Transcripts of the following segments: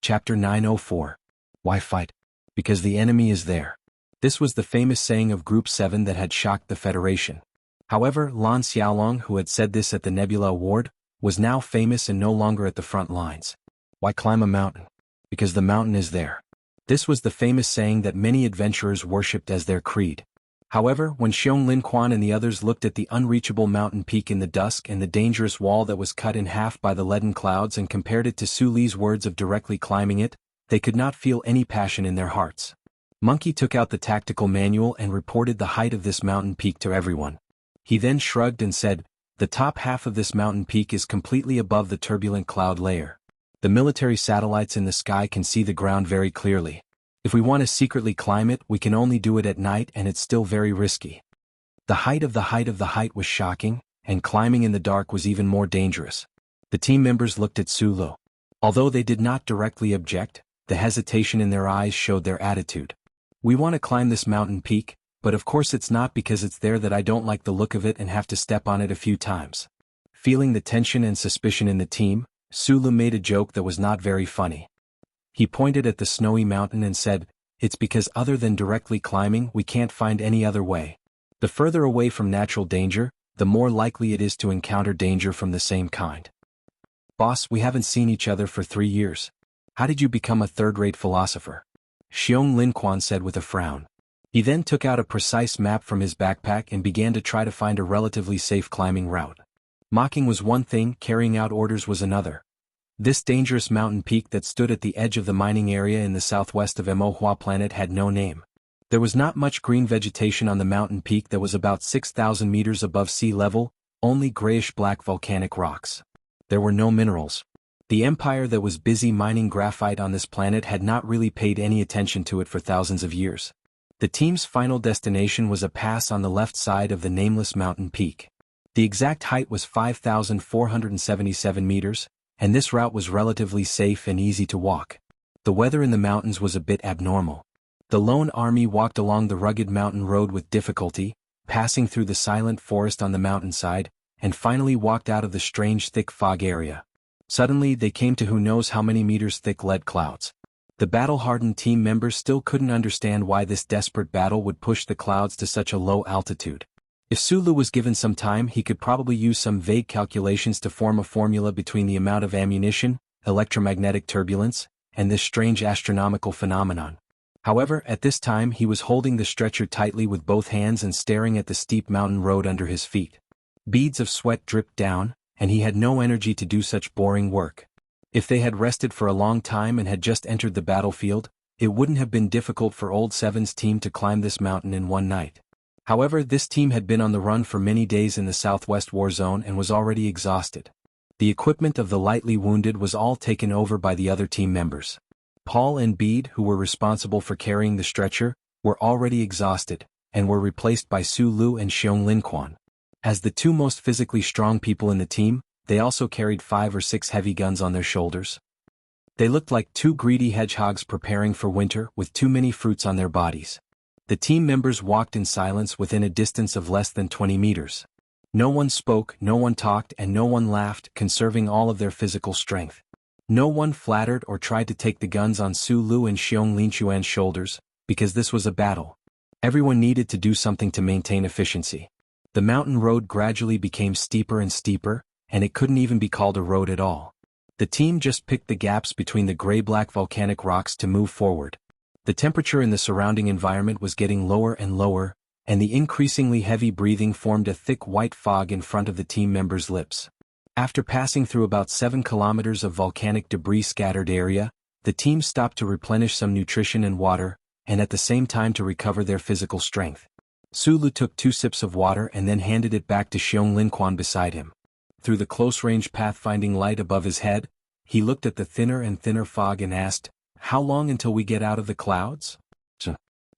Chapter 904. Why fight? Because the enemy is there. This was the famous saying of Group 7 that had shocked the Federation. However, Lan Xiaolong, who had said this at the Nebula Award, was now famous and no longer at the front lines. Why climb a mountain? Because the mountain is there. This was the famous saying that many adventurers worshipped as their creed. However, when Xiong Linquan and the others looked at the unreachable mountain peak in the dusk and the dangerous wall that was cut in half by the leaden clouds and compared it to Su Li's words of directly climbing it, they could not feel any passion in their hearts. Monkey took out the tactical manual and reported the height of this mountain peak to everyone. He then shrugged and said, "The top half of this mountain peak is completely above the turbulent cloud layer. The military satellites in the sky can see the ground very clearly. If we want to secretly climb it, we can only do it at night, and it's still very risky." The height of the height of the height was shocking, and climbing in the dark was even more dangerous. The team members looked at Su Lu. Although they did not directly object, the hesitation in their eyes showed their attitude. "We want to climb this mountain peak, but of course it's not because it's there that I don't like the look of it and have to step on it a few times." Feeling the tension and suspicion in the team, Su Lu made a joke that was not very funny. He pointed at the snowy mountain and said, "It's because other than directly climbing we can't find any other way. The further away from natural danger, the more likely it is to encounter danger from the same kind." "Boss, we haven't seen each other for 3 years. How did you become a third-rate philosopher?" Xiong Linquan said with a frown. He then took out a precise map from his backpack and began to try to find a relatively safe climbing route. Mocking was one thing, carrying out orders was another. This dangerous mountain peak that stood at the edge of the mining area in the southwest of Mohua planet had no name. There was not much green vegetation on the mountain peak that was about 6,000 meters above sea level, only grayish-black volcanic rocks. There were no minerals. The empire that was busy mining graphite on this planet had not really paid any attention to it for thousands of years. The team's final destination was a pass on the left side of the nameless mountain peak. The exact height was 5,477 meters, and this route was relatively safe and easy to walk. The weather in the mountains was a bit abnormal. The lone army walked along the rugged mountain road with difficulty, passing through the silent forest on the mountainside, and finally walked out of the strange thick fog area. Suddenly they came to who knows how many meters thick lead clouds. The battle-hardened team members still couldn't understand why this desperate battle would push the clouds to such a low altitude. If Su Lu was given some time, he could probably use some vague calculations to form a formula between the amount of ammunition, electromagnetic turbulence, and this strange astronomical phenomenon. However, at this time he was holding the stretcher tightly with both hands and staring at the steep mountain road under his feet. Beads of sweat dripped down, and he had no energy to do such boring work. If they had rested for a long time and had just entered the battlefield, it wouldn't have been difficult for Old Seven's team to climb this mountain in one night. However, this team had been on the run for many days in the southwest war zone and was already exhausted. The equipment of the lightly wounded was all taken over by the other team members. Paul and Bede, who were responsible for carrying the stretcher, were already exhausted, and were replaced by Su Lu and Xiong Linquan. As the two most physically strong people in the team, they also carried 5 or 6 heavy guns on their shoulders. They looked like 2 greedy hedgehogs preparing for winter with too many fruits on their bodies. The team members walked in silence within a distance of less than 20 meters. No one spoke, no one talked, and no one laughed, conserving all of their physical strength. No one flattered or tried to take the guns on Su Lu and Xiong Linquan's shoulders, because this was a battle. Everyone needed to do something to maintain efficiency. The mountain road gradually became steeper and steeper, and it couldn't even be called a road at all. The team just picked the gaps between the gray-black volcanic rocks to move forward. The temperature in the surrounding environment was getting lower and lower, and the increasingly heavy breathing formed a thick white fog in front of the team members' lips. After passing through about 7 kilometers of volcanic debris-scattered area, the team stopped to replenish some nutrition and water, and at the same time to recover their physical strength. Su Lu took 2 sips of water and then handed it back to Xiong Linquan beside him. Through the close-range pathfinding light above his head, he looked at the thinner and thinner fog and asked, "How long until we get out of the clouds?"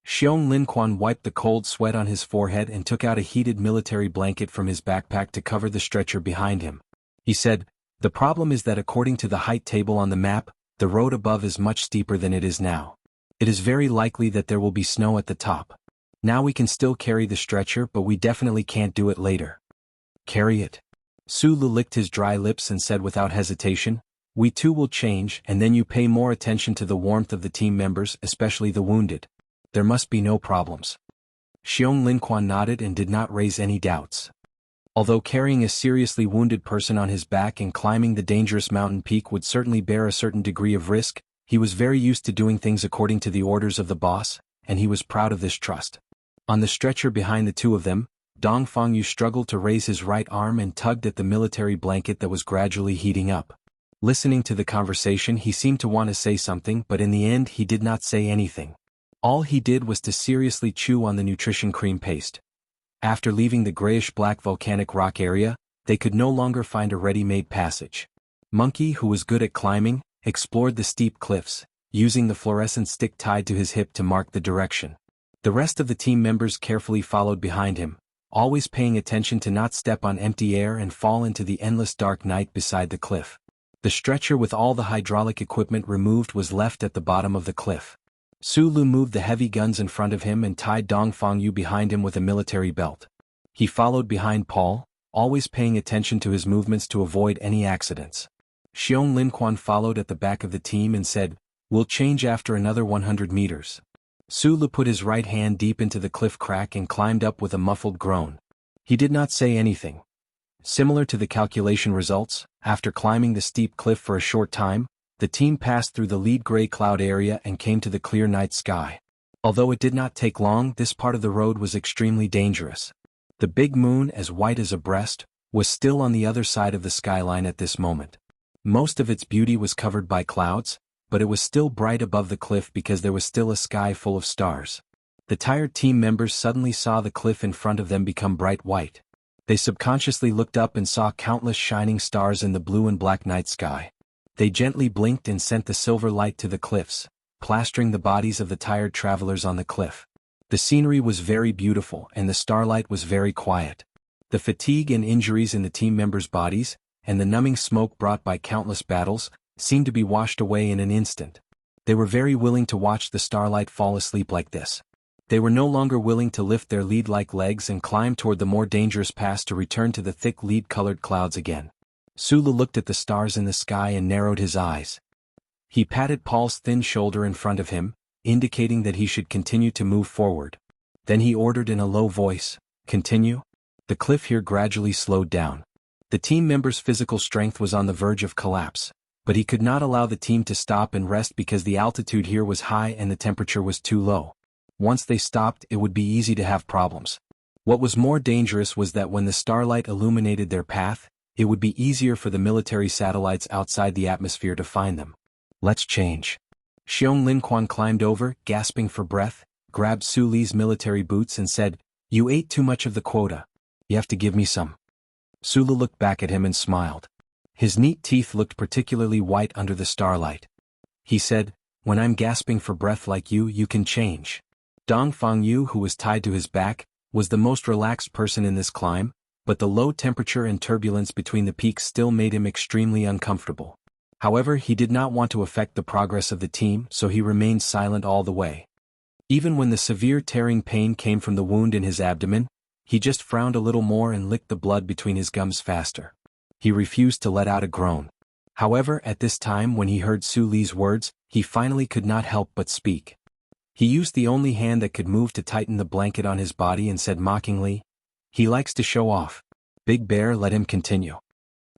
Xiong Linquan wiped the cold sweat on his forehead and took out a heated military blanket from his backpack to cover the stretcher behind him. He said, "The problem is that according to the height table on the map, the road above is much steeper than it is now. It is very likely that there will be snow at the top. Now we can still carry the stretcher, but we definitely can't do it later." "Carry it?" Su Lu licked his dry lips and said without hesitation, We too will change, and then you pay more attention to the warmth of the team members, especially the wounded. There must be no problems. Xiong Linquan nodded and did not raise any doubts. Although carrying a seriously wounded person on his back and climbing the dangerous mountain peak would certainly bear a certain degree of risk, he was very used to doing things according to the orders of the boss, and he was proud of this trust. On the stretcher behind the two of them, Dong Fangyu struggled to raise his right arm and tugged at the military blanket that was gradually heating up. Listening to the conversation, he seemed to want to say something, but in the end he did not say anything. All he did was to seriously chew on the nutrition cream paste. After leaving the grayish-black volcanic rock area, they could no longer find a ready-made passage. Monkey, who was good at climbing, explored the steep cliffs, using the fluorescent stick tied to his hip to mark the direction. The rest of the team members carefully followed behind him, always paying attention to not step on empty air and fall into the endless dark night beside the cliff. The stretcher with all the hydraulic equipment removed was left at the bottom of the cliff. Su Lu moved the heavy guns in front of him and tied Dong Fangyu behind him with a military belt. He followed behind Paul, always paying attention to his movements to avoid any accidents. Xiong Linquan followed at the back of the team and said, "We'll change after another 100 meters. Su Lu put his right hand deep into the cliff crack and climbed up with a muffled groan. He did not say anything. Similar to the calculation results, after climbing the steep cliff for a short time, the team passed through the lead gray cloud area and came to the clear night sky. Although it did not take long, this part of the road was extremely dangerous. The big moon, as white as a breast, was still on the other side of the skyline at this moment. Most of its beauty was covered by clouds, but it was still bright above the cliff because there was still a sky full of stars. The tired team members suddenly saw the cliff in front of them become bright white. They subconsciously looked up and saw countless shining stars in the blue and black night sky. They gently blinked and sent the silver light to the cliffs, plastering the bodies of the tired travelers on the cliff. The scenery was very beautiful and the starlight was very quiet. The fatigue and injuries in the team members' bodies, and the numbing smoke brought by countless battles, seemed to be washed away in an instant. They were very willing to watch the starlight fall asleep like this. They were no longer willing to lift their lead-like legs and climb toward the more dangerous pass to return to the thick lead-colored clouds again. Sulu looked at the stars in the sky and narrowed his eyes. He patted Paul's thin shoulder in front of him, indicating that he should continue to move forward. Then he ordered in a low voice, "Continue." The cliff here gradually slowed down. The team member's physical strength was on the verge of collapse, but he could not allow the team to stop and rest because the altitude here was high and the temperature was too low. Once they stopped, it would be easy to have problems. What was more dangerous was that when the starlight illuminated their path, it would be easier for the military satellites outside the atmosphere to find them. "Let's change." Xiong Linquan climbed over, gasping for breath, grabbed Su Li's military boots and said, "You ate too much of the quota. You have to give me some." Sulu looked back at him and smiled. His neat teeth looked particularly white under the starlight. He said, "When I'm gasping for breath like you can change." Dong Fangyu, who was tied to his back, was the most relaxed person in this climb, but the low temperature and turbulence between the peaks still made him extremely uncomfortable. However, he did not want to affect the progress of the team, so he remained silent all the way. Even when the severe tearing pain came from the wound in his abdomen, he just frowned a little more and licked the blood between his gums faster. He refused to let out a groan. However, at this time when he heard Su Li's words, he finally could not help but speak. He used the only hand that could move to tighten the blanket on his body and said mockingly, "He likes to show off. Big Bear, let him continue."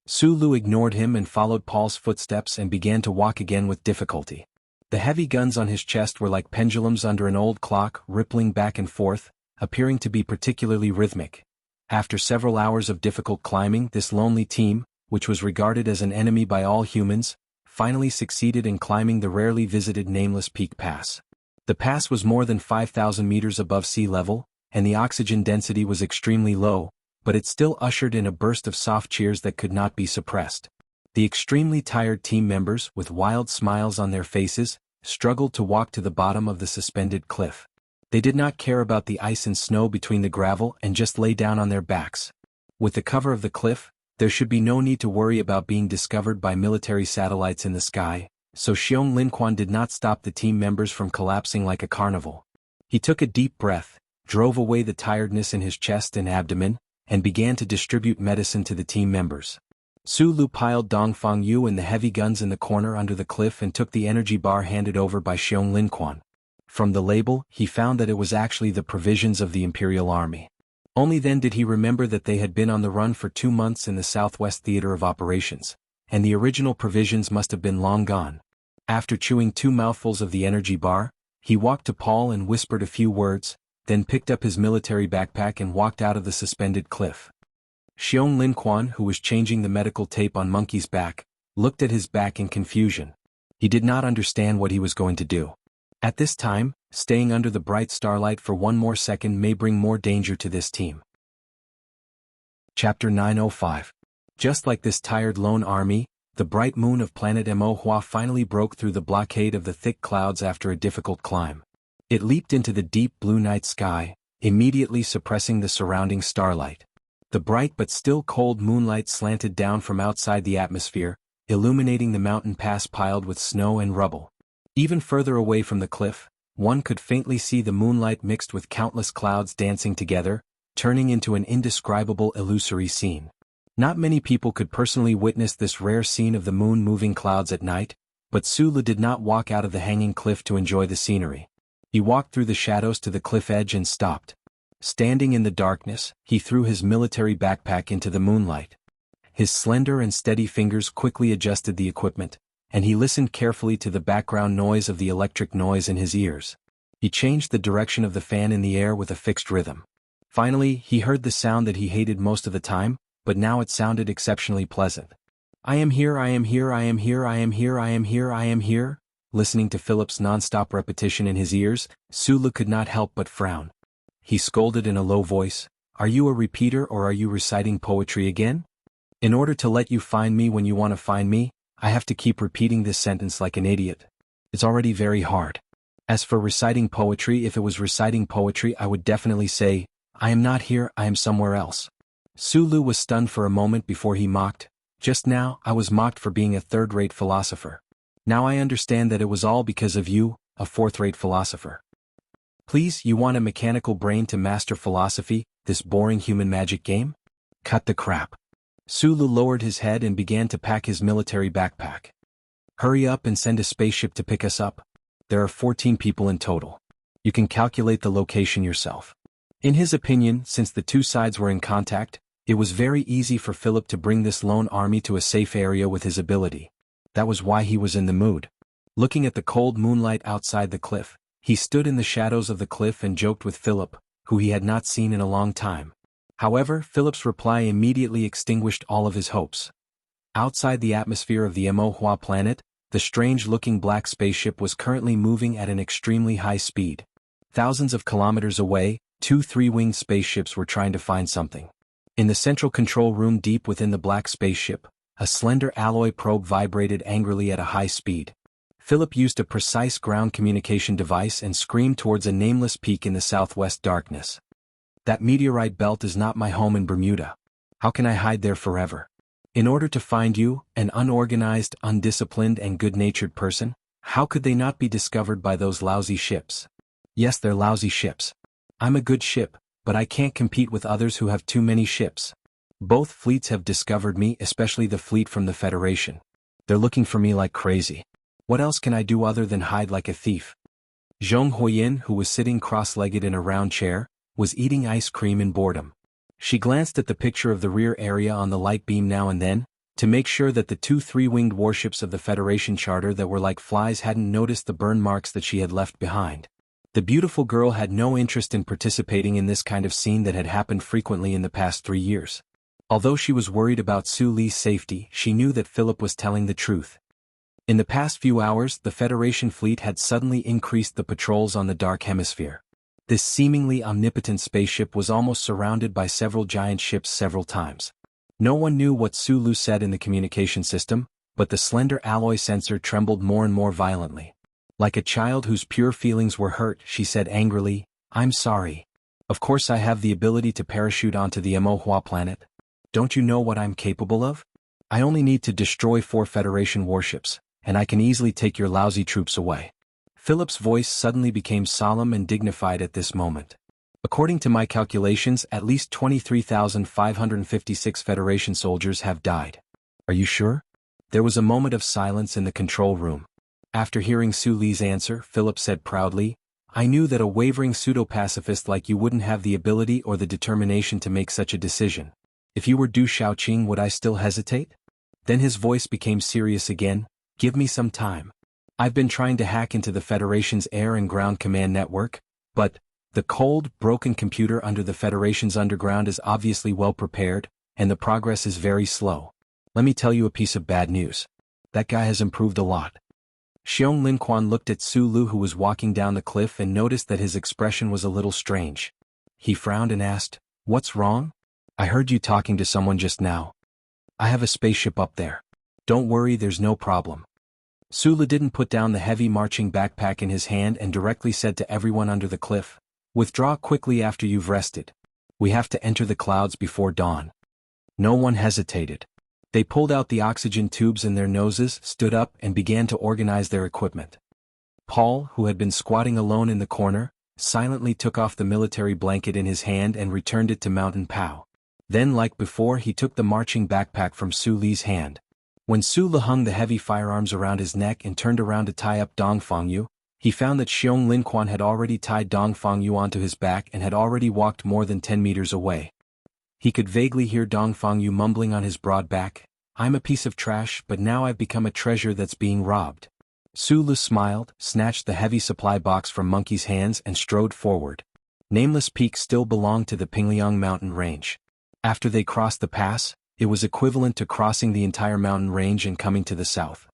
Su Lu ignored him and followed Paul's footsteps and began to walk again with difficulty. The heavy guns on his chest were like pendulums under an old clock, rippling back and forth, appearing to be particularly rhythmic. After several hours of difficult climbing, this lonely team, which was regarded as an enemy by all humans, finally succeeded in climbing the rarely visited Nameless Peak Pass. The pass was more than 5,000 meters above sea level, and the oxygen density was extremely low, but it still ushered in a burst of soft cheers that could not be suppressed. The extremely tired team members, with wild smiles on their faces, struggled to walk to the bottom of the suspended cliff. They did not care about the ice and snow between the gravel and just lay down on their backs. With the cover of the cliff, there should be no need to worry about being discovered by military satellites in the sky, so Xiong Linquan did not stop the team members from collapsing like a carnival. He took a deep breath, drove away the tiredness in his chest and abdomen, and began to distribute medicine to the team members. Su Lu piled Dongfang Yu and the heavy guns in the corner under the cliff and took the energy bar handed over by Xiong Linquan. From the label, he found that it was actually the provisions of the Imperial Army. Only then did he remember that they had been on the run for 2 months in the Southwest Theater of Operations, and the original provisions must have been long gone. After chewing 2 mouthfuls of the energy bar, he walked to Paul and whispered a few words, then picked up his military backpack and walked out of the suspended cliff. Xiong Linquan, who was changing the medical tape on Monkey's back, looked at his back in confusion. He did not understand what he was going to do. At this time, staying under the bright starlight for 1 more second may bring more danger to this team. Chapter 905. Just like this tired lone army, the bright moon of planet Mo finally broke through the blockade of the thick clouds after a difficult climb. It leaped into the deep blue night sky, immediately suppressing the surrounding starlight. The bright but still cold moonlight slanted down from outside the atmosphere, illuminating the mountain pass piled with snow and rubble. Even further away from the cliff, one could faintly see the moonlight mixed with countless clouds dancing together, turning into an indescribable illusory scene. Not many people could personally witness this rare scene of the moon moving clouds at night, but Su Lu did not walk out of the hanging cliff to enjoy the scenery. He walked through the shadows to the cliff edge and stopped. Standing in the darkness, he threw his military backpack into the moonlight. His slender and steady fingers quickly adjusted the equipment, and he listened carefully to the background noise of the electric noise in his ears. He changed the direction of the fan in the air with a fixed rhythm. Finally, he heard the sound that he hated most of the time, but now it sounded exceptionally pleasant. I am here, I am here, I am here, I am here, I am here, I am here. Listening to Philip's non-stop repetition in his ears, Su Lu could not help but frown. He scolded in a low voice, "Are you a repeater or are you reciting poetry again? In order to let you find me when you want to find me, I have to keep repeating this sentence like an idiot. It's already very hard. As for reciting poetry, if it was reciting poetry I would definitely say, I am not here, I am somewhere else." Su Lu was stunned for a moment before he mocked, "Just now, I was mocked for being a third-rate philosopher. Now I understand that it was all because of you, a fourth-rate philosopher. Please, you want a mechanical brain to master philosophy, this boring human magic game? Cut the crap." Su Lu lowered his head and began to pack his military backpack. "Hurry up and send a spaceship to pick us up. There are 14 people in total. You can calculate the location yourself." In his opinion, since the two sides were in contact, it was very easy for Philip to bring this lone army to a safe area with his ability. That was why he was in the mood. Looking at the cold moonlight outside the cliff, he stood in the shadows of the cliff and joked with Philip, who he had not seen in a long time. However, Philip's reply immediately extinguished all of his hopes. Outside the atmosphere of the Mo planet, the strange-looking black spaceship was currently moving at an extremely high speed. Thousands of kilometers away, 2 three-winged spaceships were trying to find something. In the central control room deep within the black spaceship, a slender alloy probe vibrated angrily at a high speed. Philip used a precise ground communication device and screamed towards a nameless peak in the southwest darkness. "That meteorite belt is not my home in Bermuda. How can I hide there forever? In order to find you, an unorganized, undisciplined and good-natured person, how could they not be discovered by those lousy ships? Yes, they're lousy ships. I'm a good ship, but I can't compete with others who have too many ships. Both fleets have discovered me, especially the fleet from the Federation. They're looking for me like crazy. What else can I do other than hide like a thief?" Zhong Huoyin, who was sitting cross-legged in a round chair, was eating ice cream in boredom. She glanced at the picture of the rear area on the light beam now and then, to make sure that the 2 three-winged warships of the Federation charter that were like flies hadn't noticed the burn marks that she had left behind. The beautiful girl had no interest in participating in this kind of scene that had happened frequently in the past 3 years. Although she was worried about Su Li's safety, she knew that Philip was telling the truth. In the past few hours, the Federation fleet had suddenly increased the patrols on the Dark Hemisphere. This seemingly omnipotent spaceship was almost surrounded by several giant ships several times. No one knew what Su Lu said in the communication system, but the slender alloy sensor trembled more and more violently. Like a child whose pure feelings were hurt, she said angrily, "I'm sorry. Of course I have the ability to parachute onto the Mo planet. Don't you know what I'm capable of? I only need to destroy 4 Federation warships, and I can easily take your lousy troops away." Philip's voice suddenly became solemn and dignified at this moment. "According to my calculations, at least 23,556 Federation soldiers have died. Are you sure? There was a moment of silence in the control room. After hearing Su Li's answer, Philip said proudly, I knew that a wavering pseudo-pacifist like you wouldn't have the ability or the determination to make such a decision. If you were Du Shaoqing, would I still hesitate? Then his voice became serious again. Give me some time. I've been trying to hack into the Federation's air and ground command network, but the cold, broken computer under the Federation's underground is obviously well prepared, and the progress is very slow. Let me tell you a piece of bad news. That guy has improved a lot. Xiong Linquan looked at Su Lu, who was walking down the cliff, and noticed that his expression was a little strange. He frowned and asked, What's wrong? I heard you talking to someone just now. I have a spaceship up there. Don't worry, there's no problem. Su Lu didn't put down the heavy marching backpack in his hand and directly said to everyone under the cliff, Withdraw quickly after you've rested. We have to enter the clouds before dawn. No one hesitated. They pulled out the oxygen tubes in their noses, stood up, and began to organize their equipment. Paul, who had been squatting alone in the corner, silently took off the military blanket in his hand and returned it to Mountain Pao. Then, like before, he took the marching backpack from Su Li's hand. When Su Li hung the heavy firearms around his neck and turned around to tie up Dong Fangyu, he found that Xiong Linquan had already tied Dong Fangyu onto his back and had already walked more than 10 meters away. He could vaguely hear Dong Fangyu mumbling on his broad back, I'm a piece of trash, but now I've become a treasure that's being robbed. Su Lu smiled, snatched the heavy supply box from Monkey's hands and strode forward. Nameless Peak still belonged to the Pingliang mountain range. After they crossed the pass, it was equivalent to crossing the entire mountain range and coming to the south.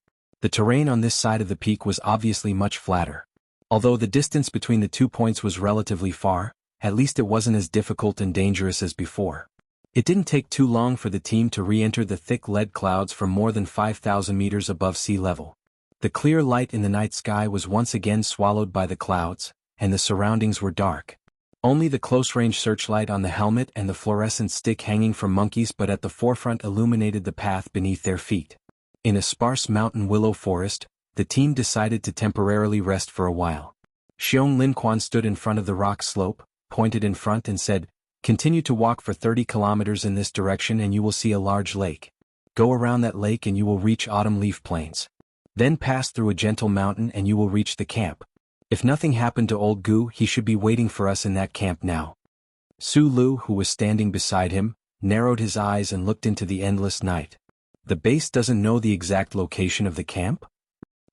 The terrain on this side of the peak was obviously much flatter. Although the distance between the 2 points was relatively far, at least it wasn't as difficult and dangerous as before. It didn't take too long for the team to re-enter the thick lead clouds from more than 5,000 meters above sea level. The clear light in the night sky was once again swallowed by the clouds, and the surroundings were dark. Only the close-range searchlight on the helmet and the fluorescent stick hanging from Monkeys but at the forefront illuminated the path beneath their feet. In a sparse mountain willow forest, the team decided to temporarily rest for a while. Xiong Linquan stood in front of the rock slope, pointed in front and said, Continue to walk for 30 kilometers in this direction and you will see a large lake. Go around that lake and you will reach Autumn Leaf Plains. Then pass through a gentle mountain and you will reach the camp. If nothing happened to old Gu, he should be waiting for us in that camp now. Su Lu, who was standing beside him, narrowed his eyes and looked into the endless night. The base doesn't know the exact location of the camp?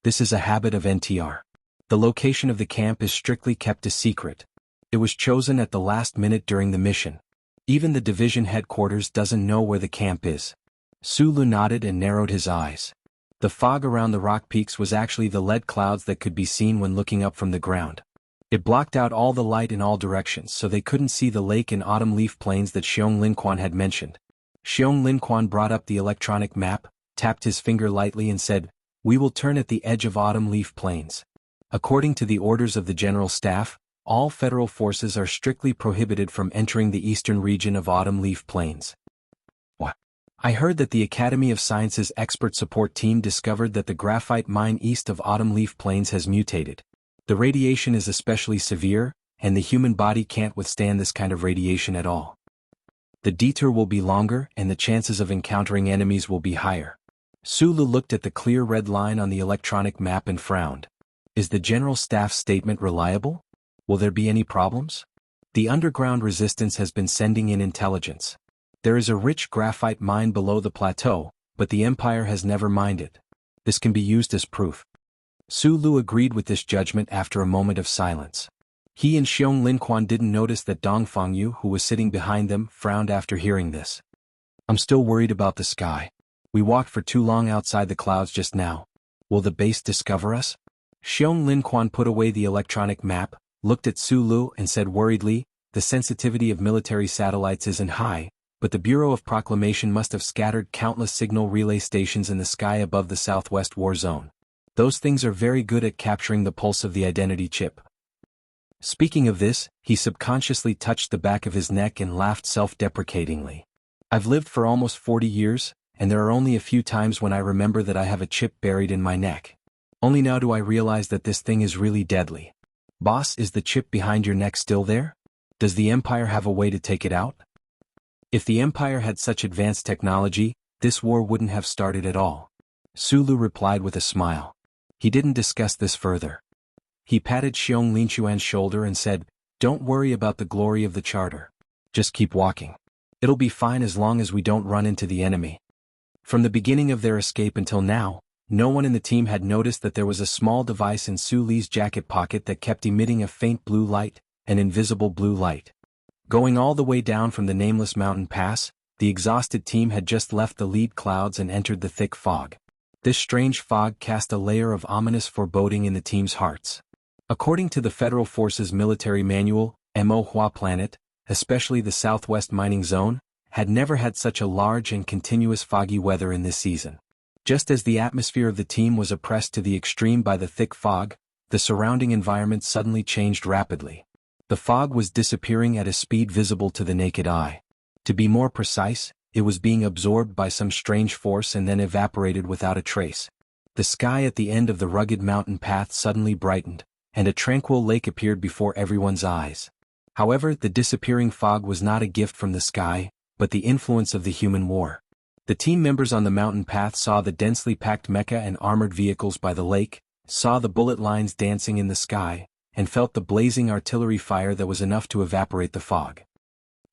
This is a habit of NTR. The location of the camp is strictly kept a secret. It was chosen at the last minute during the mission. Even the division headquarters doesn't know where the camp is. Su Lu nodded and narrowed his eyes. The fog around the rock peaks was actually the lead clouds that could be seen when looking up from the ground. It blocked out all the light in all directions so they couldn't see the lake and Autumn Leaf Plains that Xiong Linquan had mentioned. Xiong Linquan brought up the electronic map, tapped his finger lightly and said, We will turn at the edge of Autumn Leaf Plains. According to the orders of the General Staff, all federal forces are strictly prohibited from entering the eastern region of Autumn Leaf Plains. What? I heard that the Academy of Sciences expert support team discovered that the graphite mine east of Autumn Leaf Plains has mutated. The radiation is especially severe, and the human body can't withstand this kind of radiation at all. The detour will be longer and the chances of encountering enemies will be higher. Su Lu looked at the clear red line on the electronic map and frowned. Is the General Staff's statement reliable? Will there be any problems? The underground resistance has been sending in intelligence. There is a rich graphite mine below the plateau, but the Empire has never mined it. This can be used as proof. Su Lu agreed with this judgment after a moment of silence. He and Xiong Linquan didn't notice that Dong Fangyu, who was sitting behind them, frowned after hearing this. I'm still worried about the sky. We walked for too long outside the clouds just now. Will the base discover us? Xiong Linquan put away the electronic map, looked at Su Lu and said worriedly, The sensitivity of military satellites isn't high, but the Bureau of Proclamation must have scattered countless signal relay stations in the sky above the southwest war zone. Those things are very good at capturing the pulse of the identity chip. Speaking of this, he subconsciously touched the back of his neck and laughed self-deprecatingly. I've lived for almost 40 years, and there are only a few times when I remember that I have a chip buried in my neck. Only now do I realize that this thing is really deadly. Boss, is the chip behind your neck still there? Does the Empire have a way to take it out? If the Empire had such advanced technology, this war wouldn't have started at all. Sulu replied with a smile. He didn't discuss this further. He patted Xiong Linquan's shoulder and said, "Don't worry about the glory of the charter. Just keep walking. It'll be fine as long as we don't run into the enemy." From the beginning of their escape until now, no one in the team had noticed that there was a small device in Su Li's jacket pocket that kept emitting a faint blue light, an invisible blue light. Going all the way down from the nameless mountain pass, the exhausted team had just left the lead clouds and entered the thick fog. This strange fog cast a layer of ominous foreboding in the team's hearts. According to the Federal Forces military manual, Mo Hua Planet, especially the southwest mining zone, had never had such a large and continuous foggy weather in this season. Just as the atmosphere of the team was oppressed to the extreme by the thick fog, the surrounding environment suddenly changed rapidly. The fog was disappearing at a speed visible to the naked eye. To be more precise, it was being absorbed by some strange force and then evaporated without a trace. The sky at the end of the rugged mountain path suddenly brightened, and a tranquil lake appeared before everyone's eyes. However, the disappearing fog was not a gift from the sky, but the influence of the human war. The team members on the mountain path saw the densely packed mecha and armored vehicles by the lake, saw the bullet lines dancing in the sky, and felt the blazing artillery fire that was enough to evaporate the fog.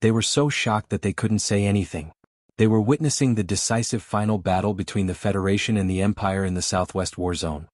They were so shocked that they couldn't say anything. They were witnessing the decisive final battle between the Federation and the Empire in the Southwest War Zone.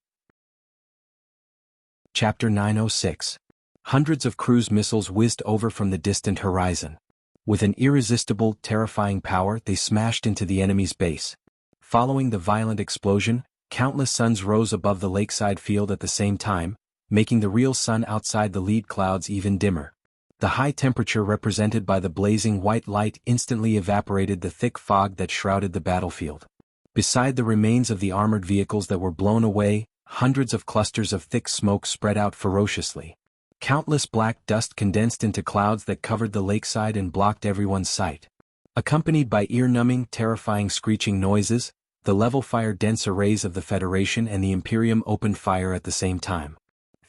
Chapter 906. Hundreds of cruise missiles whizzed over from the distant horizon. With an irresistible, terrifying power, they smashed into the enemy's base. Following the violent explosion, countless suns rose above the lakeside field at the same time, making the real sun outside the lead clouds even dimmer. The high temperature represented by the blazing white light instantly evaporated the thick fog that shrouded the battlefield. Beside the remains of the armored vehicles that were blown away, hundreds of clusters of thick smoke spread out ferociously. Countless black dust condensed into clouds that covered the lakeside and blocked everyone's sight. Accompanied by ear-numbing, terrifying screeching noises, the level-fire dense arrays of the Federation and the Imperium opened fire at the same time.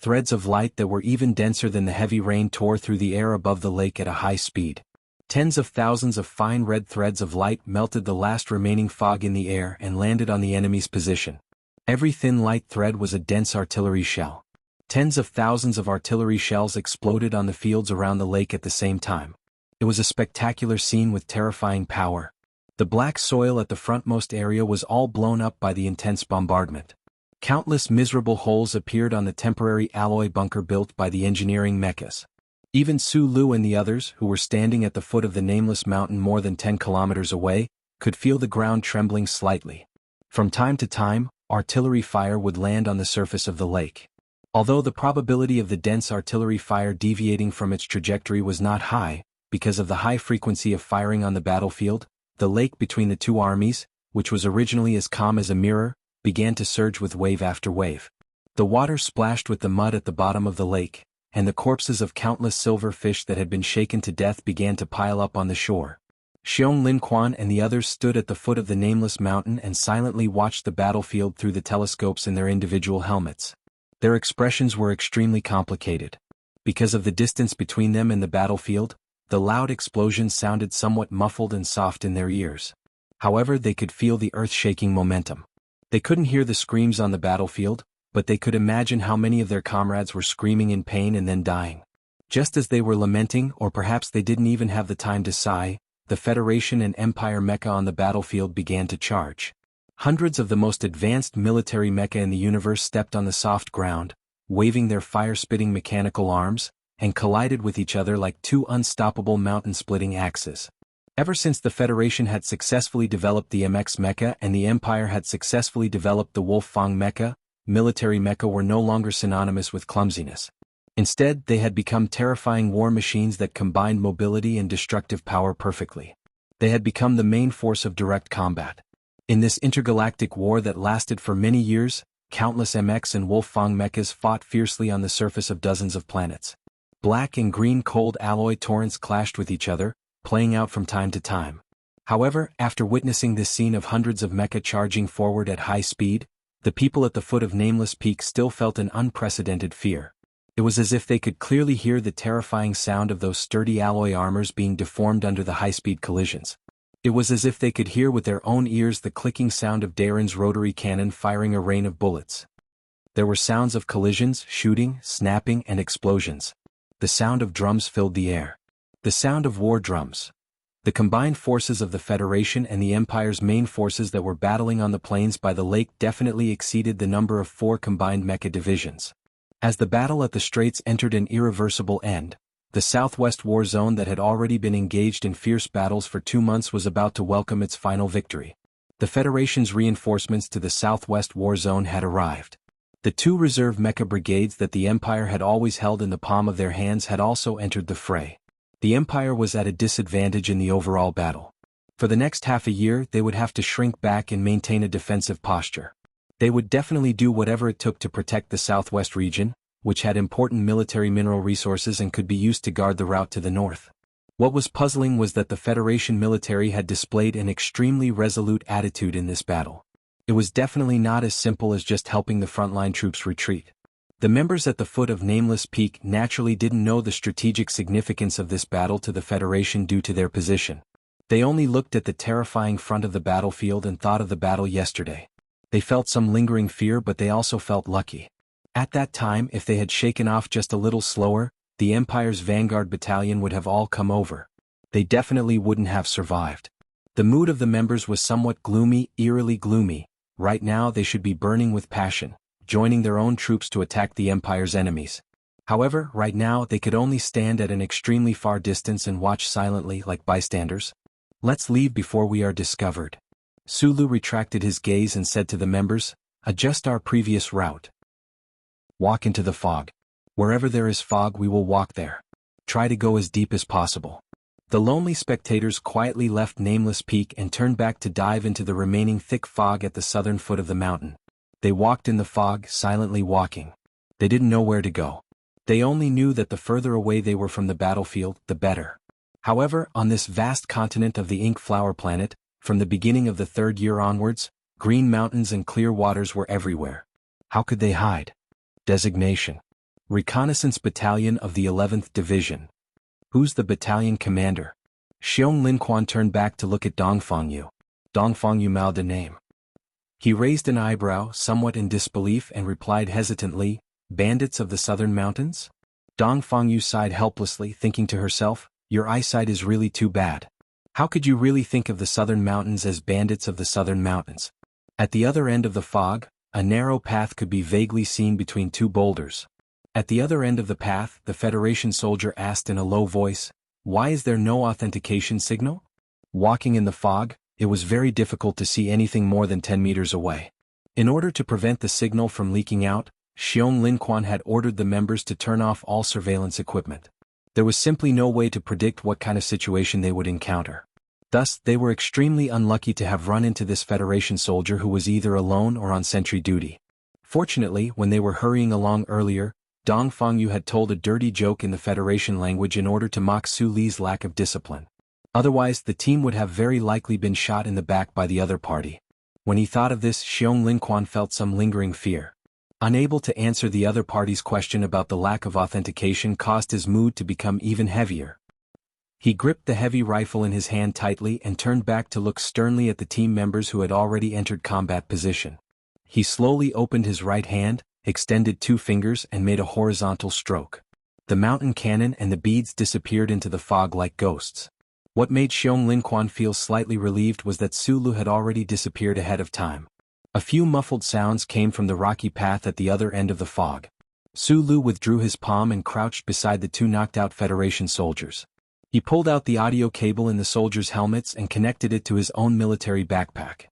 Threads of light that were even denser than the heavy rain tore through the air above the lake at a high speed. Tens of thousands of fine red threads of light melted the last remaining fog in the air and landed on the enemy's position. Every thin light thread was a dense artillery shell. Tens of thousands of artillery shells exploded on the fields around the lake at the same time. It was a spectacular scene with terrifying power. The black soil at the frontmost area was all blown up by the intense bombardment. Countless miserable holes appeared on the temporary alloy bunker built by the engineering mechas. Even Su Lu and the others, who were standing at the foot of the nameless mountain more than 10 kilometers away, could feel the ground trembling slightly. From time to time, artillery fire would land on the surface of the lake. Although the probability of the dense artillery fire deviating from its trajectory was not high, because of the high frequency of firing on the battlefield, the lake between the two armies, which was originally as calm as a mirror, began to surge with wave after wave. The water splashed with the mud at the bottom of the lake, and the corpses of countless silver fish that had been shaken to death began to pile up on the shore. Xiong Linquan and the others stood at the foot of the nameless mountain and silently watched the battlefield through the telescopes in their individual helmets. Their expressions were extremely complicated. Because of the distance between them and the battlefield, the loud explosions sounded somewhat muffled and soft in their ears. However, they could feel the earth-shaking momentum. They couldn't hear the screams on the battlefield, but they could imagine how many of their comrades were screaming in pain and then dying. Just as they were lamenting, or perhaps they didn't even have the time to sigh, the Federation and Empire mecha on the battlefield began to charge. Hundreds of the most advanced military mecha in the universe stepped on the soft ground, waving their fire-spitting mechanical arms, and collided with each other like two unstoppable mountain-splitting axes. Ever since the Federation had successfully developed the MX mecha and the Empire had successfully developed the Wolf-Fang mecha, military mecha were no longer synonymous with clumsiness. Instead, they had become terrifying war machines that combined mobility and destructive power perfectly. They had become the main force of direct combat. In this intergalactic war that lasted for many years, countless MX and Wolf-Fang mechas fought fiercely on the surface of dozens of planets. Black and green cold alloy torrents clashed with each other, playing out from time to time. However, after witnessing this scene of hundreds of mecha charging forward at high speed, the people at the foot of Nameless Peak still felt an unprecedented fear. It was as if they could clearly hear the terrifying sound of those sturdy alloy armors being deformed under the high-speed collisions. It was as if they could hear with their own ears the clicking sound of Darren's rotary cannon firing a rain of bullets. There were sounds of collisions, shooting, snapping, and explosions. The sound of drums filled the air. The sound of war drums. The combined forces of the Federation and the Empire's main forces that were battling on the plains by the lake definitely exceeded the number of 4 combined mecha divisions. As the battle at the Straits entered an irreversible end, the Southwest War Zone that had already been engaged in fierce battles for 2 months was about to welcome its final victory. The Federation's reinforcements to the Southwest War Zone had arrived. The 2 reserve mecha brigades that the Empire had always held in the palm of their hands had also entered the fray. The Empire was at a disadvantage in the overall battle. For the next half a year they would have to shrink back and maintain a defensive posture. They would definitely do whatever it took to protect the Southwest region, which had important military mineral resources and could be used to guard the route to the north. What was puzzling was that the Federation military had displayed an extremely resolute attitude in this battle. It was definitely not as simple as just helping the frontline troops retreat. The members at the foot of Nameless Peak naturally didn't know the strategic significance of this battle to the Federation due to their position. They only looked at the terrifying front of the battlefield and thought of the battle yesterday. They felt some lingering fear, but they also felt lucky. At that time, if they had shaken off just a little slower, the Empire's Vanguard Battalion would have all come over. They definitely wouldn't have survived. The mood of the members was somewhat gloomy, eerily gloomy. Right now they should be burning with passion, joining their own troops to attack the Empire's enemies. However, right now they could only stand at an extremely far distance and watch silently like bystanders. Let's leave before we are discovered. Sulu retracted his gaze and said to the members, adjust our previous route. Walk into the fog. Wherever there is fog we will walk there. Try to go as deep as possible. The lonely spectators quietly left Nameless Peak and turned back to dive into the remaining thick fog at the southern foot of the mountain. They walked in the fog, silently walking. They didn't know where to go. They only knew that the further away they were from the battlefield, the better. However, on this vast continent of the Ink Flower planet, from the beginning of the 3rd year onwards, green mountains and clear waters were everywhere. How could they hide? Designation: Reconnaissance Battalion of the 11th Division. Who's the battalion commander? Xiong Linquan turned back to look at Dongfangyu. Dongfangyu mouthed a name. He raised an eyebrow, somewhat in disbelief, and replied hesitantly, bandits of the southern mountains? Dongfangyu sighed helplessly, thinking to herself, your eyesight is really too bad. How could you really think of the southern mountains as bandits of the southern mountains? At the other end of the fog, a narrow path could be vaguely seen between 2 boulders. At the other end of the path, the Federation soldier asked in a low voice, why is there no authentication signal? Walking in the fog, it was very difficult to see anything more than 10 meters away. In order to prevent the signal from leaking out, Xiong Linquan had ordered the members to turn off all surveillance equipment. There was simply no way to predict what kind of situation they would encounter. Thus, they were extremely unlucky to have run into this Federation soldier who was either alone or on sentry duty. Fortunately, when they were hurrying along earlier, Dongfangyu had told a dirty joke in the Federation language in order to mock Su Li's lack of discipline. Otherwise, the team would have very likely been shot in the back by the other party. When he thought of this, Xiong Linquan felt some lingering fear. Unable to answer the other party's question about the lack of authentication caused his mood to become even heavier. He gripped the heavy rifle in his hand tightly and turned back to look sternly at the team members who had already entered combat position. He slowly opened his right hand, extended 2 fingers and made a horizontal stroke. The mountain cannon and the beads disappeared into the fog like ghosts. What made Xiong Linquan feel slightly relieved was that Sulu had already disappeared ahead of time. A few muffled sounds came from the rocky path at the other end of the fog. Sulu withdrew his palm and crouched beside the 2 knocked-out Federation soldiers. He pulled out the audio cable in the soldiers' helmets and connected it to his own military backpack.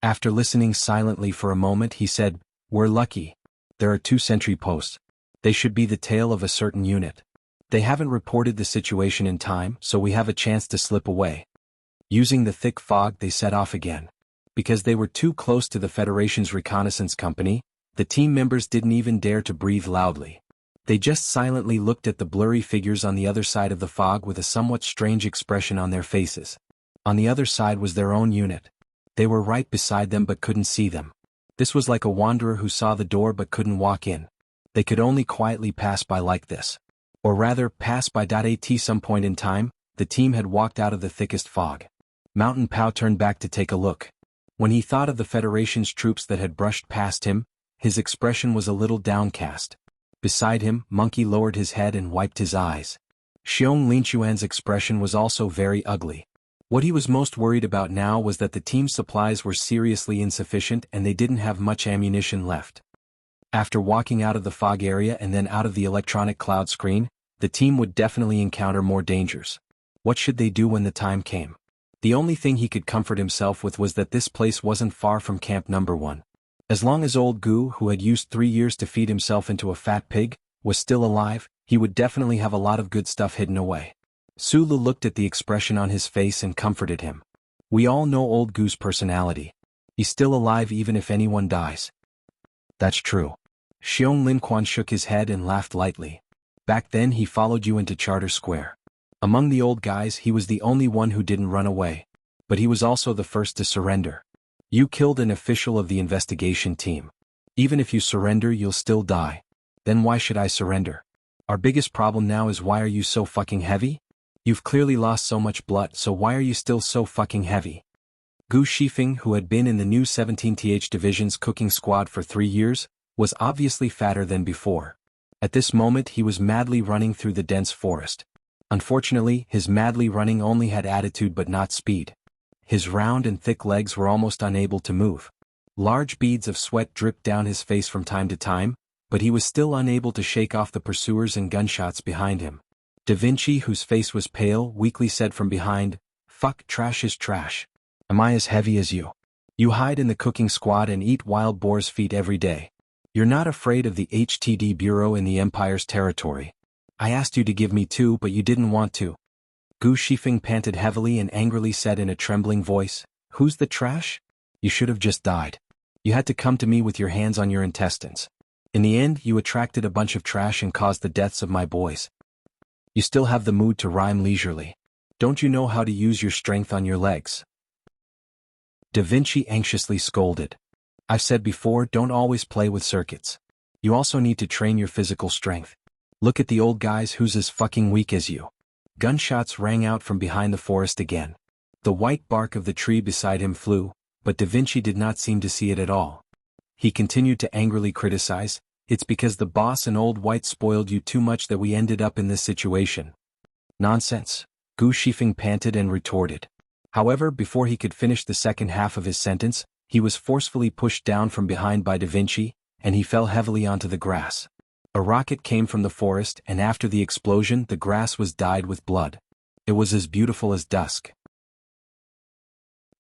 After listening silently for a moment, he said, "We're lucky. There are 2 sentry posts. They should be the tail of a certain unit. They haven't reported the situation in time, so we have a chance to slip away." Using the thick fog, they set off again. Because they were too close to the Federation's reconnaissance company, the team members didn't even dare to breathe loudly. They just silently looked at the blurry figures on the other side of the fog with a somewhat strange expression on their faces. On the other side was their own unit. They were right beside them but couldn't see them. This was like a wanderer who saw the door but couldn't walk in. They could only quietly pass by like this. Or rather, pass by. At some point in time, the team had walked out of the thickest fog. Mountain Pao turned back to take a look. When he thought of the Federation's troops that had brushed past him, his expression was a little downcast. Beside him, Monkey lowered his head and wiped his eyes. Xiong Linquan's expression was also very ugly. What he was most worried about now was that the team's supplies were seriously insufficient and they didn't have much ammunition left. After walking out of the fog area and then out of the electronic cloud screen, the team would definitely encounter more dangers. What should they do when the time came? The only thing he could comfort himself with was that this place wasn't far from Camp Number 1. As long as old Gu, who had used 3 years to feed himself into a fat pig, was still alive, he would definitely have a lot of good stuff hidden away. Sulu looked at the expression on his face and comforted him. We all know old Gu's personality. He's still alive even if anyone dies. That's true. Xiong Linquan shook his head and laughed lightly. Back then he followed you into Charter Square. Among the old guys he was the only one who didn't run away. But he was also the first to surrender. You killed an official of the investigation team. Even if you surrender you'll still die. Then why should I surrender? Our biggest problem now is why are you so fucking heavy? You've clearly lost so much blood, so why are you still so fucking heavy? Gu Shifeng, who had been in the new 17th Division's cooking squad for 3 years, was obviously fatter than before. At this moment he was madly running through the dense forest. Unfortunately, his madly running only had attitude but not speed. His round and thick legs were almost unable to move. Large beads of sweat dripped down his face from time to time, but he was still unable to shake off the pursuers and gunshots behind him. Da Vinci, whose face was pale, weakly said from behind, "Fuck, trash is trash. Am I as heavy as you? You hide in the cooking squad and eat wild boar's feet every day. You're not afraid of the HTD Bureau in the Empire's territory. I asked you to give me 2 but you didn't want to." Gu Shifeng panted heavily and angrily said in a trembling voice, "Who's the trash? You should have just died. You had to come to me with your hands on your intestines. In the end you attracted a bunch of trash and caused the deaths of my boys. You still have the mood to rhyme leisurely. Don't you know how to use your strength on your legs?" Da Vinci anxiously scolded. "I've said before, don't always play with circuits. You also need to train your physical strength. Look at the old guys who's as fucking weak as you." Gunshots rang out from behind the forest again. The white bark of the tree beside him flew, but Da Vinci did not seem to see it at all. He continued to angrily criticize, "It's because the boss and old white spoiled you too much that we ended up in this situation." "Nonsense," Gu Shifeng panted and retorted. However, before he could finish the second half of his sentence, he was forcefully pushed down from behind by Da Vinci, and he fell heavily onto the grass. A rocket came from the forest, and after the explosion the grass was dyed with blood. It was as beautiful as dusk.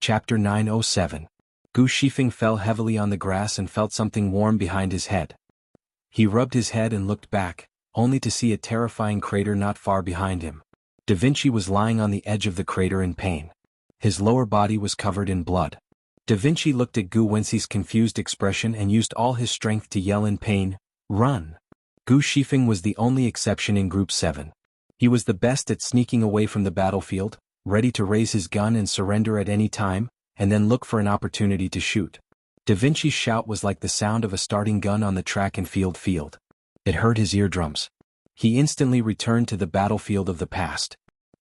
Chapter 907. Gu Shifeng fell heavily on the grass and felt something warm behind his head. He rubbed his head and looked back, only to see a terrifying crater not far behind him. Da Vinci was lying on the edge of the crater in pain. His lower body was covered in blood. Da Vinci looked at Gu Wenxi's confused expression and used all his strength to yell in pain, "Run!" Gu Shifeng was the only exception in Group 7. He was the best at sneaking away from the battlefield, ready to raise his gun and surrender at any time, and then look for an opportunity to shoot. Da Vinci's shout was like the sound of a starting gun on the track and field. It hurt his eardrums. He instantly returned to the battlefield of the past.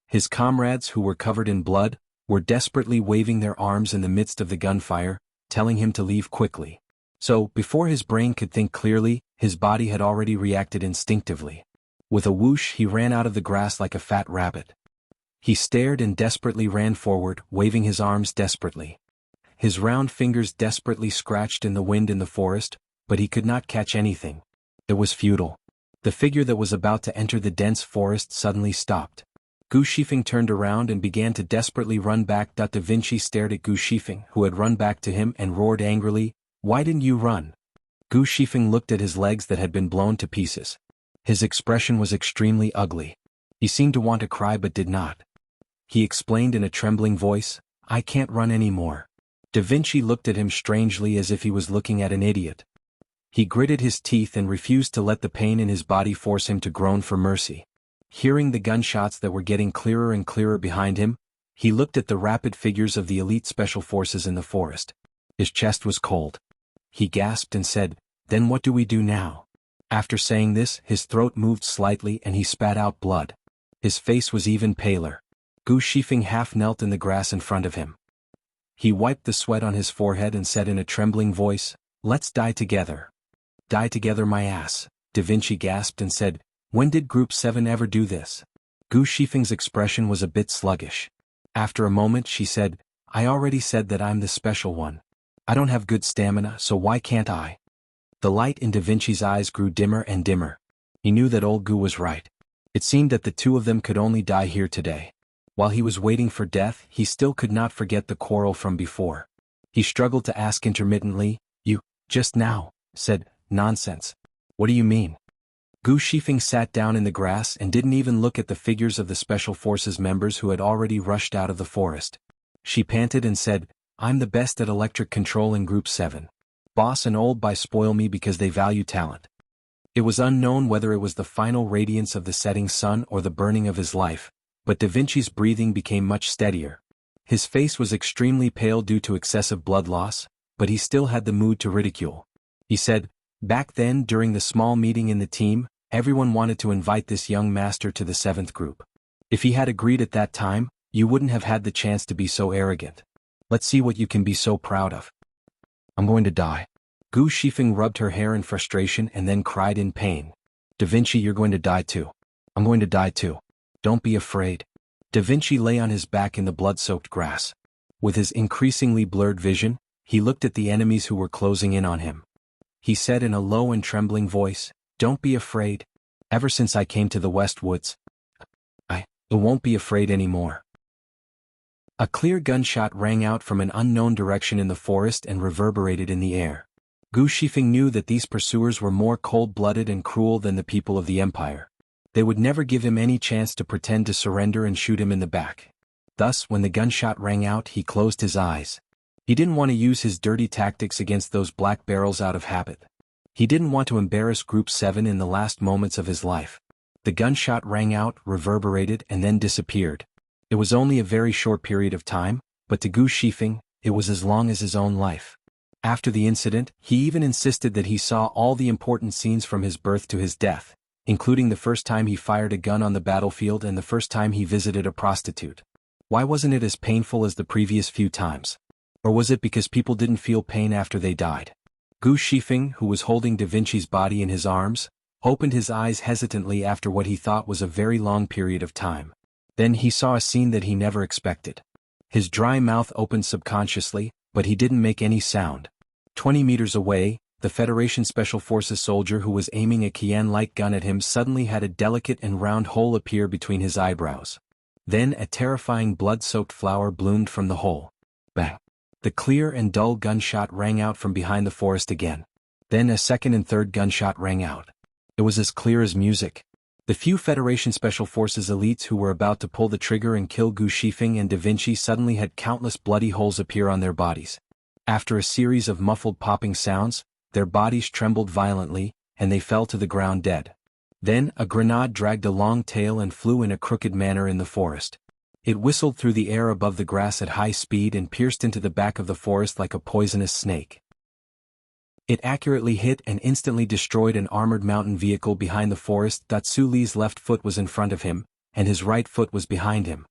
His comrades, who were covered in blood, were desperately waving their arms in the midst of the gunfire, telling him to leave quickly. So, before his brain could think clearly, his body had already reacted instinctively. With a whoosh he ran out of the grass like a fat rabbit. He stared and desperately ran forward, waving his arms desperately. His round fingers desperately scratched in the wind in the forest, but he could not catch anything. It was futile. The figure that was about to enter the dense forest suddenly stopped. Gu Shifeng turned around and began to desperately run back. Da Vinci stared at Gu Shifeng, who had run back to him, and roared angrily, "Why didn't you run?" Gu Shifeng looked at his legs that had been blown to pieces. His expression was extremely ugly. He seemed to want to cry but did not. He explained in a trembling voice, "I can't run anymore." Da Vinci looked at him strangely as if he was looking at an idiot. He gritted his teeth and refused to let the pain in his body force him to groan for mercy. Hearing the gunshots that were getting clearer and clearer behind him, he looked at the rapid figures of the elite special forces in the forest. His chest was cold. He gasped and said, "Then what do we do now?" After saying this, his throat moved slightly and he spat out blood. His face was even paler. Gu Shifeng half knelt in the grass in front of him. He wiped the sweat on his forehead and said in a trembling voice, "Let's die together." "Die together my ass," Da Vinci gasped and said, "When did Group 7 ever do this?" Gu Shifeng's expression was a bit sluggish. After a moment she said, "I already said that I'm the special one. I don't have good stamina, so why can't I?" The light in Da Vinci's eyes grew dimmer and dimmer. He knew that old Gu was right. It seemed that the two of them could only die here today. While he was waiting for death, he still could not forget the quarrel from before. He struggled to ask intermittently, "You, just now, said, nonsense. What do you mean?" Gu Shifeng sat down in the grass and didn't even look at the figures of the Special Forces members who had already rushed out of the forest. She panted and said, "I'm the best at electric control in Group 7. Boss and Old Bai spoil me because they value talent." It was unknown whether it was the final radiance of the setting sun or the burning of his life, but Da Vinci's breathing became much steadier. His face was extremely pale due to excessive blood loss, but he still had the mood to ridicule. He said, "Back then during the small meeting in the team, everyone wanted to invite this young master to the 7th group. If he had agreed at that time, you wouldn't have had the chance to be so arrogant. Let's see what you can be so proud of." "I'm going to die." Gu Shifeng rubbed her hair in frustration and then cried in pain. "Da Vinci, you're going to die too." "I'm going to die too. Don't be afraid." Da Vinci lay on his back in the blood-soaked grass. With his increasingly blurred vision, he looked at the enemies who were closing in on him. He said in a low and trembling voice, "Don't be afraid. Ever since I came to the West Woods, I won't be afraid anymore." A clear gunshot rang out from an unknown direction in the forest and reverberated in the air. Gu Shifeng knew that these pursuers were more cold-blooded and cruel than the people of the Empire. They would never give him any chance to pretend to surrender and shoot him in the back. Thus, when the gunshot rang out, he closed his eyes. He didn't want to use his dirty tactics against those black barrels out of habit. He didn't want to embarrass Group 7 in the last moments of his life. The gunshot rang out, reverberated, and then disappeared. It was only a very short period of time, but to Gu Shifeng, it was as long as his own life. After the incident, he even insisted that he saw all the important scenes from his birth to his death, including the first time he fired a gun on the battlefield and the first time he visited a prostitute. Why wasn't it as painful as the previous few times? Or was it because people didn't feel pain after they died? Gu Shifeng, who was holding Da Vinci's body in his arms, opened his eyes hesitantly after what he thought was a very long period of time. Then he saw a scene that he never expected. His dry mouth opened subconsciously, but he didn't make any sound. 20 meters away, the Federation Special Forces soldier who was aiming a Qian light gun at him suddenly had a delicate and round hole appear between his eyebrows. Then a terrifying blood-soaked flower bloomed from the hole. Bang! The clear and dull gunshot rang out from behind the forest again. Then a second and third gunshot rang out. It was as clear as music. The few Federation Special Forces elites who were about to pull the trigger and kill Gu Shifeng and Da Vinci suddenly had countless bloody holes appear on their bodies. After a series of muffled popping sounds, their bodies trembled violently, and they fell to the ground dead. Then a grenade dragged a long tail and flew in a crooked manner in the forest. It whistled through the air above the grass at high speed and pierced into the back of the forest like a poisonous snake. It accurately hit and instantly destroyed an armored mountain vehicle behind the forest. Datsu Li's left foot was in front of him, and his right foot was behind him.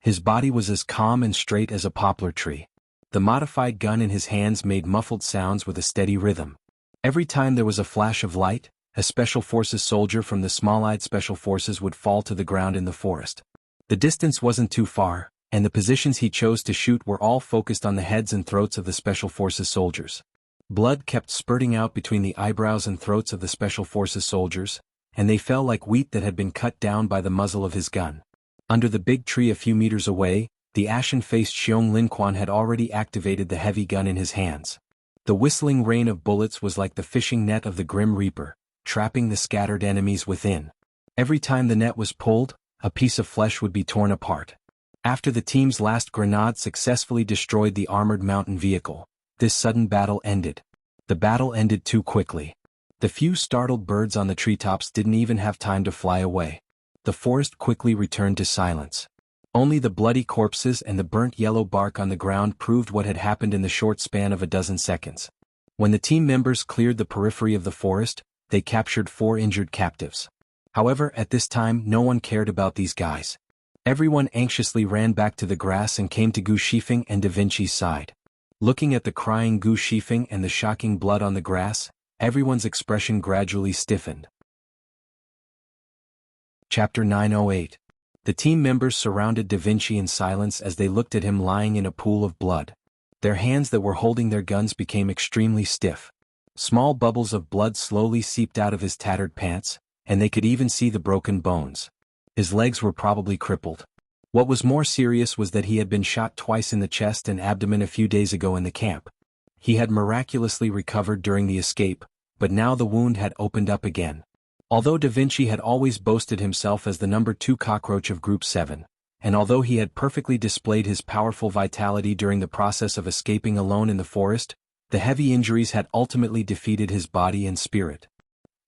His body was as calm and straight as a poplar tree. The modified gun in his hands made muffled sounds with a steady rhythm. Every time there was a flash of light, a Special Forces soldier from the Small-Eyed Special Forces would fall to the ground in the forest. The distance wasn't too far, and the positions he chose to shoot were all focused on the heads and throats of the Special Forces soldiers. Blood kept spurting out between the eyebrows and throats of the Special Forces soldiers, and they fell like wheat that had been cut down by the muzzle of his gun. Under the big tree a few meters away, the ashen-faced Xiong Linquan had already activated the heavy gun in his hands. The whistling rain of bullets was like the fishing net of the Grim Reaper, trapping the scattered enemies within. Every time the net was pulled, a piece of flesh would be torn apart. After the team's last grenade successfully destroyed the armored mountain vehicle, this sudden battle ended. The battle ended too quickly. The few startled birds on the treetops didn't even have time to fly away. The forest quickly returned to silence. Only the bloody corpses and the burnt yellow bark on the ground proved what had happened in the short span of a dozen seconds. When the team members cleared the periphery of the forest, they captured 4 injured captives. However, at this time no one cared about these guys. Everyone anxiously ran back to the grass and came to Gu Shifeng and Da Vinci's side. Looking at the crying Gu Shifeng and the shocking blood on the grass, everyone's expression gradually stiffened. Chapter 908. The team members surrounded Da Vinci in silence as they looked at him lying in a pool of blood. Their hands that were holding their guns became extremely stiff. Small bubbles of blood slowly seeped out of his tattered pants, and they could even see the broken bones. His legs were probably crippled. What was more serious was that he had been shot twice in the chest and abdomen a few days ago in the camp. He had miraculously recovered during the escape, but now the wound had opened up again. Although Da Vinci had always boasted himself as the number 2 cockroach of Group 7, and although he had perfectly displayed his powerful vitality during the process of escaping alone in the forest, the heavy injuries had ultimately defeated his body and spirit.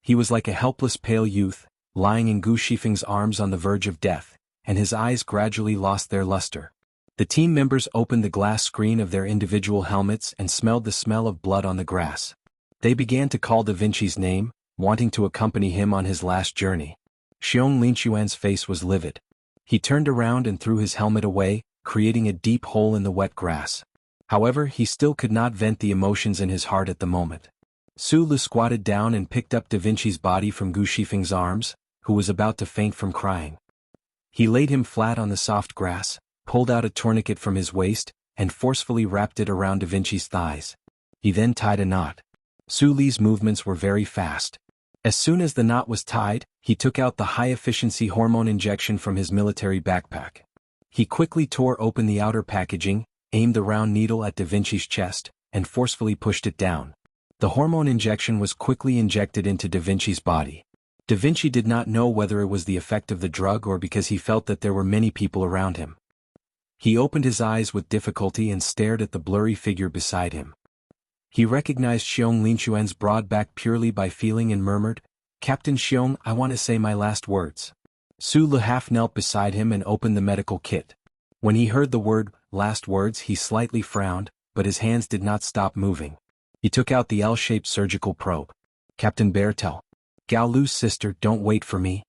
He was like a helpless pale youth, lying in Gu Shifeng's arms on the verge of death, and his eyes gradually lost their luster. The team members opened the glass screen of their individual helmets and smelled the smell of blood on the grass. They began to call Da Vinci's name, wanting to accompany him on his last journey. Xiong Linxuan's face was livid. He turned around and threw his helmet away, creating a deep hole in the wet grass. However, he still could not vent the emotions in his heart at the moment. Su Lu squatted down and picked up Da Vinci's body from Gu Shifeng's arms, who was about to faint from crying. He laid him flat on the soft grass, pulled out a tourniquet from his waist, and forcefully wrapped it around Da Vinci's thighs. He then tied a knot. Su Li's movements were very fast. As soon as the knot was tied, he took out the high-efficiency hormone injection from his military backpack. He quickly tore open the outer packaging, aimed the round needle at Da Vinci's chest, and forcefully pushed it down. The hormone injection was quickly injected into Da Vinci's body. Da Vinci did not know whether it was the effect of the drug or because he felt that there were many people around him. He opened his eyes with difficulty and stared at the blurry figure beside him. He recognized Xiong Linxuan's broad back purely by feeling and murmured, "Captain Xiong, I want to say my last words." Su Lu half knelt beside him and opened the medical kit. When he heard the word, last words, he slightly frowned, but his hands did not stop moving. He took out the L-shaped surgical probe. "Captain Bertel. Gao Lu's sister, don't wait for me."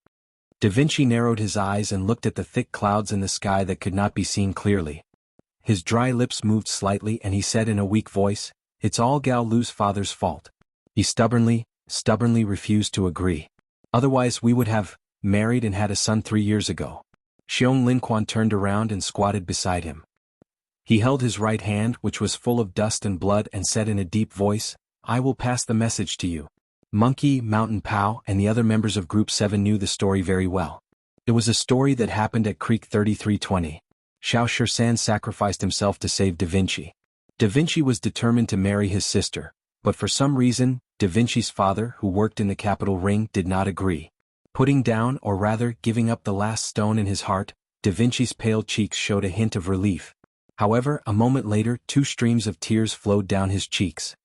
Da Vinci narrowed his eyes and looked at the thick clouds in the sky that could not be seen clearly. His dry lips moved slightly and he said in a weak voice, "It's all Gao Lu's father's fault. He stubbornly refused to agree. Otherwise we would have married and had a son 3 years ago." Xiong Linquan turned around and squatted beside him. He held his right hand, which was full of dust and blood, and said in a deep voice, "I will pass the message to you." Monkey, Mountain Pow, and the other members of Group 7 knew the story very well. It was a story that happened at Creek 3320. Xiao Shirshan sacrificed himself to save Da Vinci. Da Vinci was determined to marry his sister, but for some reason, Da Vinci's father, who worked in the capital ring, did not agree. Putting down, or rather, giving up the last stone in his heart, Da Vinci's pale cheeks showed a hint of relief. However, a moment later, 2 streams of tears flowed down his cheeks.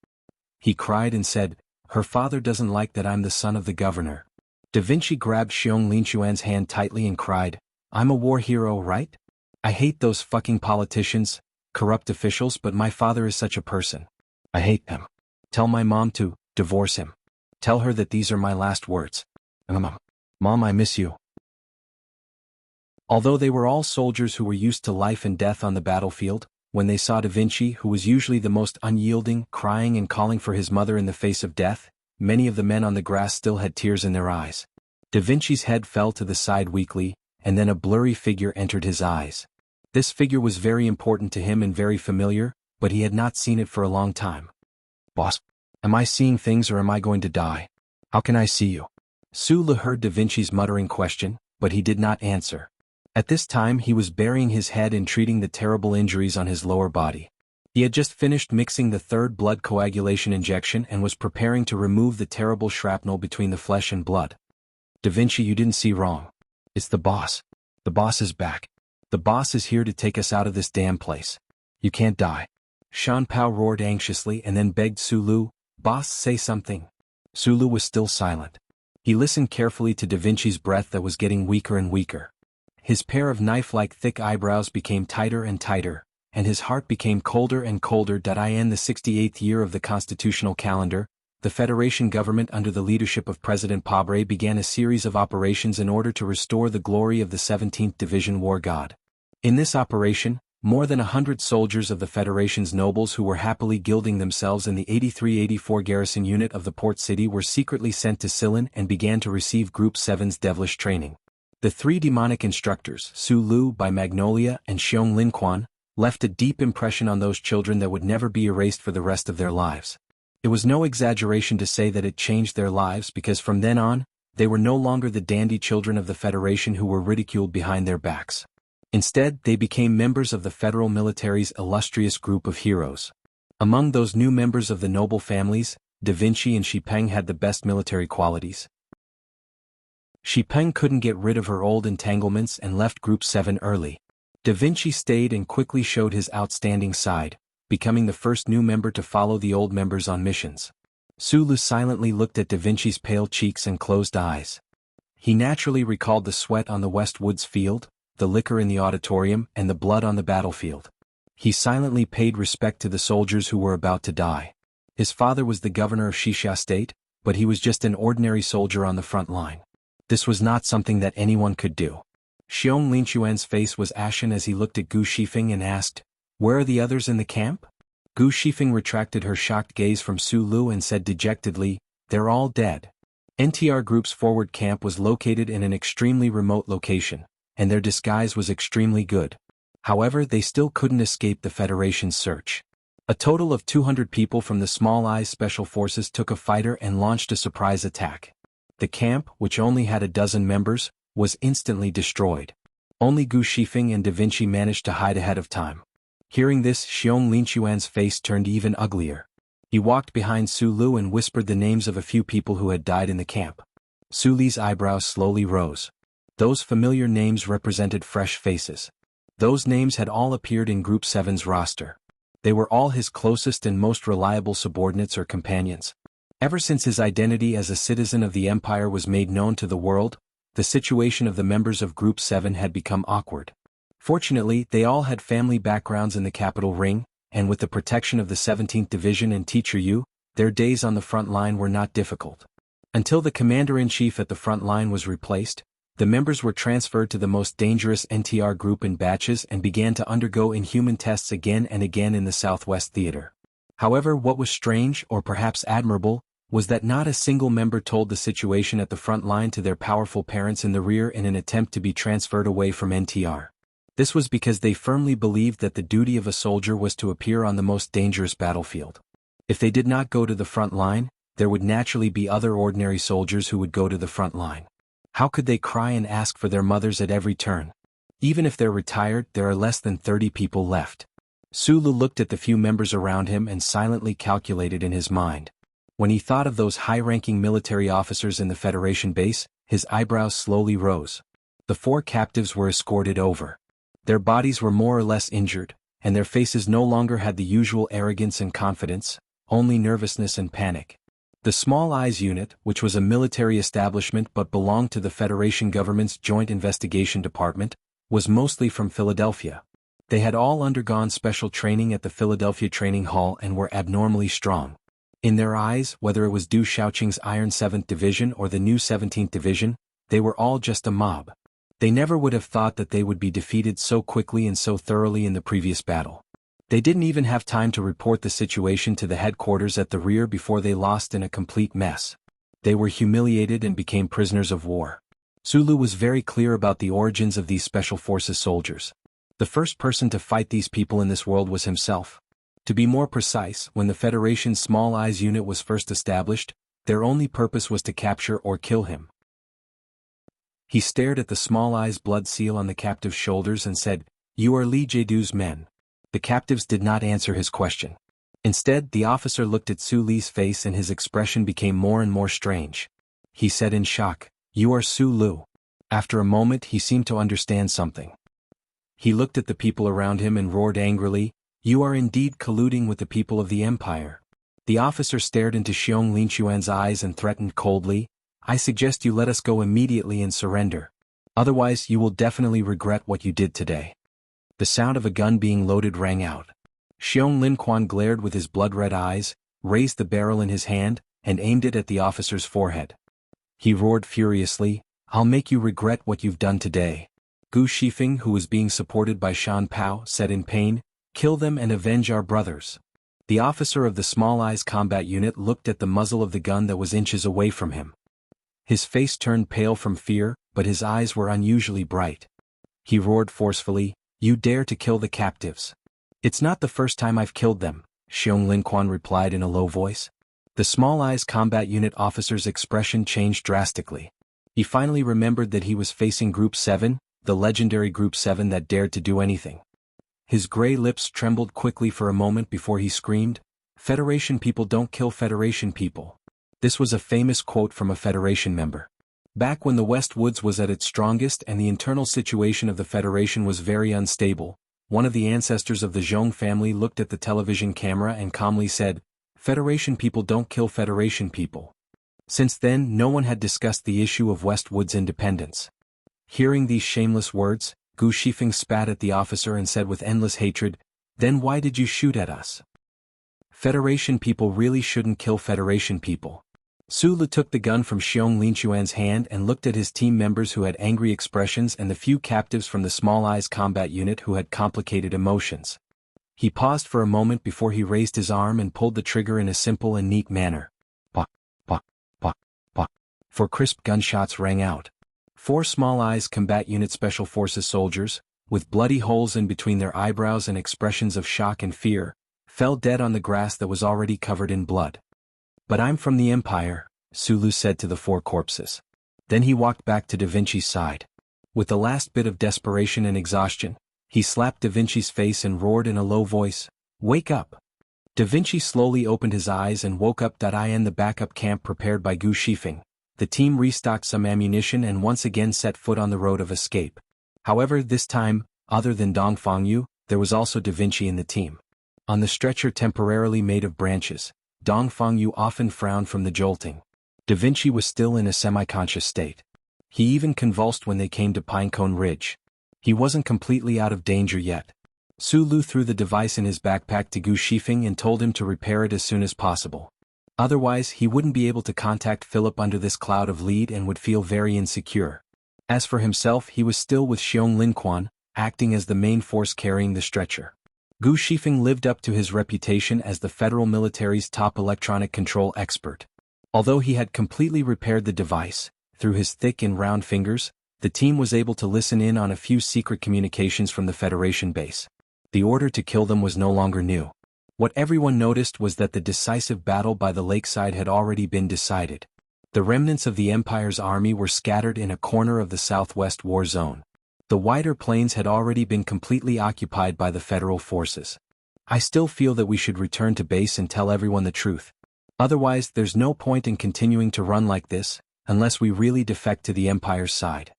He cried and said, "Her father doesn't like that I'm the son of the governor." Da Vinci grabbed Xiong Linxuan's hand tightly and cried, "I'm a war hero, right? I hate those fucking politicians, corrupt officials, but my father is such a person. I hate him. Tell my mom to divorce him. Tell her that these are my last words. Mom, I miss you." Although they were all soldiers who were used to life and death on the battlefield, when they saw Da Vinci, who was usually the most unyielding, crying and calling for his mother in the face of death, many of the men on the grass still had tears in their eyes. Da Vinci's head fell to the side weakly, and then a blurry figure entered his eyes. This figure was very important to him and very familiar, but he had not seen it for a long time. "Boss, am I seeing things or am I going to die? How can I see you?" Su Lu heard Da Vinci's muttering question, but he did not answer. At this time he was burying his head in treating the terrible injuries on his lower body. He had just finished mixing the 3rd blood coagulation injection and was preparing to remove the terrible shrapnel between the flesh and blood. "Da Vinci, you didn't see wrong. It's the boss. The boss is back. The boss is here to take us out of this damn place. You can't die." Shan Pao roared anxiously and then begged Su Lu, "Boss, say something." Su Lu was still silent. He listened carefully to Da Vinci's breath that was getting weaker and weaker. His pair of knife-like thick eyebrows became tighter and tighter, and his heart became colder and colder. In the 68th year of the constitutional calendar, the Federation government under the leadership of President Pabre began a series of operations in order to restore the glory of the 17th Division War God. In this operation, more than 100 soldiers of the Federation's nobles who were happily gilding themselves in the 83-84 garrison unit of the port city were secretly sent to Ceylon and began to receive Group 7's devilish training. The three demonic instructors, Su Lu by Magnolia and Xiong Linquan, left a deep impression on those children that would never be erased for the rest of their lives. It was no exaggeration to say that it changed their lives because from then on, they were no longer the dandy children of the Federation who were ridiculed behind their backs. Instead, they became members of the federal military's illustrious group of heroes. Among those new members of the noble families, Da Vinci and Xipeng had the best military qualities. Xipeng couldn't get rid of her old entanglements and left Group 7 early. Da Vinci stayed and quickly showed his outstanding side, becoming the first new member to follow the old members on missions. Su Lu silently looked at Da Vinci's pale cheeks and closed eyes. He naturally recalled the sweat on the West Woods field, the liquor in the auditorium, and the blood on the battlefield. He silently paid respect to the soldiers who were about to die. His father was the governor of Xixia State, but he was just an ordinary soldier on the front line. This was not something that anyone could do. Xiong Linquan's face was ashen as he looked at Gu Shifeng and asked, "Where are the others in the camp?" Gu Shifeng retracted her shocked gaze from Su Lu and said dejectedly, "They're all dead." NTR Group's forward camp was located in an extremely remote location, and their disguise was extremely good. However, they still couldn't escape the Federation's search. A total of 200 people from the Small Eyes Special Forces took a fighter and launched a surprise attack. The camp, which only had a dozen members, was instantly destroyed. Only Gu Shifeng and Da Vinci managed to hide ahead of time. Hearing this, Xiong Linquan's face turned even uglier. He walked behind Su Lu and whispered the names of a few people who had died in the camp. Su Li's eyebrows slowly rose. Those familiar names represented fresh faces. Those names had all appeared in Group 7's roster. They were all his closest and most reliable subordinates or companions. Ever since his identity as a citizen of the Empire was made known to the world, the situation of the members of Group 7 had become awkward. Fortunately, they all had family backgrounds in the capital ring, and with the protection of the 17th Division and Teacher Yu, their days on the front line were not difficult. Until the commander-in-chief at the front line was replaced, the members were transferred to the most dangerous NTR group in batches and began to undergo inhuman tests again and again in the Southwest Theater. However, what was strange, or perhaps admirable, was that not a single member told the situation at the front line to their powerful parents in the rear in an attempt to be transferred away from NTR. This was because they firmly believed that the duty of a soldier was to appear on the most dangerous battlefield. If they did not go to the front line, there would naturally be other ordinary soldiers who would go to the front line. How could they cry and ask for their mothers at every turn? Even if they're retired, there are less than 30 people left. Su Lu looked at the few members around him and silently calculated in his mind. When he thought of those high-ranking military officers in the Federation base, his eyebrows slowly rose. The 4 captives were escorted over. Their bodies were more or less injured, and their faces no longer had the usual arrogance and confidence, only nervousness and panic. The Small Eyes unit, which was a military establishment but belonged to the Federation government's Joint Investigation Department, was mostly from Philadelphia. They had all undergone special training at the Philadelphia Training Hall and were abnormally strong. In their eyes, whether it was Du Shaoqing's Iron 7th Division or the new 17th Division, they were all just a mob. They never would have thought that they would be defeated so quickly and so thoroughly in the previous battle. They didn't even have time to report the situation to the headquarters at the rear before they lost in a complete mess. They were humiliated and became prisoners of war. Su Lu was very clear about the origins of these Special Forces soldiers. The first person to fight these people in this world was himself. To be more precise, when the Federation's Small Eyes unit was first established, their only purpose was to capture or kill him. He stared at the Small Eyes blood seal on the captive's shoulders and said, "You are Li Jiedu's men." The captives did not answer his question. Instead, the officer looked at Su Li's face and his expression became more and more strange. He said in shock, "You are Su Lu." After a moment he seemed to understand something. He looked at the people around him and roared angrily, "You are indeed colluding with the people of the Empire." The officer stared into Xiong Linquan's eyes and threatened coldly, "I suggest you let us go immediately and surrender. Otherwise you will definitely regret what you did today." The sound of a gun being loaded rang out. Xiong Linquan glared with his blood-red eyes, raised the barrel in his hand, and aimed it at the officer's forehead. He roared furiously, "I'll make you regret what you've done today." Gu Shifeng, who was being supported by Shan Pao, said in pain, "Kill them and avenge our brothers." The officer of the Small Eyes Combat Unit looked at the muzzle of the gun that was inches away from him. His face turned pale from fear, but his eyes were unusually bright. He roared forcefully, "You dare to kill the captives." "It's not the first time I've killed them," Xiong Linquan replied in a low voice. The Small Eyes Combat Unit officer's expression changed drastically. He finally remembered that he was facing Group 7, the legendary Group 7 that dared to do anything. His gray lips trembled quickly for a moment before he screamed, "Federation people don't kill Federation people." This was a famous quote from a Federation member. Back when the West Woods was at its strongest and the internal situation of the Federation was very unstable, one of the ancestors of the Zhong family looked at the television camera and calmly said, "Federation people don't kill Federation people." Since then, no one had discussed the issue of West Woods' independence. Hearing these shameless words, Gu Shifeng spat at the officer and said with endless hatred, "Then why did you shoot at us? Federation people really shouldn't kill Federation people." Su Lu took the gun from Xiong Linquan's hand and looked at his team members who had angry expressions and the few captives from the Small Eyes Combat Unit who had complicated emotions. He paused for a moment before he raised his arm and pulled the trigger in a simple and neat manner. Pah, pah, pah, pah. 4 crisp gunshots rang out. 4 Small Eyes Combat Unit Special Forces soldiers, with bloody holes in between their eyebrows and expressions of shock and fear, fell dead on the grass that was already covered in blood. "But I'm from the Empire," Su Lu said to the 4 corpses. Then he walked back to Da Vinci's side. With the last bit of desperation and exhaustion, he slapped Da Vinci's face and roared in a low voice, "Wake up!" Da Vinci slowly opened his eyes and woke up. In the backup camp prepared by Gu Shifeng, the team restocked some ammunition and once again set foot on the road of escape. However, this time, other than Dong Fangyu, there was also Da Vinci in the team. On the stretcher temporarily made of branches, Dong Fangyu often frowned from the jolting. Da Vinci was still in a semi-conscious state. He even convulsed when they came to Pinecone Ridge. He wasn't completely out of danger yet. Su Lu threw the device in his backpack to Gu Shifeng and told him to repair it as soon as possible. Otherwise, he wouldn't be able to contact Philip under this cloud of lead and would feel very insecure. As for himself, he was still with Xiong Linquan, acting as the main force carrying the stretcher. Gu Shifeng lived up to his reputation as the federal military's top electronic control expert. Although he had completely repaired the device, through his thick and round fingers, the team was able to listen in on a few secret communications from the Federation base. The order to kill them was no longer new. What everyone noticed was that the decisive battle by the lakeside had already been decided. The remnants of the Empire's army were scattered in a corner of the southwest war zone. The wider plains had already been completely occupied by the federal forces. "I still feel that we should return to base and tell everyone the truth. Otherwise, there's no point in continuing to run like this, unless we really defect to the Empire's side,"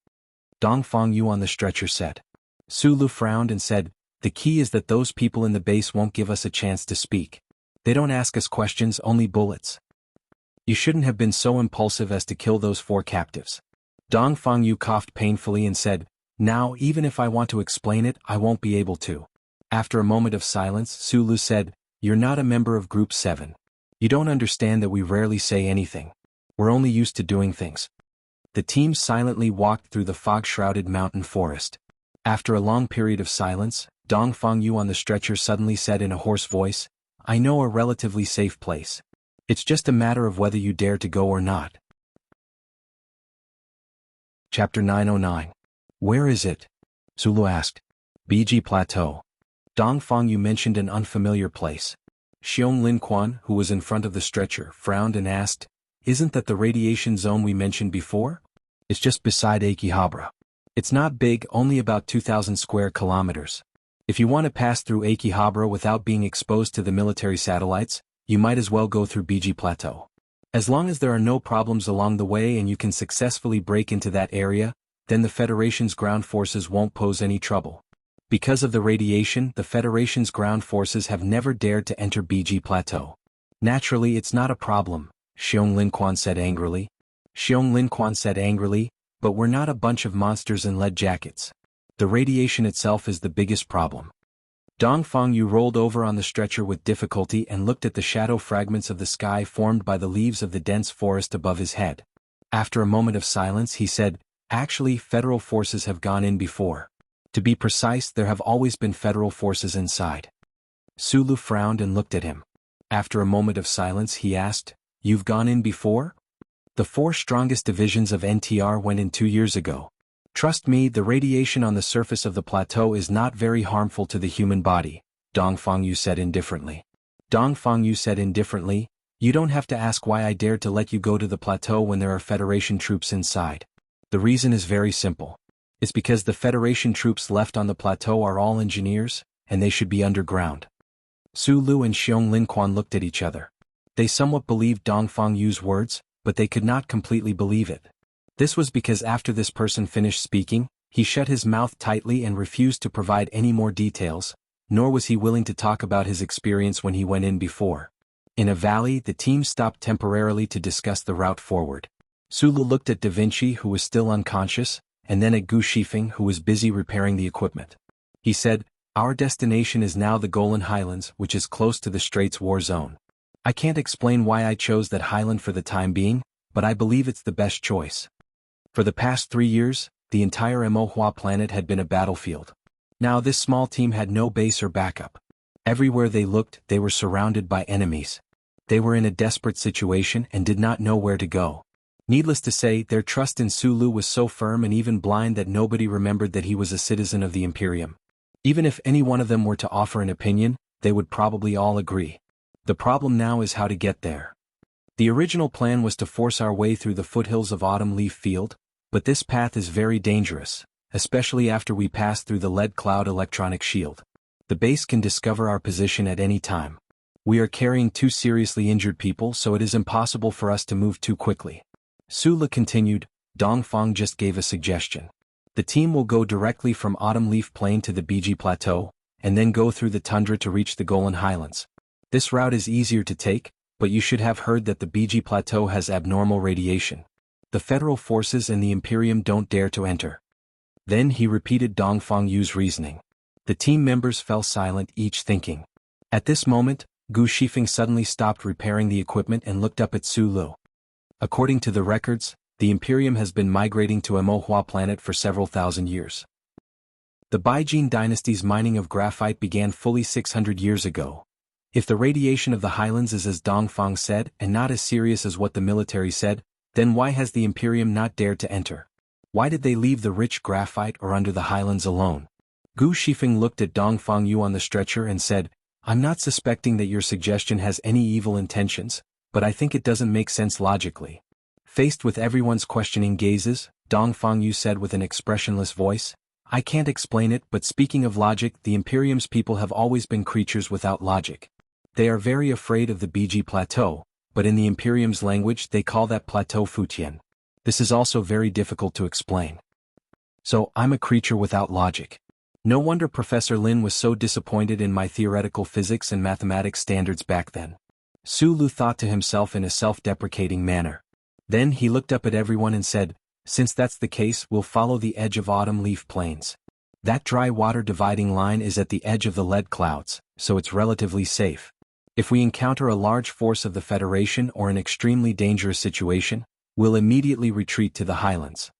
Dong Fangyu on the stretcher said. Su Lu frowned and said, "The key is that those people in the base won't give us a chance to speak. They don't ask us questions, only bullets. You shouldn't have been so impulsive as to kill those 4 captives." Dong Fangyu coughed painfully and said, "Now, even if I want to explain it, I won't be able to." After a moment of silence, Su Lu said, "You're not a member of Group 7. You don't understand that we rarely say anything. We're only used to doing things." The team silently walked through the fog-shrouded mountain forest. After a long period of silence, Dong Fangyu on the stretcher suddenly said in a hoarse voice, "I know a relatively safe place. It's just a matter of whether you dare to go or not." Chapter 909. "Where is it?" Su Lu asked. "BG Plateau." Dong Fangyu mentioned an unfamiliar place. Xiong Linquan, who was in front of the stretcher, frowned and asked, "Isn't that the radiation zone we mentioned before?" "It's just beside Akihabara. It's not big, only about 2,000 square kilometers. If you want to pass through Akihabara without being exposed to the military satellites, you might as well go through BG Plateau. As long as there are no problems along the way and you can successfully break into that area, then the Federation's ground forces won't pose any trouble. Because of the radiation, the Federation's ground forces have never dared to enter BG Plateau. Naturally, it's not a problem," Xiong Linquan said angrily. "But we're not a bunch of monsters in lead jackets. The radiation itself is the biggest problem." Dongfang Yu rolled over on the stretcher with difficulty and looked at the shadow fragments of the sky formed by the leaves of the dense forest above his head. After a moment of silence he said, "Actually, federal forces have gone in before. To be precise, there have always been federal forces inside." Sulu frowned and looked at him. After a moment of silence he asked, "You've gone in before?" "The 4 strongest divisions of NTR went in 2 years ago. Trust me, the radiation on the surface of the plateau is not very harmful to the human body," Dongfang Yu said indifferently. Dongfang Yu said indifferently, "You don't have to ask why I dared to let you go to the plateau when there are Federation troops inside. The reason is very simple. It's because the Federation troops left on the plateau are all engineers, and they should be underground." Su Lu and Xiong Linquan looked at each other. They somewhat believed Dongfang Yu's words, but they could not completely believe it. This was because after this person finished speaking, he shut his mouth tightly and refused to provide any more details, nor was he willing to talk about his experience when he went in before. In a valley, the team stopped temporarily to discuss the route forward. Sulu looked at Da Vinci, who was still unconscious, and then at Gu Shifeng, who was busy repairing the equipment. He said, "Our destination is now the Golan Highlands, which is close to the Straits War Zone. I can't explain why I chose that highland for the time being, but I believe it's the best choice. For the past 3 years, the entire Mohua planet had been a battlefield. Now this small team had no base or backup. Everywhere they looked, they were surrounded by enemies. They were in a desperate situation and did not know where to go. Needless to say, their trust in Sulu was so firm and even blind that nobody remembered that he was a citizen of the Imperium. Even if any one of them were to offer an opinion, they would probably all agree. The problem now is how to get there. The original plan was to force our way through the foothills of Autumn Leaf Field, but this path is very dangerous, especially after we pass through the lead cloud electronic shield. The base can discover our position at any time. We are carrying 2 seriously injured people, so it is impossible for us to move too quickly." Sula continued, "Dongfang just gave a suggestion. The team will go directly from Autumn Leaf Plain to the Biji Plateau, and then go through the tundra to reach the Golan Highlands. This route is easier to take, but you should have heard that the Biji Plateau has abnormal radiation. The federal forces and the Imperium don't dare to enter." Then he repeated Dongfang Yu's reasoning. The team members fell silent, each thinking. At this moment, Gu Shifeng suddenly stopped repairing the equipment and looked up at Su Lu. "According to the records, the Imperium has been migrating to Mohua planet for several thousand years. The Baijin dynasty's mining of graphite began fully 600 years ago. If the radiation of the highlands is as Dongfang said and not as serious as what the military said, then why has the Imperium not dared to enter? Why did they leave the rich graphite or under the highlands alone?" Gu Shifeng looked at Dongfang Yu on the stretcher and said, "I'm not suspecting that your suggestion has any evil intentions, but I think it doesn't make sense logically." Faced with everyone's questioning gazes, Dongfang Yu said with an expressionless voice, "I can't explain it, but speaking of logic, the Imperium's people have always been creatures without logic. They are very afraid of the Biji Plateau, but in the Imperium's language they call that plateau Futian. This is also very difficult to explain. So, I'm a creature without logic. No wonder Professor Lin was so disappointed in my theoretical physics and mathematics standards back then." Su Lu thought to himself in a self-deprecating manner. Then he looked up at everyone and said, "Since that's the case, we'll follow the edge of Autumn Leaf Plains. That dry water dividing line is at the edge of the lead clouds, so it's relatively safe. If we encounter a large force of the Federation or an extremely dangerous situation, we'll immediately retreat to the highlands."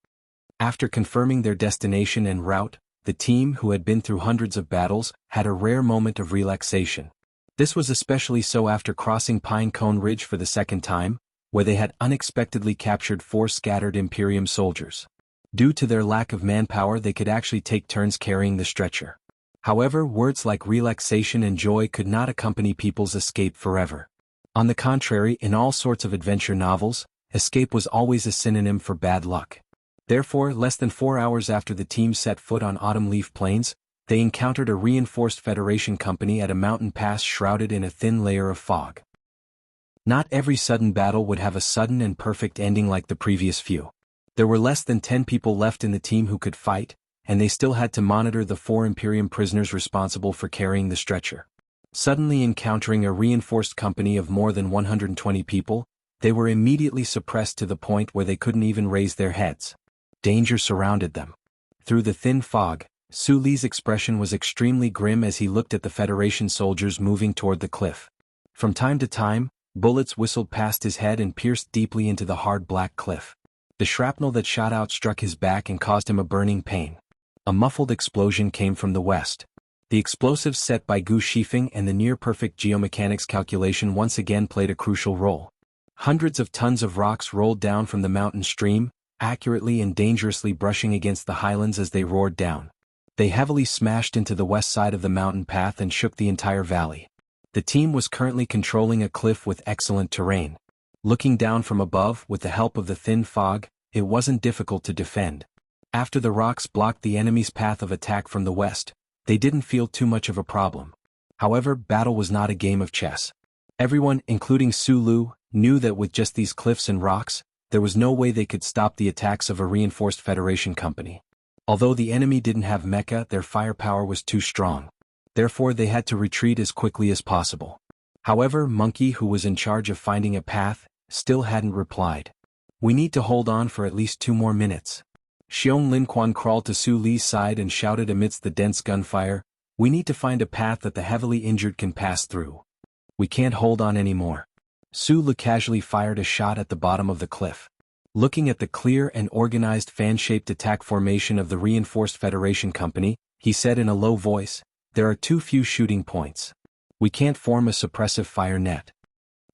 After confirming their destination and route, the team, who had been through hundreds of battles, had a rare moment of relaxation. This was especially so after crossing Pine Cone Ridge for the second time, where they had unexpectedly captured 4 scattered Imperium soldiers. Due to their lack of manpower, they could actually take turns carrying the stretcher. However, words like relaxation and joy could not accompany people's escape forever. On the contrary, in all sorts of adventure novels, escape was always a synonym for bad luck. Therefore, less than 4 hours after the team set foot on Autumn Leaf Plains, they encountered a reinforced Federation company at a mountain pass shrouded in a thin layer of fog. Not every sudden battle would have a sudden and perfect ending like the previous few. There were less than 10 people left in the team who could fight, and they still had to monitor the 4 Imperium prisoners responsible for carrying the stretcher. Suddenly encountering a reinforced company of more than 120 people, they were immediately suppressed to the point where they couldn't even raise their heads. Danger surrounded them. Through the thin fog, Su Li's expression was extremely grim as he looked at the Federation soldiers moving toward the cliff. From time to time, bullets whistled past his head and pierced deeply into the hard black cliff. The shrapnel that shot out struck his back and caused him a burning pain. A muffled explosion came from the west. The explosives set by Gu Shifeng and the near-perfect geomechanics calculation once again played a crucial role. Hundreds of tons of rocks rolled down from the mountain stream, accurately and dangerously brushing against the highlands as they roared down. They heavily smashed into the west side of the mountain path and shook the entire valley. The team was currently controlling a cliff with excellent terrain. Looking down from above with the help of the thin fog, it wasn't difficult to defend. After the rocks blocked the enemy's path of attack from the west, they didn't feel too much of a problem. However, battle was not a game of chess. Everyone, including Su Lu, knew that with just these cliffs and rocks, there was no way they could stop the attacks of a reinforced Federation company. Although the enemy didn't have mecha, their firepower was too strong. Therefore they had to retreat as quickly as possible. However, Monkey, who was in charge of finding a path, still hadn't replied. "We need to hold on for at least 2 more minutes." Xiong Linquan crawled to Su Li's side and shouted amidst the dense gunfire, "We need to find a path that the heavily injured can pass through. We can't hold on anymore." Su Li casually fired a shot at the bottom of the cliff. Looking at the clear and organized fan-shaped attack formation of the reinforced Federation company, he said in a low voice, "There are too few shooting points. We can't form a suppressive fire net."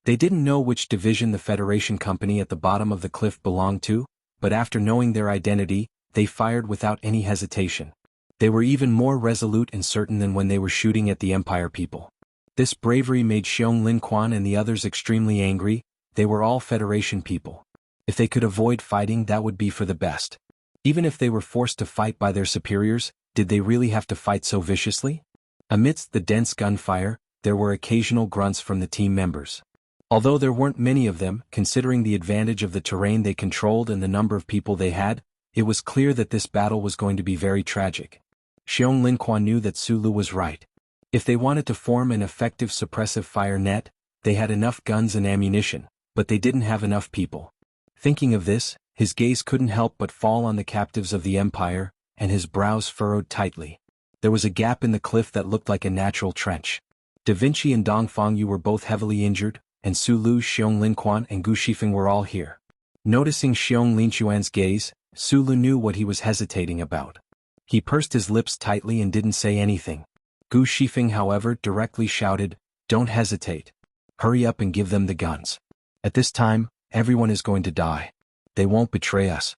They didn't know which division the Federation company at the bottom of the cliff belonged to, but after knowing their identity, they fired without any hesitation. They were even more resolute and certain than when they were shooting at the Empire people. This bravery made Xiong Linquan and the others extremely angry. They were all Federation people. If they could avoid fighting, that would be for the best. Even if they were forced to fight by their superiors, did they really have to fight so viciously? Amidst the dense gunfire, there were occasional grunts from the team members. Although there weren't many of them, considering the advantage of the terrain they controlled and the number of people they had, it was clear that this battle was going to be very tragic. Xiong Linquan knew that Su Lu was right. If they wanted to form an effective suppressive fire net, they had enough guns and ammunition, but they didn't have enough people. Thinking of this, his gaze couldn't help but fall on the captives of the Empire, and his brows furrowed tightly. There was a gap in the cliff that looked like a natural trench. Da Vinci and Dongfang Yu were both heavily injured, and Su Lu, Xiong Linquan and Gu Shifeng were all here. Noticing Xiong Linquan's gaze, Su Lu knew what he was hesitating about. He pursed his lips tightly and didn't say anything. Gu Shifeng, however, directly shouted, "Don't hesitate. Hurry up and give them the guns. At this time, everyone is going to die. They won't betray us."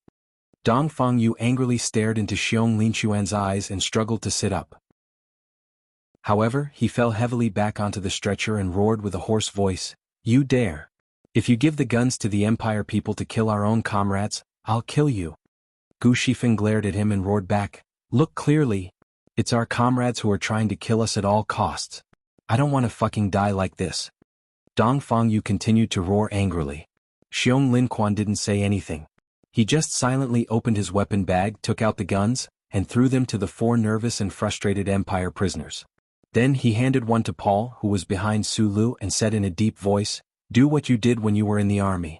Dongfang Yu angrily stared into Xiong Linquan's eyes and struggled to sit up. However, he fell heavily back onto the stretcher and roared with a hoarse voice, "You dare! If you give the guns to the Empire people to kill our own comrades, I'll kill you." Gu Shifeng glared at him and roared back, "Look clearly. It's our comrades who are trying to kill us at all costs. I don't want to fucking die like this." Dongfang Yu continued to roar angrily. Xiong Linquan didn't say anything. He just silently opened his weapon bag, took out the guns, and threw them to the 4 nervous and frustrated Empire prisoners. Then he handed one to Paul, who was behind Su Lu, and said in a deep voice, "Do what you did when you were in the army."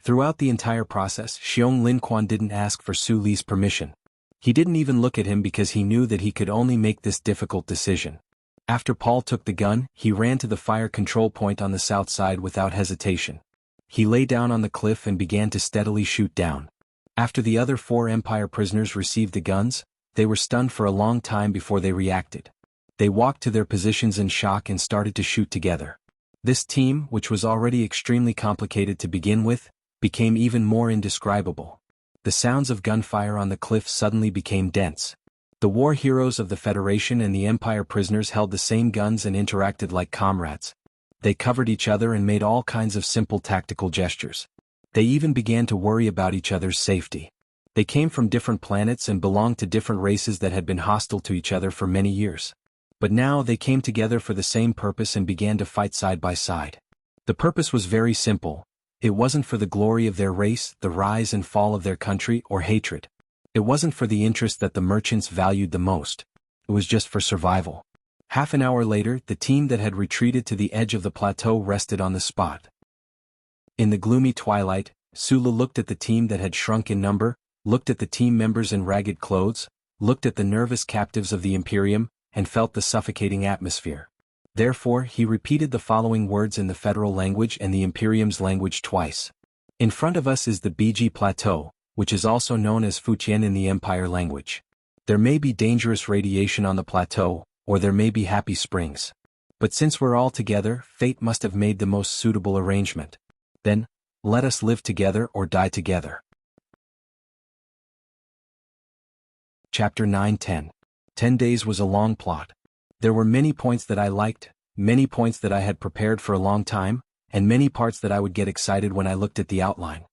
Throughout the entire process, Xiong Linquan didn't ask for Su Li's permission. He didn't even look at him because he knew that he could only make this difficult decision. After Paul took the gun, he ran to the fire control point on the south side without hesitation. He lay down on the cliff and began to steadily shoot down. After the other 4 Empire prisoners received the guns, they were stunned for a long time before they reacted. They walked to their positions in shock and started to shoot together. This team, which was already extremely complicated to begin with, became even more indescribable. The sounds of gunfire on the cliff suddenly became dense. The war heroes of the Federation and the Empire prisoners held the same guns and interacted like comrades. They covered each other and made all kinds of simple tactical gestures. They even began to worry about each other's safety. They came from different planets and belonged to different races that had been hostile to each other for many years. But now they came together for the same purpose and began to fight side by side. The purpose was very simple. It wasn't for the glory of their race, the rise and fall of their country, or hatred. It wasn't for the interest that the merchants valued the most. It was just for survival. Half an hour later, the team that had retreated to the edge of the plateau rested on the spot. In the gloomy twilight, Su Lu looked at the team that had shrunk in number, looked at the team members in ragged clothes, looked at the nervous captives of the Imperium, and felt the suffocating atmosphere. Therefore, he repeated the following words in the Federal language and the Imperium's language twice. In front of us is the BG Plateau, which is also known as Fujian in the Empire language. There may be dangerous radiation on the plateau, or there may be happy springs. But since we're all together, fate must have made the most suitable arrangement. Then, let us live together or die together. Chapter 9-10. 10 days was a long plot. There were many points that I liked, many points that I had prepared for a long time, and many parts that I would get excited when I looked at the outline.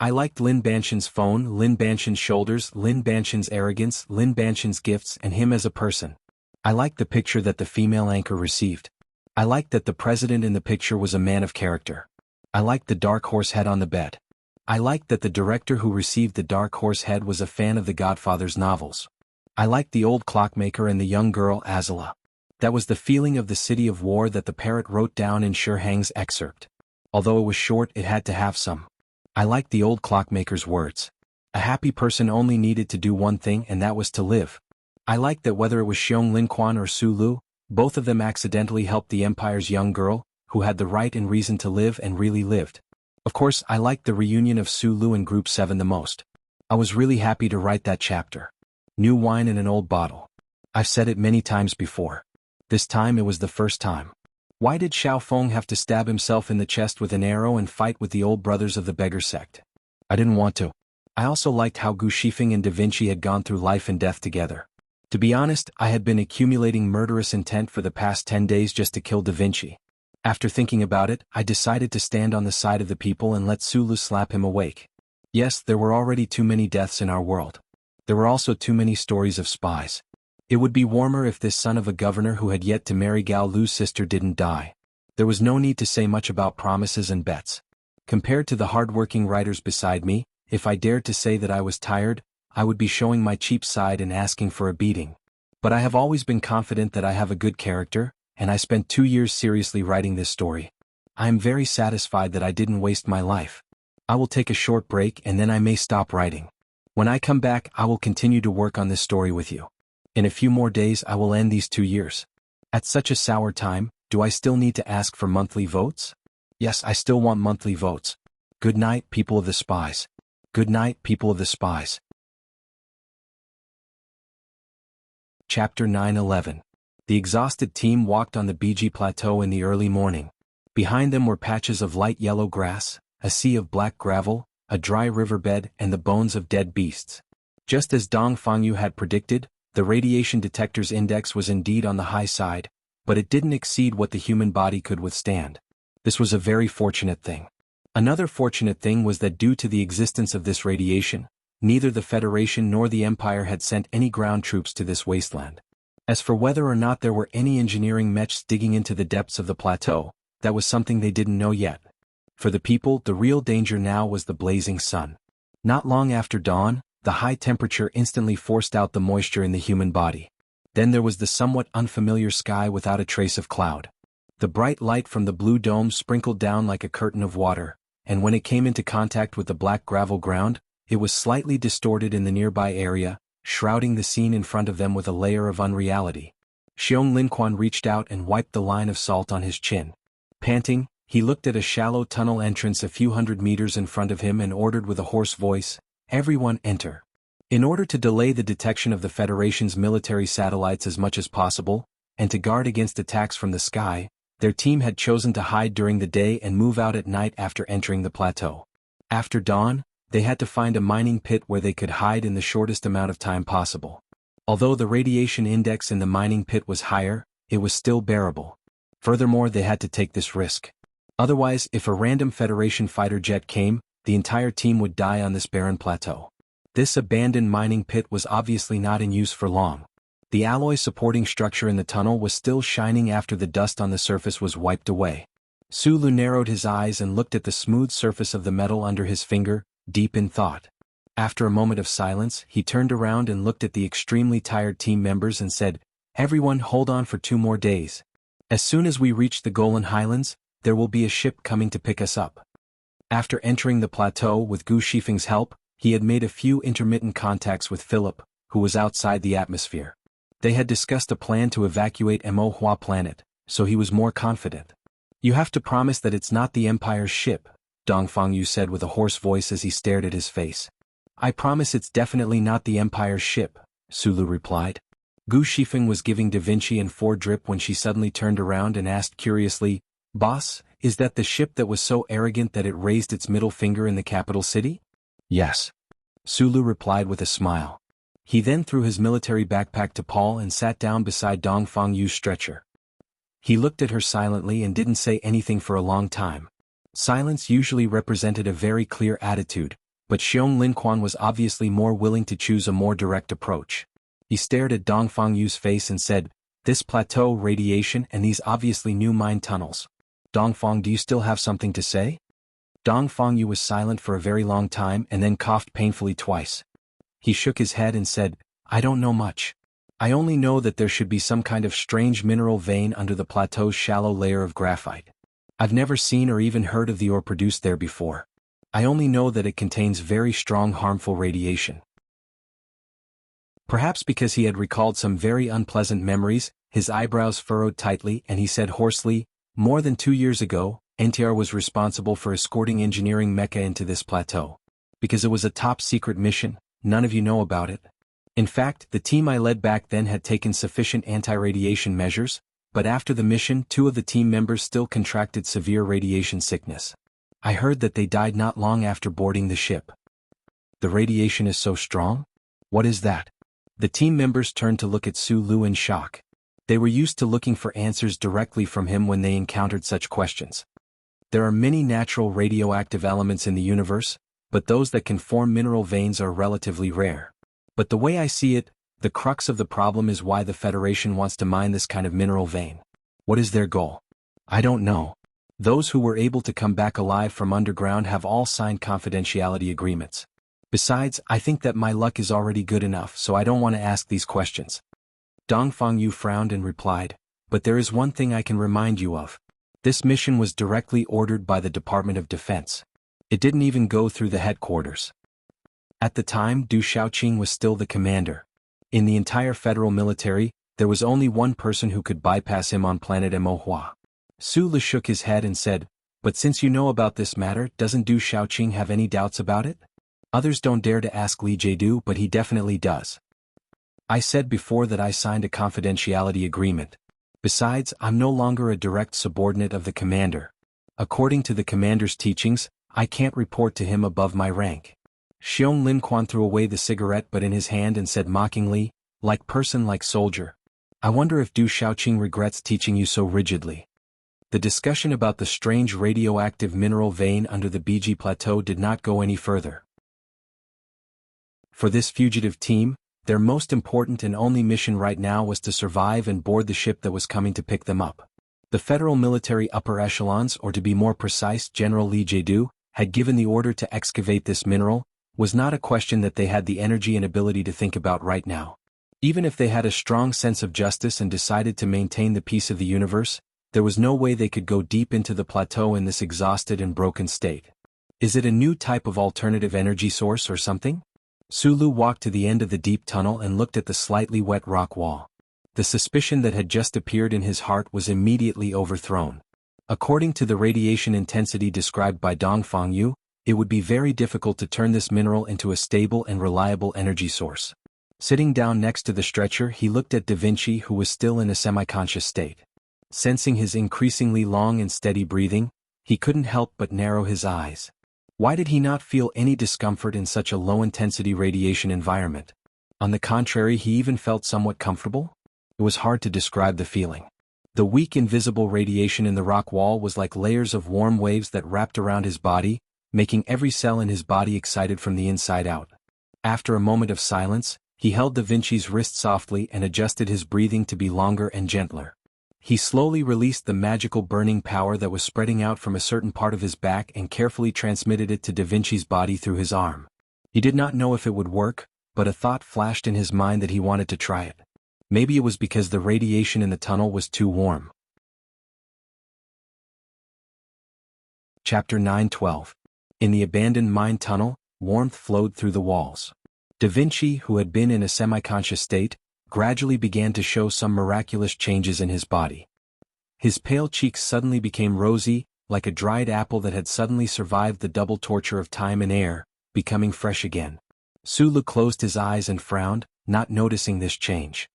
I liked Lin Banshan's phone, Lin Banshan's shoulders, Lin Banshan's arrogance, Lin Banshan's gifts, and him as a person. I liked the picture that the female anchor received. I liked that the president in the picture was a man of character. I liked the dark horse head on the bed. I liked that the director who received the dark horse head was a fan of the Godfather's novels. I liked the old clockmaker and the young girl Azula. That was the feeling of the city of war that the parrot wrote down in Sure Hang's excerpt. Although it was short, it had to have some. I liked the old clockmaker's words. A happy person only needed to do one thing, and that was to live. I liked that whether it was Xiong Linquan or Su Lu, both of them accidentally helped the Empire's young girl, who had the right and reason to live and really lived. Of course, I liked the reunion of Su Lu and Group 7 the most. I was really happy to write that chapter. New wine in an old bottle. I've said it many times before. This time it was the first time. Why did Xiao Feng have to stab himself in the chest with an arrow and fight with the old brothers of the beggar sect? I didn't want to. I also liked how Gu Shifeng and Da Vinci had gone through life and death together. To be honest, I had been accumulating murderous intent for the past 10 days just to kill Da Vinci. After thinking about it, I decided to stand on the side of the people and let Su Lu slap him awake. Yes, there were already too many deaths in our world. There were also too many stories of spies. It would be warmer if this son of a governor who had yet to marry Gao Lu's sister didn't die. There was no need to say much about promises and bets. Compared to the hard-working writers beside me, if I dared to say that I was tired, I would be showing my cheap side and asking for a beating. But I have always been confident that I have a good character, and I spent 2 years seriously writing this story. I am very satisfied that I didn't waste my life. I will take a short break and then I may stop writing. When I come back, I will continue to work on this story with you. In a few more days I will end these 2 years. At such a sour time, do I still need to ask for monthly votes? Yes, I still want monthly votes. Good night, people of the spies. Good night, people of the spies. Chapter 9-11. The exhausted team walked on the BG Plateau in the early morning. Behind them were patches of light yellow grass, a sea of black gravel, a dry riverbed, and the bones of dead beasts. Just as Dong Fangyu had predicted, the radiation detector's index was indeed on the high side, but it didn't exceed what the human body could withstand. This was a very fortunate thing. Another fortunate thing was that due to the existence of this radiation, neither the Federation nor the Empire had sent any ground troops to this wasteland. As for whether or not there were any engineering mechs digging into the depths of the plateau, that was something they didn't know yet. For the people, the real danger now was the blazing sun. Not long after dawn, the high temperature instantly forced out the moisture in the human body. Then there was the somewhat unfamiliar sky without a trace of cloud. The bright light from the blue dome sprinkled down like a curtain of water, and when it came into contact with the black gravel ground, it was slightly distorted in the nearby area, shrouding the scene in front of them with a layer of unreality. Xiong Linquan reached out and wiped the line of salt on his chin. Panting, he looked at a shallow tunnel entrance a few hundred meters in front of him and ordered with a hoarse voice, "Everyone enter." In order to delay the detection of the Federation's military satellites as much as possible, and to guard against attacks from the sky, their team had chosen to hide during the day and move out at night after entering the plateau. After dawn, they had to find a mining pit where they could hide in the shortest amount of time possible. Although the radiation index in the mining pit was higher, it was still bearable. Furthermore, they had to take this risk. Otherwise, if a random Federation fighter jet came, the entire team would die on this barren plateau. This abandoned mining pit was obviously not in use for long. The alloy supporting structure in the tunnel was still shining after the dust on the surface was wiped away. Su Lu narrowed his eyes and looked at the smooth surface of the metal under his finger, deep in thought. After a moment of silence, he turned around and looked at the extremely tired team members and said, "Everyone hold on for 2 more days. As soon as we reach the Golan Highlands, there will be a ship coming to pick us up." After entering the plateau with Gu Shifeng's help, he had made a few intermittent contacts with Philip, who was outside the atmosphere. They had discussed a plan to evacuate Mo Hua planet, so he was more confident. "You have to promise that it's not the Empire's ship," Dongfang Yu said with a hoarse voice as he stared at his face. "I promise it's definitely not the Empire's ship," Sulu replied. Gu Shifeng was giving Da Vinci and Four drip when she suddenly turned around and asked curiously, "Boss, is that the ship that was so arrogant that it raised its middle finger in the capital city?" "Yes," Sulu replied with a smile. He then threw his military backpack to Paul and sat down beside Dongfang Yu's stretcher. He looked at her silently and didn't say anything for a long time. Silence usually represented a very clear attitude, but Xiong Linquan was obviously more willing to choose a more direct approach. He stared at Dongfang Yu's face and said, "This plateau radiation and these obviously new mine tunnels. Dongfang, do you still have something to say?" Dongfang Yu was silent for a very long time and then coughed painfully twice. He shook his head and said, "I don't know much. I only know that there should be some kind of strange mineral vein under the plateau's shallow layer of graphite. I've never seen or even heard of the ore produced there before. I only know that it contains very strong harmful radiation." Perhaps because he had recalled some very unpleasant memories, his eyebrows furrowed tightly and he said hoarsely, "More than 2 years ago, NTR was responsible for escorting engineering mecha into this plateau. Because it was a top-secret mission, none of you know about it. In fact, the team I led back then had taken sufficient anti-radiation measures, but after the mission 2 of the team members still contracted severe radiation sickness. I heard that they died not long after boarding the ship." "The radiation is so strong? What is that?" The team members turned to look at Su Lu in shock. They were used to looking for answers directly from him when they encountered such questions. "There are many natural radioactive elements in the universe, but those that can form mineral veins are relatively rare. But the way I see it, the crux of the problem is why the Federation wants to mine this kind of mineral vein. What is their goal? I don't know. Those who were able to come back alive from underground have all signed confidentiality agreements. Besides, I think that my luck is already good enough, so I don't want to ask these questions." Dongfang Yu frowned and replied, "But there is one thing I can remind you of. This mission was directly ordered by the Department of Defense. It didn't even go through the headquarters. At the time, Du Xiaoqing was still the commander. In the entire federal military, there was only one person who could bypass him on planet Mo Hua." Su Le shook his head and said, "But since you know about this matter, doesn't Du Xiaoqing have any doubts about it? Others don't dare to ask Li Jiedu, but he definitely does. I said before that I signed a confidentiality agreement. Besides, I'm no longer a direct subordinate of the commander. According to the commander's teachings, I can't report to him above my rank." Xiong Linquan threw away the cigarette but in his hand and said mockingly, "Like person like soldier. I wonder if Du Xiaoqing regrets teaching you so rigidly." The discussion about the strange radioactive mineral vein under the BG Plateau did not go any further. For this fugitive team, their most important and only mission right now was to survive and board the ship that was coming to pick them up. The federal military upper echelons, or to be more precise General Li Jiedu, had given the order to excavate this mineral, was not a question that they had the energy and ability to think about right now. Even if they had a strong sense of justice and decided to maintain the peace of the universe, there was no way they could go deep into the plateau in this exhausted and broken state. Is it a new type of alternative energy source or something? Sulu walked to the end of the deep tunnel and looked at the slightly wet rock wall. The suspicion that had just appeared in his heart was immediately overthrown. According to the radiation intensity described by Dongfang Yu, it would be very difficult to turn this mineral into a stable and reliable energy source. Sitting down next to the stretcher, he looked at Da Vinci, who was still in a semi-conscious state. Sensing his increasingly long and steady breathing, he couldn't help but narrow his eyes. Why did he not feel any discomfort in such a low-intensity radiation environment? On the contrary, he even felt somewhat comfortable. It was hard to describe the feeling. The weak invisible radiation in the rock wall was like layers of warm waves that wrapped around his body, making every cell in his body excited from the inside out. After a moment of silence, he held Da Vinci's wrist softly and adjusted his breathing to be longer and gentler. He slowly released the magical burning power that was spreading out from a certain part of his back and carefully transmitted it to Da Vinci's body through his arm. He did not know if it would work, but a thought flashed in his mind that he wanted to try it. Maybe it was because the radiation in the tunnel was too warm. Chapter 9:12. In the abandoned mine tunnel, warmth flowed through the walls. Da Vinci, who had been in a semi-conscious state, gradually began to show some miraculous changes in his body. His pale cheeks suddenly became rosy, like a dried apple that had suddenly survived the double torture of time and air, becoming fresh again. Sulu closed his eyes and frowned, not noticing this change.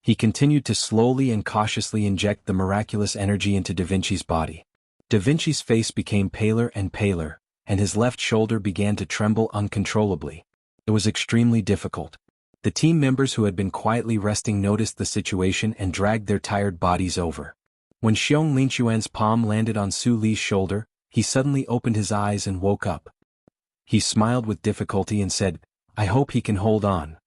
He continued to slowly and cautiously inject the miraculous energy into Da Vinci's body. Da Vinci's face became paler and paler, and his left shoulder began to tremble uncontrollably. It was extremely difficult. The team members who had been quietly resting noticed the situation and dragged their tired bodies over. When Xiong Linquan's palm landed on Su Li's shoulder, he suddenly opened his eyes and woke up. He smiled with difficulty and said, "I hope he can hold on."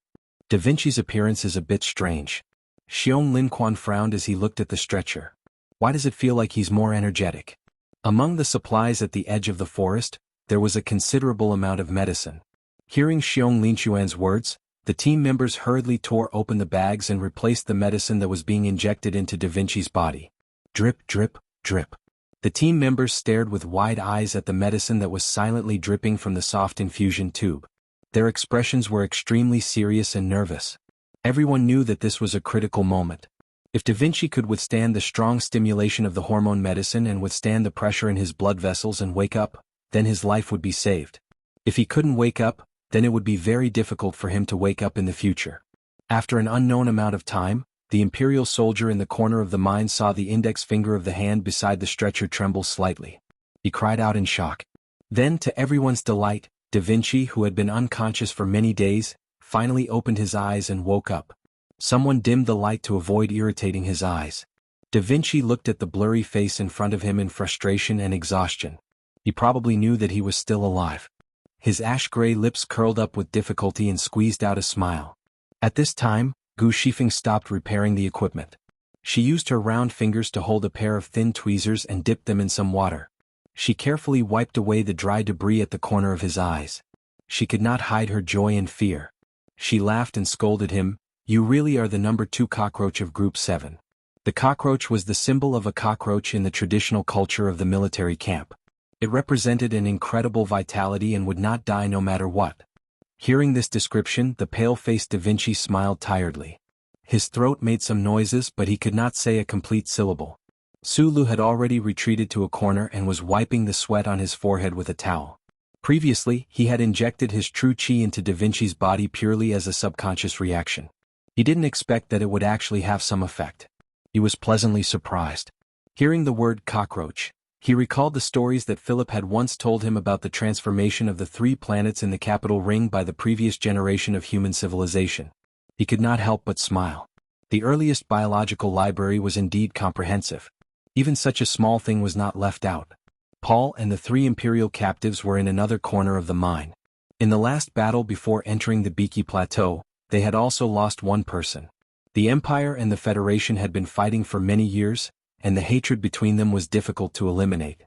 Da Vinci's appearance is a bit strange. Xiong Linquan frowned as he looked at the stretcher. Why does it feel like he's more energetic? Among the supplies at the edge of the forest, there was a considerable amount of medicine. Hearing Xiong Linquan's words, the team members hurriedly tore open the bags and replaced the medicine that was being injected into Da Vinci's body. Drip, drip, drip. The team members stared with wide eyes at the medicine that was silently dripping from the soft infusion tube. Their expressions were extremely serious and nervous. Everyone knew that this was a critical moment. If Da Vinci could withstand the strong stimulation of the hormone medicine and withstand the pressure in his blood vessels and wake up, then his life would be saved. If he couldn't wake up, then it would be very difficult for him to wake up in the future. After an unknown amount of time, the imperial soldier in the corner of the mine saw the index finger of the hand beside the stretcher tremble slightly. He cried out in shock. Then, to everyone's delight, Da Vinci, who had been unconscious for many days, finally opened his eyes and woke up. Someone dimmed the light to avoid irritating his eyes. Da Vinci looked at the blurry face in front of him in frustration and exhaustion. He probably knew that he was still alive. His ash-gray lips curled up with difficulty and squeezed out a smile. At this time, Gu Shifeng stopped repairing the equipment. She used her round fingers to hold a pair of thin tweezers and dipped them in some water. She carefully wiped away the dry debris at the corner of his eyes. She could not hide her joy and fear. She laughed and scolded him, "You really are the number 2 cockroach of Group 7. The cockroach was the symbol of a cockroach in the traditional culture of the military camp. It represented an incredible vitality and would not die no matter what. Hearing this description, the pale-faced Da Vinci smiled tiredly. His throat made some noises but he could not say a complete syllable. Sulu had already retreated to a corner and was wiping the sweat on his forehead with a towel. Previously, he had injected his true qi into Da Vinci's body purely as a subconscious reaction. He didn't expect that it would actually have some effect. He was pleasantly surprised. Hearing the word cockroach, he recalled the stories that Philip had once told him about the transformation of the 3 planets in the capital ring by the previous generation of human civilization. He could not help but smile. The earliest biological library was indeed comprehensive. Even such a small thing was not left out. Paul and the 3 imperial captives were in another corner of the mine. In the last battle before entering the Biki Plateau, they had also lost one person. The Empire and the Federation had been fighting for many years, and the hatred between them was difficult to eliminate.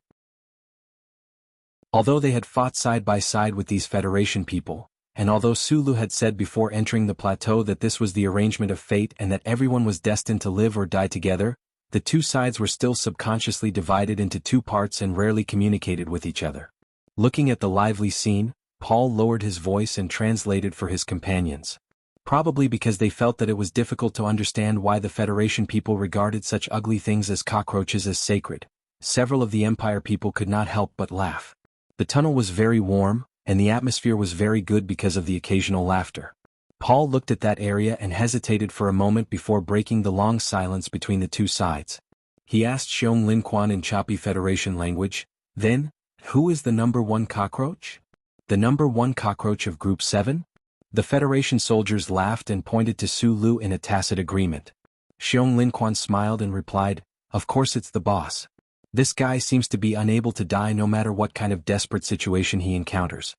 Although they had fought side by side with these Federation people, and although Sulu had said before entering the plateau that this was the arrangement of fate and that everyone was destined to live or die together, the 2 sides were still subconsciously divided into 2 parts and rarely communicated with each other. Looking at the lively scene, Paul lowered his voice and translated for his companions. Probably because they felt that it was difficult to understand why the Federation people regarded such ugly things as cockroaches as sacred, several of the Empire people could not help but laugh. The tunnel was very warm, and the atmosphere was very good because of the occasional laughter. Paul looked at that area and hesitated for a moment before breaking the long silence between the 2 sides. He asked Xiong Linquan in choppy Federation language, "Then, who is the number 1 cockroach? The number 1 cockroach of Group 7? The Federation soldiers laughed and pointed to Su Lu in a tacit agreement. Xiong Linquan smiled and replied, "Of course it's the boss. This guy seems to be unable to die no matter what kind of desperate situation he encounters.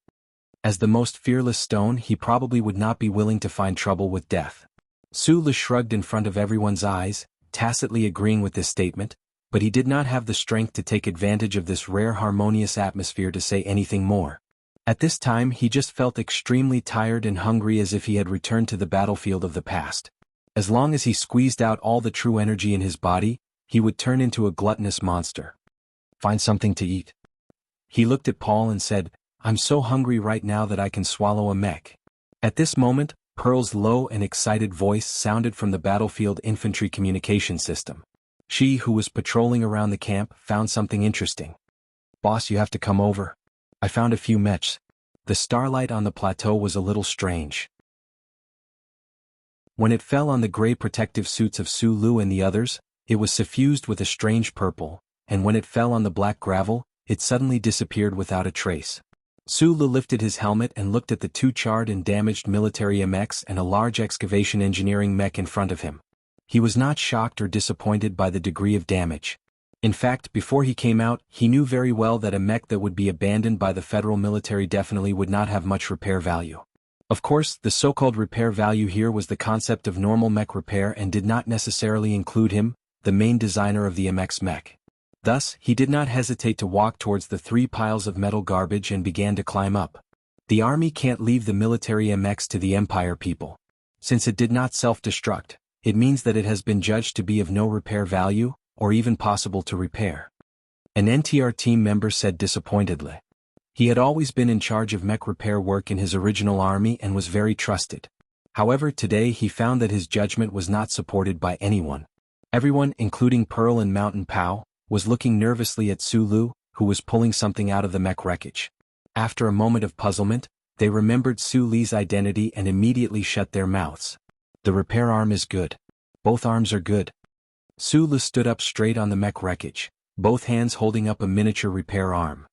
As the most fearless stone, he probably would not be willing to find trouble with death." Su Lu shrugged in front of everyone's eyes, tacitly agreeing with this statement, but he did not have the strength to take advantage of this rare harmonious atmosphere to say anything more. At this time he just felt extremely tired and hungry, as if he had returned to the battlefield of the past. As long as he squeezed out all the true energy in his body, he would turn into a gluttonous monster. "Find something to eat." He looked at Paul and said, "I'm so hungry right now that I can swallow a mech." At this moment, Pearl's low and excited voice sounded from the battlefield infantry communication system. She, who was patrolling around the camp, found something interesting. "Boss, you have to come over. I found a few mechs." The starlight on the plateau was a little strange. When it fell on the gray protective suits of Su Lu and the others, it was suffused with a strange purple, and when it fell on the black gravel, it suddenly disappeared without a trace. Su Lu lifted his helmet and looked at the two charred and damaged military mechs and a large excavation engineering mech in front of him. He was not shocked or disappointed by the degree of damage. In fact, before he came out, he knew very well that a mech that would be abandoned by the federal military definitely would not have much repair value. Of course, the so-called repair value here was the concept of normal mech repair and did not necessarily include him, the main designer of the MX mech. Thus, he did not hesitate to walk towards the 3 piles of metal garbage and began to climb up. The army can't leave the military MX to the Empire people. Since it did not self-destruct, it means that it has been judged to be of no repair value, or even possible to repair. An NTR team member said disappointedly. He had always been in charge of mech repair work in his original army and was very trusted. However, today he found that his judgment was not supported by anyone. Everyone, including Pearl and Mountain Pow, was looking nervously at Su Lu, who was pulling something out of the mech wreckage. After a moment of puzzlement, they remembered Su Li's identity and immediately shut their mouths. "The repair arm is good. Both arms are good." Su Lu stood up straight on the mech wreckage, both hands holding up a miniature repair arm.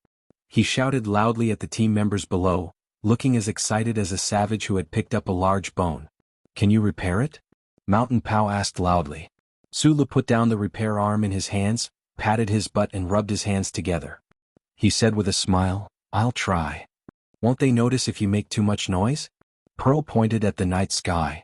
He shouted loudly at the team members below, looking as excited as a savage who had picked up a large bone. "Can you repair it?" Mountain Pow asked loudly. Su Lu put down the repair arm in his hands, patted his butt and rubbed his hands together. He said with a smile, "I'll try." "Won't they notice if you make too much noise?" Pearl pointed at the night sky.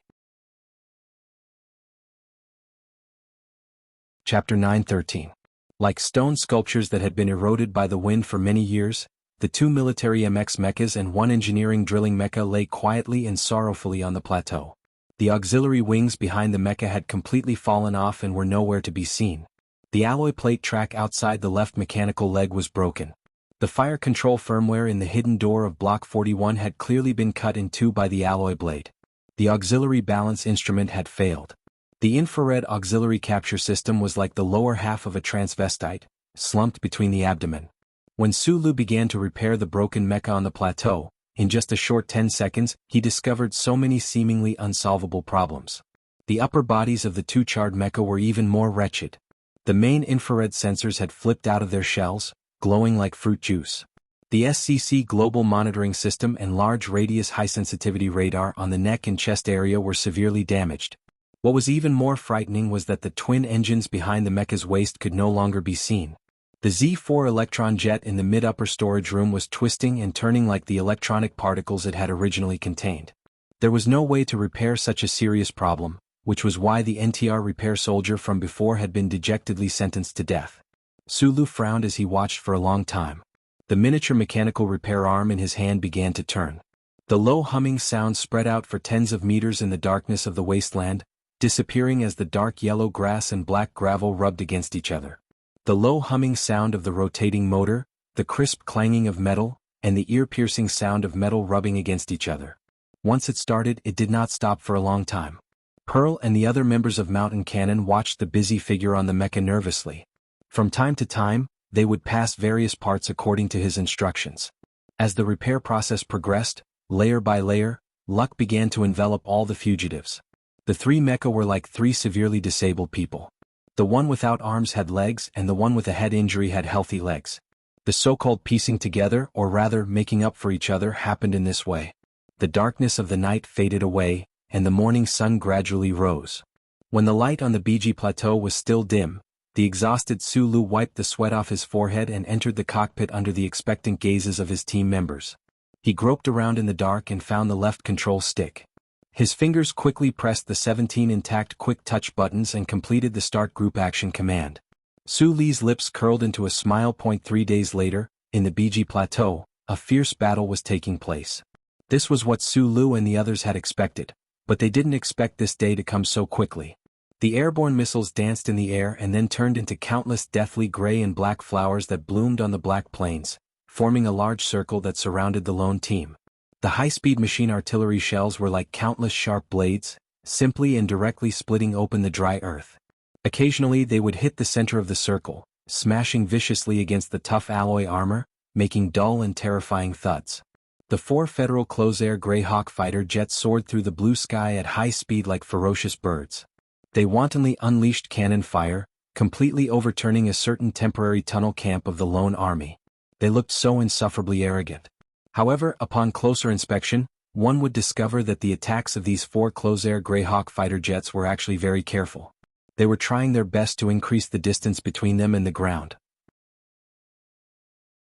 Chapter 9:13. Like stone sculptures that had been eroded by the wind for many years, the 2 military MX mechas and 1 engineering drilling mecha lay quietly and sorrowfully on the plateau. The auxiliary wings behind the mecha had completely fallen off and were nowhere to be seen. The alloy plate track outside the left mechanical leg was broken. The fire control firmware in the hidden door of Block 41 had clearly been cut in 2 by the alloy blade. The auxiliary balance instrument had failed. The infrared auxiliary capture system was like the lower half of a transvestite, slumped between the abdomen. When Su Lu began to repair the broken mecha on the plateau, in just a short 10 seconds, he discovered so many seemingly unsolvable problems. The upper bodies of the 2 charred mecha were even more wretched. The main infrared sensors had flipped out of their shells, glowing like fruit juice. The SCC global monitoring system and large radius high-sensitivity radar on the neck and chest area were severely damaged. What was even more frightening was that the twin engines behind the mecha's waist could no longer be seen. The Z4 electron jet in the mid-upper storage room was twisting and turning like the electronic particles it had originally contained. There was no way to repair such a serious problem, which was why the NTR repair soldier from before had been dejectedly sentenced to death. Su Lu frowned as he watched for a long time. The miniature mechanical repair arm in his hand began to turn. The low humming sound spread out for tens of meters in the darkness of the wasteland, disappearing as the dark yellow grass and black gravel rubbed against each other. The low humming sound of the rotating motor, the crisp clanging of metal, and the ear-piercing sound of metal rubbing against each other. Once it started, it did not stop for a long time. Pearl and the other members of Mountain Cannon watched the busy figure on the mecha nervously. From time to time, they would pass various parts according to his instructions. As the repair process progressed, layer by layer, luck began to envelop all the fugitives. The 3 mecha were like 3 severely disabled people. The one without arms had legs and the one with a head injury had healthy legs. The so-called piecing together, or rather making up for each other, happened in this way. The darkness of the night faded away, and the morning sun gradually rose. When the light on the BG plateau was still dim, the exhausted Su Lu wiped the sweat off his forehead and entered the cockpit under the expectant gazes of his team members. He groped around in the dark and found the left control stick. His fingers quickly pressed the 17 intact quick-touch buttons and completed the Start Group Action command. Su Li's lips curled into a smile. 3 days later, in the BG Plateau, a fierce battle was taking place. This was what Su Lu and the others had expected, but they didn't expect this day to come so quickly. The airborne missiles danced in the air and then turned into countless deathly gray and black flowers that bloomed on the black plains, forming a large circle that surrounded the lone team. The high-speed machine artillery shells were like countless sharp blades, simply and directly splitting open the dry earth. Occasionally they would hit the center of the circle, smashing viciously against the tough alloy armor, making dull and terrifying thuds. The 4 Federal Close-Air Greyhawk fighter jets soared through the blue sky at high speed like ferocious birds. They wantonly unleashed cannon fire, completely overturning a certain temporary tunnel camp of the lone army. They looked so insufferably arrogant. However, upon closer inspection, one would discover that the attacks of these 4 Close-Air Greyhawk fighter jets were actually very careful. They were trying their best to increase the distance between them and the ground.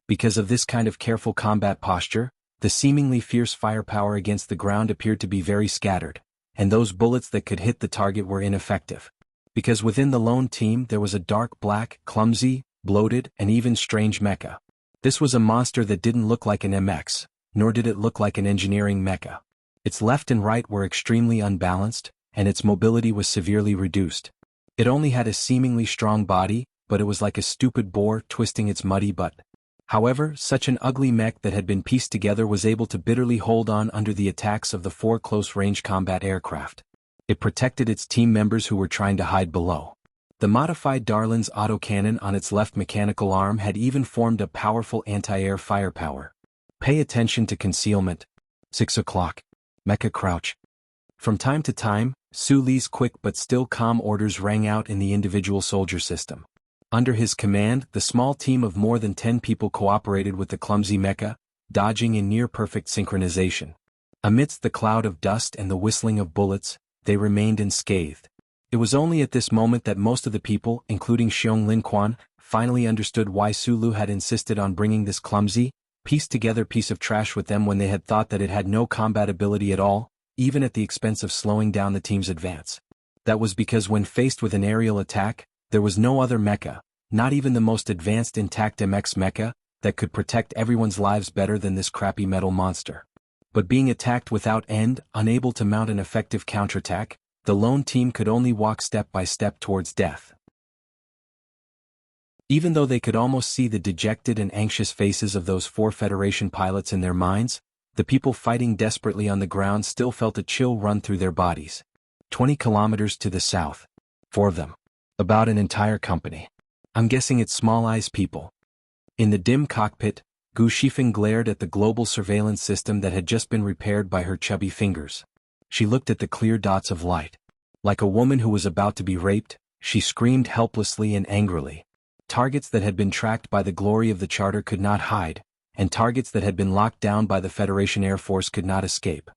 Because of this kind of careful combat posture, the seemingly fierce firepower against the ground appeared to be very scattered, and those bullets that could hit the target were ineffective. Because within the lone team there was a dark black, clumsy, bloated, and even strange mecha. This was a monster that didn't look like an MX, nor did it look like an engineering mecha. Its left and right were extremely unbalanced, and its mobility was severely reduced. It only had a seemingly strong body, but it was like a stupid boar twisting its muddy butt. However, such an ugly mech that had been pieced together was able to bitterly hold on under the attacks of the 4 close-range combat aircraft. It protected its team members who were trying to hide below. The modified Darlin's autocannon on its left mechanical arm had even formed a powerful anti-air firepower. Pay attention to concealment. 6 o'clock. Mecha crouch. From time to time, Su Li's quick but still calm orders rang out in the individual soldier system. Under his command, the small team of more than 10 people cooperated with the clumsy mecha, dodging in near-perfect synchronization. Amidst the cloud of dust and the whistling of bullets, they remained unscathed. It was only at this moment that most of the people, including Xiong Linquan, finally understood why Su Lu had insisted on bringing this clumsy, pieced-together piece of trash with them when they had thought that it had no combat ability at all, even at the expense of slowing down the team's advance. That was because when faced with an aerial attack, there was no other mecha, not even the most advanced intact MX mecha, that could protect everyone's lives better than this crappy metal monster. But being attacked without end, unable to mount an effective counterattack, the lone team could only walk step by step towards death. Even though they could almost see the dejected and anxious faces of those 4 Federation pilots in their minds, the people fighting desperately on the ground still felt a chill run through their bodies. 20 kilometers to the south. 4 of them. About an entire company. I'm guessing it's Small Eyes people. In the dim cockpit, Gu Shifeng glared at the global surveillance system that had just been repaired by her chubby fingers. She looked at the clear dots of light. Like a woman who was about to be raped, she screamed helplessly and angrily. Targets that had been tracked by the glory of the charter could not hide, and targets that had been locked down by the Federation Air Force could not escape.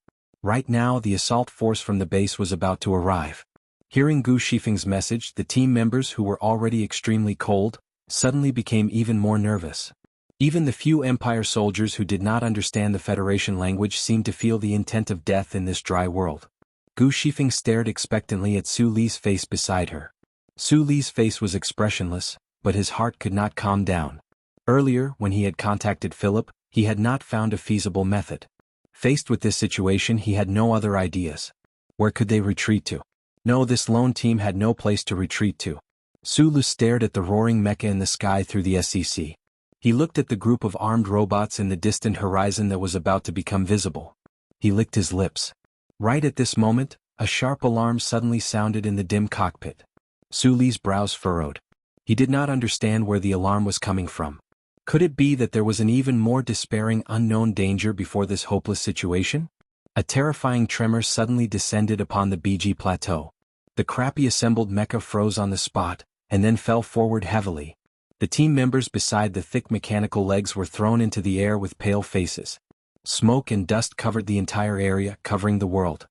Right now the assault force from the base was about to arrive. Hearing Gu Shifeng's message, the team members who were already extremely cold, suddenly became even more nervous. Even the few Empire soldiers who did not understand the Federation language seemed to feel the intent of death in this dry world. Gu Shifeng stared expectantly at Su Li's face beside her. Su Li's face was expressionless, but his heart could not calm down. Earlier, when he had contacted Philip, he had not found a feasible method. Faced with this situation, he had no other ideas. Where could they retreat to? No, this lone team had no place to retreat to. Su Lu stared at the roaring mecha in the sky through the SCC. He looked at the group of armed robots in the distant horizon that was about to become visible. He licked his lips. Right at this moment, a sharp alarm suddenly sounded in the dim cockpit. Su Li's brows furrowed. He did not understand where the alarm was coming from. Could it be that there was an even more despairing unknown danger before this hopeless situation? A terrifying tremor suddenly descended upon the BG plateau. The crappy assembled mecha froze on the spot, and then fell forward heavily. The team members beside the thick mechanical legs were thrown into the air with pale faces. Smoke and dust covered the entire area, covering the world.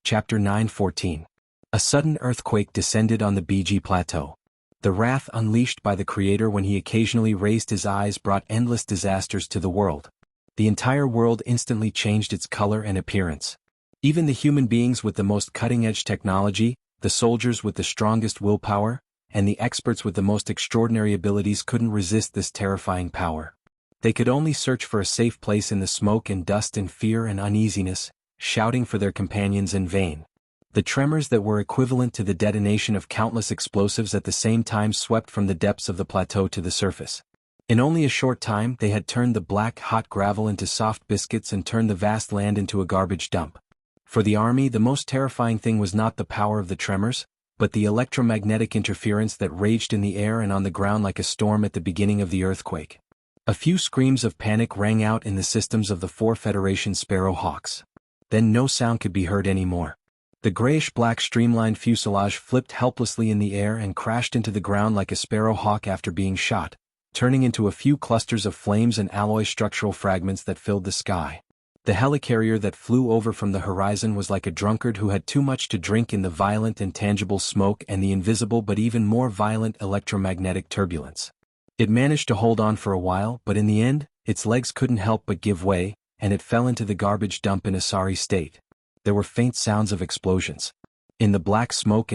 Chapter 9:14. A sudden earthquake descended on the BG plateau. The wrath unleashed by the Creator when he occasionally raised his eyes brought endless disasters to the world. The entire world instantly changed its color and appearance. Even the human beings with the most cutting-edge technology, the soldiers with the strongest willpower, and the experts with the most extraordinary abilities couldn't resist this terrifying power. They could only search for a safe place in the smoke and dust in fear and uneasiness, shouting for their companions in vain. The tremors that were equivalent to the detonation of countless explosives at the same time swept from the depths of the plateau to the surface. In only a short time they had turned the black hot gravel into soft biscuits and turned the vast land into a garbage dump. For the army, the most terrifying thing was not the power of the tremors, but the electromagnetic interference that raged in the air and on the ground like a storm at the beginning of the earthquake. A few screams of panic rang out in the systems of the 4 Federation Sparrow Hawks. Then no sound could be heard anymore. The grayish-black streamlined fuselage flipped helplessly in the air and crashed into the ground like a sparrow hawk after being shot, turning into a few clusters of flames and alloy structural fragments that filled the sky. The helicarrier that flew over from the horizon was like a drunkard who had too much to drink in the violent and tangible smoke and the invisible but even more violent electromagnetic turbulence. It managed to hold on for a while, but in the end, its legs couldn't help but give way, and it fell into the garbage dump in a sorry state. There were faint sounds of explosions. In the black smoke,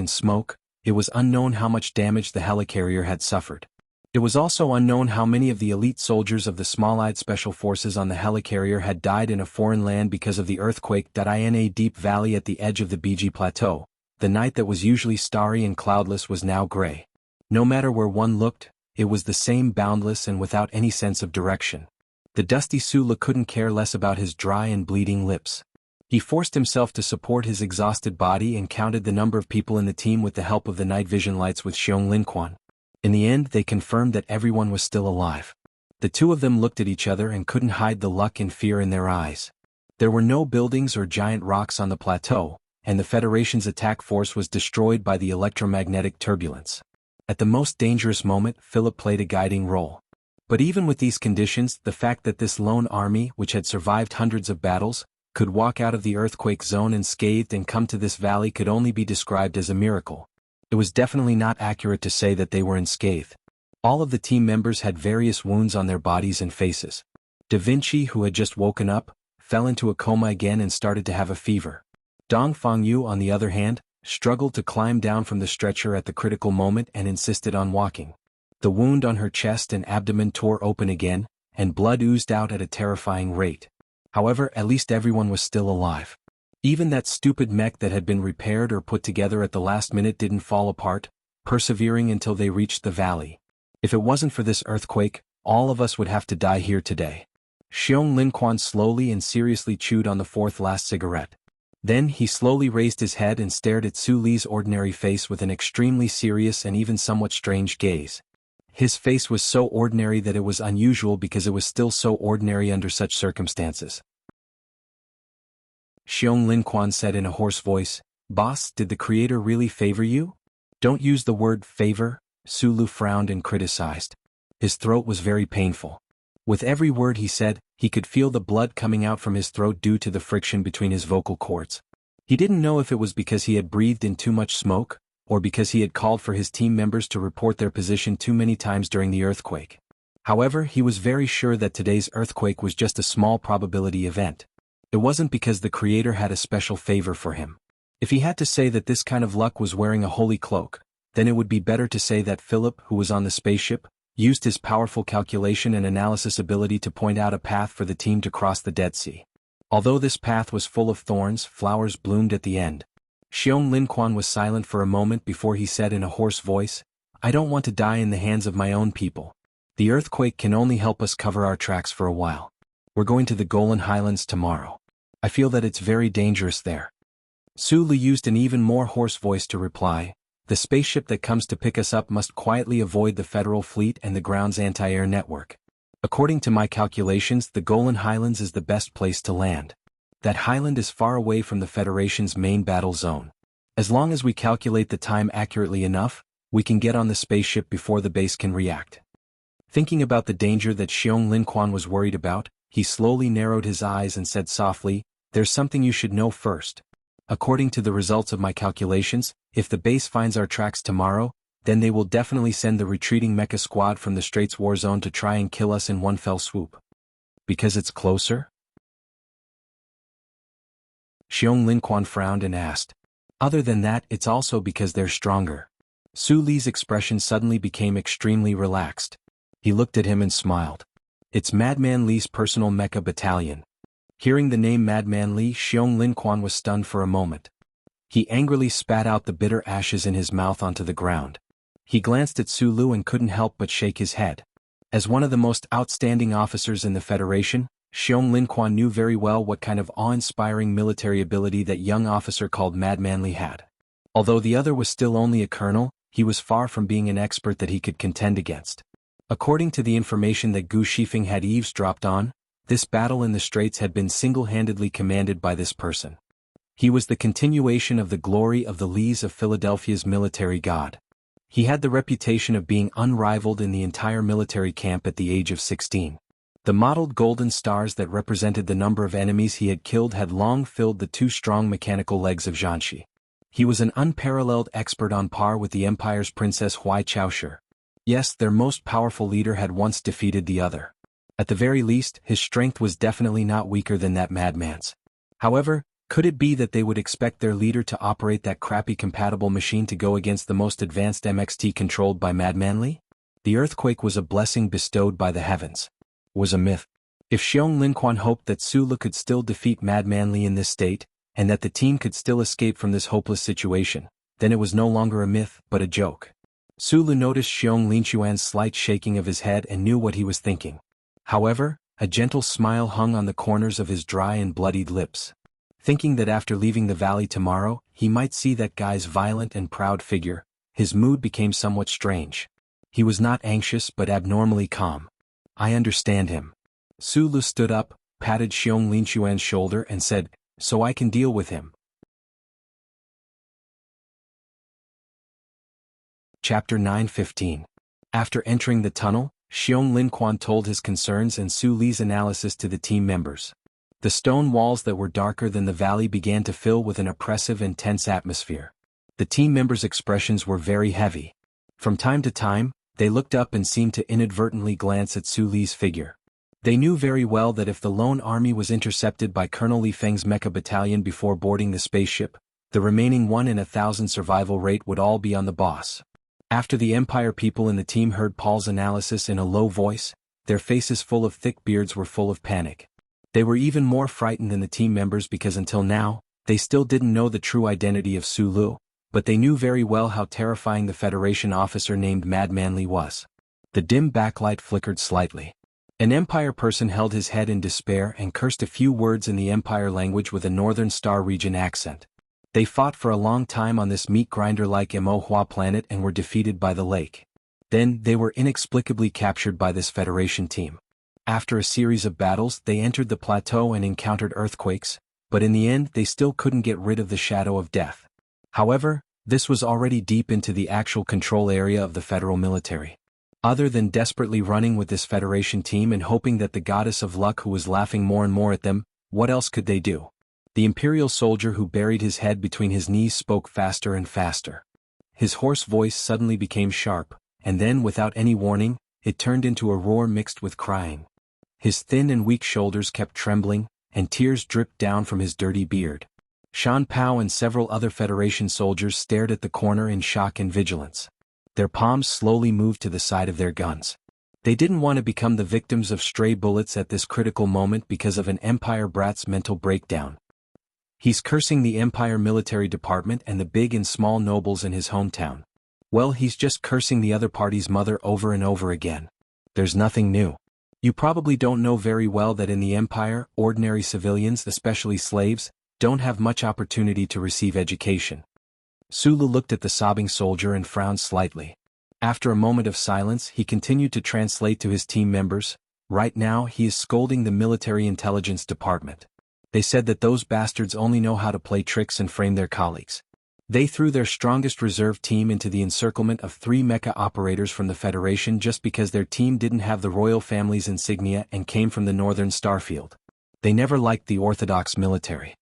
it was unknown how much damage the helicarrier had suffered. It was also unknown how many of the elite soldiers of the Small-Eyed Special Forces on the helicarrier had died in a foreign land because of the earthquake. In a deep valley at the edge of the BG Plateau, the night that was usually starry and cloudless was now gray. No matter where one looked, it was the same, boundless and without any sense of direction. The dusty Sulu couldn't care less about his dry and bleeding lips. He forced himself to support his exhausted body and counted the number of people in the team with the help of the night vision lights with Xiong Linquan. In the end, they confirmed that everyone was still alive. The two of them looked at each other and couldn't hide the luck and fear in their eyes. There were no buildings or giant rocks on the plateau, and the Federation's attack force was destroyed by the electromagnetic turbulence. At the most dangerous moment, Philip played a guiding role. But even with these conditions, the fact that this lone army, which had survived hundreds of battles, could walk out of the earthquake zone unscathed and come to this valley could only be described as a miracle. It was definitely not accurate to say that they were unscathed. All of the team members had various wounds on their bodies and faces. Da Vinci, who had just woken up, fell into a coma again and started to have a fever. Dong Fangyu, on the other hand, struggled to climb down from the stretcher at the critical moment and insisted on walking. The wound on her chest and abdomen tore open again, and blood oozed out at a terrifying rate. However, at least everyone was still alive. Even that stupid mech that had been repaired or put together at the last minute didn't fall apart, persevering until they reached the valley. If it wasn't for this earthquake, all of us would have to die here today. Xiong Linquan slowly and seriously chewed on the 4th last cigarette. Then he slowly raised his head and stared at Su Li's ordinary face with an extremely serious and even somewhat strange gaze. His face was so ordinary that it was unusual because it was still so ordinary under such circumstances. Xiong Linquan said in a hoarse voice, "Boss, did the Creator really favor you?" "Don't use the word favor," Sulu frowned and criticized. His throat was very painful. With every word he said, he could feel the blood coming out from his throat due to the friction between his vocal cords. He didn't know if it was because he had breathed in too much smoke, or because he had called for his team members to report their position too many times during the earthquake. However, he was very sure that today's earthquake was just a small probability event. It wasn't because the Creator had a special favor for him. If he had to say that this kind of luck was wearing a holy cloak, then it would be better to say that Philip, who was on the spaceship, used his powerful calculation and analysis ability to point out a path for the team to cross the Dead Sea. Although this path was full of thorns, flowers bloomed at the end. Xiong Linquan was silent for a moment before he said in a hoarse voice, "I don't want to die in the hands of my own people. The earthquake can only help us cover our tracks for a while. We're going to the Golan Highlands tomorrow. I feel that it's very dangerous there." Su Li used an even more hoarse voice to reply, "The spaceship that comes to pick us up must quietly avoid the Federal Fleet and the ground's anti-air network. According to my calculations, the Golan Highlands is the best place to land. That highland is far away from the Federation's main battle zone. As long as we calculate the time accurately enough, we can get on the spaceship before the base can react." Thinking about the danger that Xiong Linquan was worried about, he slowly narrowed his eyes and said softly, "There's something you should know first. According to the results of my calculations, if the base finds our tracks tomorrow, then they will definitely send the retreating mecha squad from the Straits war zone to try and kill us in one fell swoop." "Because it's closer?" Xiong Linquan frowned and asked. "Other than that, it's also because they're stronger." Su Li's expression suddenly became extremely relaxed. He looked at him and smiled. "It's Madman Li's personal mecha battalion." Hearing the name Madman Li, Xiong Linquan was stunned for a moment. He angrily spat out the bitter ashes in his mouth onto the ground. He glanced at Su Lu and couldn't help but shake his head. As one of the most outstanding officers in the Federation, Xiong Linquan knew very well what kind of awe-inspiring military ability that young officer called Mad Manly had. Although the other was still only a colonel, he was far from being an expert that he could contend against. According to the information that Gu Shifeng had eavesdropped on, this battle in the Straits had been single-handedly commanded by this person. He was the continuation of the glory of the Lees of Philadelphia's military god. He had the reputation of being unrivaled in the entire military camp at the age of 16. The mottled golden stars that represented the number of enemies he had killed had long filled the two strong mechanical legs of Jianxi. He was an unparalleled expert on par with the Empire's Princess Huai Chaoshi. Yes, their most powerful leader had once defeated the other. At the very least, his strength was definitely not weaker than that madman's. However, could it be that they would expect their leader to operate that crappy compatible machine to go against the most advanced MXT controlled by Mad Manly? The earthquake was a blessing bestowed by the heavens. Was a myth. If Xiong Linquan hoped that Sulu could still defeat Mad Manly in this state, and that the team could still escape from this hopeless situation, then it was no longer a myth, but a joke. Sulu noticed Xiong Linquan's slight shaking of his head and knew what he was thinking. However, a gentle smile hung on the corners of his dry and bloodied lips. Thinking that after leaving the valley tomorrow, he might see that guy's violent and proud figure, his mood became somewhat strange. He was not anxious but abnormally calm. I understand him. Sulu stood up, patted Xiong Linquan's shoulder and said, "So I can deal with him." Chapter 9:15. After entering the tunnel, Xiong Linquan told his concerns and Su Li's analysis to the team members. The stone walls that were darker than the valley began to fill with an oppressive and tense atmosphere. The team members' expressions were very heavy. From time to time, they looked up and seemed to inadvertently glance at Su Li's figure. They knew very well that if the lone army was intercepted by Colonel Li Feng's mecha battalion before boarding the spaceship, the remaining 1 in 1,000 survival rate would all be on the boss. After the Empire people in the team heard Paul's analysis in a low voice, their faces full of thick beards were full of panic. They were even more frightened than the team members because until now, they still didn't know the true identity of Sulu, but they knew very well how terrifying the Federation officer named Mad Manly was. The dim backlight flickered slightly. An Empire person held his head in despair and cursed a few words in the Empire language with a Northern Star region accent. They fought for a long time on this meat grinder-like Emohua planet and were defeated by the lake. Then, they were inexplicably captured by this Federation team. After a series of battles, they entered the plateau and encountered earthquakes, but in the end they still couldn't get rid of the shadow of death. However, this was already deep into the actual control area of the federal military. Other than desperately running with this Federation team and hoping that the goddess of luck who was laughing more and more at them, what else could they do? The Imperial soldier who buried his head between his knees spoke faster and faster. His hoarse voice suddenly became sharp, and then without any warning, it turned into a roar mixed with crying. His thin and weak shoulders kept trembling, and tears dripped down from his dirty beard. Shan Pao and several other Federation soldiers stared at the corner in shock and vigilance. Their palms slowly moved to the side of their guns. They didn't want to become the victims of stray bullets at this critical moment because of an Empire brat's mental breakdown. He's cursing the Empire military department and the big and small nobles in his hometown. Well, he's just cursing the other party's mother over and over again. There's nothing new. You probably don't know very well that in the Empire, ordinary civilians, especially slaves, don't have much opportunity to receive education. Sulu looked at the sobbing soldier and frowned slightly. After a moment of silence, he continued to translate to his team members. Right now, he is scolding the military intelligence department. They said that those bastards only know how to play tricks and frame their colleagues. They threw their strongest reserve team into the encirclement of 3 mecha operators from the Federation just because their team didn't have the royal family's insignia and came from the Northern Starfield. They never liked the orthodox military.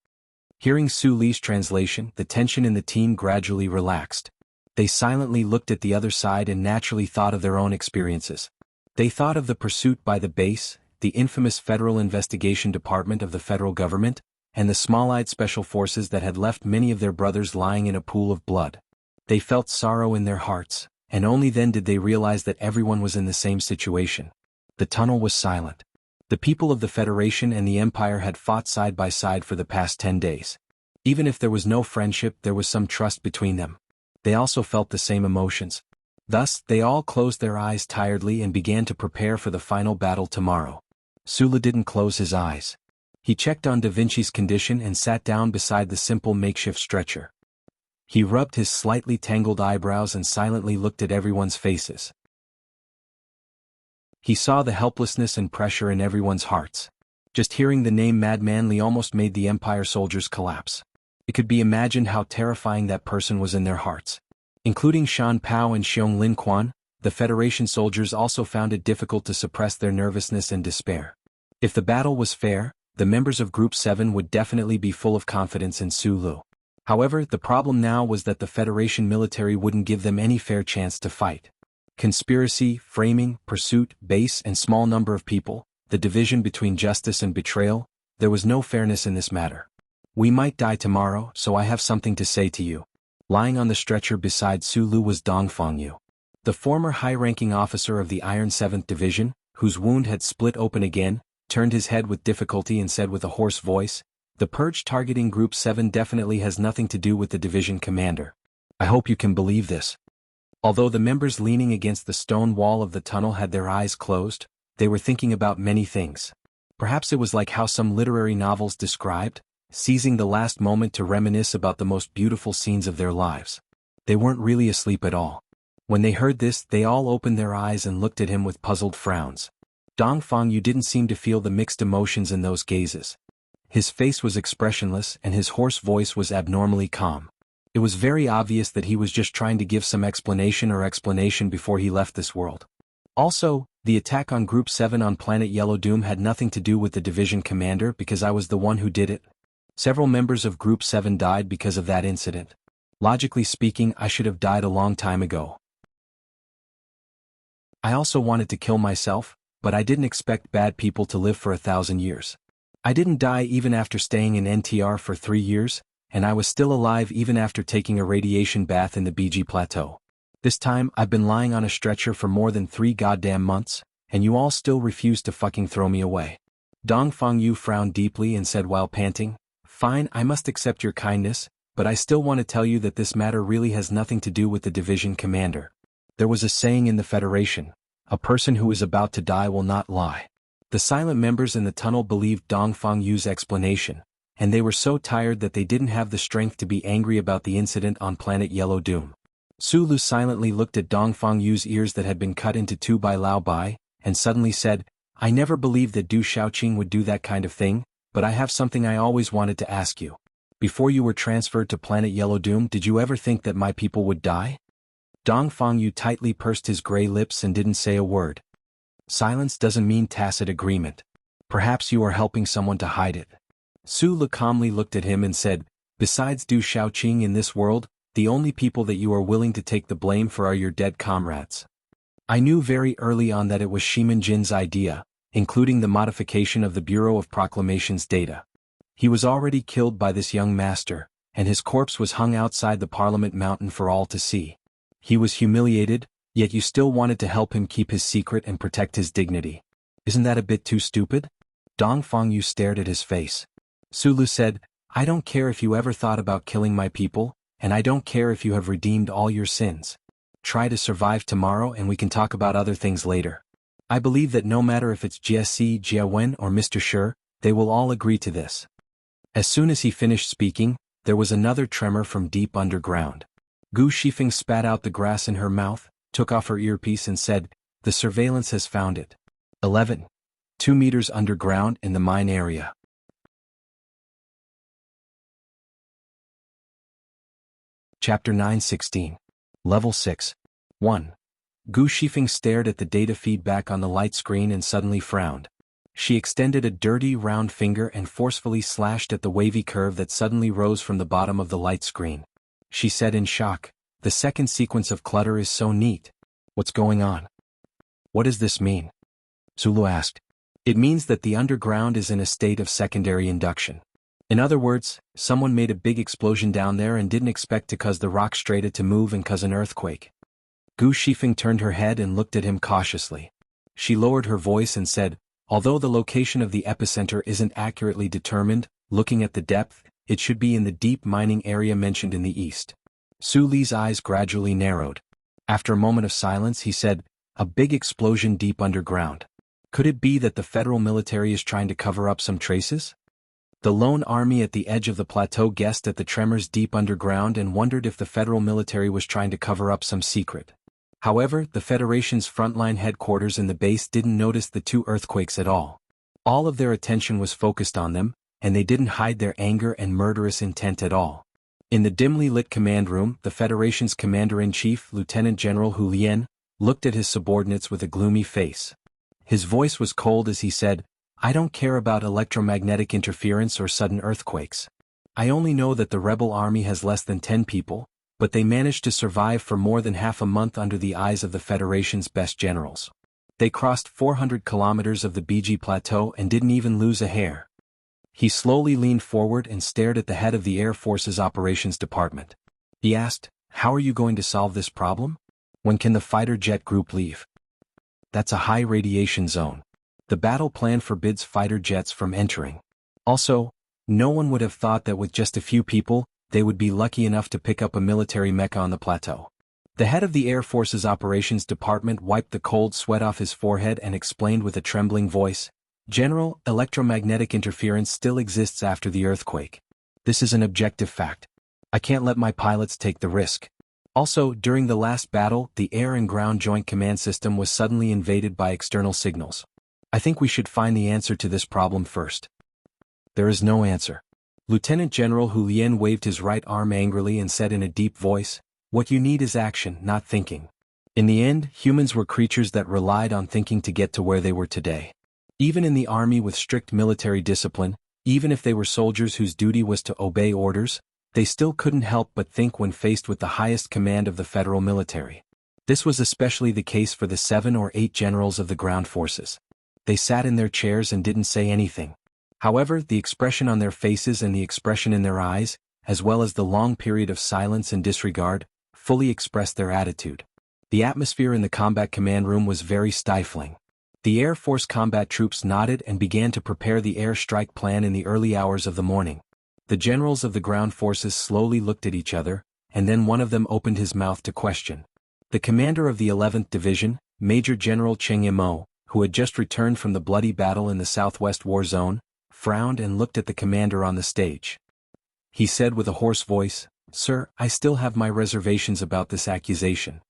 Hearing Su Li's translation, the tension in the team gradually relaxed. They silently looked at the other side and naturally thought of their own experiences. They thought of the pursuit by the base, the infamous Federal Investigation Department of the federal government, and the small-eyed special forces that had left many of their brothers lying in a pool of blood. They felt sorrow in their hearts, and only then did they realize that everyone was in the same situation. The tunnel was silent. The people of the Federation and the Empire had fought side by side for the past 10 days. Even if there was no friendship, there was some trust between them. They also felt the same emotions. Thus, they all closed their eyes tiredly and began to prepare for the final battle tomorrow. Sulu didn't close his eyes. He checked on Da Vinci's condition and sat down beside the simple makeshift stretcher. He rubbed his slightly tangled eyebrows and silently looked at everyone's faces. He saw the helplessness and pressure in everyone's hearts. Just hearing the name Madman Li almost made the Empire soldiers collapse. It could be imagined how terrifying that person was in their hearts. Including Shan Pao and Xiong Lin Quan, the Federation soldiers also found it difficult to suppress their nervousness and despair. If the battle was fair, the members of Group 7 would definitely be full of confidence in Sulu. However, the problem now was that the Federation military wouldn't give them any fair chance to fight. Conspiracy, framing, pursuit, base and small number of people, the division between justice and betrayal, there was no fairness in this matter. We might die tomorrow, so I have something to say to you. Lying on the stretcher beside Sulu was Dong Fengyu, the former high-ranking officer of the Iron 7th Division, whose wound had split open again, turned his head with difficulty and said with a hoarse voice, "The purge targeting Group 7 definitely has nothing to do with the division commander. I hope you can believe this." Although the members leaning against the stone wall of the tunnel had their eyes closed, they were thinking about many things. Perhaps it was like how some literary novels described, seizing the last moment to reminisce about the most beautiful scenes of their lives. They weren't really asleep at all. When they heard this, they all opened their eyes and looked at him with puzzled frowns. Dong Fengyu didn't seem to feel the mixed emotions in those gazes. His face was expressionless and his hoarse voice was abnormally calm. It was very obvious that he was just trying to give some explanation before he left this world. Also, the attack on Group 7 on planet Yellow Doom had nothing to do with the division commander because I was the one who did it. Several members of Group 7 died because of that incident. Logically speaking, I should have died a long time ago. I also wanted to kill myself, but I didn't expect bad people to live for 1,000 years. I didn't die even after staying in NTR for 3 years, and I was still alive even after taking a radiation bath in the BG Plateau. This time, I've been lying on a stretcher for more than 3 goddamn months, and you all still refuse to fucking throw me away. Dong Fengyu frowned deeply and said while panting, "Fine, I must accept your kindness, but I still want to tell you that this matter really has nothing to do with the division commander. There was a saying in the Federation, a person who is about to die will not lie." The silent members in the tunnel believed Dong Fengyu's explanation, and they were so tired that they didn't have the strength to be angry about the incident on planet Yellow Doom. Sulu silently looked at Dong Fengyu's ears that had been cut into 2 by Lao Bai, and suddenly said, "I never believed that Du Shaoqing would do that kind of thing, but I have something I always wanted to ask you. Before you were transferred to planet Yellow Doom, did you ever think that my people would die?" Dong Fengyu tightly pursed his gray lips and didn't say a word. Silence doesn't mean tacit agreement. Perhaps you are helping someone to hide it. Sulu calmly looked at him and said, "Besides Du Shaoqing in this world, the only people that you are willing to take the blame for are your dead comrades. I knew very early on that it was Shimin Jin's idea, including the modification of the Bureau of Proclamations data. He was already killed by this young master, and his corpse was hung outside the Parliament Mountain for all to see. He was humiliated, yet you still wanted to help him keep his secret and protect his dignity. Isn't that a bit too stupid?" Dong Fengyu stared at his face. Sulu said, "I don't care if you ever thought about killing my people, and I don't care if you have redeemed all your sins. Try to survive tomorrow and we can talk about other things later. I believe that no matter if it's Jie Jia Wen or Mr. Shi, they will all agree to this." As soon as he finished speaking, there was another tremor from deep underground. Gu Shifeng spat out the grass in her mouth, took off her earpiece and said, "The surveillance has found it. 11. 2 meters underground in the mine area." Chapter 9:16. Level 6. 1. Gu Shifeng stared at the data feedback on the light screen and suddenly frowned. She extended a dirty round finger and forcefully slashed at the wavy curve that suddenly rose from the bottom of the light screen. She said in shock, "The second sequence of clutter is so neat. What's going on?" "What does this mean?" Sulu asked. "It means that the underground is in a state of secondary induction. In other words, someone made a big explosion down there and didn't expect to cause the rock strata to move and cause an earthquake." Gu Shifeng turned her head and looked at him cautiously. She lowered her voice and said, "Although the location of the epicenter isn't accurately determined, looking at the depth, it should be in the deep mining area mentioned in the east." Su Li's eyes gradually narrowed. After a moment of silence, he said, "A big explosion deep underground. Could it be that the federal military is trying to cover up some traces?" The lone army at the edge of the plateau guessed at the tremors deep underground and wondered if the federal military was trying to cover up some secret. However, the Federation's frontline headquarters in the base didn't notice the two earthquakes at all. All of their attention was focused on them, and they didn't hide their anger and murderous intent at all. In the dimly lit command room, the Federation's Commander-in-Chief, Lieutenant General Hu Lian, looked at his subordinates with a gloomy face. His voice was cold as he said, "I don't care about electromagnetic interference or sudden earthquakes. I only know that the rebel army has less than 10 people, but they managed to survive for more than half a month under the eyes of the Federation's best generals. They crossed 400 kilometers of the BG Plateau and didn't even lose a hair." He slowly leaned forward and stared at the head of the Air Force's Operations Department. He asked, "How are you going to solve this problem? When can the fighter jet group leave? That's a high radiation zone. The battle plan forbids fighter jets from entering. Also, no one would have thought that with just a few people, they would be lucky enough to pick up a military mecca on the plateau." The head of the Air Force's Operations Department wiped the cold sweat off his forehead and explained with a trembling voice, "General, electromagnetic interference still exists after the earthquake. This is an objective fact. I can't let my pilots take the risk. Also, during the last battle, the air and ground joint command system was suddenly invaded by external signals. I think we should find the answer to this problem first." "There is no answer." Lieutenant General Hu Lian waved his right arm angrily and said in a deep voice, "What you need is action, not thinking. In the end, humans were creatures that relied on thinking to get to where they were today. Even in the army with strict military discipline, even if they were soldiers whose duty was to obey orders, they still couldn't help but think when faced with the highest command of the federal military. This was especially the case for the 7 or 8 generals of the ground forces. They sat in their chairs and didn't say anything. However, the expression on their faces and the expression in their eyes, as well as the long period of silence and disregard, fully expressed their attitude. The atmosphere in the combat command room was very stifling. The Air Force combat troops nodded and began to prepare the air strike plan in the early hours of the morning. The generals of the ground forces slowly looked at each other, and then one of them opened his mouth to question. The commander of the 11th Division, Major General Cheng Yimou, who had just returned from the bloody battle in the Southwest War Zone, frowned and looked at the commander on the stage. He said with a hoarse voice, "Sir, I still have my reservations about this accusation.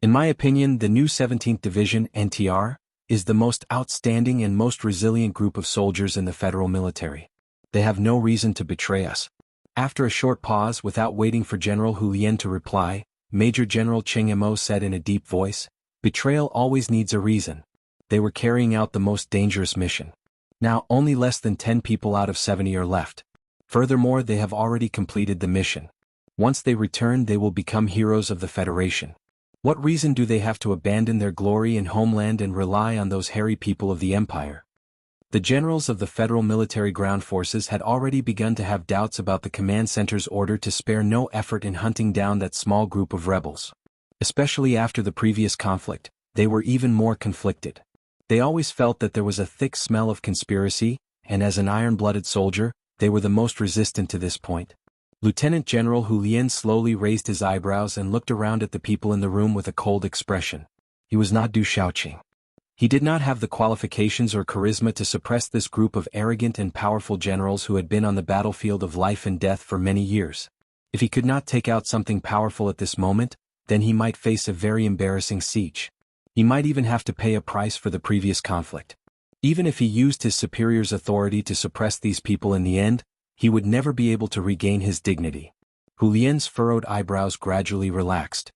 In my opinion, the new 17th Division, NTR, is the most outstanding and most resilient group of soldiers in the federal military. They have no reason to betray us." After a short pause, without waiting for General Hu Lian to reply, Major General Cheng Yimou said in a deep voice, "Betrayal always needs a reason. They were carrying out the most dangerous mission. Now only less than 10 people out of 70 are left. Furthermore, they have already completed the mission. Once they return, they will become heroes of the Federation. What reason do they have to abandon their glory and homeland and rely on those hairy people of the Empire?" The generals of the federal military ground forces had already begun to have doubts about the command center's order to spare no effort in hunting down that small group of rebels. Especially after the previous conflict, they were even more conflicted. They always felt that there was a thick smell of conspiracy, and as an iron-blooded soldier, they were the most resistant to this point. Lieutenant General Hu Lian slowly raised his eyebrows and looked around at the people in the room with a cold expression. He was not Du Shaoqing. He did not have the qualifications or charisma to suppress this group of arrogant and powerful generals who had been on the battlefield of life and death for many years. If he could not take out something powerful at this moment, then he might face a very embarrassing siege. He might even have to pay a price for the previous conflict. Even if he used his superior's authority to suppress these people in the end, he would never be able to regain his dignity. Hu Lian's furrowed eyebrows gradually relaxed.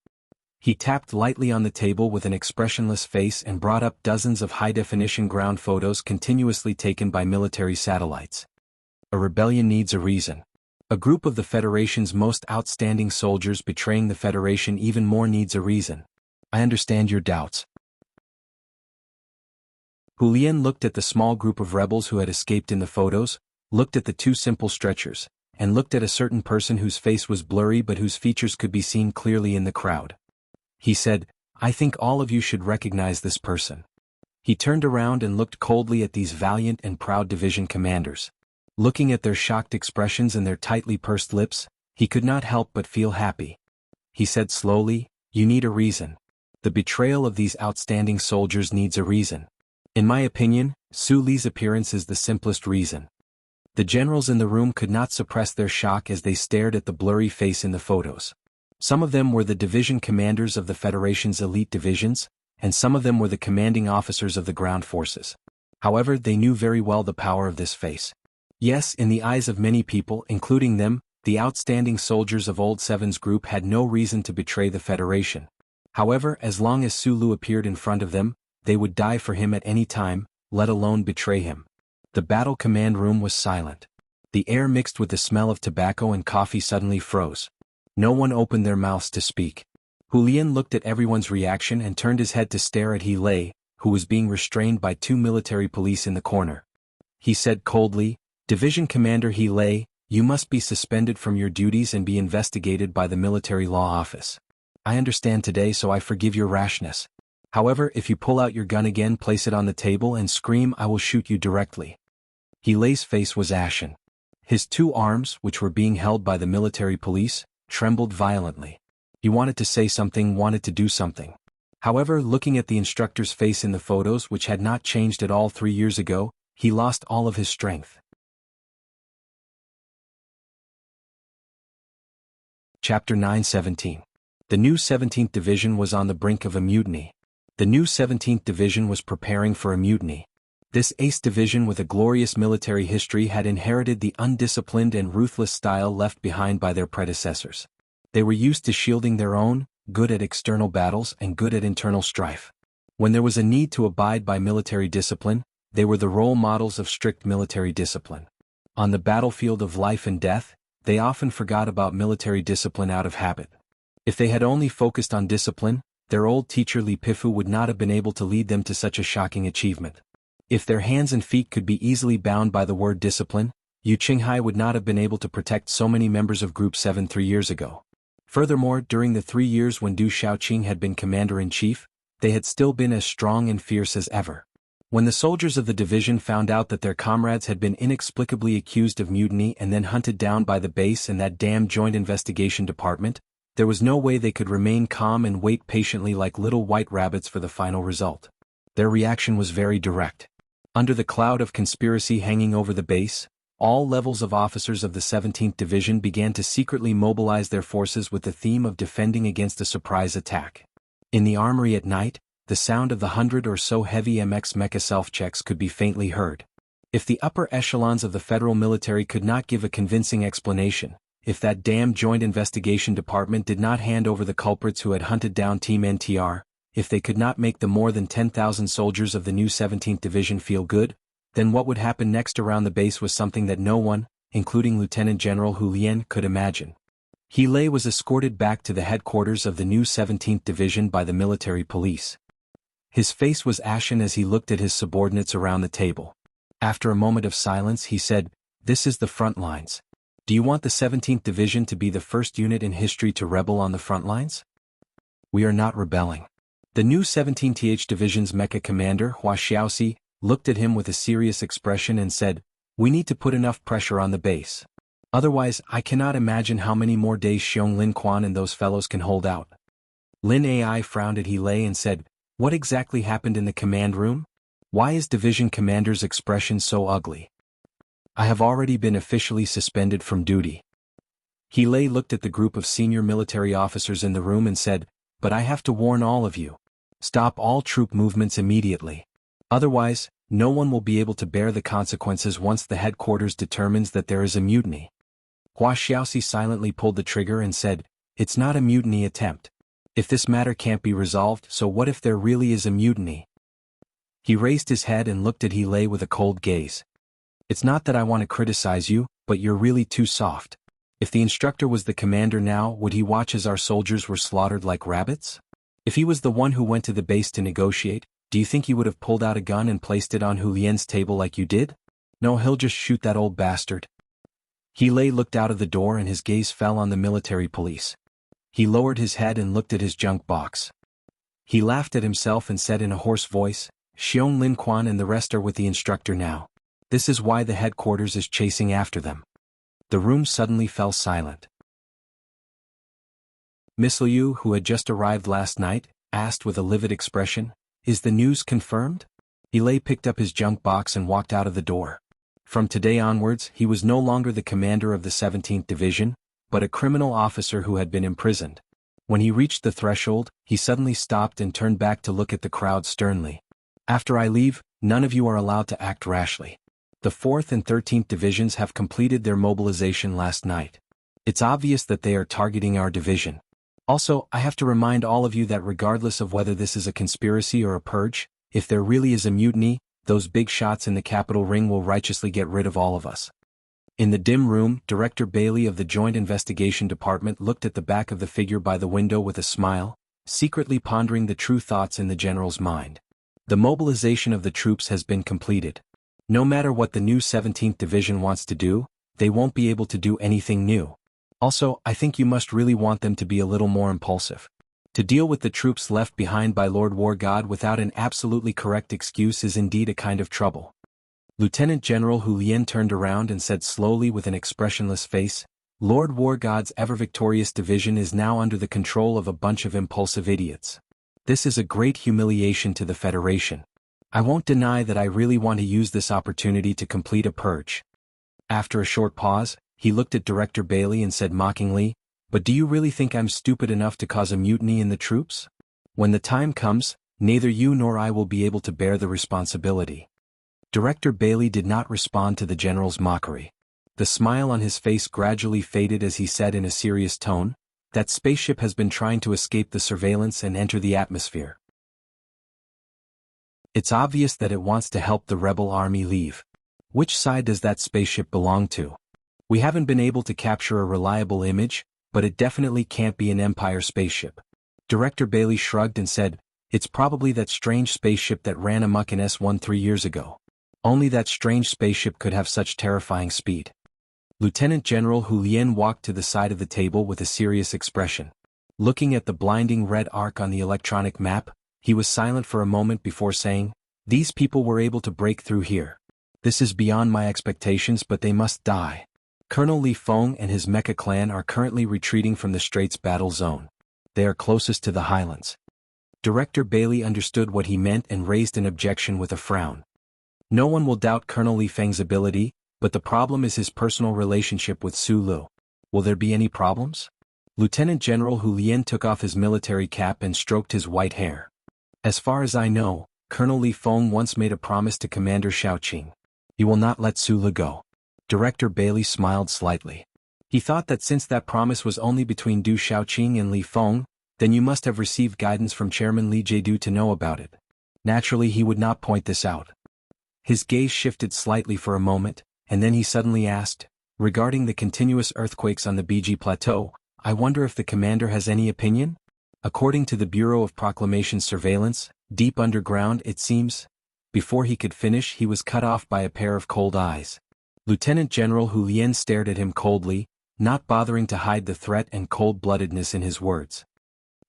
He tapped lightly on the table with an expressionless face and brought up dozens of high-definition ground photos continuously taken by military satellites. A rebellion needs a reason. A group of the Federation's most outstanding soldiers betraying the Federation even more needs a reason. I understand your doubts. Hu Lian looked at the small group of rebels who had escaped in the photos, looked at the 2 simple stretchers, and looked at a certain person whose face was blurry but whose features could be seen clearly in the crowd. He said, "I think all of you should recognize this person." He turned around and looked coldly at these valiant and proud division commanders. Looking at their shocked expressions and their tightly pursed lips, he could not help but feel happy. he said slowly, "You need a reason. The betrayal of these outstanding soldiers needs a reason. In my opinion, Su Li's appearance is the simplest reason." The generals in the room could not suppress their shock as they stared at the blurry face in the photos. Some of them were the division commanders of the Federation's elite divisions, and some of them were the commanding officers of the ground forces. However, they knew very well the power of this face. Yes, in the eyes of many people, including them, the outstanding soldiers of Old Seven's group had no reason to betray the Federation. However, as long as Su Lu appeared in front of them, they would die for him at any time, let alone betray him. The battle command room was silent. The air mixed with the smell of tobacco and coffee suddenly froze. No one opened their mouths to speak. Hu Lian looked at everyone's reaction and turned his head to stare at He Lei, who was being restrained by 2 military police in the corner. He said coldly, "Division Commander He Lei, you must be suspended from your duties and be investigated by the Military Law Office. I understand today, so I forgive your rashness. However, if you pull out your gun again, place it on the table and scream, I will shoot you directly." He Lei's face was ashen. His 2 arms, which were being held by the military police, trembled violently. He wanted to say something, wanted to do something. However, looking at the instructor's face in the photos, which had not changed at all 3 years ago, he lost all of his strength. Chapter 9:17. The new 17th Division was on the brink of a mutiny. The new 17th Division was preparing for a mutiny. This ace division with a glorious military history had inherited the undisciplined and ruthless style left behind by their predecessors. They were used to shielding their own, good at external battles and good at internal strife. When there was a need to abide by military discipline, they were the role models of strict military discipline. On the battlefield of life and death, they often forgot about military discipline out of habit. If they had only focused on discipline, their old teacher Li Pifu would not have been able to lead them to such a shocking achievement. If their hands and feet could be easily bound by the word discipline, Yu Qinghai would not have been able to protect so many members of Group 7 3 years ago. Furthermore, during the 3 years when Du Xiaoqing had been commander-in-chief, they had still been as strong and fierce as ever. When the soldiers of the division found out that their comrades had been inexplicably accused of mutiny and then hunted down by the base and that damn Joint Investigation Department, there was no way they could remain calm and wait patiently like little white rabbits for the final result. Their reaction was very direct. Under the cloud of conspiracy hanging over the base, all levels of officers of the 17th Division began to secretly mobilize their forces with the theme of defending against a surprise attack. In the armory at night, the sound of the 100 or so heavy MX mecha self-checks could be faintly heard. If the upper echelons of the federal military could not give a convincing explanation, if that damn Joint Investigation Department did not hand over the culprits who had hunted down Team NTR, if they could not make the more than 10,000 soldiers of the new 17th Division feel good, then what would happen next around the base was something that no one, including Lieutenant General Hu Lian, could imagine. He Lei was escorted back to the headquarters of the new 17th Division by the military police. His face was ashen as he looked at his subordinates around the table. After a moment of silence, he said, "This is the front lines. Do you want the 17th Division to be the first unit in history to rebel on the front lines? We are not rebelling." The new 17th Division's mecha commander, Hua Xiaoxi, looked at him with a serious expression and said, "We need to put enough pressure on the base. Otherwise, I cannot imagine how many more days Xiong Lin Quan and those fellows can hold out." Lin Ai frowned at He Lei and said, "What exactly happened in the command room? Why is Division Commander's expression so ugly?" "I have already been officially suspended from duty." He Lei looked at the group of senior military officers in the room and said, "But I have to warn all of you. Stop all troop movements immediately. Otherwise, no one will be able to bear the consequences once the headquarters determines that there is a mutiny." Hua Xiaoxi silently pulled the trigger and said, "It's not a mutiny attempt. If this matter can't be resolved, so what if there really is a mutiny?" He raised his head and looked at He Lei with a cold gaze. "It's not that I want to criticize you, but you're really too soft. If the instructor was the commander now, would he watch as our soldiers were slaughtered like rabbits? If he was the one who went to the base to negotiate, do you think he would have pulled out a gun and placed it on Hu Lian's table like you did? No, he'll just shoot that old bastard." He Lei looked out of the door and his gaze fell on the military police. He lowered his head and looked at his junk box. He laughed at himself and said in a hoarse voice, "Xiong Lin Quan and the rest are with the instructor now. This is why the headquarters is chasing after them." The room suddenly fell silent. Miss Liu, who had just arrived last night, asked with a livid expression. Is the news confirmed? Ilay picked up his junk box and walked out of the door. From today onwards, he was no longer the commander of the 17th Division, but a criminal officer who had been imprisoned. When he reached the threshold, he suddenly stopped and turned back to look at the crowd sternly. After I leave, none of you are allowed to act rashly. The 4th and 13th Divisions have completed their mobilization last night. It's obvious that they are targeting our division. Also, I have to remind all of you that regardless of whether this is a conspiracy or a purge, if there really is a mutiny, those big shots in the Capitol ring will righteously get rid of all of us. In the dim room, Director Bailey of the Joint Investigation Department looked at the back of the figure by the window with a smile, secretly pondering the true thoughts in the general's mind. The mobilization of the troops has been completed. No matter what the new 17th Division wants to do, they won't be able to do anything new. Also, I think you must really want them to be a little more impulsive. To deal with the troops left behind by Lord War God without an absolutely correct excuse is indeed a kind of trouble. Lieutenant General Hu Lian turned around and said slowly with an expressionless face, Lord War God's ever-victorious division is now under the control of a bunch of impulsive idiots. This is a great humiliation to the Federation. I won't deny that I really want to use this opportunity to complete a purge. After a short pause, he looked at Director Bailey and said mockingly, But do you really think I'm stupid enough to cause a mutiny in the troops? When the time comes, neither you nor I will be able to bear the responsibility. Director Bailey did not respond to the general's mockery. The smile on his face gradually faded as he said in a serious tone, That spaceship has been trying to escape the surveillance and enter the atmosphere. It's obvious that it wants to help the rebel army leave. Which side does that spaceship belong to? We haven't been able to capture a reliable image, but it definitely can't be an Empire spaceship. Director Bailey shrugged and said, It's probably that strange spaceship that ran amok in S1 3 years ago. Only that strange spaceship could have such terrifying speed. Lieutenant General Hu Lian walked to the side of the table with a serious expression. Looking at the blinding red arc on the electronic map, he was silent for a moment before saying, These people were able to break through here. This is beyond my expectations, but they must die. Colonel Li Feng and his mecha clan are currently retreating from the Straits battle zone. They are closest to the highlands. Director Bailey understood what he meant and raised an objection with a frown. No one will doubt Colonel Li Feng's ability, but the problem is his personal relationship with Su Lu. Will there be any problems? Lieutenant General Hu Lian took off his military cap and stroked his white hair. As far as I know, Colonel Li Feng once made a promise to Commander Shaoqing. He will not let Su Lu go. Director Bailey smiled slightly. He thought that since that promise was only between Du Shaoqing and Li Feng, then you must have received guidance from Chairman Li Jiedu to know about it. Naturally he would not point this out. His gaze shifted slightly for a moment, and then he suddenly asked, Regarding the continuous earthquakes on the BG Plateau, I wonder if the commander has any opinion? According to the Bureau of Proclamation Surveillance, deep underground it seems. Before he could finish he was cut off by a pair of cold eyes. Lieutenant General Hu Lian stared at him coldly, not bothering to hide the threat and cold-bloodedness in his words.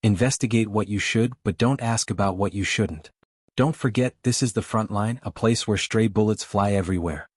Investigate what you should, but don't ask about what you shouldn't. Don't forget this is the front line, a place where stray bullets fly everywhere.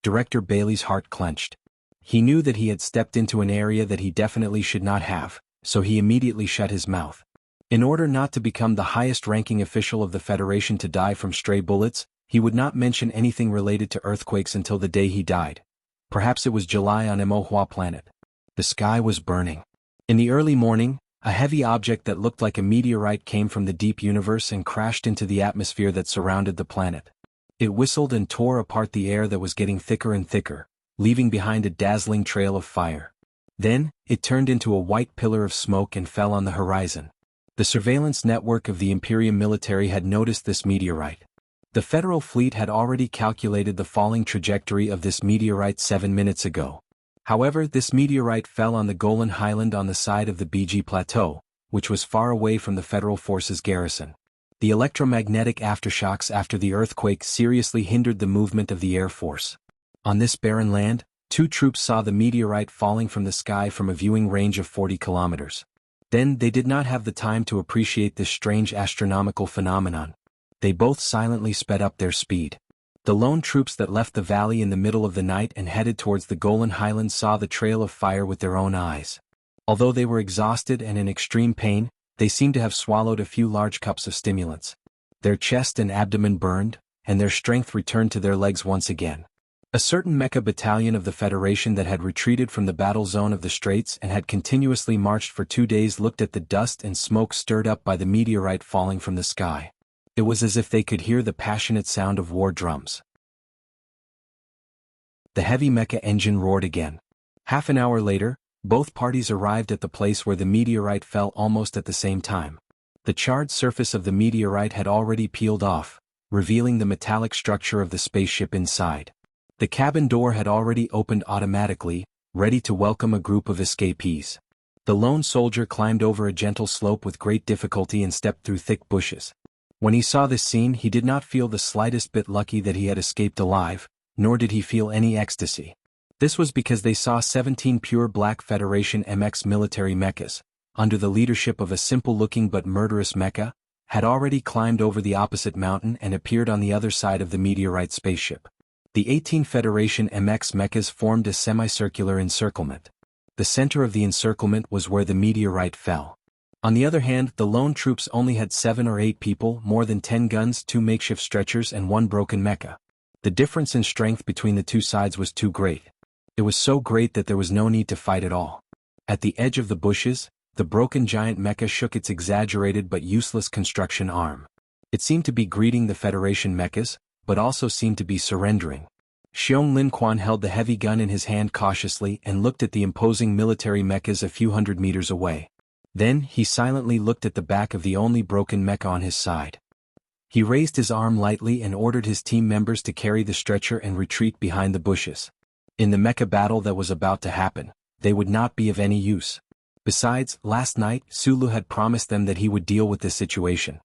Director Bailey's heart clenched. He knew that he had stepped into an area that he definitely should not have, so he immediately shut his mouth. In order not to become the highest-ranking official of the Federation to die from stray bullets, he would not mention anything related to earthquakes until the day he died. Perhaps it was July on Mohua planet. The sky was burning. In the early morning, a heavy object that looked like a meteorite came from the deep universe and crashed into the atmosphere that surrounded the planet. It whistled and tore apart the air that was getting thicker and thicker, leaving behind a dazzling trail of fire. Then, it turned into a white pillar of smoke and fell on the horizon. The surveillance network of the Imperium military had noticed this meteorite. The Federal fleet had already calculated the falling trajectory of this meteorite 7 minutes ago. However, this meteorite fell on the Golan Highland on the side of the BG Plateau, which was far away from the Federal forces' garrison. The electromagnetic aftershocks after the earthquake seriously hindered the movement of the Air Force. On this barren land, 2 troops saw the meteorite falling from the sky from a viewing range of 40 kilometers. Then they did not have the time to appreciate this strange astronomical phenomenon. They both silently sped up their speed. The lone troops that left the valley in the middle of the night and headed towards the Golan Highlands saw the trail of fire with their own eyes. Although they were exhausted and in extreme pain, they seemed to have swallowed a few large cups of stimulants. Their chest and abdomen burned, and their strength returned to their legs once again. A certain mecha battalion of the Federation that had retreated from the battle zone of the Straits and had continuously marched for 2 days looked at the dust and smoke stirred up by the meteorite falling from the sky. It was as if they could hear the passionate sound of war drums. The heavy mecha engine roared again. Half an hour later, both parties arrived at the place where the meteorite fell almost at the same time. The charred surface of the meteorite had already peeled off, revealing the metallic structure of the spaceship inside. The cabin door had already opened automatically, ready to welcome a group of escapees. The lone soldier climbed over a gentle slope with great difficulty and stepped through thick bushes. When he saw this scene, he did not feel the slightest bit lucky that he had escaped alive, nor did he feel any ecstasy. This was because they saw 17 pure black Federation MX military mechas, under the leadership of a simple-looking but murderous mecha, had already climbed over the opposite mountain and appeared on the other side of the meteorite spaceship. The 18 Federation MX mechas formed a semicircular encirclement. The center of the encirclement was where the meteorite fell. On the other hand, the lone troops only had 7 or 8 people, more than 10 guns, 2 makeshift stretchers and 1 broken mecha. The difference in strength between the two sides was too great. It was so great that there was no need to fight at all. At the edge of the bushes, the broken giant mecha shook its exaggerated but useless construction arm. It seemed to be greeting the Federation mechas, but also seemed to be surrendering. Xiong Lin Quan held the heavy gun in his hand cautiously and looked at the imposing military mechas a few hundred meters away. Then, he silently looked at the back of the only broken mecha on his side. He raised his arm lightly and ordered his team members to carry the stretcher and retreat behind the bushes. In the mecha battle that was about to happen, they would not be of any use. Besides, last night, Sulu had promised them that he would deal with this situation.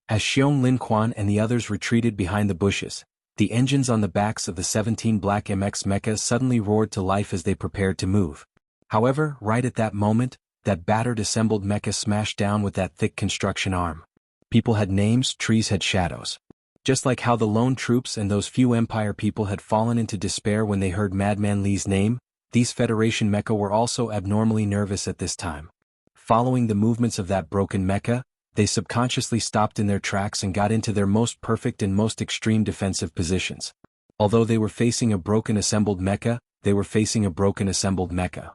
As Xiong Lin Quan and the others retreated behind the bushes, the engines on the backs of the 17 black MX mechas suddenly roared to life as they prepared to move. However, right at that moment, that battered assembled mecha smashed down with that thick construction arm. People had names, trees had shadows. Just like how the lone troops and those few Empire people had fallen into despair when they heard Madman Li's name, these Federation mecha were also abnormally nervous at this time. Following the movements of that broken mecha, they subconsciously stopped in their tracks and got into their most perfect and most extreme defensive positions. Although they were facing a broken assembled mecha, they were facing a broken assembled mecha.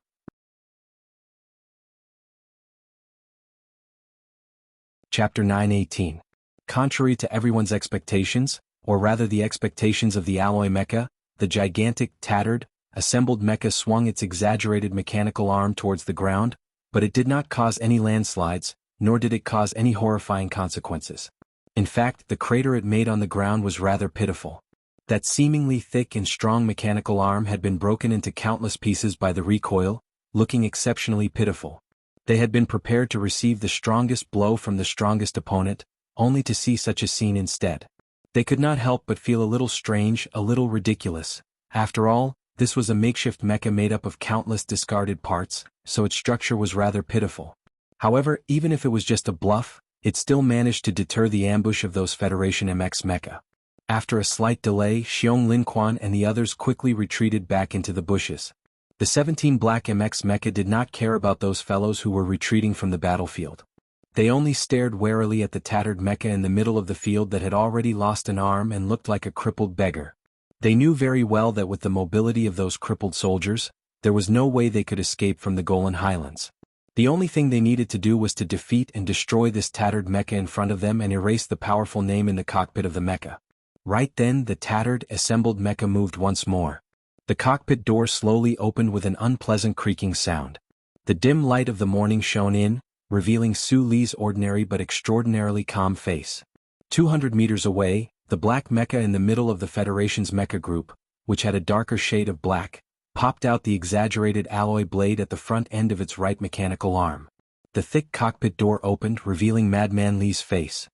Chapter 9:18. Contrary to everyone's expectations, or rather the expectations of the alloy mecha, the gigantic, tattered, assembled mecha swung its exaggerated mechanical arm towards the ground, but it did not cause any landslides, nor did it cause any horrifying consequences. In fact, the crater it made on the ground was rather pitiful. That seemingly thick and strong mechanical arm had been broken into countless pieces by the recoil, looking exceptionally pitiful. They had been prepared to receive the strongest blow from the strongest opponent, only to see such a scene instead. They could not help but feel a little strange, a little ridiculous. After all, this was a makeshift mecha made up of countless discarded parts, so its structure was rather pitiful. However, even if it was just a bluff, it still managed to deter the ambush of those Federation MX mecha. After a slight delay, Xiong Lin Quan and the others quickly retreated back into the bushes. The 17 black MX mecha did not care about those fellows who were retreating from the battlefield. They only stared warily at the tattered mecha in the middle of the field that had already lost an arm and looked like a crippled beggar. They knew very well that with the mobility of those crippled soldiers, there was no way they could escape from the Golan Highlands. The only thing they needed to do was to defeat and destroy this tattered mecha in front of them and erase the powerful name in the cockpit of the mecha. Right then, the tattered, assembled mecha moved once more. The cockpit door slowly opened with an unpleasant creaking sound. The dim light of the morning shone in, revealing Su Li's ordinary but extraordinarily calm face. 200 meters away, the black mecha in the middle of the Federation's mecha group, which had a darker shade of black, popped out the exaggerated alloy blade at the front end of its right mechanical arm. The thick cockpit door opened, revealing Madman Li's face.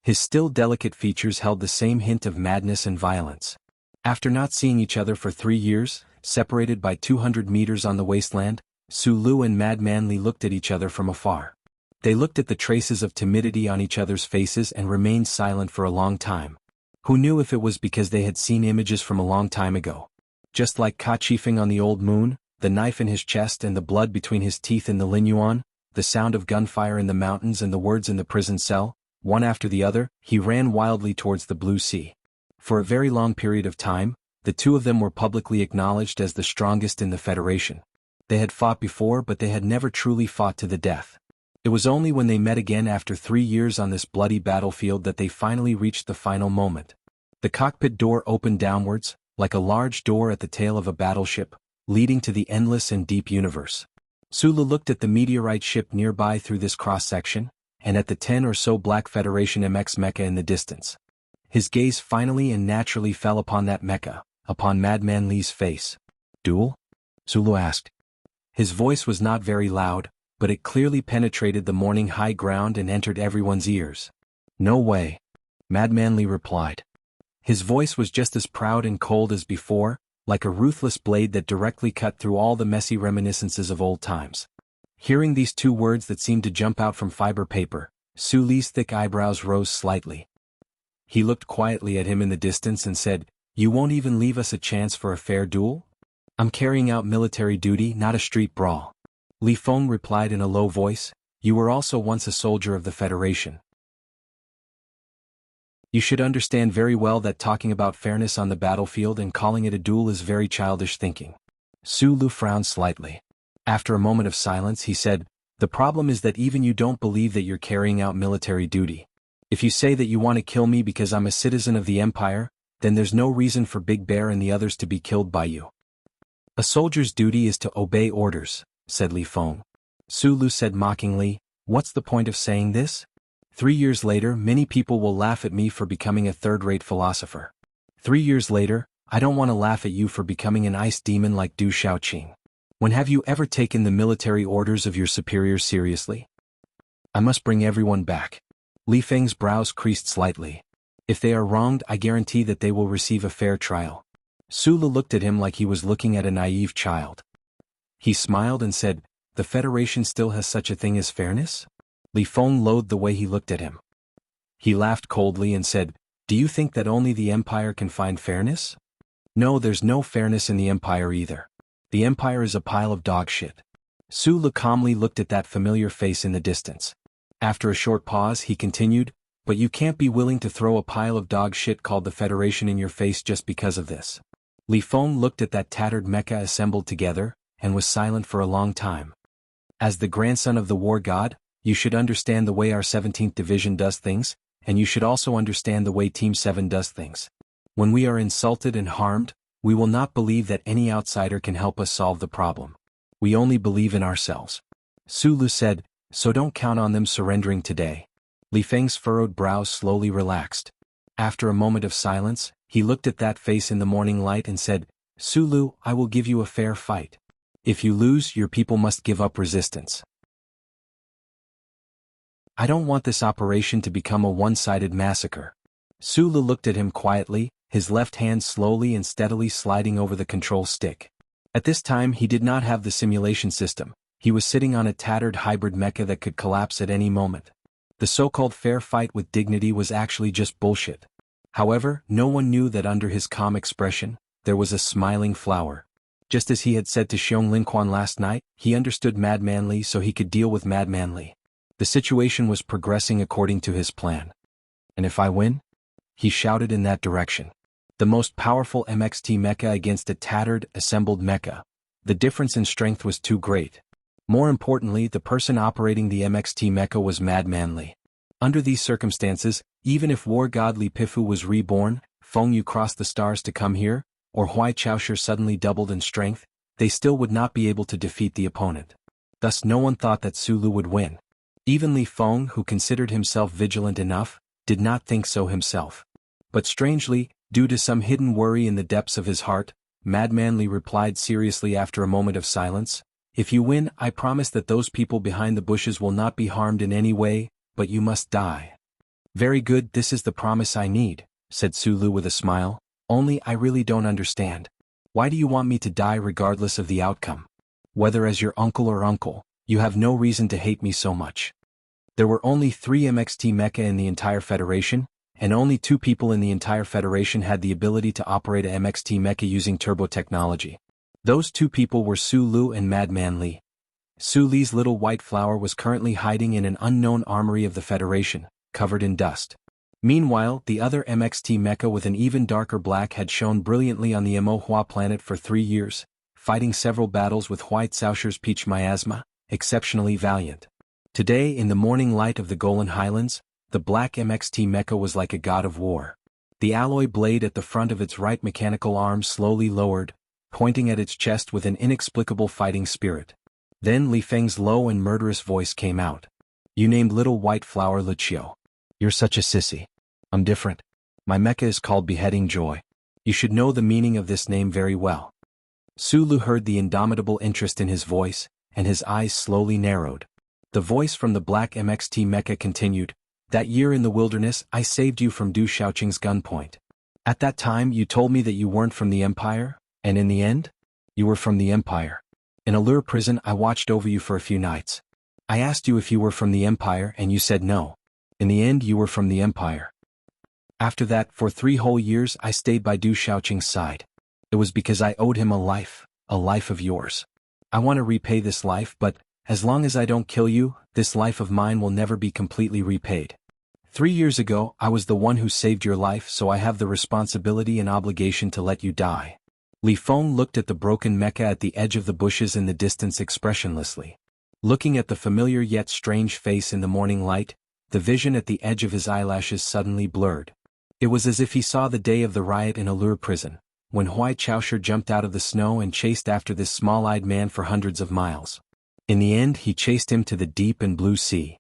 His still delicate features held the same hint of madness and violence. After not seeing each other for 3 years, separated by 200 meters on the wasteland, Su Lu and Madman Li looked at each other from afar. They looked at the traces of timidity on each other's faces and remained silent for a long time. Who knew if it was because they had seen images from a long time ago? Just like Kachifeng on the old moon, the knife in his chest and the blood between his teeth in the Linyuan, the sound of gunfire in the mountains and the words in the prison cell, one after the other, he ran wildly towards the blue sea. For a very long period of time, the two of them were publicly acknowledged as the strongest in the Federation. They had fought before, but they had never truly fought to the death. It was only when they met again after 3 years on this bloody battlefield that they finally reached the final moment. The cockpit door opened downwards, like a large door at the tail of a battleship, leading to the endless and deep universe. Sulu looked at the meteorite ship nearby through this cross-section, and at the 10 or so black Federation MX mecha in the distance. His gaze finally and naturally fell upon that mecha, upon Madman Li's face. "Duel?" Sulu asked. His voice was not very loud, but it clearly penetrated the morning high ground and entered everyone's ears. "No way," Madman Li replied. His voice was just as proud and cold as before, like a ruthless blade that directly cut through all the messy reminiscences of old times. Hearing these two words that seemed to jump out from fiber paper, Su Li's thick eyebrows rose slightly. He looked quietly at him in the distance and said, "You won't even leave us a chance for a fair duel? I'm carrying out military duty, not a street brawl." Li Feng replied in a low voice, "You were also once a soldier of the Federation. You should understand very well that talking about fairness on the battlefield and calling it a duel is very childish thinking." Su Lu frowned slightly. After a moment of silence he said, "The problem is that even you don't believe that you're carrying out military duty. If you say that you want to kill me because I'm a citizen of the Empire, then there's no reason for Big Bear and the others to be killed by you." "A soldier's duty is to obey orders," said Li Feng. Su Lu said mockingly, "What's the point of saying this? 3 years later many people will laugh at me for becoming a third-rate philosopher. 3 years later, I don't want to laugh at you for becoming an ice demon like Du Shaoqing. When have you ever taken the military orders of your superiors seriously? I must bring everyone back." Li Feng's brows creased slightly. "If they are wronged, I guarantee that they will receive a fair trial." Su Lu looked at him like he was looking at a naive child. He smiled and said, "The Federation still has such a thing as fairness?" Li Feng loathed the way he looked at him. He laughed coldly and said, "Do you think that only the Empire can find fairness? No, there's no fairness in the Empire either. The Empire is a pile of dog shit." Su Lu calmly looked at that familiar face in the distance. After a short pause he continued, "But you can't be willing to throw a pile of dog shit called the Federation in your face just because of this." Li Feng looked at that tattered mecha assembled together, and was silent for a long time. "As the grandson of the war god, you should understand the way our 17th Division does things, and you should also understand the way Team 7 does things. When we are insulted and harmed, we will not believe that any outsider can help us solve the problem. We only believe in ourselves." Su Lu said, "So don't count on them surrendering today." Li Feng's furrowed brows slowly relaxed. After a moment of silence, he looked at that face in the morning light and said, "Su Lu, I will give you a fair fight. If you lose, your people must give up resistance. I don't want this operation to become a one-sided massacre." Su Lu looked at him quietly, his left hand slowly and steadily sliding over the control stick. At this time he did not have the simulation system. He was sitting on a tattered hybrid mecha that could collapse at any moment. The so-called fair fight with dignity was actually just bullshit. However, no one knew that under his calm expression, there was a smiling flower. Just as he had said to Xiong Linquan last night, he understood Madman Li so he could deal with Madman Li. The situation was progressing according to his plan. "And if I win?" he shouted in that direction. The most powerful MXT mecha against a tattered, assembled mecha. The difference in strength was too great. More importantly, the person operating the MXT mecha was Madman Li. Under these circumstances, even if War God Li Pifu was reborn, Feng Yu crossed the stars to come here, or Huai Chaoshi suddenly doubled in strength, they still would not be able to defeat the opponent. Thus no one thought that Su Lu would win. Even Li Feng, who considered himself vigilant enough, did not think so himself. But strangely, due to some hidden worry in the depths of his heart, Madman Li replied seriously after a moment of silence, "If you win, I promise that those people behind the bushes will not be harmed in any way, but you must die." "Very good, this is the promise I need," said Su Lu with a smile, "only I really don't understand. Why do you want me to die regardless of the outcome? Whether as your uncle or uncle, you have no reason to hate me so much. There were only 3 MXT mecha in the entire Federation, and only 2 people in the entire Federation had the ability to operate a MXT mecha using turbo technology. Those 2 people were Su Lu and Madman Li. Su Li's little white flower was currently hiding in an unknown armory of the Federation, covered in dust. Meanwhile, the other MXT mecha with an even darker black had shone brilliantly on the Mo Hua planet for 3 years, fighting several battles with White Sausher's Peach Miasma, exceptionally valiant. Today, in the morning light of the Golan Highlands, the black MXT mecha was like a god of war. The alloy blade at the front of its right mechanical arm slowly lowered, pointing at its chest with an inexplicable fighting spirit. Then Li Feng's low and murderous voice came out. "You named Little White Flower Lucio. You're such a sissy. I'm different. My mecha is called Beheading Joy. You should know the meaning of this name very well." Su Lu heard the indomitable interest in his voice, and his eyes slowly narrowed. The voice from the black MXT mecha continued, "That year in the wilderness I saved you from Du Xiaoqing's gunpoint. At that time you told me that you weren't from the Empire, and in the end, you were from the Empire. In Allure prison I watched over you for a few nights. I asked you if you were from the Empire and you said no. In the end you were from the Empire. After that, for 3 whole years I stayed by Du Xiaoqing's side. It was because I owed him a life of yours. I want to repay this life, but as long as I don't kill you, this life of mine will never be completely repaid. 3 years ago, I was the one who saved your life, so I have the responsibility and obligation to let you die." Li Feng looked at the broken mecha at the edge of the bushes in the distance expressionlessly. Looking at the familiar yet strange face in the morning light, the vision at the edge of his eyelashes suddenly blurred. It was as if he saw the day of the riot in Allure prison, when Huai Chaosher jumped out of the snow and chased after this small-eyed man for hundreds of miles. In the end, he chased him to the deep and blue sea.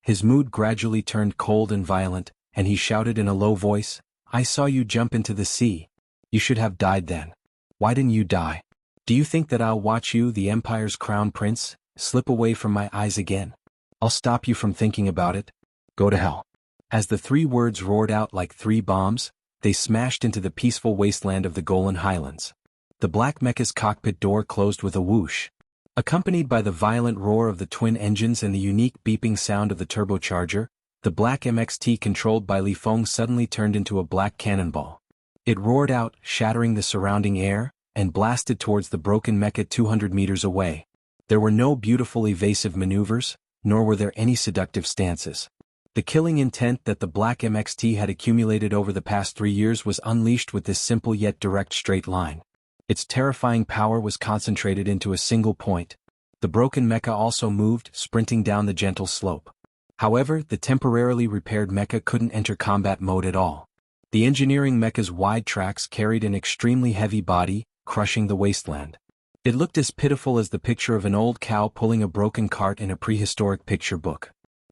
His mood gradually turned cold and violent, and he shouted in a low voice, "I saw you jump into the sea. You should have died then. Why didn't you die? Do you think that I'll watch you, the Empire's crown prince, slip away from my eyes again? I'll stop you from thinking about it. Go to hell." As the 3 words roared out like 3 bombs, they smashed into the peaceful wasteland of the Golan Highlands. The black mecha's cockpit door closed with a whoosh. Accompanied by the violent roar of the twin engines and the unique beeping sound of the turbocharger, the black MXT controlled by Li Feng suddenly turned into a black cannonball. It roared out, shattering the surrounding air, and blasted towards the broken mecha 200 meters away. There were no beautiful evasive maneuvers, nor were there any seductive stances. The killing intent that the black MXT had accumulated over the past 3 years was unleashed with this simple yet direct straight line. Its terrifying power was concentrated into a single point. The broken mecha also moved, sprinting down the gentle slope. However, the temporarily repaired mecha couldn't enter combat mode at all. The engineering mecha's wide tracks carried an extremely heavy body, crushing the wasteland. It looked as pitiful as the picture of an old cow pulling a broken cart in a prehistoric picture book.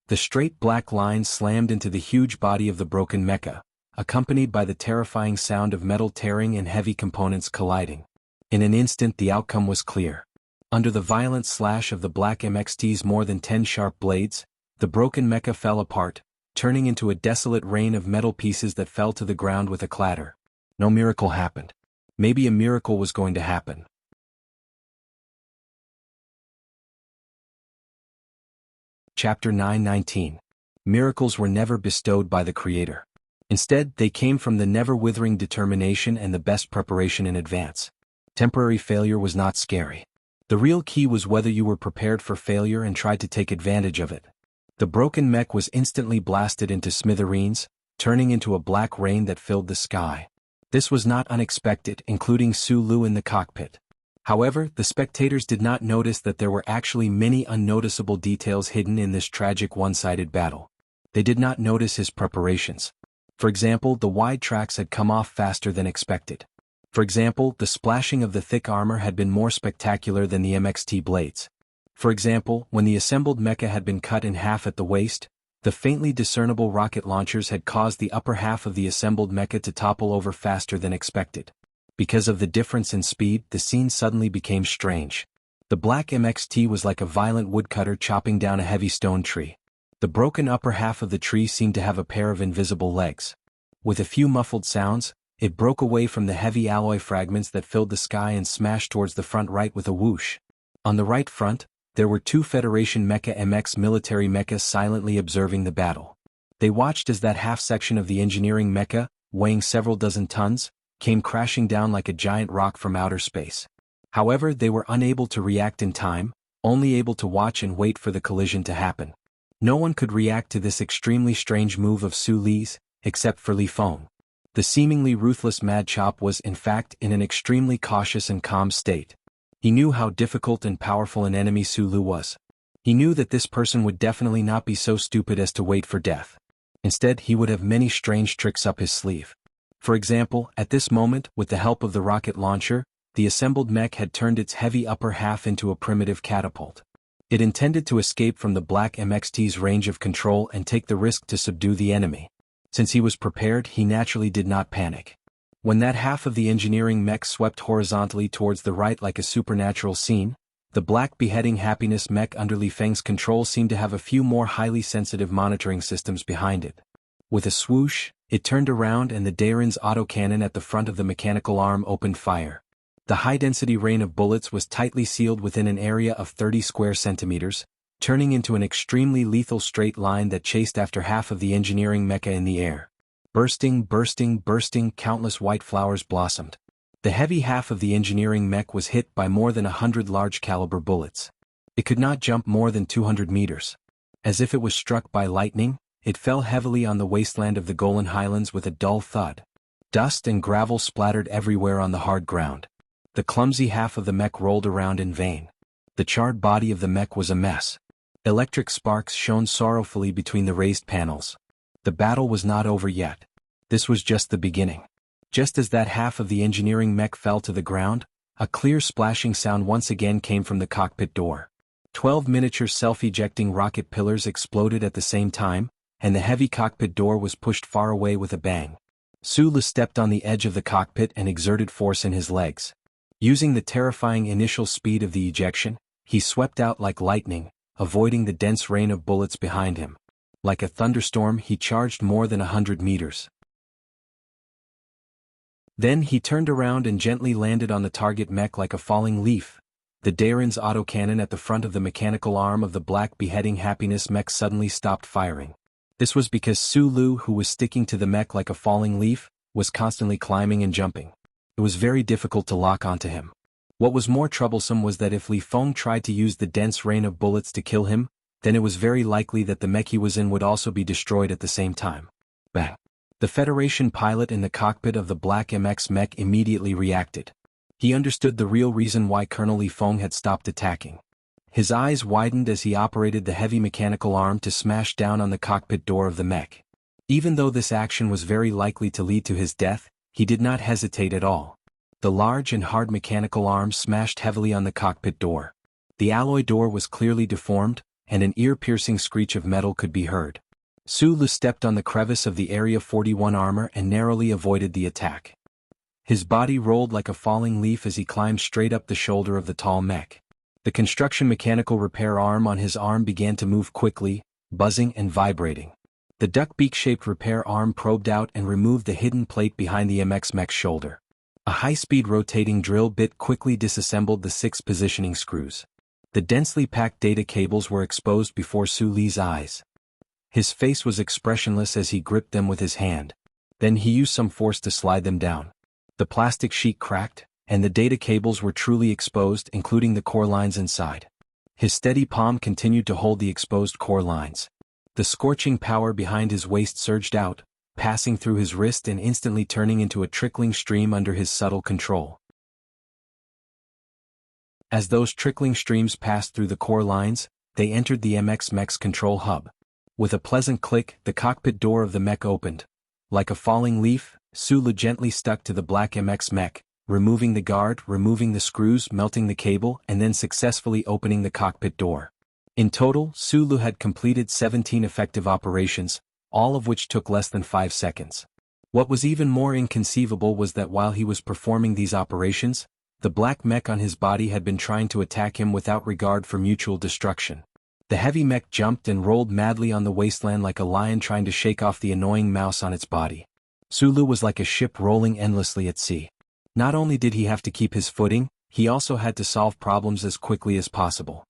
The straight black line slammed into the huge body of the broken mecha, accompanied by the terrifying sound of metal tearing and heavy components colliding. In an instant the outcome was clear. Under the violent slash of the black MXT's more than 10 sharp blades, the broken mecha fell apart, turning into a desolate rain of metal pieces that fell to the ground with a clatter. No miracle happened. Maybe a miracle was going to happen. Chapter 9:19. Miracles were never bestowed by the Creator. Instead, they came from the never-withering determination and the best preparation in advance. Temporary failure was not scary. The real key was whether you were prepared for failure and tried to take advantage of it. The broken mech was instantly blasted into smithereens, turning into a black rain that filled the sky. This was not unexpected, including Su Lu in the cockpit. However, the spectators did not notice that there were actually many unnoticeable details hidden in this tragic one-sided battle. They did not notice his preparations. For example, the wide tracks had come off faster than expected. For example, the splashing of the thick armor had been more spectacular than the MXT blades. For example, when the assembled mecha had been cut in half at the waist, the faintly discernible rocket launchers had caused the upper half of the assembled mecha to topple over faster than expected. Because of the difference in speed, the scene suddenly became strange. The black MXT was like a violent woodcutter chopping down a heavy stone tree. The broken upper half of the tree seemed to have a pair of invisible legs. With a few muffled sounds, it broke away from the heavy alloy fragments that filled the sky and smashed towards the front right with a whoosh. On the right front, There were 2 Federation Mecha MX military mechas silently observing the battle. They watched as that half-section of the engineering mecha, weighing several dozen tons, came crashing down like a giant rock from outer space. However, they were unable to react in time, only able to watch and wait for the collision to happen. No one could react to this extremely strange move of Su Li's, except for Li Feng. The seemingly ruthless Mad Chop was in fact in an extremely cautious and calm state. He knew how difficult and powerful an enemy Su Lu was. He knew that this person would definitely not be so stupid as to wait for death. Instead, he would have many strange tricks up his sleeve. For example, at this moment, with the help of the rocket launcher, the assembled mech had turned its heavy upper half into a primitive catapult. It intended to escape from the Black MXT's range of control and take the risk to subdue the enemy. Since he was prepared, he naturally did not panic. When that half of the engineering mech swept horizontally towards the right like a supernatural scene, the Black Beheading Happiness mech under Li Feng's control seemed to have a few more highly sensitive monitoring systems behind it. With a swoosh, it turned around and the Daeron's autocannon at the front of the mechanical arm opened fire. The high-density rain of bullets was tightly sealed within an area of 30 square centimeters, turning into an extremely lethal straight line that chased after half of the engineering mecha in the air. Bursting, countless white flowers blossomed. The heavy half of the engineering mech was hit by more than 100 large-caliber bullets. It could not jump more than 200 meters. As if it was struck by lightning, it fell heavily on the wasteland of the Golan Highlands with a dull thud. Dust and gravel splattered everywhere on the hard ground. The clumsy half of the mech rolled around in vain. The charred body of the mech was a mess. Electric sparks shone sorrowfully between the raised panels. The battle was not over yet. This was just the beginning. Just as that half of the engineering mech fell to the ground, a clear splashing sound once again came from the cockpit door. 12 miniature self-ejecting rocket pillars exploded at the same time, and the heavy cockpit door was pushed far away with a bang. Su Lu stepped on the edge of the cockpit and exerted force in his legs. Using the terrifying initial speed of the ejection, he swept out like lightning, avoiding the dense rain of bullets behind him. Like a thunderstorm, he charged more than 100 meters. Then he turned around and gently landed on the target mech like a falling leaf. The Daeron's autocannon at the front of the mechanical arm of the Black Beheading Happiness mech suddenly stopped firing. This was because Su Lu, who was sticking to the mech like a falling leaf, was constantly climbing and jumping. It was very difficult to lock onto him. What was more troublesome was that if Li Feng tried to use the dense rain of bullets to kill him, then it was very likely that the mech he was in would also be destroyed at the same time. Bang! The Federation pilot in the cockpit of the Black MX mech immediately reacted. He understood the real reason why Colonel Li Feng had stopped attacking. His eyes widened as he operated the heavy mechanical arm to smash down on the cockpit door of the mech. Even though this action was very likely to lead to his death, he did not hesitate at all. The large and hard mechanical arm smashed heavily on the cockpit door. The alloy door was clearly deformed, and an ear-piercing screech of metal could be heard. Su Lu stepped on the crevice of the Area 41 armor and narrowly avoided the attack. His body rolled like a falling leaf as he climbed straight up the shoulder of the tall mech. The construction mechanical repair arm on his arm began to move quickly, buzzing and vibrating. The duck beak-shaped repair arm probed out and removed the hidden plate behind the MX mech's shoulder. A high-speed rotating drill bit quickly disassembled the 6 positioning screws. The densely packed data cables were exposed before Su Li's eyes. His face was expressionless as he gripped them with his hand. Then he used some force to slide them down. The plastic sheet cracked, and the data cables were truly exposed, including the core lines inside. His steady palm continued to hold the exposed core lines. The scorching power behind his waist surged out, passing through his wrist and instantly turning into a trickling stream under his subtle control. As those trickling streams passed through the core lines, they entered the MX mech's control hub. With a pleasant click, the cockpit door of the mech opened. Like a falling leaf, Su Lu gently stuck to the Black MX mech, removing the guard, removing the screws, melting the cable, and then successfully opening the cockpit door. In total, Su Lu had completed 17 effective operations, all of which took less than 5 seconds. What was even more inconceivable was that while he was performing these operations, the black mech on his body had been trying to attack him without regard for mutual destruction. The heavy mech jumped and rolled madly on the wasteland like a lion trying to shake off the annoying mouse on its body. Su Lu was like a ship rolling endlessly at sea. Not only did he have to keep his footing, he also had to solve problems as quickly as possible.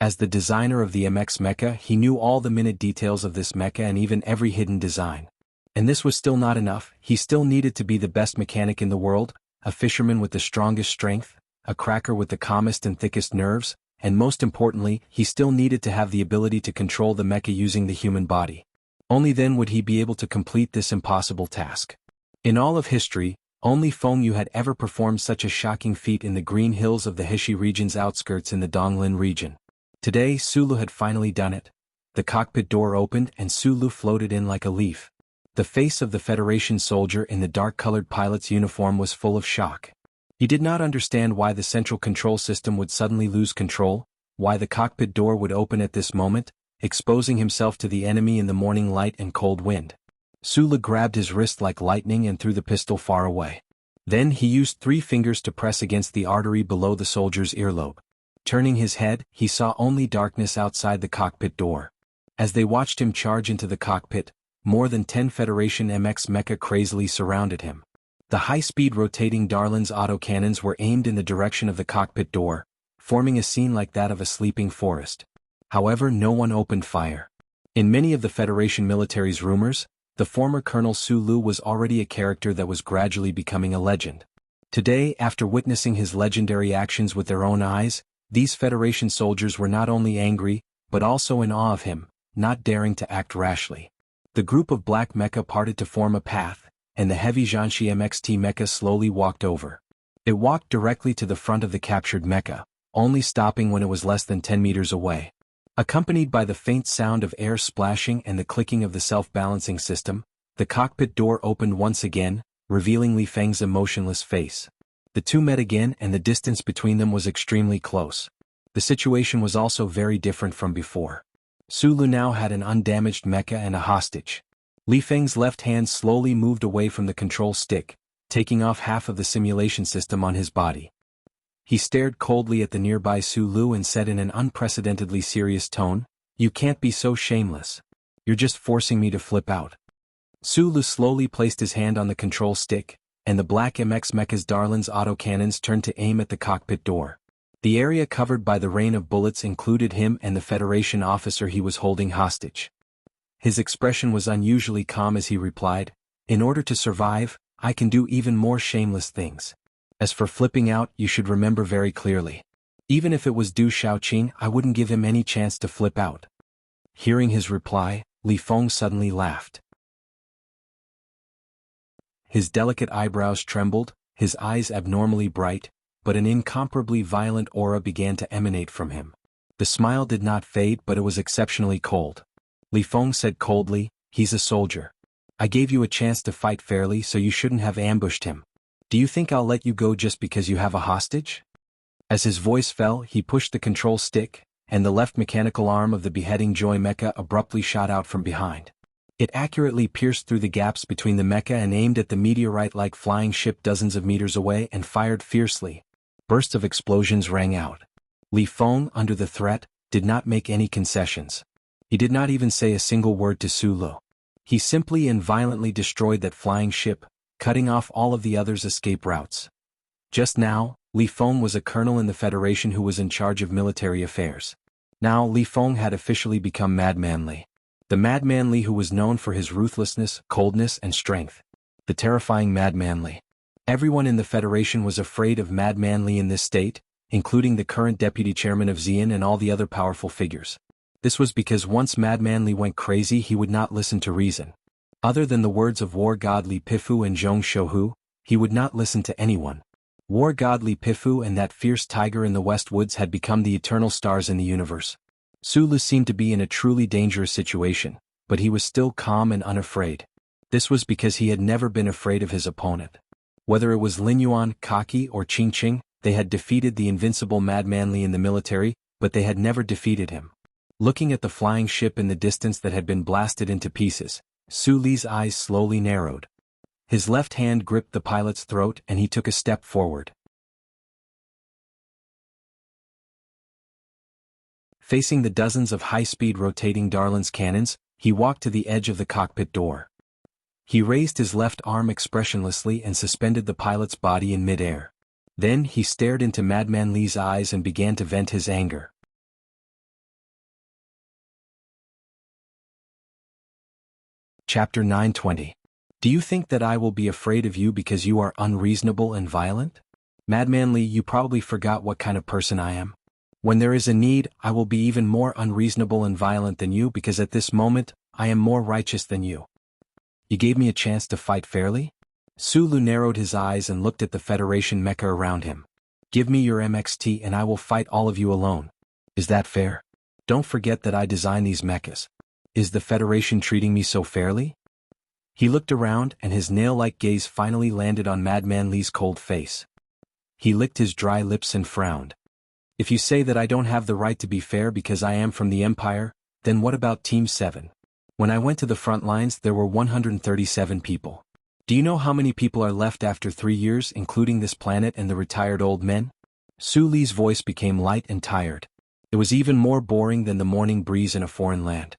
As the designer of the MX mecha, he knew all the minute details of this mecha and even every hidden design. And this was still not enough. He still needed to be the best mechanic in the world, a fisherman with the strongest strength, a cracker with the calmest and thickest nerves, and most importantly, he still needed to have the ability to control the mecha using the human body. Only then would he be able to complete this impossible task. In all of history, only Feng Yu had ever performed such a shocking feat in the green hills of the Heshi region's outskirts in the Donglin region. Today, Sulu had finally done it. The cockpit door opened and Sulu floated in like a leaf. The face of the Federation soldier in the dark-colored pilot's uniform was full of shock. He did not understand why the central control system would suddenly lose control, why the cockpit door would open at this moment, exposing himself to the enemy in the morning light and cold wind. Sulu grabbed his wrist like lightning and threw the pistol far away. Then he used 3 fingers to press against the artery below the soldier's earlobe. Turning his head, he saw only darkness outside the cockpit door. As they watched him charge into the cockpit, more than 10 Federation MX mecha crazily surrounded him. The high-speed rotating Darlin's autocannons were aimed in the direction of the cockpit door, forming a scene like that of a sleeping forest. However, no one opened fire. In many of the Federation military's rumors, the former Colonel Sulu was already a character that was gradually becoming a legend. Today, after witnessing his legendary actions with their own eyes, these Federation soldiers were not only angry, but also in awe of him, not daring to act rashly. The group of black mecha parted to form a path, and the heavy Jianshi MXT mecha slowly walked over. It walked directly to the front of the captured mecha, only stopping when it was less than 10 meters away. Accompanied by the faint sound of air splashing and the clicking of the self-balancing system, the cockpit door opened once again, revealing Li Feng's emotionless face. The two met again and the distance between them was extremely close. The situation was also very different from before. Sulu now had an undamaged mecha and a hostage. Li Feng's left hand slowly moved away from the control stick, taking off half of the simulation system on his body. He stared coldly at the nearby Sulu and said in an unprecedentedly serious tone, "You can't be so shameless. You're just forcing me to flip out." Sulu slowly placed his hand on the control stick, and the black MX mecha's Darlin's autocannons turned to aim at the cockpit door. The area covered by the rain of bullets included him and the Federation officer he was holding hostage. His expression was unusually calm as he replied, "In order to survive, I can do even more shameless things. As for flipping out, you should remember very clearly. Even if it was Du Shaoqing, I wouldn't give him any chance to flip out." Hearing his reply, Li Feng suddenly laughed. His delicate eyebrows trembled, his eyes abnormally bright, but an incomparably violent aura began to emanate from him. The smile did not fade, but it was exceptionally cold. Li Feng said coldly, "He's a soldier. I gave you a chance to fight fairly, so you shouldn't have ambushed him. Do you think I'll let you go just because you have a hostage?" As his voice fell, he pushed the control stick, and the left mechanical arm of the beheading Joy mecha abruptly shot out from behind. It accurately pierced through the gaps between the mecha and aimed at the meteorite-like flying ship dozens of meters away and fired fiercely. Bursts of explosions rang out. Li Feng, under the threat, did not make any concessions. He did not even say a single word to Sulu. He simply and violently destroyed that flying ship, cutting off all of the others' escape routes. Just now, Li Feng was a colonel in the Federation who was in charge of military affairs. Now Li Feng had officially become Madman Li. The Madman Li who was known for his ruthlessness, coldness and strength. The terrifying Madman Li. Everyone in the Federation was afraid of Madman Li in this state, including the current deputy chairman of Xian and all the other powerful figures. This was because once Madman Li went crazy, he would not listen to reason. Other than the words of war god Li Pifu and Zhong Shouhu, he would not listen to anyone. War god Li Pifu and that fierce tiger in the West Woods had become the eternal stars in the universe. Sulu seemed to be in a truly dangerous situation, but he was still calm and unafraid. This was because he had never been afraid of his opponent. Whether it was Lin Yuan, Kaki, or Qing Qing, they had defeated the invincible Madman Li in the military, but they had never defeated him. Looking at the flying ship in the distance that had been blasted into pieces, Su Li's eyes slowly narrowed. His left hand gripped the pilot's throat and he took a step forward. Facing the dozens of high-speed rotating Darlin's cannons, he walked to the edge of the cockpit door. He raised his left arm expressionlessly and suspended the pilot's body in mid-air. Then he stared into Madman Li's eyes and began to vent his anger. Chapter 920. Do you think that I will be afraid of you because you are unreasonable and violent? Madmanly, you probably forgot what kind of person I am. When there is a need, I will be even more unreasonable and violent than you because at this moment, I am more righteous than you. You gave me a chance to fight fairly? Sulu narrowed his eyes and looked at the Federation mecha around him. Give me your MXT and I will fight all of you alone. Is that fair? Don't forget that I designed these mechas. Is the Federation treating me so fairly? He looked around and his nail-like gaze finally landed on Madman Li's cold face. He licked his dry lips and frowned. If you say that I don't have the right to be fair because I am from the Empire, then what about Team 7? When I went to the front lines there were 137 people. Do you know how many people are left after 3 years including this planet and the retired old men? Su Li's voice became light and tired. It was even more boring than the morning breeze in a foreign land.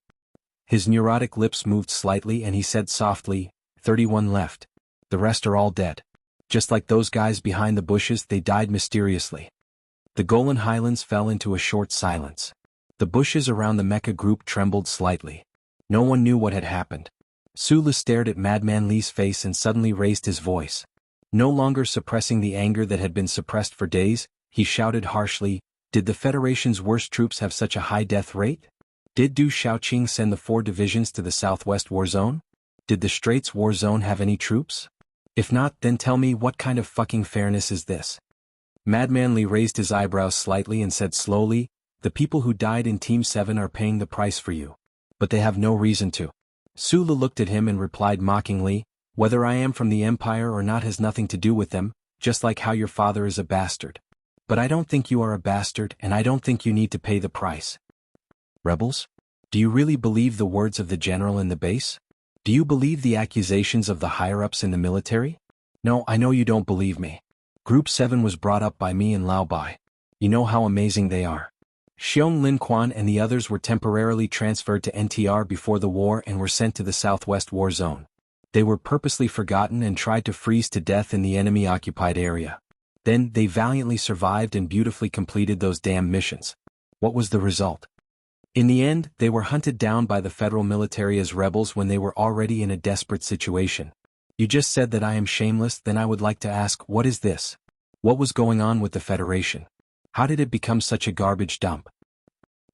His neurotic lips moved slightly and he said softly, 31 left. The rest are all dead. Just like those guys behind the bushes, they died mysteriously. The Golan Highlands fell into a short silence. The bushes around the mecha group trembled slightly. No one knew what had happened. Sulu stared at Madman Li's face and suddenly raised his voice. No longer suppressing the anger that had been suppressed for days, he shouted harshly, Did the Federation's worst troops have such a high death rate? Did Du Shaoqing send the 4 divisions to the Southwest War Zone? Did the Straits War Zone have any troops? If not, then tell me what kind of fucking fairness is this? Madman Li raised his eyebrows slightly and said slowly, The people who died in Team 7 are paying the price for you. But they have no reason to. Sulu looked at him and replied mockingly, Whether I am from the Empire or not has nothing to do with them, just like how your father is a bastard. But I don't think you are a bastard and I don't think you need to pay the price. Rebels? Do you really believe the words of the general in the base? Do you believe the accusations of the higher-ups in the military? No, I know you don't believe me. Group 7 was brought up by me and Lao Bai. You know how amazing they are. Xiong Lin Quan and the others were temporarily transferred to NTR before the war and were sent to the Southwest War Zone. They were purposely forgotten and tried to freeze to death in the enemy-occupied area. Then, they valiantly survived and beautifully completed those damn missions. What was the result? In the end, they were hunted down by the federal military as rebels when they were already in a desperate situation. You just said that I am shameless, then I would like to ask, what is this? What was going on with the Federation? How did it become such a garbage dump?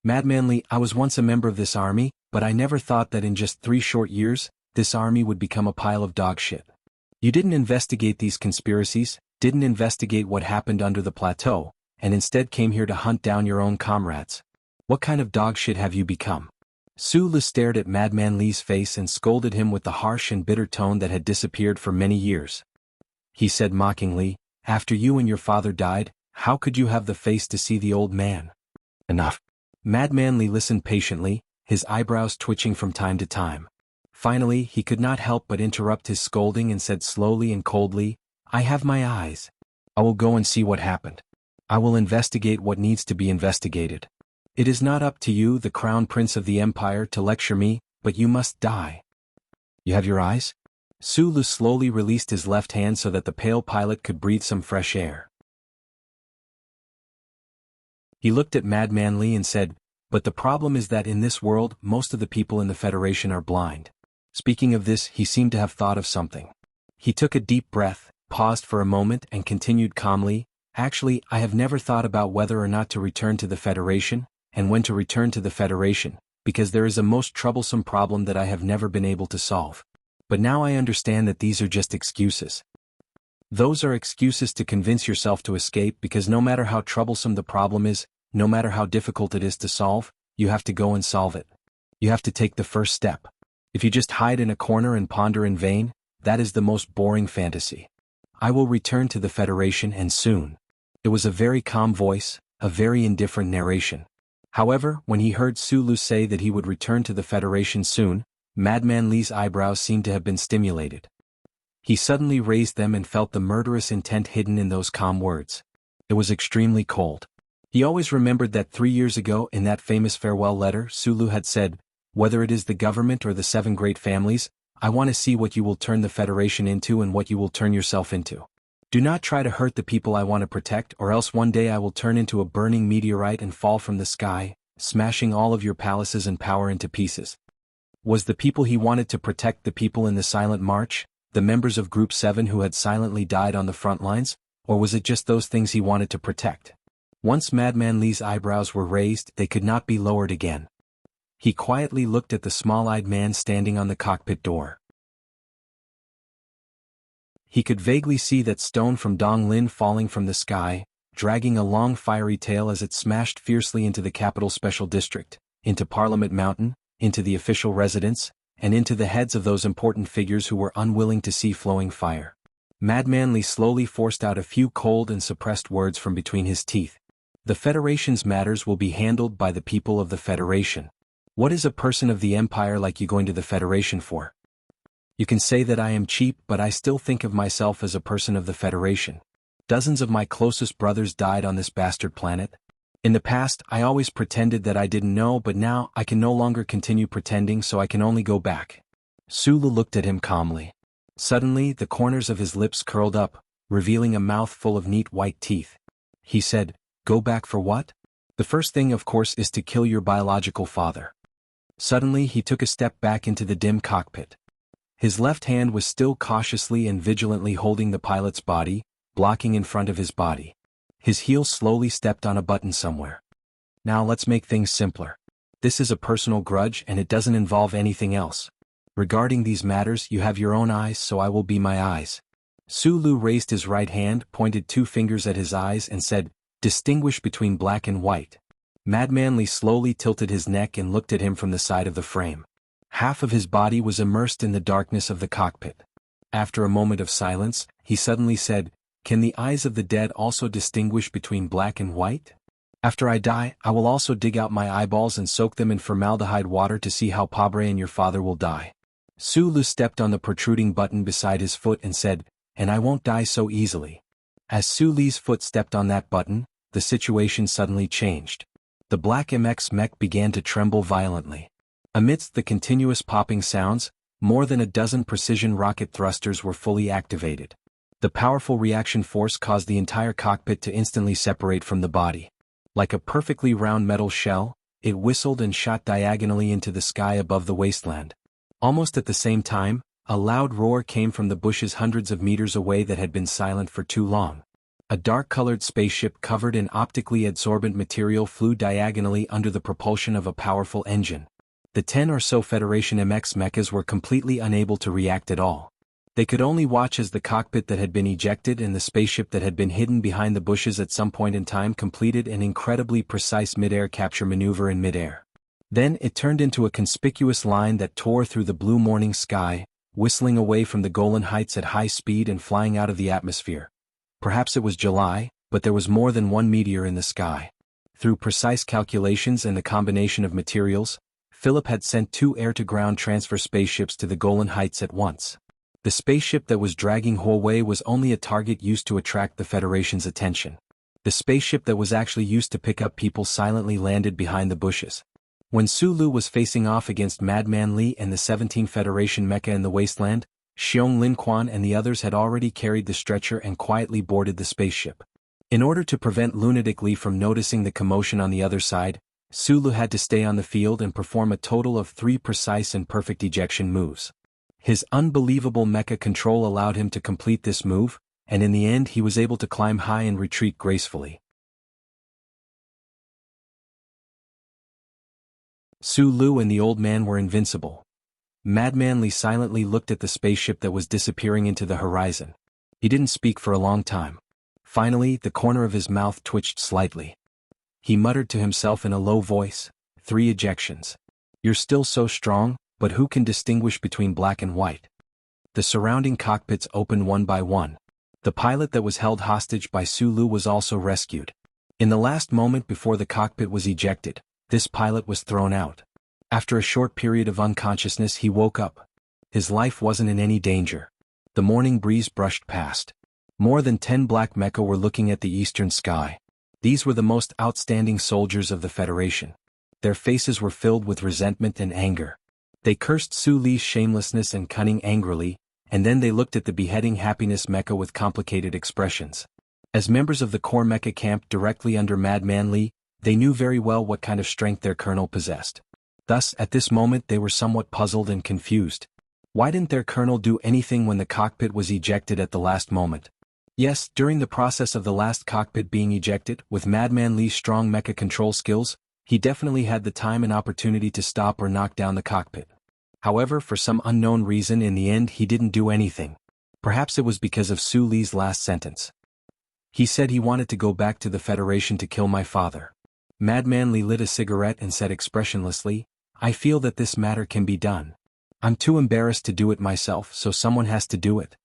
Madman Li, I was once a member of this army, but I never thought that in just 3 short years, this army would become a pile of dog shit. You didn't investigate these conspiracies, didn't investigate what happened under the plateau, and instead came here to hunt down your own comrades. What kind of dog shit have you become? Sulu stared at Madman Li's face and scolded him with the harsh and bitter tone that had disappeared for many years. He said mockingly, After you and your father died, how could you have the face to see the old man? Enough. Madman Li listened patiently, his eyebrows twitching from time to time. Finally, he could not help but interrupt his scolding and said slowly and coldly, I have my eyes. I will go and see what happened. I will investigate what needs to be investigated. It is not up to you, the Crown Prince of the Empire, to lecture me, but you must die. You have your eyes? Sulu slowly released his left hand so that the pale pilot could breathe some fresh air. He looked at Madman Li and said, But the problem is that in this world, most of the people in the Federation are blind. Speaking of this, he seemed to have thought of something. He took a deep breath, paused for a moment and continued calmly, Actually, I have never thought about whether or not to return to the Federation, and when to return to the Federation, because there is a most troublesome problem that I have never been able to solve. But now I understand that these are just excuses. Those are excuses to convince yourself to escape because no matter how troublesome the problem is, no matter how difficult it is to solve, you have to go and solve it. You have to take the first step. If you just hide in a corner and ponder in vain, that is the most boring fantasy. I will return to the Federation and soon. It was a very calm voice, a very indifferent narration. However, when he heard Sulu say that he would return to the Federation soon, Madman Li's eyebrows seemed to have been stimulated. He suddenly raised them and felt the murderous intent hidden in those calm words. It was extremely cold. He always remembered that 3 years ago in that famous farewell letter Sulu had said, Whether it is the government or the 7 great families, I want to see what you will turn the Federation into and what you will turn yourself into. Do not try to hurt the people I want to protect or else one day I will turn into a burning meteorite and fall from the sky, smashing all of your palaces and power into pieces. Was the people he wanted to protect the people in the silent march, the members of Group 7 who had silently died on the front lines, or was it just those things he wanted to protect? Once Madman Li's eyebrows were raised, they could not be lowered again. He quietly looked at the small-eyed man standing on the cockpit door. He could vaguely see that stone from Dong Lin falling from the sky, dragging a long fiery tail as it smashed fiercely into the capital special district, into Parliament Mountain, into the official residence, and into the heads of those important figures who were unwilling to see flowing fire. Madman Li slowly forced out a few cold and suppressed words from between his teeth. The Federation's matters will be handled by the people of the Federation. What is a person of the Empire like you going to the Federation for? You can say that I am cheap, but I still think of myself as a person of the Federation. Dozens of my closest brothers died on this bastard planet. In the past, I always pretended that I didn't know, but now I can no longer continue pretending, so I can only go back. Sulu looked at him calmly. Suddenly, the corners of his lips curled up, revealing a mouth full of neat white teeth. He said, "Go back for what?" "The first thing, of course, is to kill your biological father." Suddenly, he took a step back into the dim cockpit. His left hand was still cautiously and vigilantly holding the pilot's body, blocking in front of his body. His heel slowly stepped on a button somewhere. "Now let's make things simpler. This is a personal grudge and it doesn't involve anything else. Regarding these matters, you have your own eyes, so I will be my eyes." Sulu raised his right hand, pointed 2 fingers at his eyes and said, "Distinguish between black and white." Madman Li slowly tilted his neck and looked at him from the side of the frame. Half of his body was immersed in the darkness of the cockpit. After a moment of silence, he suddenly said, "Can the eyes of the dead also distinguish between black and white? After I die, I will also dig out my eyeballs and soak them in formaldehyde water to see how Pabre and your father will die." Sulu stepped on the protruding button beside his foot and said, "And I won't die so easily." As Suli's foot stepped on that button, the situation suddenly changed. The black MX mech began to tremble violently. Amidst the continuous popping sounds, more than a dozen precision rocket thrusters were fully activated. The powerful reaction force caused the entire cockpit to instantly separate from the body. Like a perfectly round metal shell, it whistled and shot diagonally into the sky above the wasteland. Almost at the same time, a loud roar came from the bushes hundreds of meters away that had been silent for too long. A dark-colored spaceship covered in optically absorbent material flew diagonally under the propulsion of a powerful engine. The 10 or so Federation MX mechas were completely unable to react at all. They could only watch as the cockpit that had been ejected and the spaceship that had been hidden behind the bushes at some point in time completed an incredibly precise mid-air capture maneuver in mid-air. Then it turned into a conspicuous line that tore through the blue morning sky, whistling away from the Golan Heights at high speed and flying out of the atmosphere. Perhaps it was July, but there was more than one meteor in the sky. Through precise calculations and the combination of materials, Philip had sent 2 air-to-ground transfer spaceships to the Golan Heights at once. The spaceship that was dragging Huawei was only a target used to attract the Federation's attention. The spaceship that was actually used to pick up people silently landed behind the bushes. When Sulu was facing off against Madman Li and the 17 Federation mecha in the wasteland, Xiong Linquan and the others had already carried the stretcher and quietly boarded the spaceship. In order to prevent Lunatic Li from noticing the commotion on the other side, Sulu had to stay on the field and perform a total of 3 precise and perfect ejection moves. His unbelievable mecha control allowed him to complete this move, and in the end he was able to climb high and retreat gracefully. Sulu and the old man were invincible. Madman Li silently looked at the spaceship that was disappearing into the horizon. He didn't speak for a long time. Finally, the corner of his mouth twitched slightly. He muttered to himself in a low voice, 3 ejections. You're still so strong, but who can distinguish between black and white? The surrounding cockpits opened one by one. The pilot that was held hostage by Sulu was also rescued. In the last moment before the cockpit was ejected, this pilot was thrown out. After a short period of unconsciousness he woke up. His life wasn't in any danger. The morning breeze brushed past. More than 10 black mecha were looking at the eastern sky. These were the most outstanding soldiers of the Federation. Their faces were filled with resentment and anger. They cursed Su Li's shamelessness and cunning angrily, and then they looked at the beheading happiness mecha with complicated expressions. As members of the core mecha camp directly under Madman Li, they knew very well what kind of strength their colonel possessed. Thus, at this moment they were somewhat puzzled and confused. Why didn't their colonel do anything when the cockpit was ejected at the last moment? Yes, during the process of the last cockpit being ejected, with Madman Li's strong mecha control skills, he definitely had the time and opportunity to stop or knock down the cockpit. However, for some unknown reason in the end he didn't do anything. Perhaps it was because of Su Li's last sentence. He said he wanted to go back to the Federation to kill my father. Madman Li lit a cigarette and said expressionlessly, I feel that this matter can be done. I'm too embarrassed to do it myself, so someone has to do it.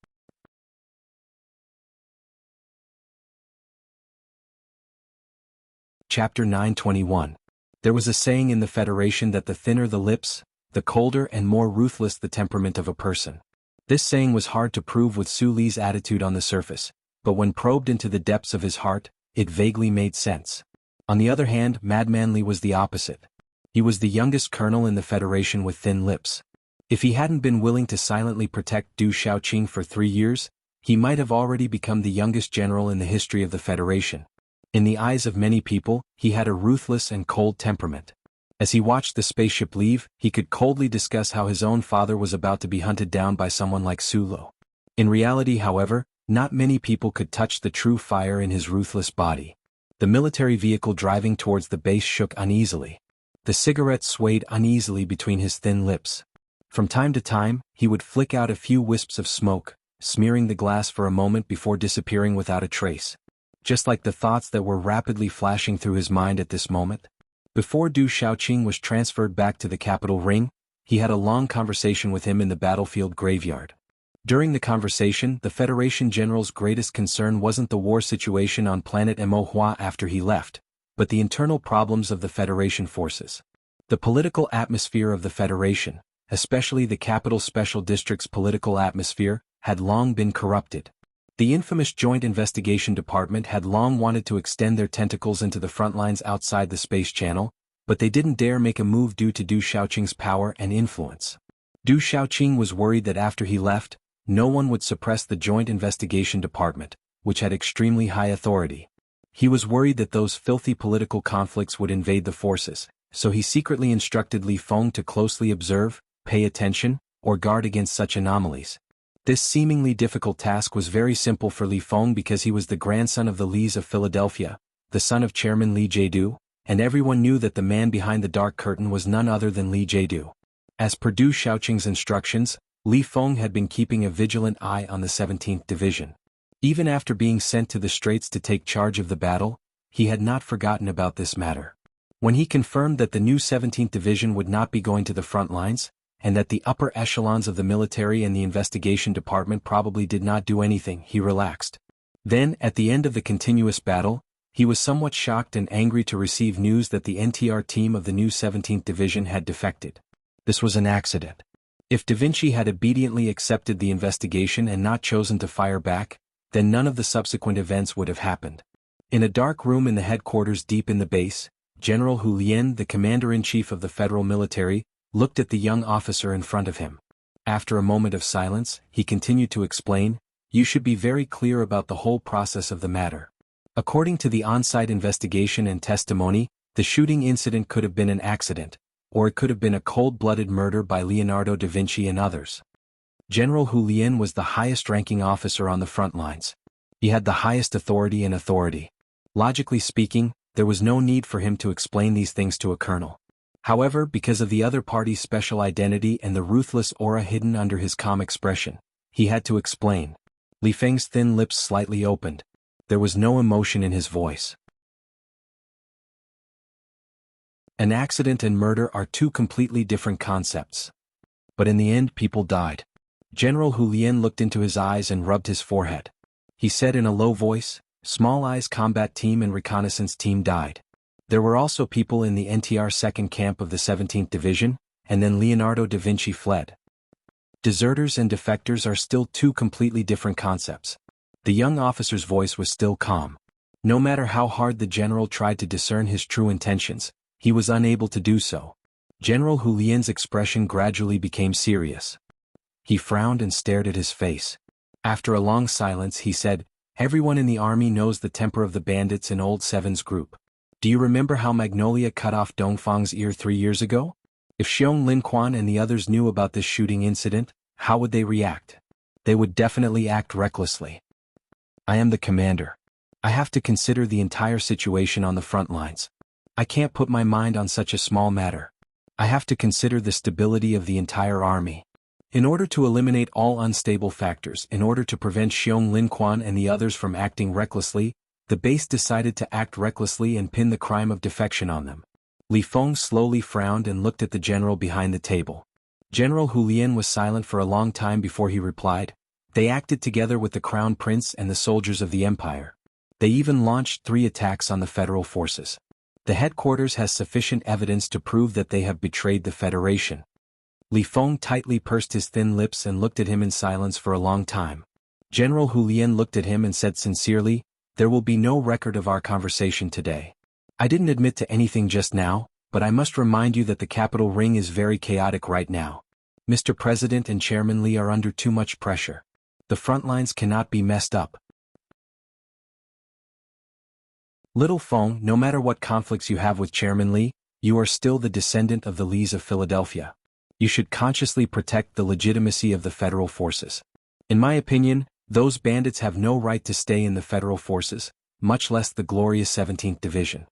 Chapter 921. There was a saying in the Federation that the thinner the lips, the colder and more ruthless the temperament of a person. This saying was hard to prove with Su Li's attitude on the surface, but when probed into the depths of his heart, it vaguely made sense. On the other hand, Madman Li was the opposite. He was the youngest colonel in the Federation with thin lips. If he hadn't been willing to silently protect Du Shaoqing for 3 years, he might have already become the youngest general in the history of the Federation. In the eyes of many people, he had a ruthless and cold temperament. As he watched the spaceship leave, he could coldly discuss how his own father was about to be hunted down by someone like Su Li. In reality, however, not many people could touch the true fire in his ruthless body. The military vehicle driving towards the base shook uneasily. The cigarette swayed uneasily between his thin lips. From time to time, he would flick out a few wisps of smoke, smearing the glass for a moment before disappearing without a trace. Just like the thoughts that were rapidly flashing through his mind at this moment. Before Du Shaoqing was transferred back to the capital ring, he had a long conversation with him in the battlefield graveyard. During the conversation, the Federation General's greatest concern wasn't the war situation on planet Emohua after he left, but the internal problems of the Federation forces. The political atmosphere of the Federation, especially the Capital Special District's political atmosphere, had long been corrupted. The infamous Joint Investigation Department had long wanted to extend their tentacles into the front lines outside the Space Channel, but they didn't dare make a move due to Du Shaoqing's power and influence. Du Shaoqing was worried that after he left, no one would suppress the Joint Investigation Department, which had extremely high authority. He was worried that those filthy political conflicts would invade the forces, so he secretly instructed Li Feng to closely observe, pay attention, or guard against such anomalies. This seemingly difficult task was very simple for Li Feng because he was the grandson of the Lis of Philadelphia, the son of Chairman Li Jiedu, and everyone knew that the man behind the dark curtain was none other than Li Jiedu. As per Du Shaoqing's instructions, Li Feng had been keeping a vigilant eye on the 17th Division. Even after being sent to the Straits to take charge of the battle, he had not forgotten about this matter. When he confirmed that the new 17th Division would not be going to the front lines, and that the upper echelons of the military and the investigation department probably did not do anything, he relaxed. Then, at the end of the continuous battle, he was somewhat shocked and angry to receive news that the NTR team of the new 17th Division had defected. This was an accident. If Da Vinci had obediently accepted the investigation and not chosen to fire back, then none of the subsequent events would have happened. In a dark room in the headquarters deep in the base, General Hu Lian, the commander-in-chief of the federal military, looked at the young officer in front of him. After a moment of silence, he continued to explain, "You should be very clear about the whole process of the matter. According to the on-site investigation and testimony, the shooting incident could have been an accident, or it could have been a cold-blooded murder by Leonardo da Vinci and others." General Hu Lian was the highest-ranking officer on the front lines. He had the highest authority and authority. Logically speaking, there was no need for him to explain these things to a colonel. However, because of the other party's special identity and the ruthless aura hidden under his calm expression, he had to explain. Li Feng's thin lips slightly opened. There was no emotion in his voice. An accident and murder are two completely different concepts. But in the end, people died. General Hu Lian looked into his eyes and rubbed his forehead. He said in a low voice, "Small Eyes combat team and reconnaissance team died. There were also people in the NTR 2nd Camp of the 17th Division, and then Leonardo da Vinci fled. Deserters and defectors are still two completely different concepts." The young officer's voice was still calm. No matter how hard the general tried to discern his true intentions, he was unable to do so. General Hu Lian's expression gradually became serious. He frowned and stared at his face. After a long silence he said, "Everyone in the army knows the temper of the bandits in Old Seven's group. Do you remember how Magnolia cut off Dongfang's ear 3 years ago? If Xiong Linquan and the others knew about this shooting incident, how would they react? They would definitely act recklessly. I am the commander. I have to consider the entire situation on the front lines. I can't put my mind on such a small matter. I have to consider the stability of the entire army. In order to eliminate all unstable factors, in order to prevent Xiong Linquan and the others from acting recklessly, the base decided to act recklessly and pin the crime of defection on them. Li Feng slowly frowned and looked at the general behind the table. General Hu Lian was silent for a long time before he replied. They acted together with the crown prince and the soldiers of the empire. They even launched 3 attacks on the federal forces. The headquarters has sufficient evidence to prove that they have betrayed the Federation. Li Feng tightly pursed his thin lips and looked at him in silence for a long time. General Hu Lian looked at him and said sincerely, "There will be no record of our conversation today. I didn't admit to anything just now, but I must remind you that the capital ring is very chaotic right now. Mr. President and Chairman Li are under too much pressure. The front lines cannot be messed up. Little Feng, no matter what conflicts you have with Chairman Li, you are still the descendant of the Lees of Philadelphia. You should consciously protect the legitimacy of the federal forces. In my opinion, those bandits have no right to stay in the federal forces, much less the glorious 17th Division."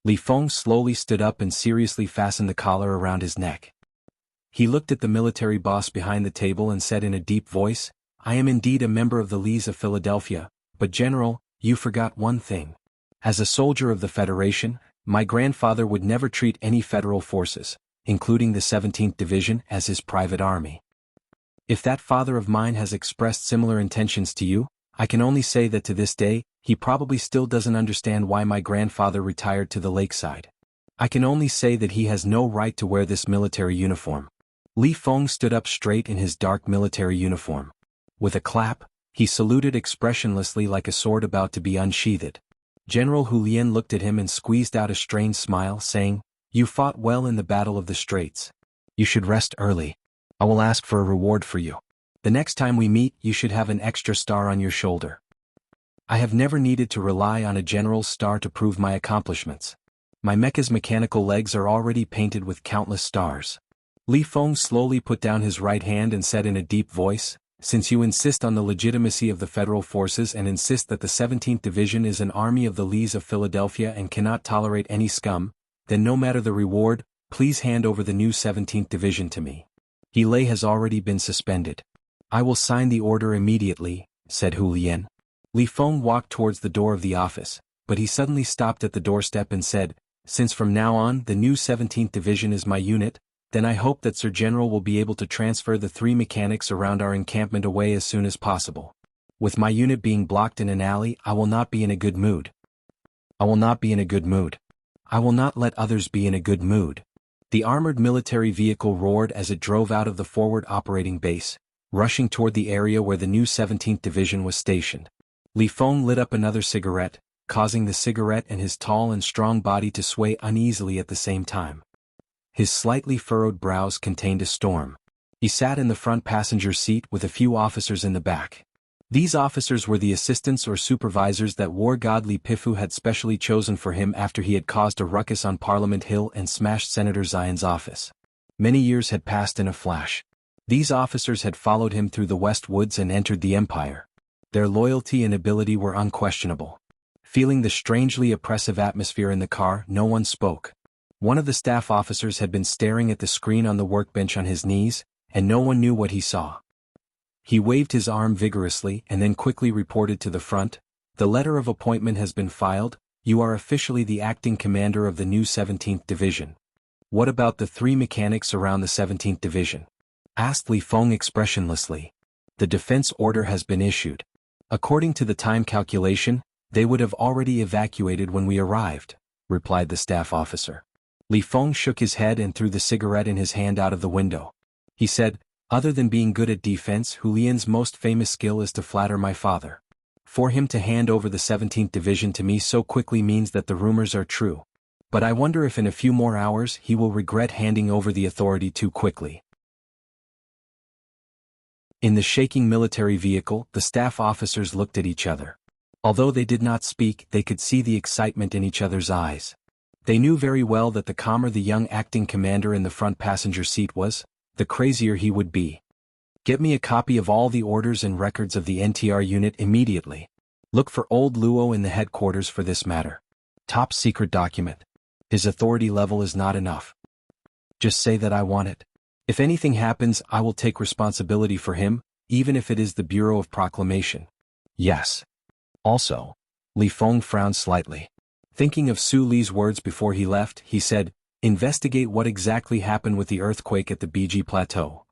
Li Feng slowly stood up and seriously fastened the collar around his neck. He looked at the military boss behind the table and said in a deep voice, "I am indeed a member of the Lees of Philadelphia, but General, you forgot one thing. As a soldier of the Federation, my grandfather would never treat any federal forces, including the 17th Division, as his private army. If that father of mine has expressed similar intentions to you, I can only say that to this day, he probably still doesn't understand why my grandfather retired to the lakeside. I can only say that he has no right to wear this military uniform." Li Feng stood up straight in his dark military uniform. With a clap, he saluted expressionlessly like a sword about to be unsheathed. General Hu Lian looked at him and squeezed out a strained smile, saying, "You fought well in the Battle of the Straits. You should rest early. I will ask for a reward for you. The next time we meet, you should have an extra star on your shoulder. I have never needed to rely on a general's star to prove my accomplishments. My mecha's mechanical legs are already painted with countless stars." Li Feng slowly put down his right hand and said in a deep voice, "Since you insist on the legitimacy of the federal forces and insist that the 17th Division is an army of the Lees of Philadelphia and cannot tolerate any scum, then no matter the reward, please hand over the new 17th Division to me. He has already been suspended." "I will sign the order immediately," said Hu Lian. Li Feng walked towards the door of the office, but he suddenly stopped at the doorstep and said, "Since from now on the new 17th Division is my unit, then I hope that Sir General will be able to transfer the 3 mechanics around our encampment away as soon as possible. With my unit being blocked in an alley, I will not be in a good mood. I will not be in a good mood. I will not let others be in a good mood." The armored military vehicle roared as it drove out of the forward operating base, rushing toward the area where the new 17th Division was stationed. Li Feng lit up another cigarette, causing the cigarette and his tall and strong body to sway uneasily at the same time. His slightly furrowed brows contained a storm. He sat in the front passenger seat with a few officers in the back. These officers were the assistants or supervisors that war god Li Pifu had specially chosen for him after he had caused a ruckus on Parliament Hill and smashed Senator Zion's office. Many years had passed in a flash. These officers had followed him through the West Woods and entered the Empire. Their loyalty and ability were unquestionable. Feeling the strangely oppressive atmosphere in the car, no one spoke. One of the staff officers had been staring at the screen on the workbench on his knees, and no one knew what he saw. He waved his arm vigorously and then quickly reported to the front, "The letter of appointment has been filed. You are officially the acting commander of the new 17th Division." "What about the 3 mechanics around the 17th Division?" asked Li Feng expressionlessly. "The defense order has been issued. According to the time calculation, they would have already evacuated when we arrived," replied the staff officer. Li Feng shook his head and threw the cigarette in his hand out of the window. He said, "Other than being good at defense, Hu Lian's most famous skill is to flatter my father. For him to hand over the 17th Division to me so quickly means that the rumors are true. But I wonder if in a few more hours he will regret handing over the authority too quickly." In the shaking military vehicle, the staff officers looked at each other. Although they did not speak, they could see the excitement in each other's eyes. They knew very well that the calmer the young acting commander in the front passenger seat was, the crazier he would be. Get me a copy of all the orders and records of the NTR unit immediately. Look for old Luo in the headquarters for this matter. Top secret document. His authority level is not enough. Just say that I want it. If anything happens, I will take responsibility for him, even if it is the Bureau of Proclamation. Yes. Also, Li Feng frowned slightly. Thinking of Su Li's words before he left, he said, investigate what exactly happened with the earthquake at the BG Plateau.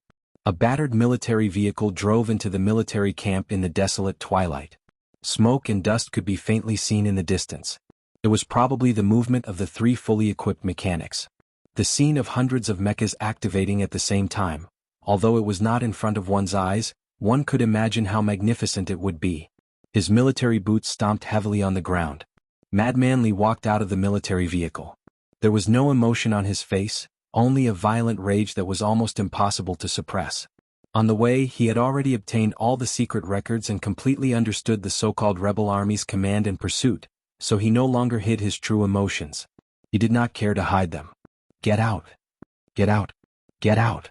A battered military vehicle drove into the military camp in the desolate twilight. Smoke and dust could be faintly seen in the distance. It was probably the movement of the 3 fully equipped mechanics. The scene of hundreds of mechas activating at the same time, although it was not in front of one's eyes, one could imagine how magnificent it would be. His military boots stomped heavily on the ground. Madman Li walked out of the military vehicle. There was no emotion on his face, only a violent rage that was almost impossible to suppress. On the way, he had already obtained all the secret records and completely understood the so-called rebel army's command and pursuit, so he no longer hid his true emotions. He did not care to hide them. Get out! Get out! Get out!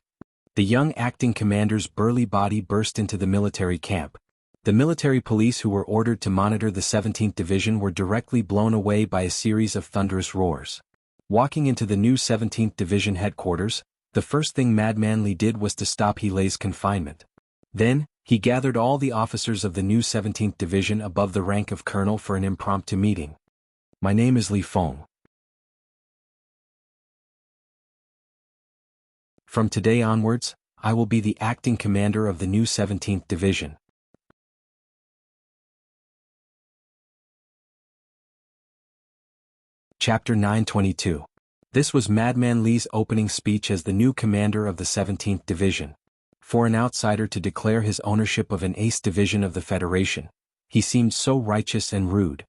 The young acting commander's burly body burst into the military camp. The military police who were ordered to monitor the 17th Division were directly blown away by a series of thunderous roars. Walking into the new 17th Division headquarters, the first thing Madman Li did was to stop He Lei's confinement. Then, he gathered all the officers of the new 17th Division above the rank of colonel for an impromptu meeting. My name is Li Feng. From today onwards, I will be the acting commander of the new 17th Division. Chapter 922. This was Madman Li's opening speech as the new commander of the 17th Division. For an outsider to declare his ownership of an ace division of the Federation, he seemed so righteous and rude.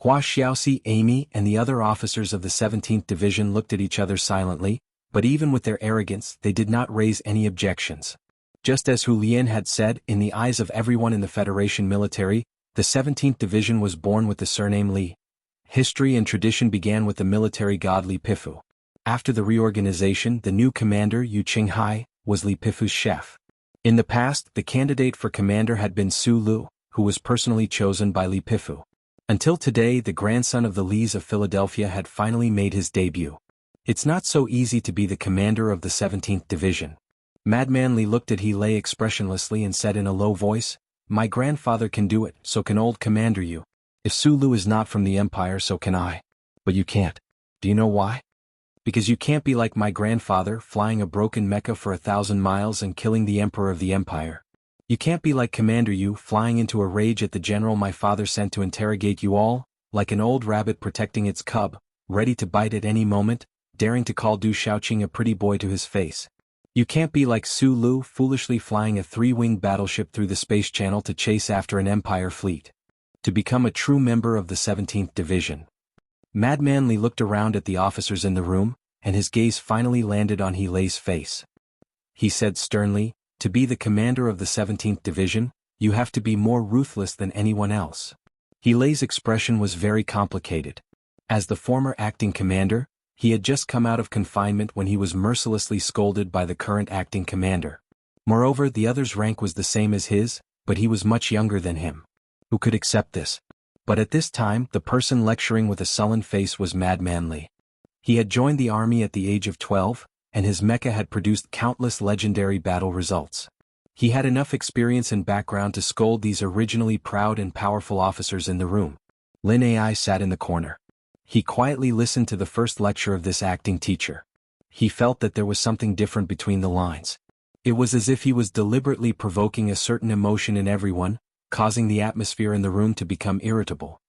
Hua Xiaoxi, Amy, and the other officers of the 17th Division looked at each other silently, but even with their arrogance, they did not raise any objections. Just as Hu Lian had said, in the eyes of everyone in the Federation military, the 17th Division was born with the surname Li. History and tradition began with the military god Li Pifu. After the reorganization, the new commander, Yu Qinghai, was Li Pifu's chef. In the past, the candidate for commander had been Su Lu, who was personally chosen by Li Pifu. Until today, the grandson of the Lis of Philadelphia had finally made his debut. It's not so easy to be the commander of the 17th Division. Madman Li looked at He Lei expressionlessly and said in a low voice, my grandfather can do it, so can old Commander Yu. If Su Lu is not from the Empire, so can I. But you can't. Do you know why? Because you can't be like my grandfather, flying a broken mecha for 1,000 miles and killing the Emperor of the Empire. You can't be like Commander Yu, flying into a rage at the general my father sent to interrogate you all, like an old rabbit protecting its cub, ready to bite at any moment, daring to call Du Shaoqing a pretty boy to his face. You can't be like Su Lu, foolishly flying a 3-winged battleship through the space channel to chase after an Empire fleet. To become a true member of the 17th Division. Madman Li looked around at the officers in the room, and his gaze finally landed on He Lei's face. He said sternly, to be the commander of the 17th Division, you have to be more ruthless than anyone else. He Lei's expression was very complicated. As the former acting commander, he had just come out of confinement when he was mercilessly scolded by the current acting commander. Moreover, the other's rank was the same as his, but he was much younger than him. Who could accept this? But at this time, the person lecturing with a sullen face was Madman Li. He had joined the army at the age of 12, and his mecha had produced countless legendary battle results. He had enough experience and background to scold these originally proud and powerful officers in the room. Lin Ai sat in the corner. He quietly listened to the first lecture of this acting teacher. He felt that there was something different between the lines. It was as if he was deliberately provoking a certain emotion in everyone, causing the atmosphere in the room to become irritable.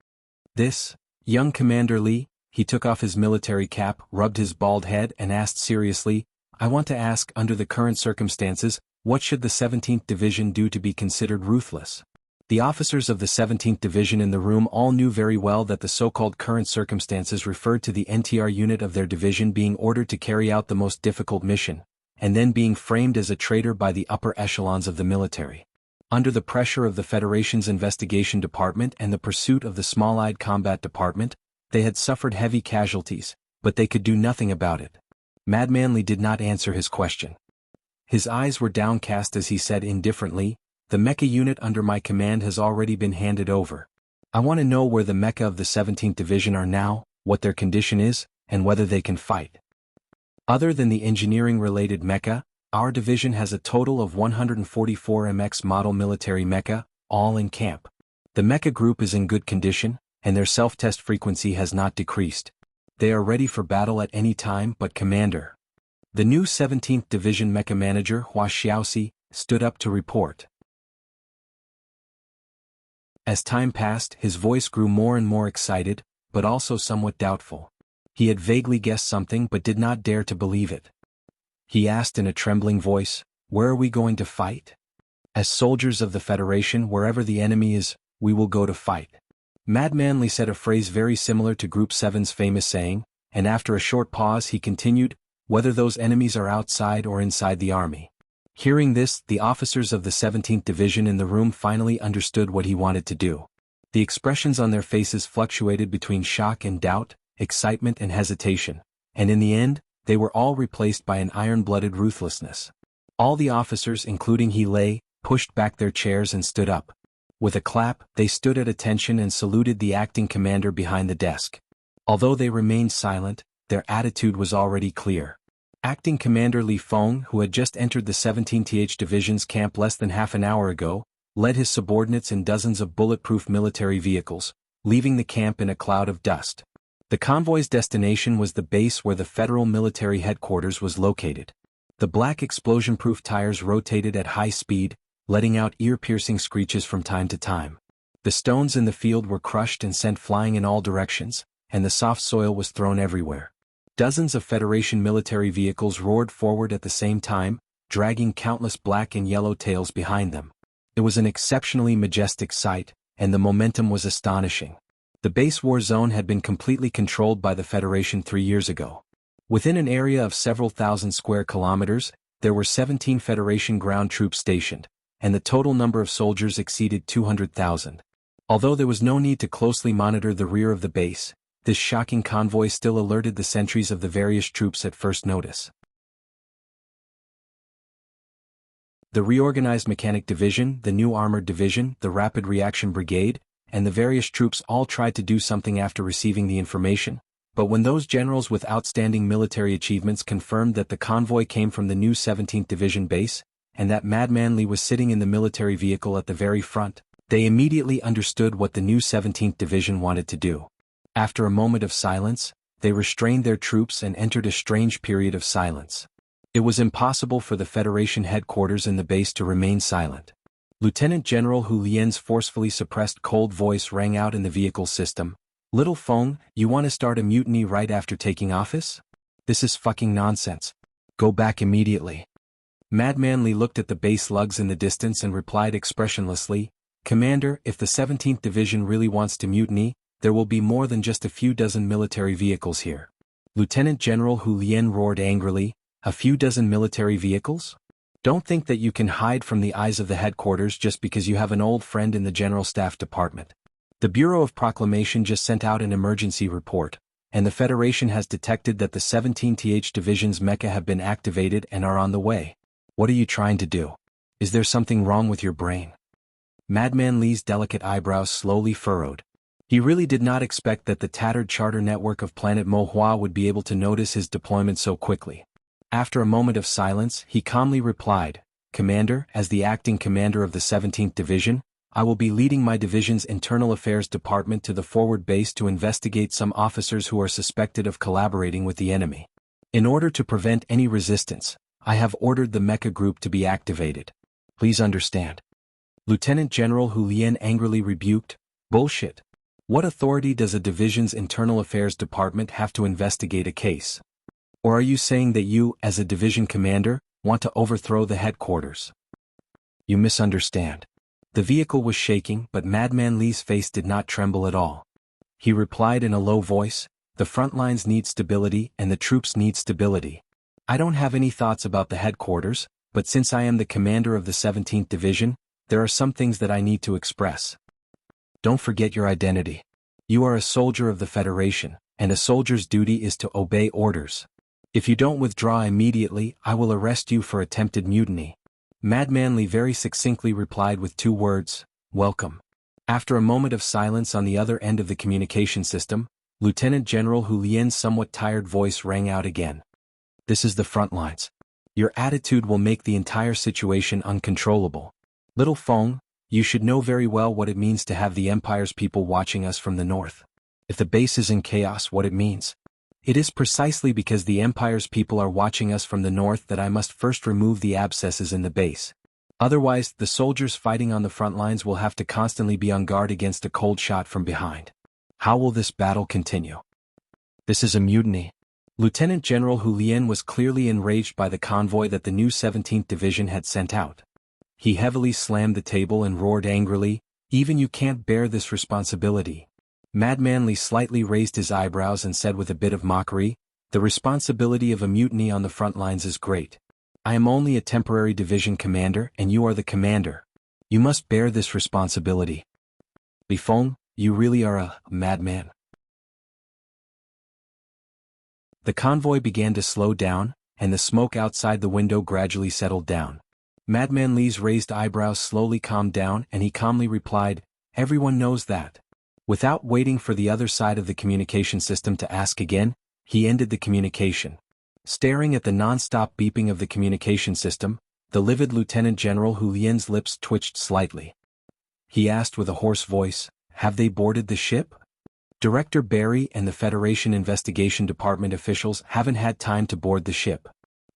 This, young Commander Li, he took off his military cap, rubbed his bald head and asked seriously, I want to ask, under the current circumstances, what should the 17th Division do to be considered ruthless? The officers of the 17th Division in the room all knew very well that the so-called current circumstances referred to the NTR unit of their division being ordered to carry out the most difficult mission, and then being framed as a traitor by the upper echelons of the military. Under the pressure of the Federation's investigation department and the pursuit of the small-eyed combat department, they had suffered heavy casualties, but they could do nothing about it. Madman Li did not answer his question. His eyes were downcast as he said indifferently, "The mecha unit under my command has already been handed over. I want to know where the mecha of the 17th Division are now, what their condition is, and whether they can fight. Other than the engineering-related mecha, our division has a total of 144 MX model military mecha, all in camp. The mecha group is in good condition, and their self-test frequency has not decreased. They are ready for battle at any time, but Commander." The new 17th Division Mecha Manager Hua Xiaoxi stood up to report. As time passed, his voice grew more and more excited, but also somewhat doubtful. He had vaguely guessed something but did not dare to believe it. He asked in a trembling voice, "Where are we going to fight?" "As soldiers of the Federation, wherever the enemy is, we will go to fight." Madman Li said a phrase very similar to Group 7's famous saying, and after a short pause he continued, "Whether those enemies are outside or inside the army." Hearing this, the officers of the 17th Division in the room finally understood what he wanted to do. The expressions on their faces fluctuated between shock and doubt, excitement and hesitation, and in the end, they were all replaced by an iron-blooded ruthlessness. All the officers, including He Lei, pushed back their chairs and stood up. With a clap, they stood at attention and saluted the acting commander behind the desk. Although they remained silent, their attitude was already clear. Acting Commander Li Feng, who had just entered the 17th Division's camp less than half an hour ago, led his subordinates in dozens of bulletproof military vehicles, leaving the camp in a cloud of dust. The convoy's destination was the base where the Federal Military Headquarters was located. The black explosion-proof tires rotated at high speed, letting out ear-piercing screeches from time to time. The stones in the field were crushed and sent flying in all directions, and the soft soil was thrown everywhere. Dozens of Federation military vehicles roared forward at the same time, dragging countless black and yellow tails behind them. It was an exceptionally majestic sight, and the momentum was astonishing. The base war zone had been completely controlled by the Federation 3 years ago. Within an area of several thousand square kilometers, there were 17 Federation ground troops stationed, and the total number of soldiers exceeded 200,000. Although there was no need to closely monitor the rear of the base, this shocking convoy still alerted the sentries of the various troops at first notice. The reorganized Mechanic Division, the new Armored Division, the Rapid Reaction Brigade, and the various troops all tried to do something after receiving the information, but when those generals with outstanding military achievements confirmed that the convoy came from the new 17th Division base, and that Madman Li was sitting in the military vehicle at the very front, they immediately understood what the new 17th Division wanted to do. After a moment of silence, they restrained their troops and entered a strange period of silence. It was impossible for the Federation headquarters in the base to remain silent. Lieutenant General Hu Lian's forcefully suppressed cold voice rang out in the vehicle system. "Little Feng, you want to start a mutiny right after taking office? This is fucking nonsense. Go back immediately." Madman Li looked at the base lugs in the distance and replied expressionlessly, "Commander, if the 17th Division really wants to mutiny, there will be more than just a few dozen military vehicles here." Lieutenant General Hu Lian roared angrily, "A few dozen military vehicles? Don't think that you can hide from the eyes of the headquarters just because you have an old friend in the General Staff Department. The Bureau of Proclamation just sent out an emergency report, and the Federation has detected that the 17th Division's mecha have been activated and are on the way. What are you trying to do? Is there something wrong with your brain?" Madman Li's delicate eyebrows slowly furrowed. He really did not expect that the tattered charter network of Planet Mohua would be able to notice his deployment so quickly. After a moment of silence, he calmly replied, "Commander, as the acting commander of the 17th Division, I will be leading my division's Internal Affairs Department to the forward base to investigate some officers who are suspected of collaborating with the enemy. In order to prevent any resistance, I have ordered the mecha group to be activated. Please understand." Lieutenant General Hu Lian angrily rebuked, "Bullshit. What authority does a division's Internal Affairs Department have to investigate a case? Or are you saying that you, as a division commander, want to overthrow the headquarters?" "You misunderstand." The vehicle was shaking, but Madman Li's face did not tremble at all. He replied in a low voice, "The front lines need stability and the troops need stability. I don't have any thoughts about the headquarters, but since I am the commander of the 17th Division, there are some things that I need to express. Don't forget your identity. You are a soldier of the Federation, and a soldier's duty is to obey orders. If you don't withdraw immediately, I will arrest you for attempted mutiny. Madman Li very succinctly replied with 2 words, welcome. After a moment of silence on the other end of the communication system, Lieutenant General Hu Lian's somewhat tired voice rang out again. This is the front lines. Your attitude will make the entire situation uncontrollable. Little Feng, you should know very well what it means to have the Empire's people watching us from the north. If the base is in chaos, what it means? It is precisely because the Empire's people are watching us from the north that I must first remove the abscesses in the base. Otherwise, the soldiers fighting on the front lines will have to constantly be on guard against a cold shot from behind. How will this battle continue? This is a mutiny. Lieutenant General Hu Lian was clearly enraged by the convoy that the new 17th Division had sent out. He heavily slammed the table and roared angrily, even you can't bear this responsibility. Madman Li slightly raised his eyebrows and said with a bit of mockery, the responsibility of a mutiny on the front lines is great. I am only a temporary division commander and you are the commander. You must bear this responsibility. Li Feng, you really are a madman. The convoy began to slow down, and the smoke outside the window gradually settled down. Madman Li's raised eyebrows slowly calmed down and he calmly replied, everyone knows that. Without waiting for the other side of the communication system to ask again, he ended the communication. Staring at the non-stop beeping of the communication system, the livid Lieutenant General Hu Lian's lips twitched slightly. He asked with a hoarse voice, have they boarded the ship? Director Barry and the Federation Investigation Department officials haven't had time to board the ship.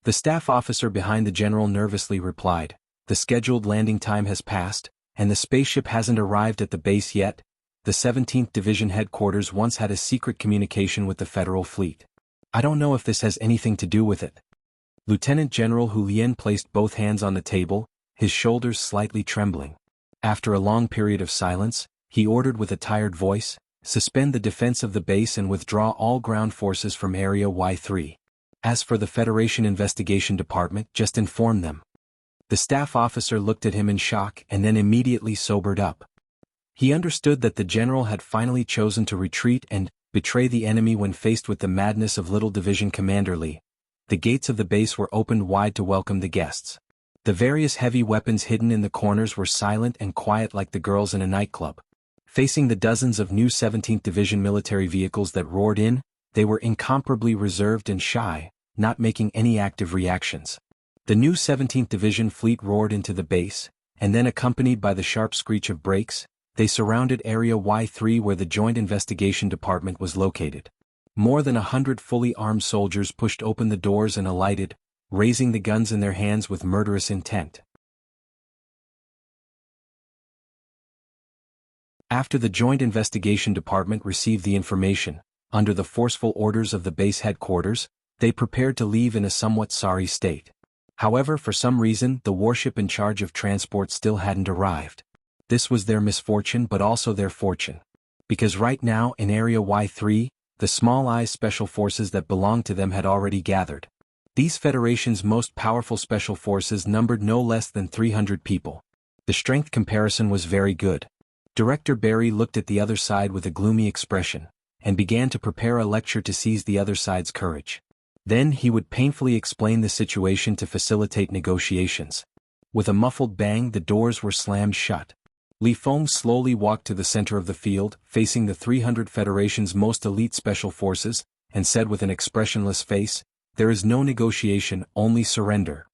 The staff officer behind the general nervously replied, the scheduled landing time has passed, and the spaceship hasn't arrived at the base yet. The 17th Division headquarters once had a secret communication with the Federal Fleet. I don't know if this has anything to do with it. Lieutenant General Hu Lian placed both hands on the table, his shoulders slightly trembling. After a long period of silence, he ordered with a tired voice, suspend the defense of the base and withdraw all ground forces from Area Y3. As for the Federation Investigation Department, just inform them. The staff officer looked at him in shock and then immediately sobered up. He understood that the general had finally chosen to retreat and betray the enemy when faced with the madness of Little Division Commander Li. The gates of the base were opened wide to welcome the guests. The various heavy weapons hidden in the corners were silent and quiet like the girls in a nightclub. Facing the dozens of new 17th Division military vehicles that roared in, they were incomparably reserved and shy, not making any active reactions. The new 17th Division fleet roared into the base, and then accompanied by the sharp screech of brakes, they surrounded Area Y3 where the Joint Investigation Department was located. More than 100 fully armed soldiers pushed open the doors and alighted, raising the guns in their hands with murderous intent. After the Joint Investigation Department received the information, under the forceful orders of the base headquarters, they prepared to leave in a somewhat sorry state. However, for some reason, the warship in charge of transport still hadn't arrived. This was their misfortune but also their fortune. Because right now in Area Y3, the Small Eyes Special Forces that belonged to them had already gathered. These Federation's most powerful special forces numbered no less than 300 people. The strength comparison was very good. Director Barry looked at the other side with a gloomy expression, and began to prepare a lecture to seize the other side's courage. Then he would painfully explain the situation to facilitate negotiations. With a muffled bang, the doors were slammed shut. Li Feng slowly walked to the center of the field, facing the 300 Federation's most elite special forces, and said with an expressionless face, "There is no negotiation, only surrender."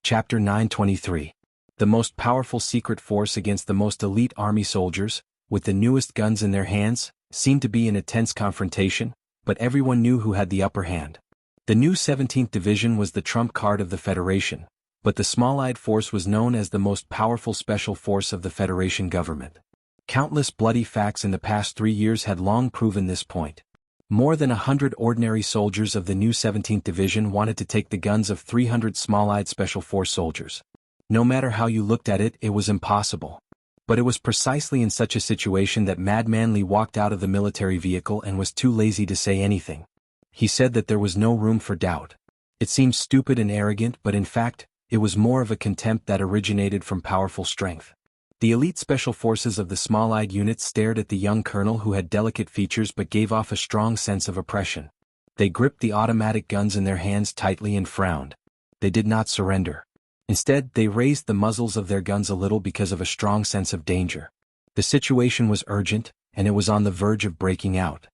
Chapter 923. The most powerful secret force against the most elite army soldiers, with the newest guns in their hands, seemed to be in a tense confrontation, but everyone knew who had the upper hand. The new 17th Division was the trump card of the Federation, but the Small-Eyed Force was known as the most powerful special force of the Federation government. Countless bloody facts in the past 3 years had long proven this point. More than 100 ordinary soldiers of the new 17th Division wanted to take the guns of 300 Small-Eyed Special Force soldiers. No matter how you looked at it, it was impossible. But it was precisely in such a situation that Madman Li walked out of the military vehicle and was too lazy to say anything. He said that there was no room for doubt. It seemed stupid and arrogant, but in fact, it was more of a contempt that originated from powerful strength. The elite special forces of the small-eyed unit stared at the young colonel who had delicate features but gave off a strong sense of oppression. They gripped the automatic guns in their hands tightly and frowned. They did not surrender. Instead, they raised the muzzles of their guns a little because of a strong sense of danger. The situation was urgent, and it was on the verge of breaking out.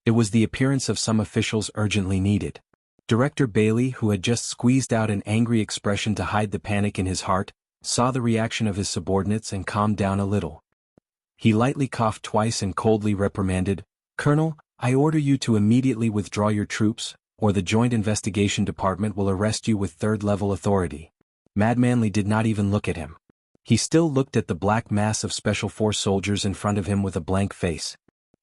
It was the appearance of some officials urgently needed. Director Bailey, who had just squeezed out an angry expression to hide the panic in his heart, saw the reaction of his subordinates and calmed down a little. He lightly coughed twice and coldly reprimanded, "Colonel, I order you to immediately withdraw your troops, or the Joint Investigation Department will arrest you with third-level authority." Madmanly did not even look at him. He still looked at the black mass of Special Force soldiers in front of him with a blank face.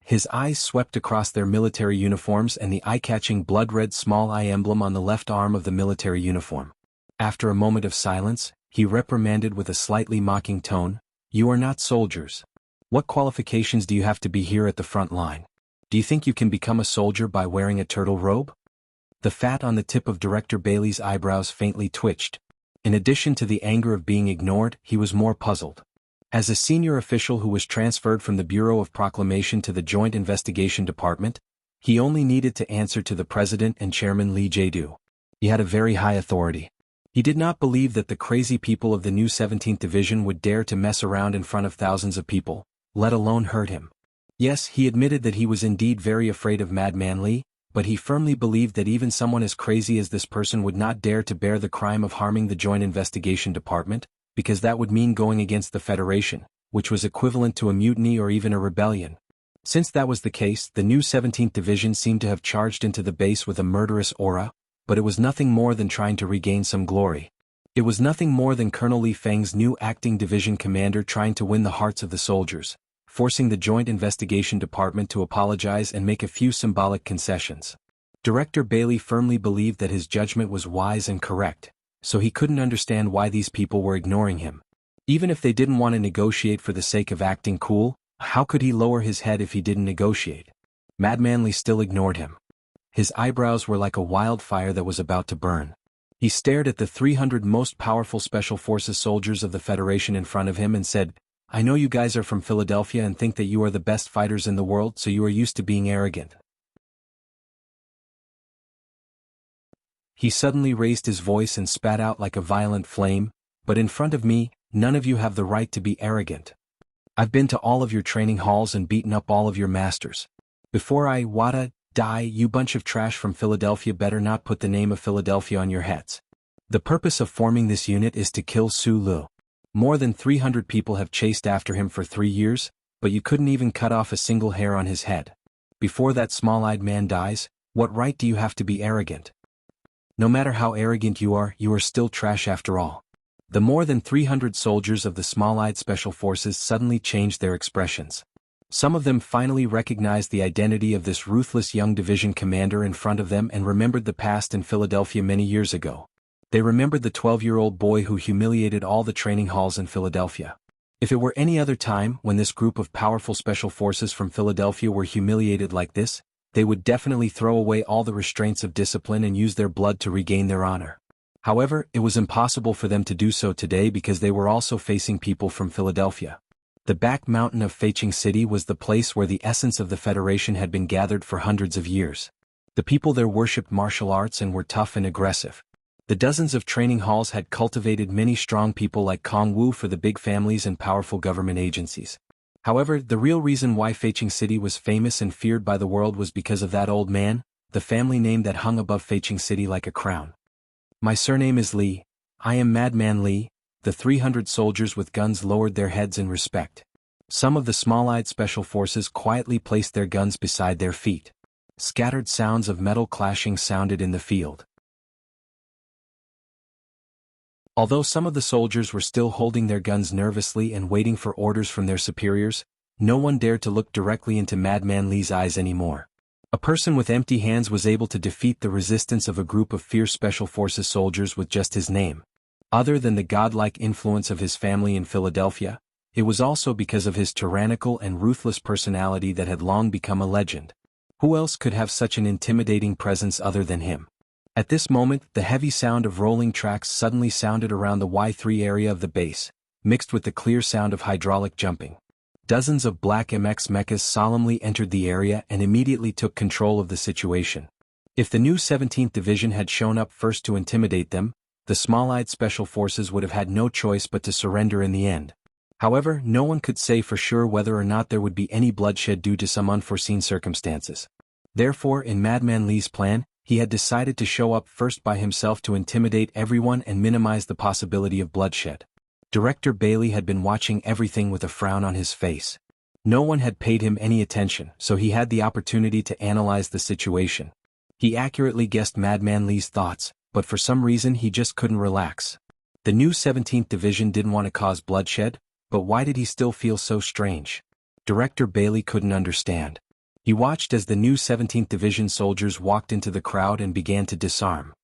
His eyes swept across their military uniforms and the eye-catching blood-red small eye emblem on the left arm of the military uniform. After a moment of silence, he reprimanded with a slightly mocking tone, "You are not soldiers. What qualifications do you have to be here at the front line? Do you think you can become a soldier by wearing a turtle robe?" The fat on the tip of Director Bailey's eyebrows faintly twitched. In addition to the anger of being ignored, he was more puzzled. As a senior official who was transferred from the Bureau of Proclamation to the Joint Investigation Department, he only needed to answer to the President and Chairman Lee Jae-do. He had a very high authority. He did not believe that the crazy people of the new 17th Division would dare to mess around in front of thousands of people, let alone hurt him. Yes, he admitted that he was indeed very afraid of Madman Lee, but he firmly believed that even someone as crazy as this person would not dare to bear the crime of harming the Joint Investigation Department, because that would mean going against the Federation, which was equivalent to a mutiny or even a rebellion. Since that was the case, the new 17th Division seemed to have charged into the base with a murderous aura, but it was nothing more than trying to regain some glory. It was nothing more than Colonel Li Feng's new acting division commander trying to win the hearts of the soldiers, forcing the Joint Investigation Department to apologize and make a few symbolic concessions. Director Bailey firmly believed that his judgment was wise and correct, so he couldn't understand why these people were ignoring him. Even if they didn't want to negotiate for the sake of acting cool, how could he lower his head if he didn't negotiate? Madman Lee still ignored him. His eyebrows were like a wildfire that was about to burn. He stared at the 300 most powerful Special Forces soldiers of the Federation in front of him and said, "I know you guys are from Philadelphia and think that you are the best fighters in the world, so you are used to being arrogant." He suddenly raised his voice and spat out like a violent flame, "But in front of me, none of you have the right to be arrogant. I've been to all of your training halls and beaten up all of your masters. Before I die, you bunch of trash from Philadelphia better not put the name of Philadelphia on your heads. The purpose of forming this unit is to kill Su Lu. More than 300 people have chased after him for 3 years, but you couldn't even cut off a single hair on his head. Before that small-eyed man dies, what right do you have to be arrogant? No matter how arrogant you are still trash after all." The more than 300 soldiers of the small-eyed Special Forces suddenly changed their expressions. Some of them finally recognized the identity of this ruthless young division commander in front of them and remembered the past in Philadelphia many years ago. They remembered the 12-year-old boy who humiliated all the training halls in Philadelphia. If it were any other time when this group of powerful Special Forces from Philadelphia were humiliated like this, they would definitely throw away all the restraints of discipline and use their blood to regain their honor. However, it was impossible for them to do so today because they were also facing people from Philadelphia. The back mountain of Feiqing City was the place where the essence of the Federation had been gathered for hundreds of years. The people there worshipped martial arts and were tough and aggressive. The dozens of training halls had cultivated many strong people like Kong Wu for the big families and powerful government agencies. However, the real reason why Feiqing City was famous and feared by the world was because of that old man, the family name that hung above Feiqing City like a crown. "My surname is Li. I am Madman Li." The 300 soldiers with guns lowered their heads in respect. Some of the small-eyed Special Forces quietly placed their guns beside their feet. Scattered sounds of metal clashing sounded in the field. Although some of the soldiers were still holding their guns nervously and waiting for orders from their superiors, no one dared to look directly into Madman Li's eyes anymore. A person with empty hands was able to defeat the resistance of a group of fierce Special Forces soldiers with just his name. Other than the godlike influence of his family in Philadelphia, it was also because of his tyrannical and ruthless personality that had long become a legend. Who else could have such an intimidating presence other than him? At this moment, the heavy sound of rolling tracks suddenly sounded around the Y3 area of the base, mixed with the clear sound of hydraulic jumping. Dozens of black MX mechas solemnly entered the area and immediately took control of the situation. If the new 17th Division had shown up first to intimidate them, the small-eyed Special Forces would have had no choice but to surrender in the end. However, no one could say for sure whether or not there would be any bloodshed due to some unforeseen circumstances. Therefore, in Madman Li's plan, he had decided to show up first by himself to intimidate everyone and minimize the possibility of bloodshed. Director Bailey had been watching everything with a frown on his face. No one had paid him any attention, so he had the opportunity to analyze the situation. He accurately guessed Madman Li's thoughts, but for some reason he just couldn't relax. The new 17th Division didn't want to cause bloodshed, but why did he still feel so strange? Director Bailey couldn't understand. He watched as the new 17th Division soldiers walked into the crowd and began to disarm.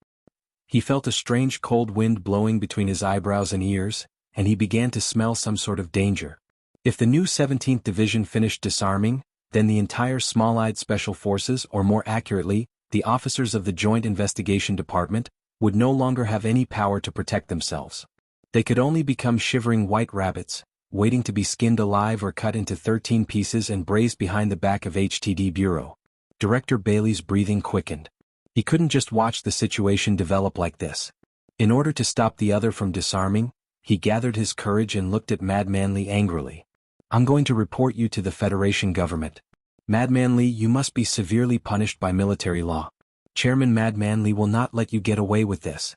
He felt a strange cold wind blowing between his eyebrows and ears, and he began to smell some sort of danger. If the new 17th Division finished disarming, then the entire small-eyed Special Forces, or more accurately, the officers of the Joint Investigation Department, would no longer have any power to protect themselves. They could only become shivering white rabbits, waiting to be skinned alive or cut into 13 pieces and braised behind the back of HTD Bureau. Director Bailey's breathing quickened. He couldn't just watch the situation develop like this. In order to stop the other from disarming, he gathered his courage and looked at Madman Li angrily. "I'm going to report you to the Federation government. Madman Li, you must be severely punished by military law. Chairman Madman Li will not let you get away with this."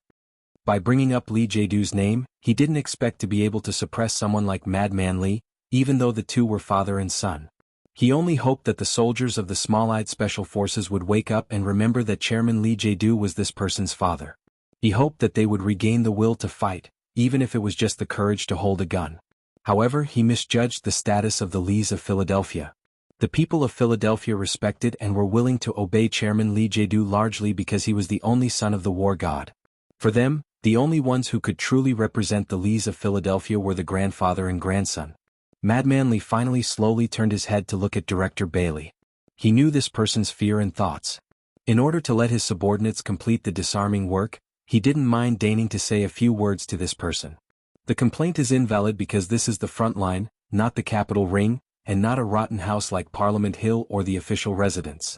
By bringing up Li Jiedu's name, he didn't expect to be able to suppress someone like Madman Li, even though the two were father and son. He only hoped that the soldiers of the small-eyed Special Forces would wake up and remember that Chairman Li Jiedu was this person's father. He hoped that they would regain the will to fight, even if it was just the courage to hold a gun. However, he misjudged the status of the Lis of Philadelphia. The people of Philadelphia respected and were willing to obey Chairman Li Jiedu largely because he was the only son of the war god. For them, the only ones who could truly represent the Lis of Philadelphia were the grandfather and grandson. Madman Li finally slowly turned his head to look at Director Bailey. He knew this person's fear and thoughts. In order to let his subordinates complete the disarming work, he didn't mind deigning to say a few words to this person. "The complaint is invalid because this is the front line, not the Capitol Ring, and not a rotten house like Parliament Hill or the official residence.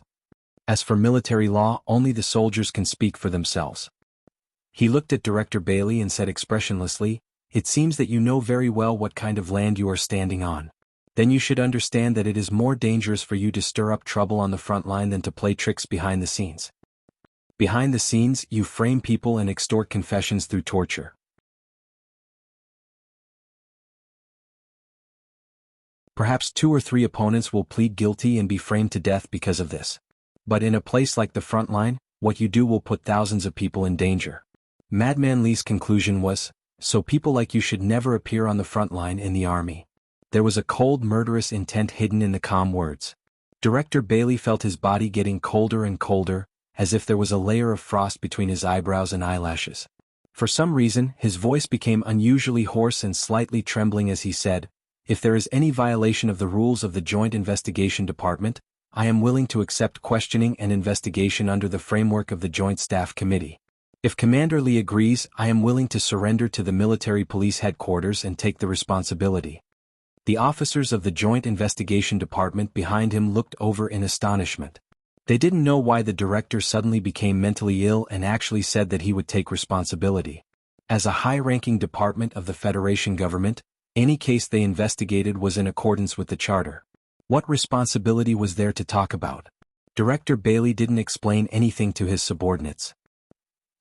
As for military law, only the soldiers can speak for themselves." He looked at Director Bailey and said expressionlessly, "It seems that you know very well what kind of land you are standing on. Then you should understand that it is more dangerous for you to stir up trouble on the front line than to play tricks behind the scenes. Behind the scenes, you frame people and extort confessions through torture. Perhaps 2 or 3 opponents will plead guilty and be framed to death because of this. But in a place like the front line, what you do will put thousands of people in danger." Madman Li's conclusion was, "So people like you should never appear on the front line in the army." There was a cold, murderous intent hidden in the calm words. Director Bailey felt his body getting colder and colder, as if there was a layer of frost between his eyebrows and eyelashes. For some reason, his voice became unusually hoarse and slightly trembling as he said, "If there is any violation of the rules of the Joint Investigation Department, I am willing to accept questioning and investigation under the framework of the Joint Staff Committee. If Commander Li agrees, I am willing to surrender to the military police headquarters and take the responsibility." The officers of the Joint Investigation Department behind him looked over in astonishment. They didn't know why the director suddenly became mentally ill and actually said that he would take responsibility. As a high-ranking department of the Federation government, any case they investigated was in accordance with the charter. What responsibility was there to talk about? Director Bailey didn't explain anything to his subordinates.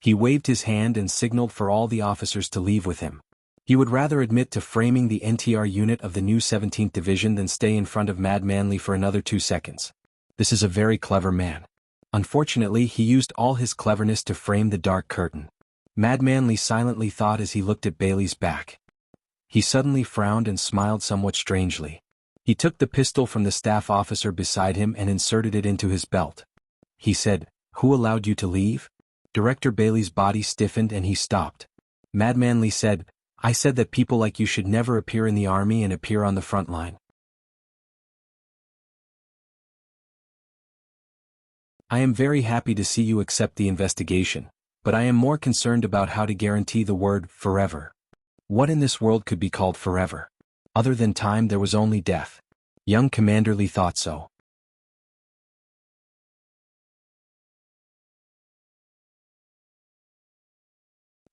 He waved his hand and signaled for all the officers to leave with him. He would rather admit to framing the NTR unit of the new 17th Division than stay in front of Madman Li for another 2 seconds. This is a very clever man. Unfortunately, he used all his cleverness to frame the dark curtain. Madman Li silently thought as he looked at Bailey's back. He suddenly frowned and smiled somewhat strangely. He took the pistol from the staff officer beside him and inserted it into his belt. He said, "Who allowed you to leave?" Director Bailey's body stiffened and he stopped. Madman Li said, "I said that people like you should never appear in the army and appear on the front line." "I am very happy to see you accept the investigation," but I am more concerned about how to guarantee the word forever. What in this world could be called forever? Other than time, there was only death. Young Commander Lee thought so.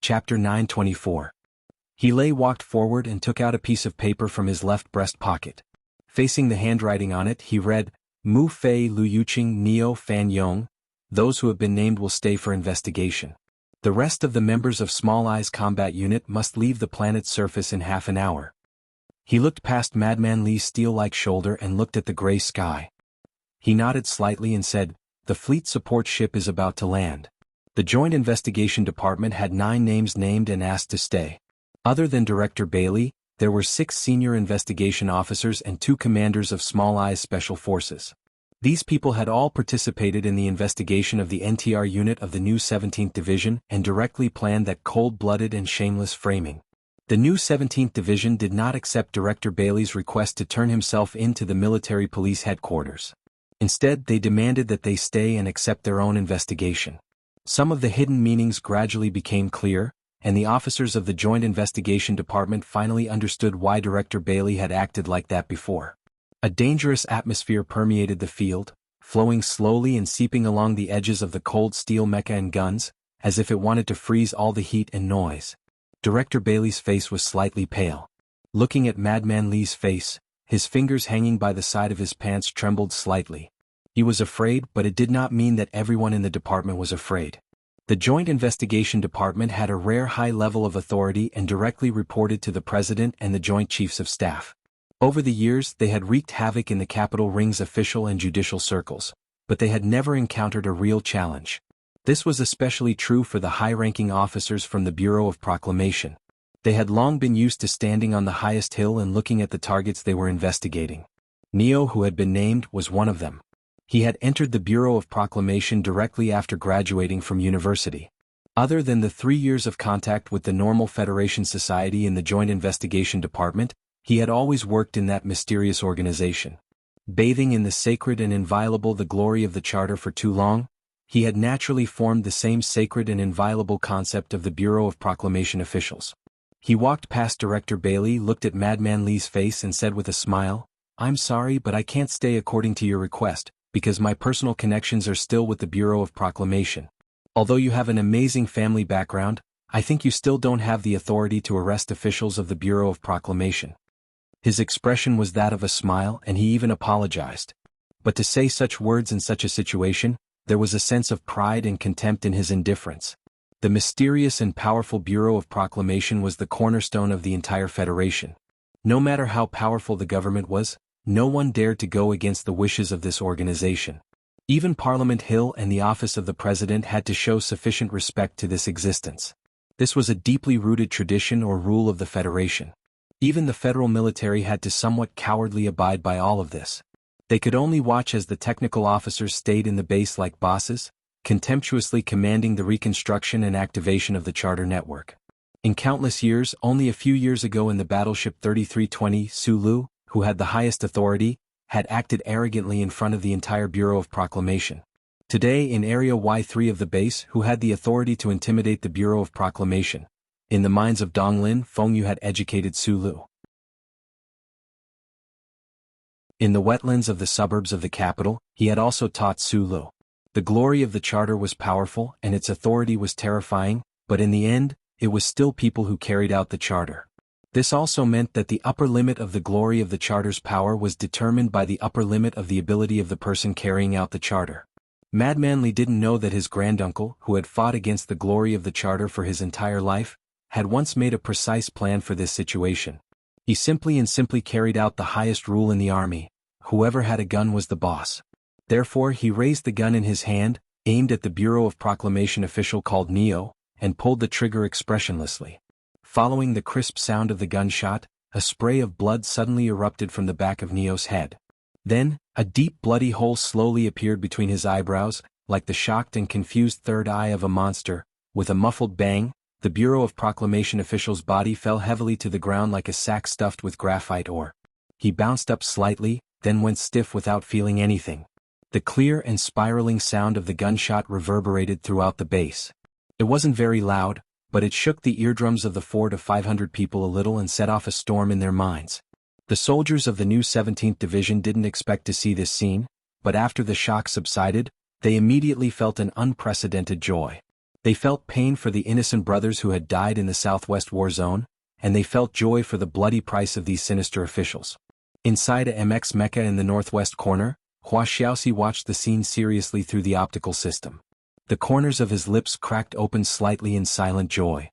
Chapter 924. He walked forward and took out a piece of paper from his left breast pocket. Facing the handwriting on it, he read, Mu Fei Lu Yuqing Neo Fan Yong. Those who have been named will stay for investigation. The rest of the members of Small Eye's combat unit must leave the planet's surface in half an hour. He looked past Madman Lee's steel-like shoulder and looked at the gray sky. He nodded slightly and said, The fleet support ship is about to land. The Joint Investigation Department had 9 names named and asked to stay. Other than Director Bailey, there were 6 senior investigation officers and 2 commanders of Small Eye's Special Forces. These people had all participated in the investigation of the NTR unit of the new 17th Division and directly planned that cold-blooded and shameless framing. The new 17th Division did not accept Director Bailey's request to turn himself into the military police headquarters. Instead, they demanded that they stay and accept their own investigation. Some of the hidden meanings gradually became clear, and the officers of the Joint Investigation Department finally understood why Director Bailey had acted like that before. A dangerous atmosphere permeated the field, flowing slowly and seeping along the edges of the cold steel mecha and guns, as if it wanted to freeze all the heat and noise. Director Bailey's face was slightly pale. Looking at Madman Lee's face, his fingers hanging by the side of his pants trembled slightly. He was afraid, but it did not mean that everyone in the department was afraid. The Joint Investigation Department had a rare high level of authority and directly reported to the President and the Joint Chiefs of Staff. Over the years, they had wreaked havoc in the capital ring's official and judicial circles, but they had never encountered a real challenge. This was especially true for the high-ranking officers from the Bureau of Proclamation. They had long been used to standing on the highest hill and looking at the targets they were investigating. Neo, who had been named, was one of them. He had entered the Bureau of Proclamation directly after graduating from university. Other than the 3 years of contact with the normal Federation society in the Joint Investigation Department, he had always worked in that mysterious organization. Bathing in the sacred and inviolable the glory of the Charter for too long, he had naturally formed the same sacred and inviolable concept of the Bureau of Proclamation officials. He walked past Director Bailey, looked at Madman Lee's face and said with a smile, I'm sorry, but I can't stay according to your request, because my personal connections are still with the Bureau of Proclamation. Although you have an amazing family background, I think you still don't have the authority to arrest officials of the Bureau of Proclamation. His expression was that of a smile, and he even apologized. But to say such words in such a situation, there was a sense of pride and contempt in his indifference. The mysterious and powerful Bureau of Proclamation was the cornerstone of the entire Federation. No matter how powerful the government was, no one dared to go against the wishes of this organization. Even Parliament Hill and the office of the President had to show sufficient respect to this existence. This was a deeply rooted tradition or rule of the Federation. Even the federal military had to somewhat cowardly abide by all of this. They could only watch as the technical officers stayed in the base like bosses, contemptuously commanding the reconstruction and activation of the Charter network. In countless years, only a few years ago in the battleship 3320, Sulu, who had the highest authority, had acted arrogantly in front of the entire Bureau of Proclamation. Today in Area Y3 of the base, who had the authority to intimidate the Bureau of Proclamation? In the minds of Donglin, Fengyu had educated Sulu. In the wetlands of the suburbs of the capital, he had also taught Sulu. The glory of the Charter was powerful and its authority was terrifying, but in the end, it was still people who carried out the Charter. This also meant that the upper limit of the glory of the Charter's power was determined by the upper limit of the ability of the person carrying out the Charter. Madman Lee didn't know that his granduncle, who had fought against the glory of the Charter for his entire life, had once made a precise plan for this situation. He simply carried out the highest rule in the army: whoever had a gun was the boss. Therefore he raised the gun in his hand, aimed at the Bureau of Proclamation official called Neo, and pulled the trigger expressionlessly. Following the crisp sound of the gunshot, a spray of blood suddenly erupted from the back of Neo's head. Then, a deep bloody hole slowly appeared between his eyebrows, like the shocked and confused third eye of a monster. With a muffled bang, the Bureau of Proclamation official's body fell heavily to the ground like a sack stuffed with graphite ore. He bounced up slightly, then went stiff without feeling anything. The clear and spiraling sound of the gunshot reverberated throughout the base. It wasn't very loud, but it shook the eardrums of the 400 to 500 people a little and set off a storm in their minds. The soldiers of the new 17th Division didn't expect to see this scene, but after the shock subsided, they immediately felt an unprecedented joy. They felt pain for the innocent brothers who had died in the Southwest War Zone, and they felt joy for the bloody price of these sinister officials. Inside a MX Mecha in the northwest corner, Hua Xiaoxi watched the scene seriously through the optical system. The corners of his lips cracked open slightly in silent joy.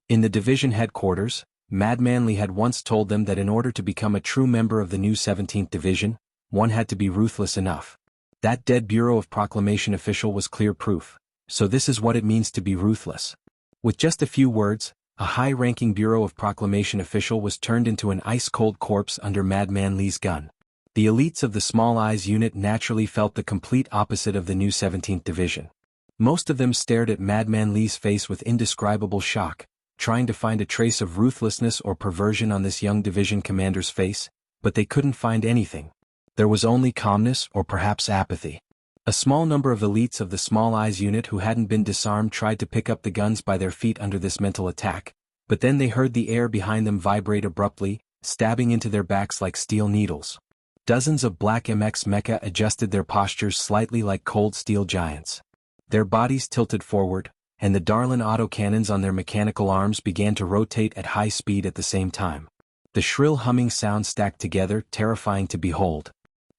In the division headquarters, Madman Li had once told them that in order to become a true member of the new 17th Division, one had to be ruthless enough. That dead Bureau of Proclamation official was clear proof, so this is what it means to be ruthless. With just a few words, a high-ranking Bureau of Proclamation official was turned into an ice-cold corpse under Madman Li's gun. The elites of the Small Eyes unit naturally felt the complete opposite of the new 17th Division. Most of them stared at Madman Li's face with indescribable shock, trying to find a trace of ruthlessness or perversion on this young division commander's face, but they couldn't find anything. There was only calmness or perhaps apathy. A small number of elites of the Small Eyes unit who hadn't been disarmed tried to pick up the guns by their feet under this mental attack, but then they heard the air behind them vibrate abruptly, stabbing into their backs like steel needles. Dozens of black MX Mecha adjusted their postures slightly like cold steel giants. Their bodies tilted forward, and the Darlin autocannons on their mechanical arms began to rotate at high speed at the same time. The shrill humming sound stacked together, terrifying to behold.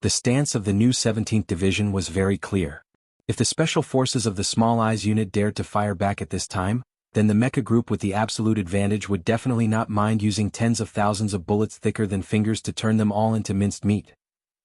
The stance of the new 17th Division was very clear. If the special forces of the Small Eyes unit dared to fire back at this time, then the mecha group with the absolute advantage would definitely not mind using tens of thousands of bullets thicker than fingers to turn them all into minced meat.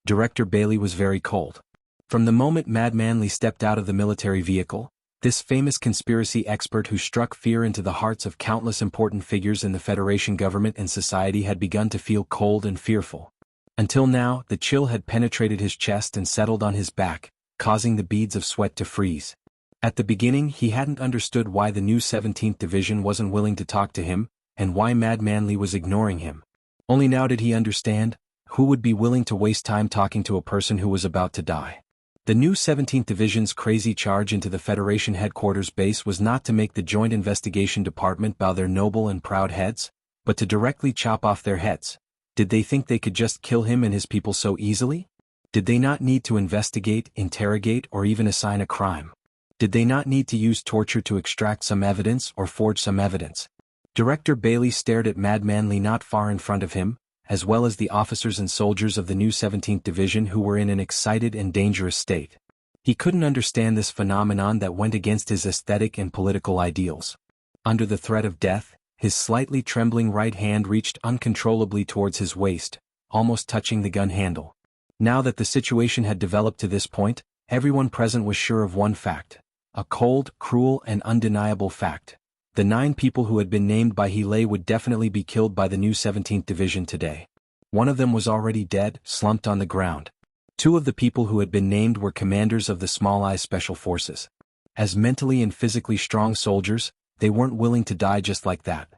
Director Bailey was very cold. From the moment Madman Li stepped out of the military vehicle, this famous conspiracy expert who struck fear into the hearts of countless important figures in the Federation government and society had begun to feel cold and fearful. Until now, the chill had penetrated his chest and settled on his back, causing the beads of sweat to freeze. At the beginning, he hadn't understood why the new 17th Division wasn't willing to talk to him, and why Madman Li was ignoring him. Only now did he understand. Who would be willing to waste time talking to a person who was about to die? The new 17th Division's crazy charge into the Federation headquarters base was not to make the Joint Investigation Department bow their noble and proud heads, but to directly chop off their heads. Did they think they could just kill him and his people so easily? Did they not need to investigate, interrogate, or even assign a crime? Did they not need to use torture to extract some evidence or forge some evidence? Director Bailey stared at Madman Li not far in front of him, as well as the officers and soldiers of the new 17th Division who were in an excited and dangerous state. He couldn't understand this phenomenon that went against his aesthetic and political ideals. Under the threat of death, his slightly trembling right hand reached uncontrollably towards his waist, almost touching the gun handle. Now that the situation had developed to this point, everyone present was sure of one fact. A cold, cruel, and undeniable fact. The 9 people who had been named by Hele would definitely be killed by the new 17th Division today. One of them was already dead, slumped on the ground. 2 of the people who had been named were commanders of the Small Eyes Special Forces. As mentally and physically strong soldiers, they weren't willing to die just like that.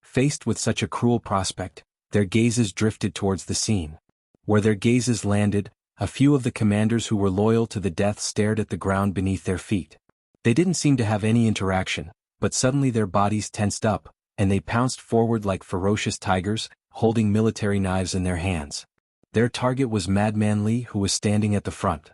Faced with such a cruel prospect, their gazes drifted towards the scene. Where their gazes landed, a few of the commanders who were loyal to the death stared at the ground beneath their feet. They didn't seem to have any interaction, but suddenly their bodies tensed up, and they pounced forward like ferocious tigers, holding military knives in their hands. Their target was Madman Li, who was standing at the front.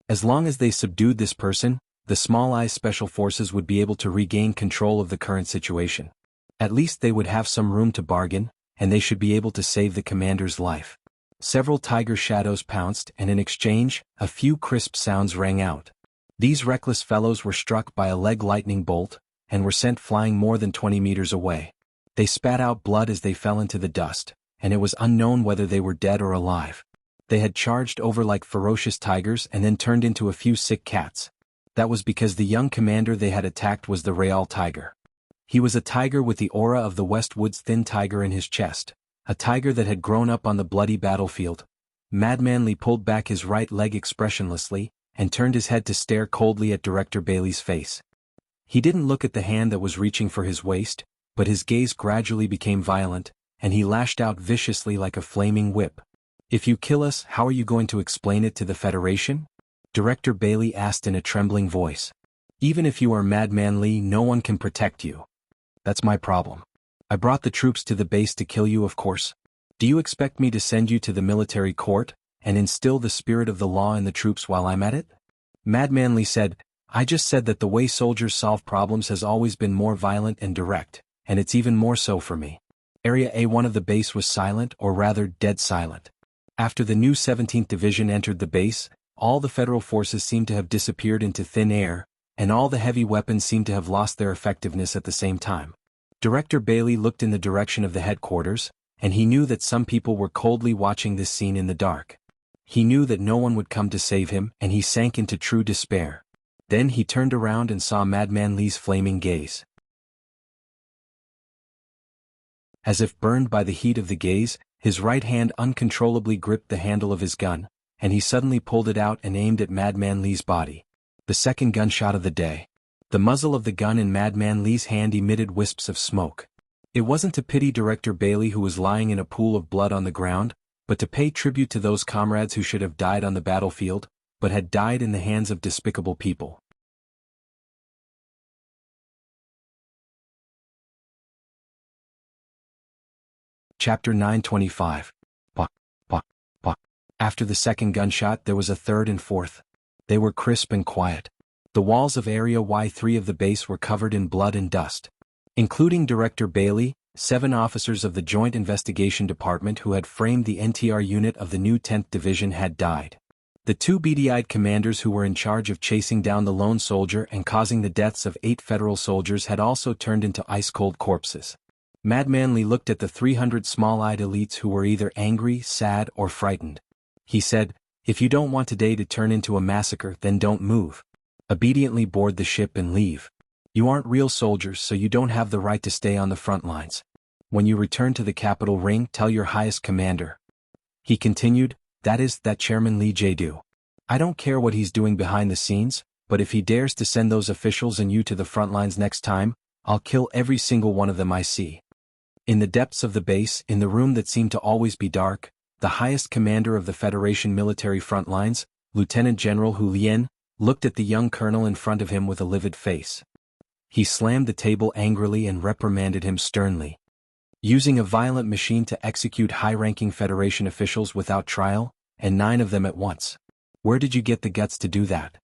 As long as they subdued this person, the Small Eyes Special Forces would be able to regain control of the current situation. At least they would have some room to bargain, and they should be able to save the commander's life. Several tiger shadows pounced, and in exchange, a few crisp sounds rang out. These reckless fellows were struck by a leg lightning bolt, and were sent flying more than 20 meters away. They spat out blood as they fell into the dust, and it was unknown whether they were dead or alive. They had charged over like ferocious tigers and then turned into a few sick cats. That was because the young commander they had attacked was the Real Tiger. He was a tiger with the aura of the West Woods thin tiger in his chest, a tiger that had grown up on the bloody battlefield. Madman Li pulled back his right leg expressionlessly, and turned his head to stare coldly at Director Bailey's face. He didn't look at the hand that was reaching for his waist, but his gaze gradually became violent, and he lashed out viciously like a flaming whip. If you kill us, how are you going to explain it to the Federation? Director Bailey asked in a trembling voice. Even if you are Madman Lee, no one can protect you. That's my problem. I brought the troops to the base to kill you, of course. Do you expect me to send you to the military court and instill the spirit of the law in the troops while I'm at it? Madman Lee said, I just said that the way soldiers solve problems has always been more violent and direct, and it's even more so for me. Area A1 of the base was silent, or rather dead silent. After the new 17th Division entered the base, all the federal forces seemed to have disappeared into thin air, and all the heavy weapons seemed to have lost their effectiveness at the same time. Director Bailey looked in the direction of the headquarters, and he knew that some people were coldly watching this scene in the dark. He knew that no one would come to save him, and he sank into true despair. Then he turned around and saw Madman Lee's flaming gaze. As if burned by the heat of the gaze, his right hand uncontrollably gripped the handle of his gun, and he suddenly pulled it out and aimed at Madman Lee's body. The second gunshot of the day. The muzzle of the gun in Madman Lee's hand emitted wisps of smoke. It wasn't to pity Director Bailey, who was lying in a pool of blood on the ground, but to pay tribute to those comrades who should have died on the battlefield, but had died in the hands of despicable people. Chapter 925. Buck, buck, buck. After the second gunshot there was a third and fourth. They were crisp and quiet. The walls of Area Y3 of the base were covered in blood and dust. Including Director Bailey, 7 officers of the Joint Investigation Department who had framed the NTR unit of the new 10th Division had died. The 2 beady-eyed commanders who were in charge of chasing down the lone soldier and causing the deaths of 8 federal soldiers had also turned into ice-cold corpses. Madman Lee looked at the 300 small-eyed elites who were either angry, sad, or frightened. He said, if you don't want today to turn into a massacre, then don't move. Obediently board the ship and leave. You aren't real soldiers, so you don't have the right to stay on the front lines. When you return to the Capitol Ring, tell your highest commander. He continued, that Chairman Lee Jae-do. I don't care what he's doing behind the scenes, but if he dares to send those officials and you to the front lines next time, I'll kill every single one of them I see. In the depths of the base, in the room that seemed to always be dark, the highest commander of the Federation military front lines, Lieutenant General Hu Lien, looked at the young colonel in front of him with a livid face. He slammed the table angrily and reprimanded him sternly. Using a violent machine to execute high-ranking Federation officials without trial, and 9 of them at once. Where did you get the guts to do that?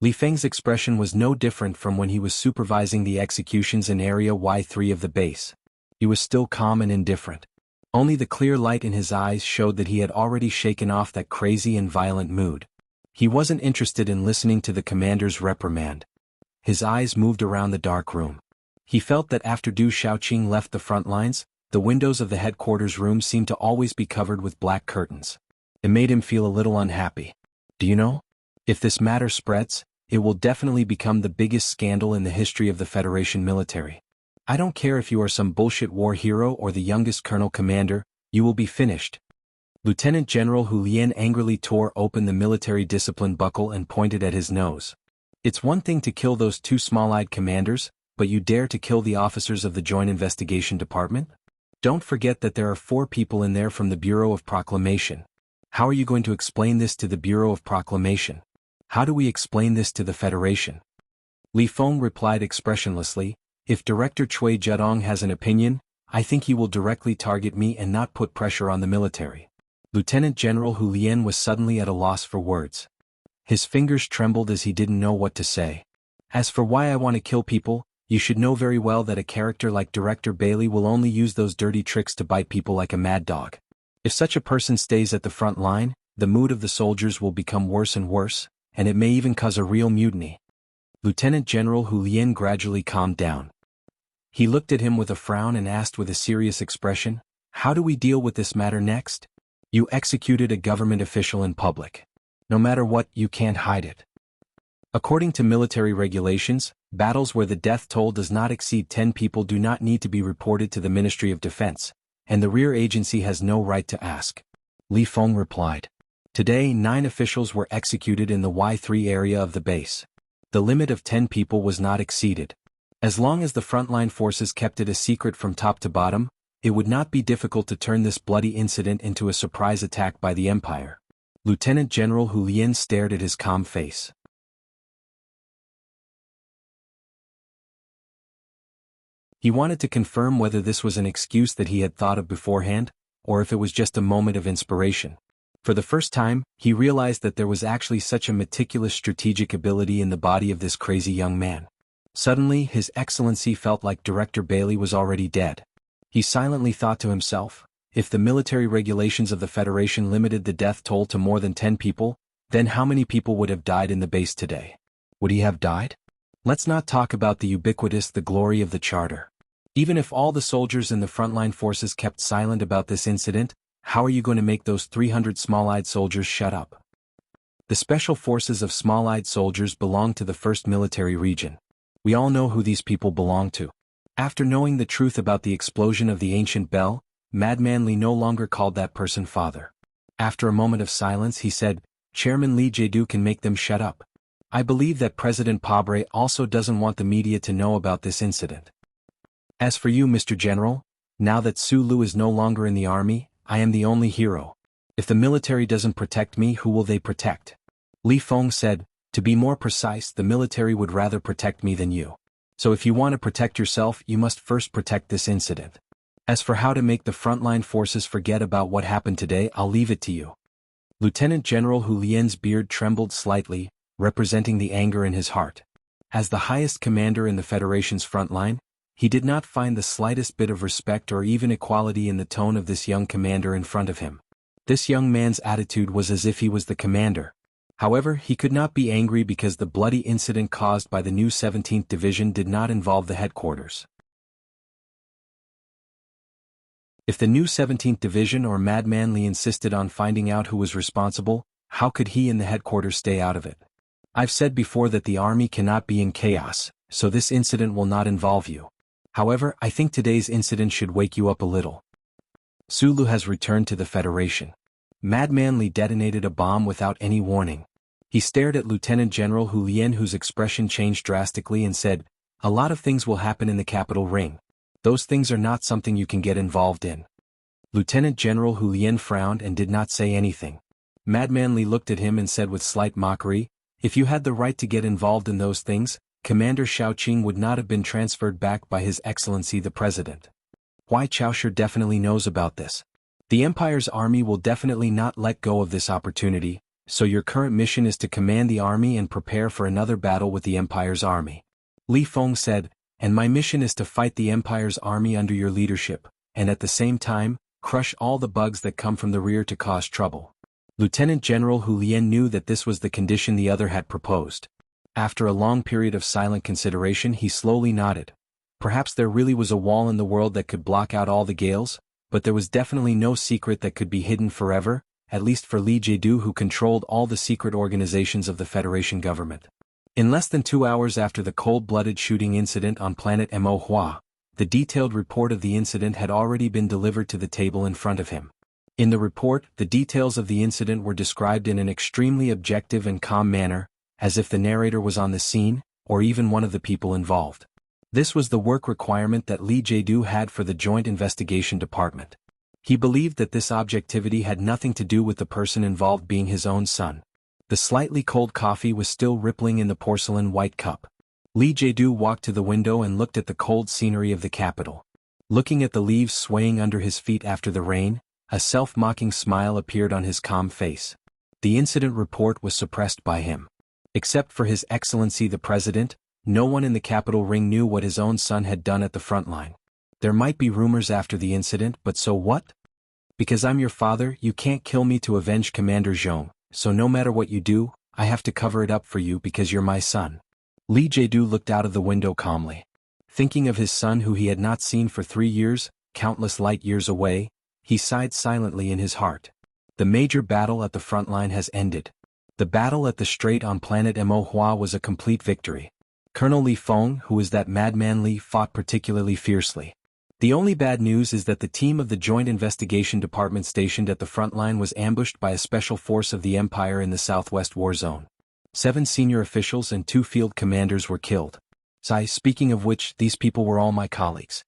Li Feng's expression was no different from when he was supervising the executions in Area Y3 of the base. He was still calm and indifferent. Only the clear light in his eyes showed that he had already shaken off that crazy and violent mood. He wasn't interested in listening to the commander's reprimand. His eyes moved around the dark room. He felt that after Du Xiaoqing left the front lines, the windows of the headquarters room seemed to always be covered with black curtains. It made him feel a little unhappy. Do you know? If this matter spreads, it will definitely become the biggest scandal in the history of the Federation military. I don't care if you are some bullshit war hero or the youngest colonel commander, you will be finished. Lieutenant General Hu Lien angrily tore open the military discipline buckle and pointed at his nose. It's one thing to kill those 2 small-eyed commanders, but you dare to kill the officers of the Joint Investigation Department? Don't forget that there are 4 people in there from the Bureau of Proclamation. How are you going to explain this to the Bureau of Proclamation? How do we explain this to the Federation? Li Feng replied expressionlessly, if Director Cui Zedong has an opinion, I think he will directly target me and not put pressure on the military. Lieutenant General Hu Lien was suddenly at a loss for words. His fingers trembled as he didn't know what to say. As for why I want to kill people, you should know very well that a character like Director Bailey will only use those dirty tricks to bite people like a mad dog. If such a person stays at the front line, the mood of the soldiers will become worse and worse, and it may even cause a real mutiny. Lieutenant General Hu Lien gradually calmed down. He looked at him with a frown and asked with a serious expression, how do we deal with this matter next? You executed a government official in public. No matter what, you can't hide it. According to military regulations, battles where the death toll does not exceed 10 people do not need to be reported to the Ministry of Defense, and the rear agency has no right to ask. Li Feng replied. Today 9 officials were executed in the Y3 area of the base. The limit of 10 people was not exceeded. As long as the frontline forces kept it a secret from top to bottom, it would not be difficult to turn this bloody incident into a surprise attack by the Empire. Lieutenant General Hu Lian stared at his calm face. He wanted to confirm whether this was an excuse that he had thought of beforehand, or if it was just a moment of inspiration. For the first time, he realized that there was actually such a meticulous strategic ability in the body of this crazy young man. Suddenly, His Excellency felt like Director Bailey was already dead. He silently thought to himself, if the military regulations of the Federation limited the death toll to more than 10 people, then how many people would have died in the base today? Would he have died? Let's not talk about the glory of the Charter. Even if all the soldiers in the frontline forces kept silent about this incident, how are you going to make those 300 small-eyed soldiers shut up? The Special Forces of Small-Eyed Soldiers belong to the 1st Military Region. We all know who these people belong to. After knowing the truth about the explosion of the ancient bell, Madman Li no longer called that person father. After a moment of silence he said, Chairman Li Jiedu can make them shut up. I believe that President Pabre also doesn't want the media to know about this incident. As for you, Mr. General, now that Su Lu is no longer in the army, I am the only hero. If the military doesn't protect me, who will they protect? Li Feng said, to be more precise, the military would rather protect me than you. So if you want to protect yourself, you must first protect this incident. As for how to make the frontline forces forget about what happened today, I'll leave it to you. Lieutenant General Hu Lian's beard trembled slightly, representing the anger in his heart. As the highest commander in the Federation's frontline, he did not find the slightest bit of respect or even equality in the tone of this young commander in front of him. This young man's attitude was as if he was the commander. However, he could not be angry because the bloody incident caused by the new 17th Division did not involve the headquarters. If the new 17th Division or Madman Li insisted on finding out who was responsible, how could he and the headquarters stay out of it? I've said before that the army cannot be in chaos, so this incident will not involve you. However, I think today's incident should wake you up a little. Sulu has returned to the Federation. Madman Li detonated a bomb without any warning. He stared at Lieutenant General Hu Lian, whose expression changed drastically, and said, a lot of things will happen in the capital ring. Those things are not something you can get involved in. Lieutenant General Hu Lian frowned and did not say anything. Madman Li looked at him and said with slight mockery, if you had the right to get involved in those things, Commander Xiaoqing would not have been transferred back by His Excellency the President. Why Chaosher definitely knows about this. The Empire's army will definitely not let go of this opportunity, so your current mission is to command the army and prepare for another battle with the Empire's army. Li Feng said, and my mission is to fight the Empire's army under your leadership, and at the same time, crush all the bugs that come from the rear to cause trouble. Lieutenant General Hu Lian knew that this was the condition the other had proposed. After a long period of silent consideration he slowly nodded. Perhaps there really was a wall in the world that could block out all the gales, but there was definitely no secret that could be hidden forever, at least for Li Jiedu, who controlled all the secret organizations of the Federation government. In less than 2 hours after the cold-blooded shooting incident on planet Mo Hua, the detailed report of the incident had already been delivered to the table in front of him. In the report, the details of the incident were described in an extremely objective and calm manner, as if the narrator was on the scene, or even one of the people involved. This was the work requirement that Li Jiedu had for the Joint Investigation Department. He believed that this objectivity had nothing to do with the person involved being his own son. The slightly cold coffee was still rippling in the porcelain white cup. Li Jiedu walked to the window and looked at the cold scenery of the capital. Looking at the leaves swaying under his feet after the rain, a self-mocking smile appeared on his calm face. The incident report was suppressed by him. Except for His Excellency the President, no one in the capital ring knew what his own son had done at the front line. There might be rumors after the incident, but so what? Because I'm your father, you can't kill me to avenge Commander Zhong, so no matter what you do, I have to cover it up for you because you're my son. Li Jiedu looked out of the window calmly. Thinking of his son who he had not seen for 3 years, countless light years away, he sighed silently in his heart. The major battle at the front line has ended. The battle at the Strait on planet Mo Hua was a complete victory. Colonel Li Feng, who is that Madman Li, fought particularly fiercely. The only bad news is that the team of the Joint Investigation Department stationed at the front line was ambushed by a special force of the Empire in the Southwest War Zone. 7 senior officials and 2 field commanders were killed. Speaking of which, these people were all my colleagues.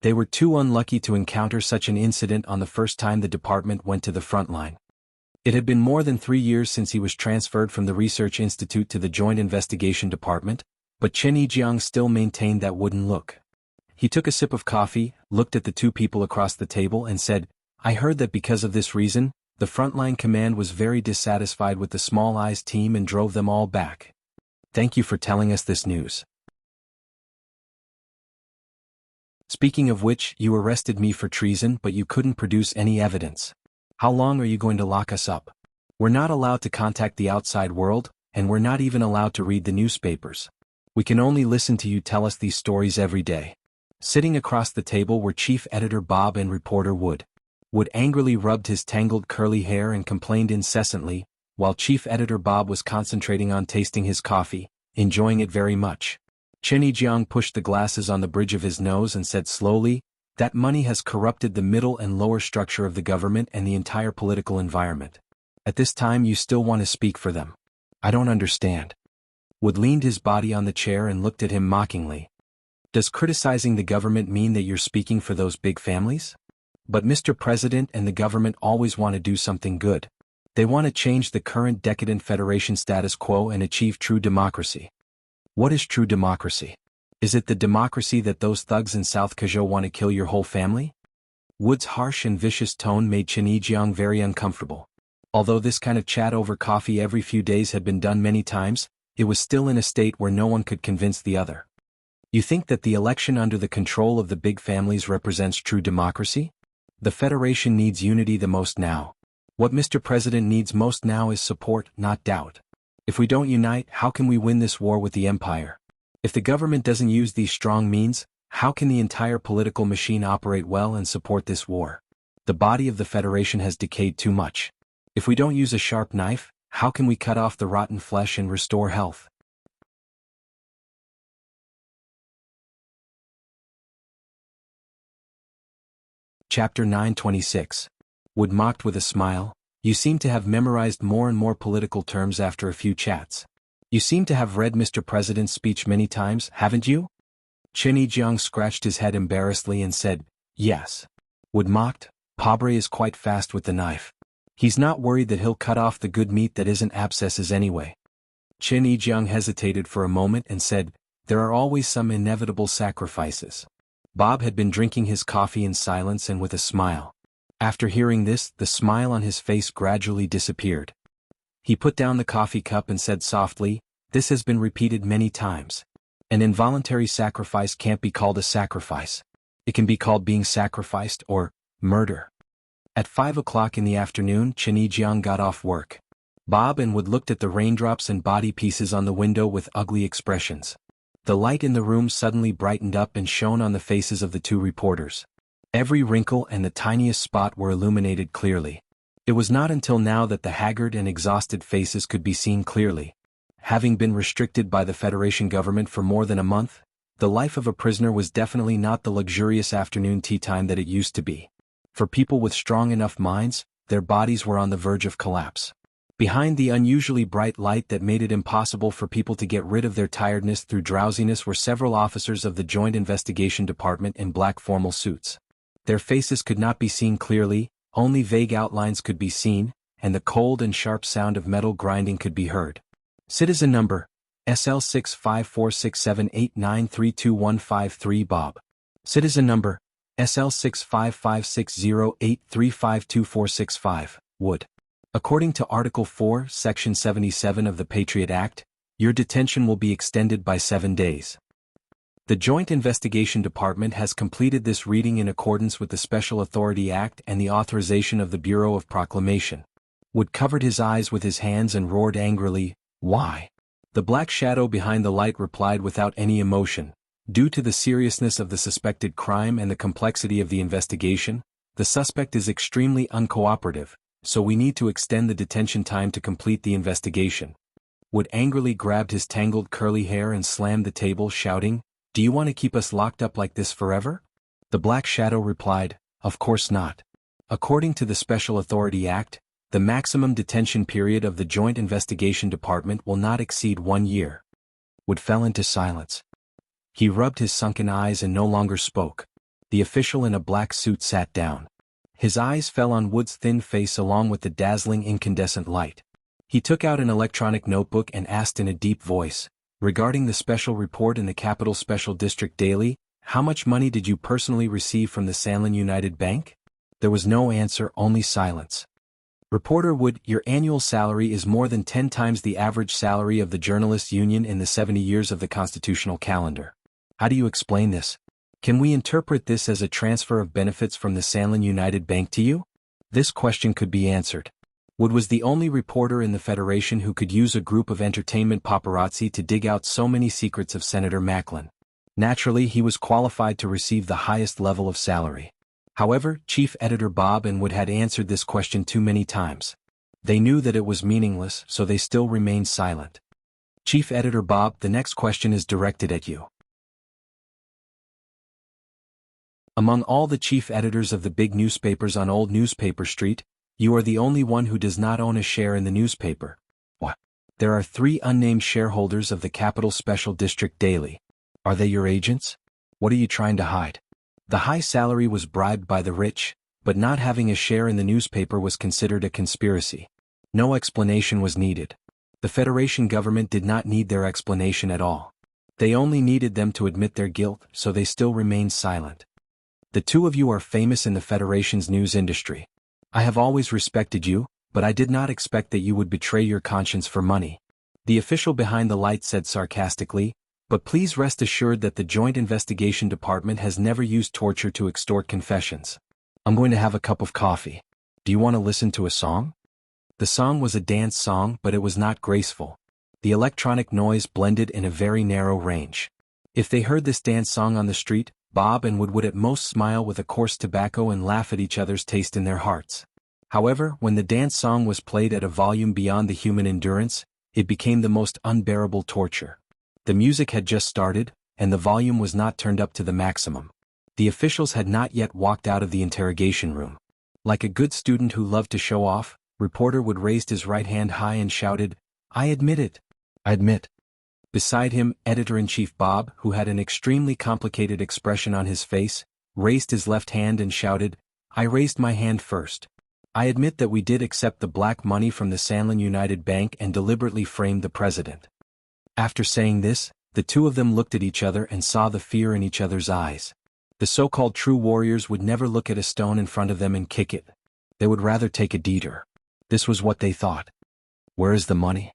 They were too unlucky to encounter such an incident on the first time the department went to the front line. It had been more than 3 years since he was transferred from the Research Institute to the Joint Investigation Department, but Chen Yijiang still maintained that wooden look. He took a sip of coffee, looked at the two people across the table and said, "I heard that because of this reason, the frontline command was very dissatisfied with the Small Eyes team and drove them all back. Thank you for telling us this news. Speaking of which, you arrested me for treason but you couldn't produce any evidence. How long are you going to lock us up? We're not allowed to contact the outside world, and we're not even allowed to read the newspapers. We can only listen to you tell us these stories every day." Sitting across the table were Chief Editor Bob and reporter Wood. Wood angrily rubbed his tangled curly hair and complained incessantly, while Chief Editor Bob was concentrating on tasting his coffee, enjoying it very much. Chen Yijiang pushed the glasses on the bridge of his nose and said slowly, "That money has corrupted the middle and lower structure of the government and the entire political environment. At this time you still want to speak for them. I don't understand." Wood leaned his body on the chair and looked at him mockingly. "Does criticizing the government mean that you're speaking for those big families? But Mr. President and the government always want to do something good. They want to change the current decadent federation status quo and achieve true democracy. What is true democracy? Is it the democracy that those thugs in South Kazhou want to kill your whole family?" Wood's harsh and vicious tone made Chen Yijiang very uncomfortable. Although this kind of chat over coffee every few days had been done many times, it was still in a state where no one could convince the other. "You think that the election under the control of the big families represents true democracy? The Federation needs unity the most now. What Mr. President needs most now is support, not doubt. If we don't unite, how can we win this war with the Empire? If the government doesn't use these strong means, how can the entire political machine operate well and support this war? The body of the Federation has decayed too much. If we don't use a sharp knife, how can we cut off the rotten flesh and restore health?" Chapter 926. Wood mocked with a smile, "You seem to have memorized more and more political terms after a few chats. You seem to have read Mr. President's speech many times, haven't you?" Chen Yijiang scratched his head embarrassedly and said, "Yes." Wood mocked, "Pabre is quite fast with the knife. He's not worried that he'll cut off the good meat that isn't abscesses anyway." Chen Yijiang hesitated for a moment and said, "There are always some inevitable sacrifices." Bob had been drinking his coffee in silence and with a smile. After hearing this, the smile on his face gradually disappeared. He put down the coffee cup and said softly, "This has been repeated many times. An involuntary sacrifice can't be called a sacrifice. It can be called being sacrificed or murder." At 5 o'clock in the afternoon, Chen Yijiang got off work. Bob and Wood looked at the raindrops and body pieces on the window with ugly expressions. The light in the room suddenly brightened up and shone on the faces of the two reporters. Every wrinkle and the tiniest spot were illuminated clearly. It was not until now that the haggard and exhausted faces could be seen clearly. Having been restricted by the Federation government for more than a month, the life of a prisoner was definitely not the luxurious afternoon tea time that it used to be. For people with strong enough minds, their bodies were on the verge of collapse. Behind the unusually bright light that made it impossible for people to get rid of their tiredness through drowsiness were several officers of the Joint Investigation Department in black formal suits. Their faces could not be seen clearly, only vague outlines could be seen, and the cold and sharp sound of metal grinding could be heard. "Citizen number, SL6546789322153 Bob. Citizen number, SL65560835245 Wood. According to Article 4, Section 77 of the Patriot Act, your detention will be extended by 7 days. The Joint Investigation Department has completed this reading in accordance with the Special Authority Act and the authorization of the Bureau of Proclamation." Wood covered his eyes with his hands and roared angrily, "Why?" The black shadow behind the light replied without any emotion, "Due to the seriousness of the suspected crime and the complexity of the investigation, the suspect is extremely uncooperative, so we need to extend the detention time to complete the investigation." Wood angrily grabbed his tangled curly hair and slammed the table, shouting, "Do you want to keep us locked up like this forever?" The black shadow replied, "Of course not. According to the Special Authority Act, the maximum detention period of the Joint Investigation Department will not exceed 1 year." Wood fell into silence. He rubbed his sunken eyes and no longer spoke. The official in a black suit sat down. His eyes fell on Wood's thin face along with the dazzling incandescent light. He took out an electronic notebook and asked in a deep voice, "Regarding the special report in the Capital Special District Daily, how much money did you personally receive from the Sanlin United Bank?" There was no answer, only silence. Reporter Wood, your annual salary is more than 10 times the average salary of the Journalists' Union in the 70 years of the constitutional calendar. How do you explain this? Can we interpret this as a transfer of benefits from the Sanlin United Bank to you? This question could be answered. Wood was the only reporter in the Federation who could use a group of entertainment paparazzi to dig out so many secrets of Senator Macklin. Naturally, he was qualified to receive the highest level of salary. However, Chief Editor Bob and Wood had answered this question too many times. They knew that it was meaningless, so they still remained silent. Chief Editor Bob, the next question is directed at you. Among all the chief editors of the big newspapers on Old Newspaper Street, you are the only one who does not own a share in the newspaper. What? There are 3 unnamed shareholders of the Capital Special District Daily. Are they your agents? What are you trying to hide? The high salary was bribed by the rich, but not having a share in the newspaper was considered a conspiracy. No explanation was needed. The Federation government did not need their explanation at all. They only needed them to admit their guilt, so they still remained silent. The 2 of you are famous in the Federation's news industry. I have always respected you, but I did not expect that you would betray your conscience for money. The official behind the light said sarcastically, but please rest assured that the Joint Investigation Department has never used torture to extort confessions. I'm going to have a cup of coffee. Do you want to listen to a song? The song was a dance song, but it was not graceful. The electronic noise blended in a very narrow range. If they heard this dance song on the street, Bob and Wood would at most smile with a coarse tobacco and laugh at each other's taste in their hearts. However, when the dance song was played at a volume beyond the human endurance, it became the most unbearable torture. The music had just started, and the volume was not turned up to the maximum. The officials had not yet walked out of the interrogation room. Like a good student who loved to show off, Reporter Wood raised his right hand high and shouted, "I admit it. I admit." Beside him, Editor-in-Chief Bob, who had an extremely complicated expression on his face, raised his left hand and shouted, "I raised my hand first. I admit that we did accept the black money from the Sanlin United Bank and deliberately framed the president." After saying this, the 2 of them looked at each other and saw the fear in each other's eyes. The so-called true warriors would never look at a stone in front of them and kick it. They would rather take a detour. This was what they thought. Where is the money?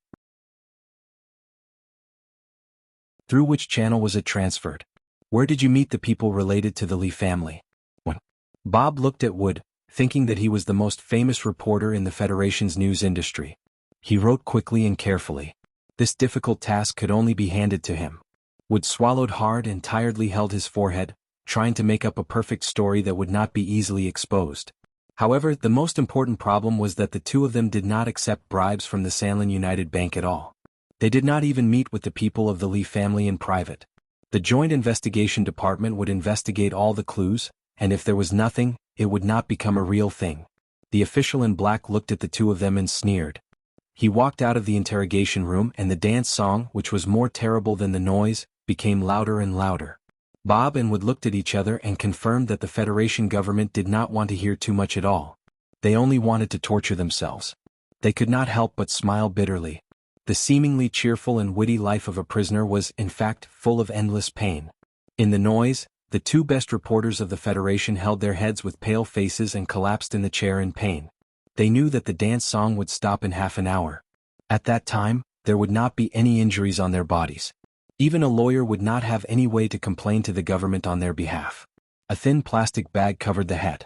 Through which channel was it transferred? Where did you meet the people related to the Lee family? When Bob looked at Wood, thinking that he was the most famous reporter in the Federation's news industry. He wrote quickly and carefully. This difficult task could only be handed to him. Wood swallowed hard and tiredly held his forehead, trying to make up a perfect story that would not be easily exposed. However, the most important problem was that the 2 of them did not accept bribes from the Sanlin United Bank at all. They did not even meet with the people of the Lee family in private. The Joint Investigation Department would investigate all the clues, and if there was nothing, it would not become a real thing. The official in black looked at the 2 of them and sneered. He walked out of the interrogation room and the dance song, which was more terrible than the noise, became louder and louder. Bob and Wood looked at each other and confirmed that the Federation government did not want to hear too much at all. They only wanted to torture themselves. They could not help but smile bitterly. The seemingly cheerful and witty life of a prisoner was, in fact, full of endless pain. In the noise, the 2 best reporters of the Federation held their heads with pale faces and collapsed in the chair in pain. They knew that the dance song would stop in half an hour. At that time, there would not be any injuries on their bodies. Even a lawyer would not have any way to complain to the government on their behalf. A thin plastic bag covered the head.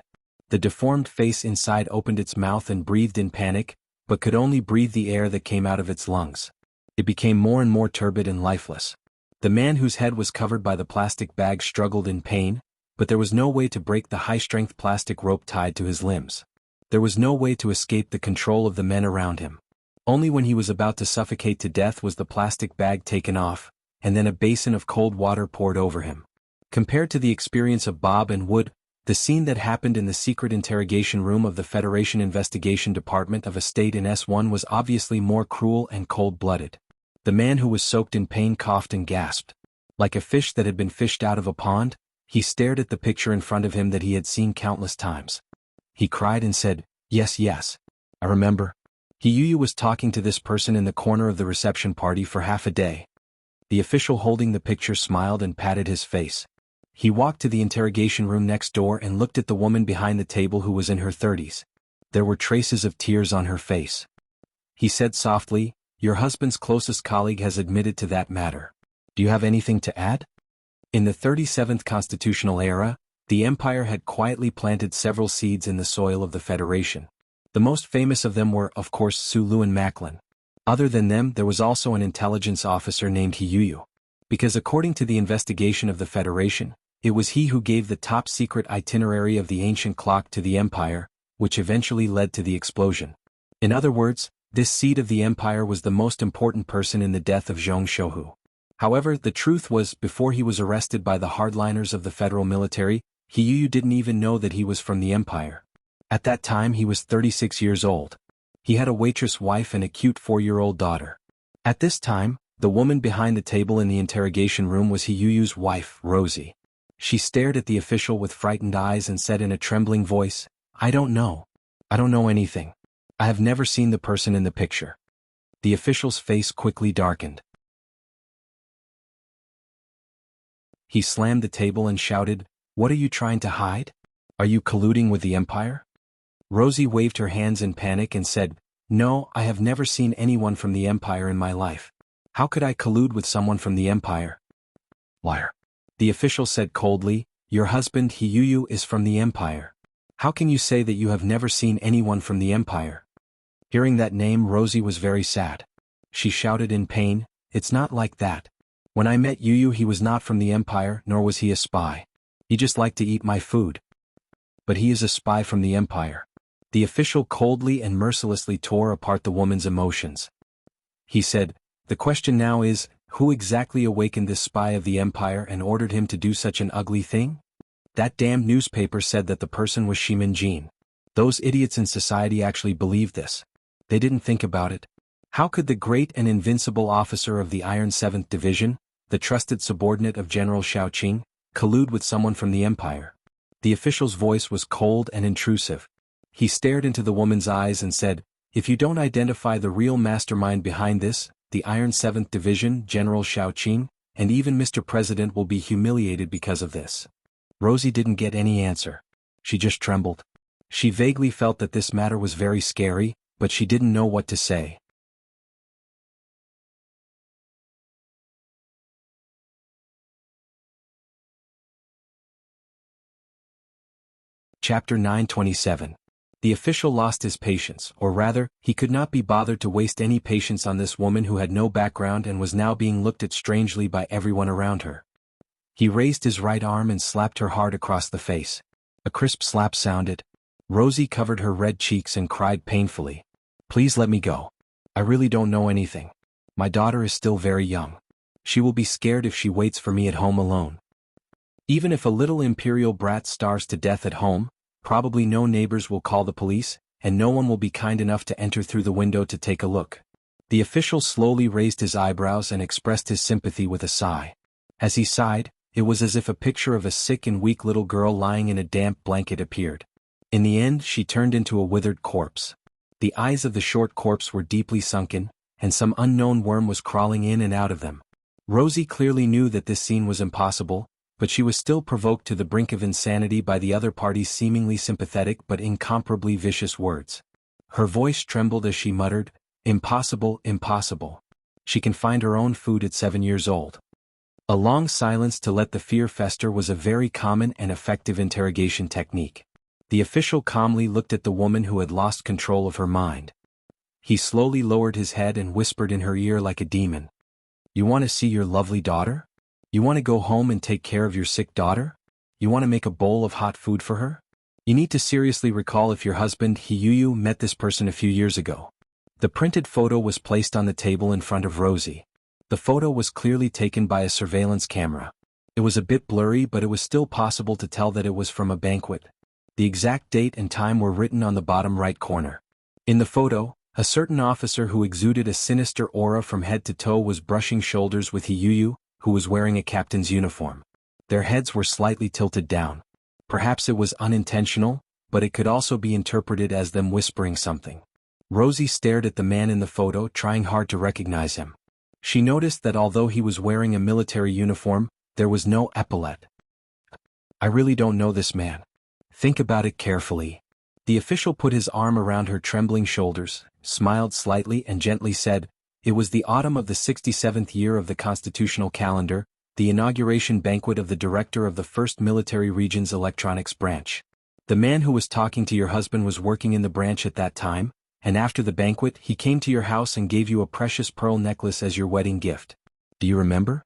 The deformed face inside opened its mouth and breathed in panic, but could only breathe the air that came out of its lungs. It became more and more turbid and lifeless. The man whose head was covered by the plastic bag struggled in pain, but there was no way to break the high-strength plastic rope tied to his limbs. There was no way to escape the control of the men around him. Only when he was about to suffocate to death was the plastic bag taken off, and then a basin of cold water poured over him. Compared to the experience of Bob and Wood, the scene that happened in the secret interrogation room of the Federation Investigation Department of a state in S1 was obviously more cruel and cold-blooded. The man who was soaked in pain coughed and gasped. Like a fish that had been fished out of a pond, He stared at the picture in front of him that he had seen countless times. He cried and said, "Yes, yes. I remember." Hiyuyu was talking to this person in the corner of the reception party for half a day. The official holding the picture smiled and patted his face. He walked to the interrogation room next door and looked at the woman behind the table who was in her 30s. There were traces of tears on her face. He said softly, "Your husband's closest colleague has admitted to that matter. Do you have anything to add?" In the 37th constitutional era, the empire had quietly planted several seeds in the soil of the Federation. The most famous of them were, of course, Sulu and Macklin. Other than them, there was also an intelligence officer named Hiyuyu. Because according to the investigation of the Federation, it was he who gave the top-secret itinerary of the ancient clock to the empire, which eventually led to the explosion. In other words, this seed of the empire was the most important person in the death of Zhong Shouhu. However, the truth was, before he was arrested by the hardliners of the federal military, Hiyuyu didn't even know that he was from the empire. At that time he was 36 years old. He had a waitress wife and a cute 4-year-old daughter. At this time, the woman behind the table in the interrogation room was Hiyuyu's wife, Rosie. She stared at the official with frightened eyes and said in a trembling voice, "I don't know. I don't know anything. I have never seen the person in the picture." The official's face quickly darkened. He slammed the table and shouted, "What are you trying to hide? Are you colluding with the empire?" Rosie waved her hands in panic and said, "No, I have never seen anyone from the empire in my life. How could I collude with someone from the empire?" "Liar." The official said coldly, "Your husband Hiyuyu is from the empire. How can you say that you have never seen anyone from the empire?" Hearing that name, Rosie was very sad. She shouted in pain, "It's not like that. When I met Yuyu, he was not from the empire, nor was he a spy. He just liked to eat my food. But he is a spy from the empire." The official coldly and mercilessly tore apart the woman's emotions. He said, "The question now is, who exactly awakened this spy of the empire and ordered him to do such an ugly thing? That damned newspaper said that the person was Shimin Jin. Those idiots in society actually believed this. They didn't think about it. How could the great and invincible officer of the Iron 7th Division, the trusted subordinate of General Shaoqing, collude with someone from the empire?" The official's voice was cold and intrusive. He stared into the woman's eyes and said, "If you don't identify the real mastermind behind this, the Iron 7th Division, General Shaoqing, and even Mr. President will be humiliated because of this." Rosie didn't get any answer. She just trembled. She vaguely felt that this matter was very scary, but she didn't know what to say. Chapter 927. The official lost his patience, or rather, he could not be bothered to waste any patience on this woman who had no background and was now being looked at strangely by everyone around her. He raised his right arm and slapped her hard across the face. A crisp slap sounded. Rosie covered her red cheeks and cried painfully, "Please let me go. I really don't know anything. My daughter is still very young. She will be scared if she waits for me at home alone. Even if a little imperial brat starves to death at home, probably no neighbors will call the police, and no one will be kind enough to enter through the window to take a look." The official slowly raised his eyebrows and expressed his sympathy with a sigh. As he sighed, it was as if a picture of a sick and weak little girl lying in a damp blanket appeared. In the end, she turned into a withered corpse. The eyes of the short corpse were deeply sunken, and some unknown worm was crawling in and out of them. Rosie clearly knew that this scene was impossible, but she was still provoked to the brink of insanity by the other party's seemingly sympathetic but incomparably vicious words. Her voice trembled as she muttered, "Impossible, impossible. She can find her own food at 7 years old." A long silence to let the fear fester was a very common and effective interrogation technique. The official calmly looked at the woman who had lost control of her mind. He slowly lowered his head and whispered in her ear like a demon, "You want to see your lovely daughter? You want to go home and take care of your sick daughter? You want to make a bowl of hot food for her? You need to seriously recall if your husband Hiyuyu met this person a few years ago." The printed photo was placed on the table in front of Rosie. The photo was clearly taken by a surveillance camera. It was a bit blurry, but it was still possible to tell that it was from a banquet. The exact date and time were written on the bottom right corner. In the photo, a certain officer who exuded a sinister aura from head to toe was brushing shoulders with Hiyuyu, who was wearing a captain's uniform. Their heads were slightly tilted down. Perhaps it was unintentional, but it could also be interpreted as them whispering something. Rosie stared at the man in the photo, trying hard to recognize him. She noticed that although he was wearing a military uniform, there was no epaulette. I really don't know this man. Think about it carefully. The official put his arm around her trembling shoulders, smiled slightly and gently said, "It was the autumn of the 67th year of the constitutional calendar, the inauguration banquet of the director of the 1st Military Region's electronics branch. The man who was talking to your husband was working in the branch at that time, and after the banquet he came to your house and gave you a precious pearl necklace as your wedding gift. Do you remember?"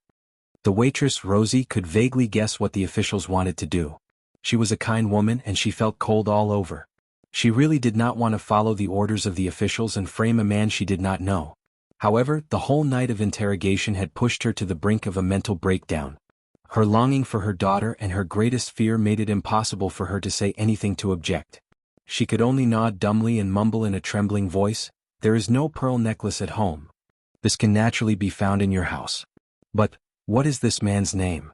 The waitress, Rosie, could vaguely guess what the officials wanted to do. She was a kind woman and she felt cold all over. She really did not want to follow the orders of the officials and frame a man she did not know. However, the whole night of interrogation had pushed her to the brink of a mental breakdown. Her longing for her daughter and her greatest fear made it impossible for her to say anything to object. She could only nod dumbly and mumble in a trembling voice, "There is no pearl necklace at home. This can naturally be found in your house. But, what is this man's name?"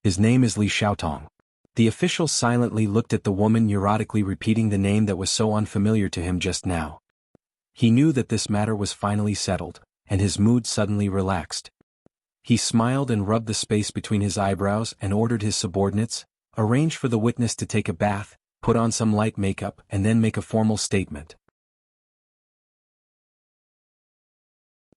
"His name is Li Xiaotong." The official silently looked at the woman, neurotically repeating the name that was so unfamiliar to him just now. He knew that this matter was finally settled, and his mood suddenly relaxed. He smiled and rubbed the space between his eyebrows and ordered his subordinates, "Arrange for the witness to take a bath, put on some light makeup and then make a formal statement."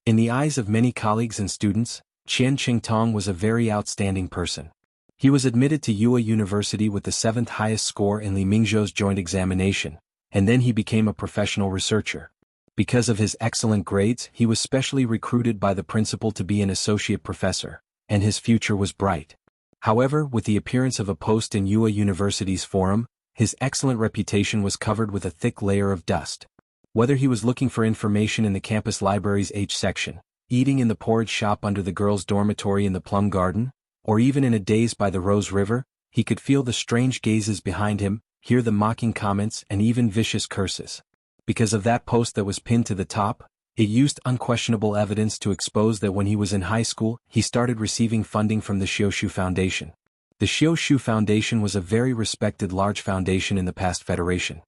In the eyes of many colleagues and students, Qian Qingtong was a very outstanding person. He was admitted to Yue University with the 7th highest score in Li Mingzhou's joint examination, and then he became a professional researcher. Because of his excellent grades, he was specially recruited by the principal to be an associate professor, and his future was bright. However, with the appearance of a post in Yue University's forum, his excellent reputation was covered with a thick layer of dust. Whether he was looking for information in the campus library's H section, eating in the porridge shop under the girls' dormitory in the plum garden, or even in a daze by the Rose River, he could feel the strange gazes behind him, hear the mocking comments and even vicious curses. Because of that post that was pinned to the top, it used unquestionable evidence to expose that when he was in high school, he started receiving funding from the Xioshu Foundation. The Xioshu Foundation was a very respected large foundation in the past Federation.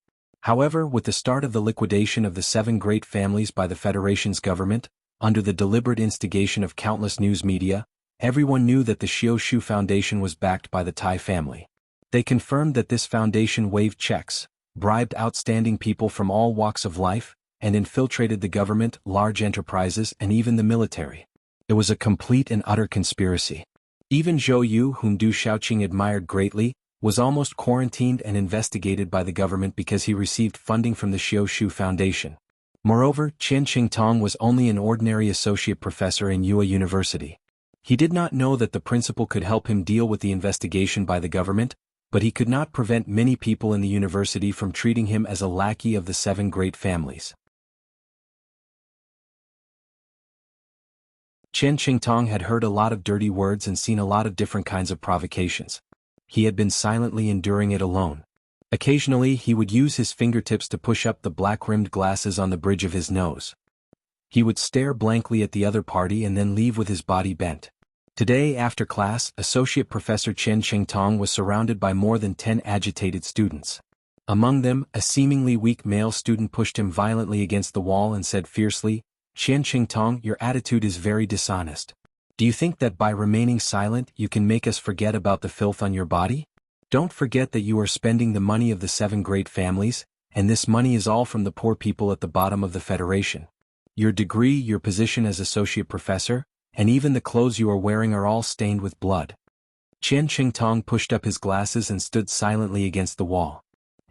However, with the start of the liquidation of the 7 great families by the Federation's government, under the deliberate instigation of countless news media, everyone knew that the Xioshu Foundation was backed by the Tai family. They confirmed that this foundation waived checks, bribed outstanding people from all walks of life, and infiltrated the government, large enterprises and even the military. It was a complete and utter conspiracy. Even Zhou Yu, whom Du Xiaoqing admired greatly, was almost quarantined and investigated by the government because he received funding from the Xioshu Foundation. Moreover, Qian Qingtong was only an ordinary associate professor in Yue University. He did not know that the principal could help him deal with the investigation by the government, but he could not prevent many people in the university from treating him as a lackey of the 7 great families. Qian Qingtong had heard a lot of dirty words and seen a lot of different kinds of provocations. He had been silently enduring it alone. Occasionally he would use his fingertips to push up the black-rimmed glasses on the bridge of his nose. He would stare blankly at the other party and then leave with his body bent. Today after class, Associate Professor Qian Qingtong was surrounded by more than 10 agitated students. Among them, a seemingly weak male student pushed him violently against the wall and said fiercely, "Qian Qingtong, your attitude is very dishonest. Do you think that by remaining silent you can make us forget about the filth on your body? Don't forget that you are spending the money of the 7 great families, and this money is all from the poor people at the bottom of the Federation. Your degree, your position as associate professor, and even the clothes you are wearing are all stained with blood." Qian Qingtong pushed up his glasses and stood silently against the wall.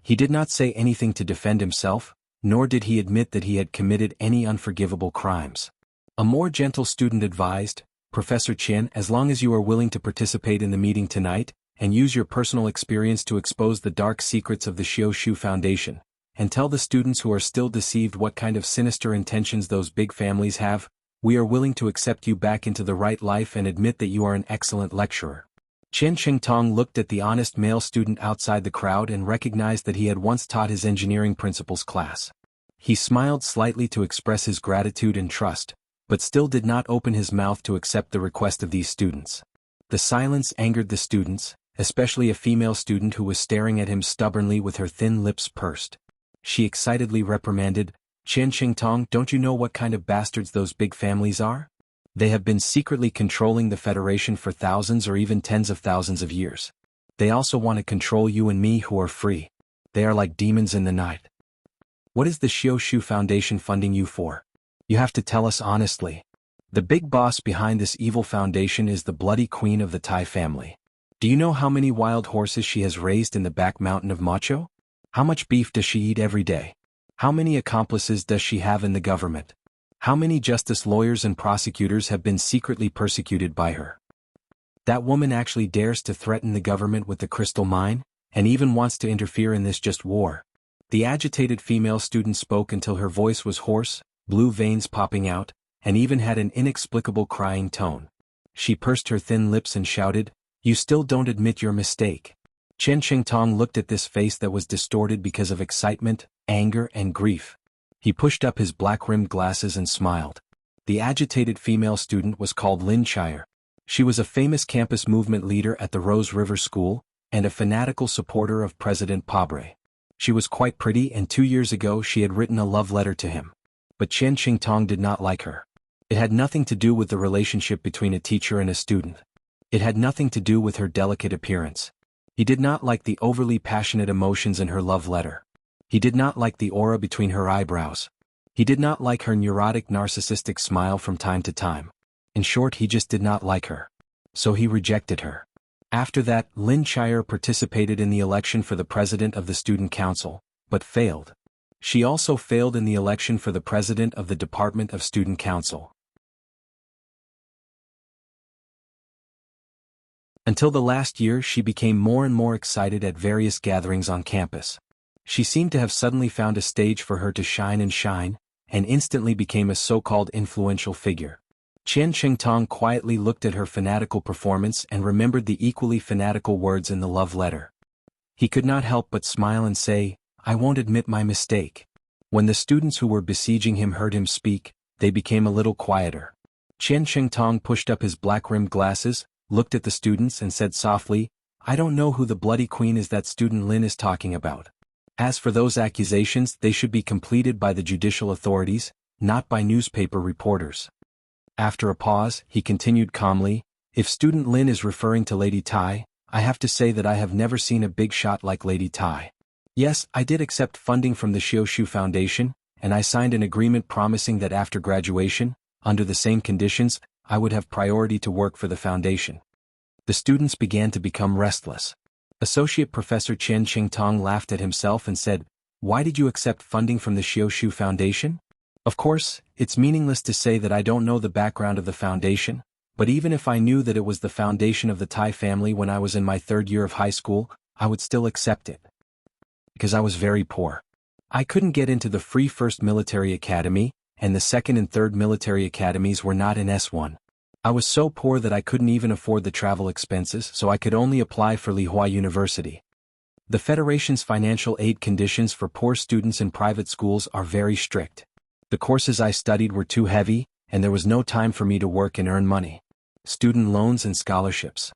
He did not say anything to defend himself, nor did he admit that he had committed any unforgivable crimes. A more gentle student advised, "Professor Qian, as long as you are willing to participate in the meeting tonight, and use your personal experience to expose the dark secrets of the Xioshu Foundation, and tell the students who are still deceived what kind of sinister intentions those big families have, we are willing to accept you back into the right life and admit that you are an excellent lecturer." Qian Qingtong looked at the honest male student outside the crowd and recognized that he had once taught his engineering principles class. He smiled slightly to express his gratitude and trust, but still did not open his mouth to accept the request of these students. The silence angered the students, especially a female student who was staring at him stubbornly with her thin lips pursed. She excitedly reprimanded, "Chen Qingtong, don't you know what kind of bastards those big families are? They have been secretly controlling the Federation for thousands or even tens of thousands of years. They also want to control you and me who are free. They are like demons in the night. What is the Xiaoshu Foundation funding you for? You have to tell us honestly. The big boss behind this evil foundation is the bloody queen of the Tai family. Do you know how many wild horses she has raised in the back mountain of Macho? How much beef does she eat every day? How many accomplices does she have in the government? How many justice lawyers and prosecutors have been secretly persecuted by her? That woman actually dares to threaten the government with the crystal mine, and even wants to interfere in this just war." The agitated female student spoke until her voice was hoarse, blue veins popping out, and even had an inexplicable crying tone. She pursed her thin lips and shouted, "You still don't admit your mistake." Chen Qingtong looked at this face that was distorted because of excitement, anger, and grief. He pushed up his black-rimmed glasses and smiled. The agitated female student was called Lin Chire. She was a famous campus movement leader at the Rose River School, and a fanatical supporter of President Pabre. She was quite pretty, and 2 years ago she had written a love letter to him. But Chen Qingtong did not like her. It had nothing to do with the relationship between a teacher and a student. It had nothing to do with her delicate appearance. He did not like the overly passionate emotions in her love letter. He did not like the aura between her eyebrows. He did not like her neurotic narcissistic smile from time to time. In short, he just did not like her. So he rejected her. After that, Lin Chire participated in the election for the president of the student council, but failed. She also failed in the election for the president of the Department of Student Council. Until the last year, she became more and more excited at various gatherings on campus. She seemed to have suddenly found a stage for her to shine, and instantly became a so-called influential figure. Chen Qingtong quietly looked at her fanatical performance and remembered the equally fanatical words in the love letter. He could not help but smile and say, "I won't admit my mistake." When the students who were besieging him heard him speak, they became a little quieter. Chen Qingtong pushed up his black-rimmed glasses, looked at the students and said softly, "I don't know who the bloody queen is that student Lin is talking about. As for those accusations, they should be completed by the judicial authorities, not by newspaper reporters." After a pause, he continued calmly, "If student Lin is referring to Lady Tai, I have to say that I have never seen a big shot like Lady Tai. Yes, I did accept funding from the Xiaoshu Foundation, and I signed an agreement promising that after graduation, under the same conditions, I would have priority to work for the foundation." The students began to become restless. Associate Professor Chen Qingtong laughed at himself and said, "Why did you accept funding from the Xiaoshu Foundation? Of course, it's meaningless to say that I don't know the background of the foundation, but even if I knew that it was the foundation of the Tai family when I was in my 3rd year of high school, I would still accept it. Because I was very poor. I couldn't get into the free 1st military academy, and the 2nd and 3rd military academies were not in S1. I was so poor that I couldn't even afford the travel expenses, so I could only apply for Lihua University. The Federation's financial aid conditions for poor students in private schools are very strict. The courses I studied were too heavy, and there was no time for me to work and earn money. Student loans and scholarships.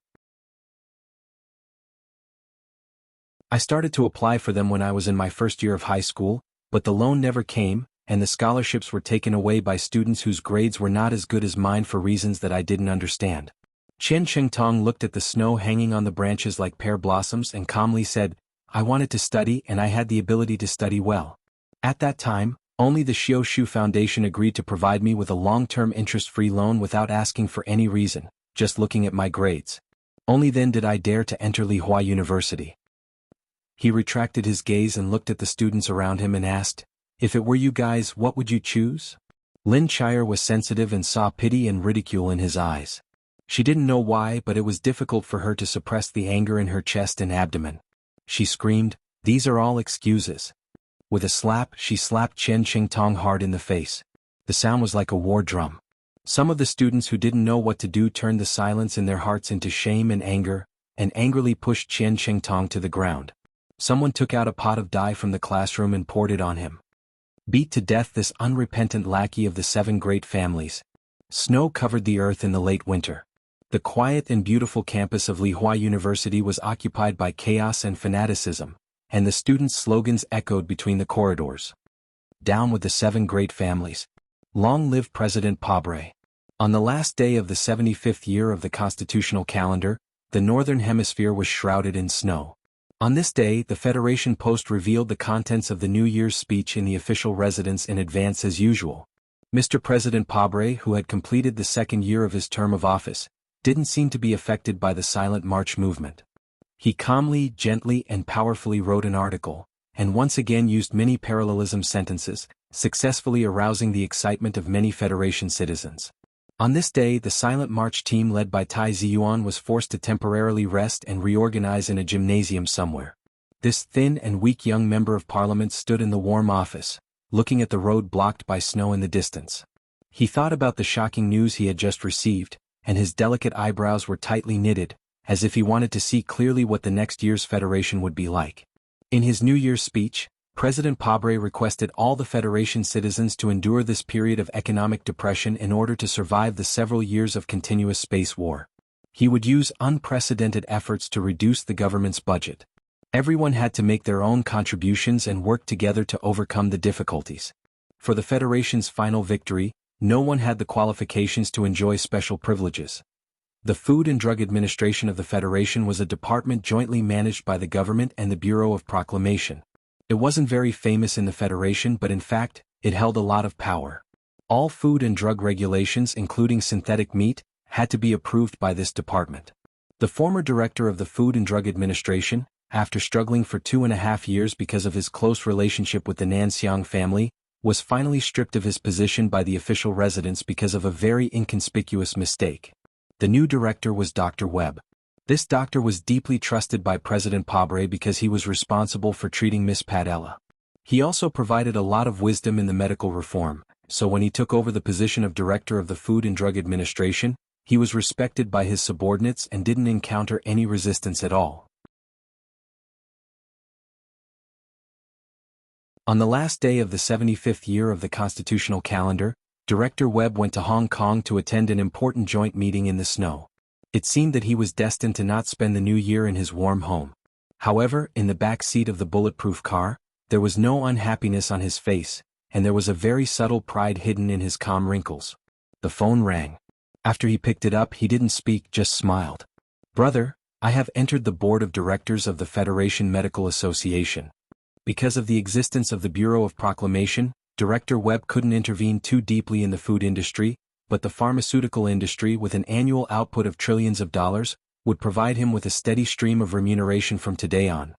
I started to apply for them when I was in my 1st year of high school, but the loan never came, and the scholarships were taken away by students whose grades were not as good as mine for reasons that I didn't understand." Chen Qingtong looked at the snow hanging on the branches like pear blossoms and calmly said, "I wanted to study and I had the ability to study well. At that time, only the Xiaoshu Foundation agreed to provide me with a long-term interest-free loan without asking for any reason, just looking at my grades. Only then did I dare to enter Lihua University." He retracted his gaze and looked at the students around him and asked, "If it were you guys, what would you choose?" Lin Chire was sensitive and saw pity and ridicule in his eyes. She didn't know why, but it was difficult for her to suppress the anger in her chest and abdomen. She screamed, "These are all excuses." With a slap, she slapped Chen Qingtong hard in the face. The sound was like a war drum. Some of the students who didn't know what to do turned the silence in their hearts into shame and angrily pushed Chen Qingtong to the ground. Someone took out a pot of dye from the classroom and poured it on him. Beat to death this unrepentant lackey of the 7 great families. Snow covered the earth in the late winter. The quiet and beautiful campus of Lihua University was occupied by chaos and fanaticism, and the students' slogans echoed between the corridors. Down with the 7 great families. Long live President Pabre. On the last day of the 75th year of the constitutional calendar, the northern hemisphere was shrouded in snow. On this day, the Federation Post revealed the contents of the New Year's speech in the official residence in advance as usual. Mr. President Pabre, who had completed the 2nd year of his term of office, didn't seem to be affected by the silent march movement. He calmly, gently, and powerfully wrote an article, and once again used many parallelism sentences, successfully arousing the excitement of many Federation citizens. On this day, the silent march team led by Tai Ziyuan was forced to temporarily rest and reorganize in a gymnasium somewhere. This thin and weak young member of parliament stood in the warm office, looking at the road blocked by snow in the distance. He thought about the shocking news he had just received, and his delicate eyebrows were tightly knitted, as if he wanted to see clearly what the next year's Federation would be like. In his New Year's speech, President Pabre requested all the Federation citizens to endure this period of economic depression in order to survive the several years of continuous space war. He would use unprecedented efforts to reduce the government's budget. Everyone had to make their own contributions and work together to overcome the difficulties. For the Federation's final victory, no one had the qualifications to enjoy special privileges. The Food and Drug Administration of the Federation was a department jointly managed by the government and the Bureau of Proclamation. It wasn't very famous in the Federation, but in fact, it held a lot of power. All food and drug regulations, including synthetic meat, had to be approved by this department. The former director of the Food and Drug Administration, after struggling for 2.5 years because of his close relationship with the Nanxiang family, was finally stripped of his position by the official residents because of a very inconspicuous mistake. The new director was Dr. Webb. This doctor was deeply trusted by President Pabre because he was responsible for treating Miss Padella. He also provided a lot of wisdom in the medical reform, so when he took over the position of director of the Food and Drug Administration, he was respected by his subordinates and didn't encounter any resistance at all. On the last day of the 75th year of the constitutional calendar, Director Webb went to Hong Kong to attend an important joint meeting in the snow. It seemed that he was destined to not spend the new year in his warm home. However, in the back seat of the bulletproof car, there was no unhappiness on his face, and there was a very subtle pride hidden in his calm wrinkles. The phone rang. After he picked it up, he didn't speak, just smiled. "Brother, I have entered the board of directors of the Federation Medical Association." Because of the existence of the Bureau of Proclamation, Director Webb couldn't intervene too deeply in the food industry, but the pharmaceutical industry, with an annual output of trillions of dollars, would provide him with a steady stream of remuneration from today on.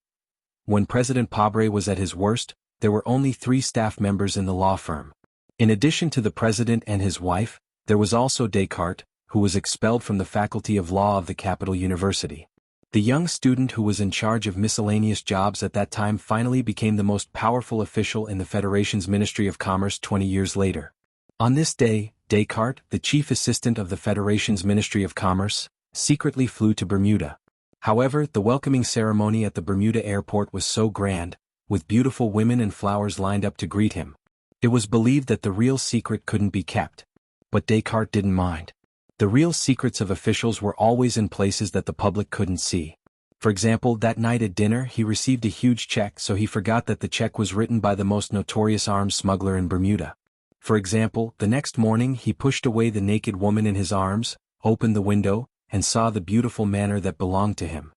When President Pabre was at his worst, there were only 3 staff members in the law firm. In addition to the president and his wife, there was also Descartes, who was expelled from the Faculty of Law of the Capital University. The young student who was in charge of miscellaneous jobs at that time finally became the most powerful official in the Federation's Ministry of Commerce 20 years later. On this day, Descartes, the chief assistant of the Federation's Ministry of Commerce, secretly flew to Bermuda. However, the welcoming ceremony at the Bermuda airport was so grand, with beautiful women and flowers lined up to greet him. It was believed that the real secret couldn't be kept. But Descartes didn't mind. The real secrets of officials were always in places that the public couldn't see. For example, that night at dinner he received a huge check, so he forgot that the check was written by the most notorious arms smuggler in Bermuda. For example, the next morning he pushed away the naked woman in his arms, opened the window, and saw the beautiful manor that belonged to him.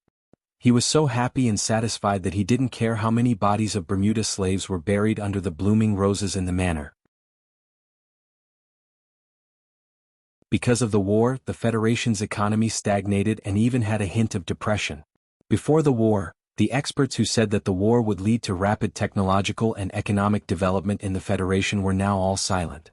He was so happy and satisfied that he didn't care how many bodies of Bermuda slaves were buried under the blooming roses in the manor. Because of the war, the Federation's economy stagnated and even had a hint of depression. Before the war, the experts who said that the war would lead to rapid technological and economic development in the Federation were now all silent.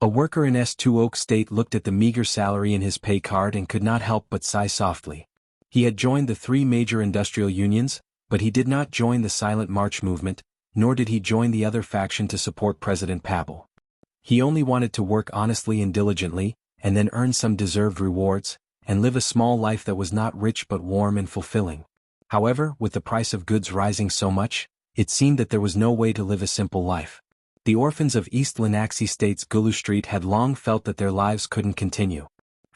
A worker in S2 Oak State looked at the meager salary in his pay card and could not help but sigh softly. He had joined the 3 major industrial unions, but he did not join the Silent March movement, nor did he join the other faction to support President Pavel. He only wanted to work honestly and diligently, and then earn some deserved rewards, and live a small life that was not rich but warm and fulfilling. However, with the price of goods rising so much, it seemed that there was no way to live a simple life. The orphans of East Lenaxi State's Gulu Street had long felt that their lives couldn't continue.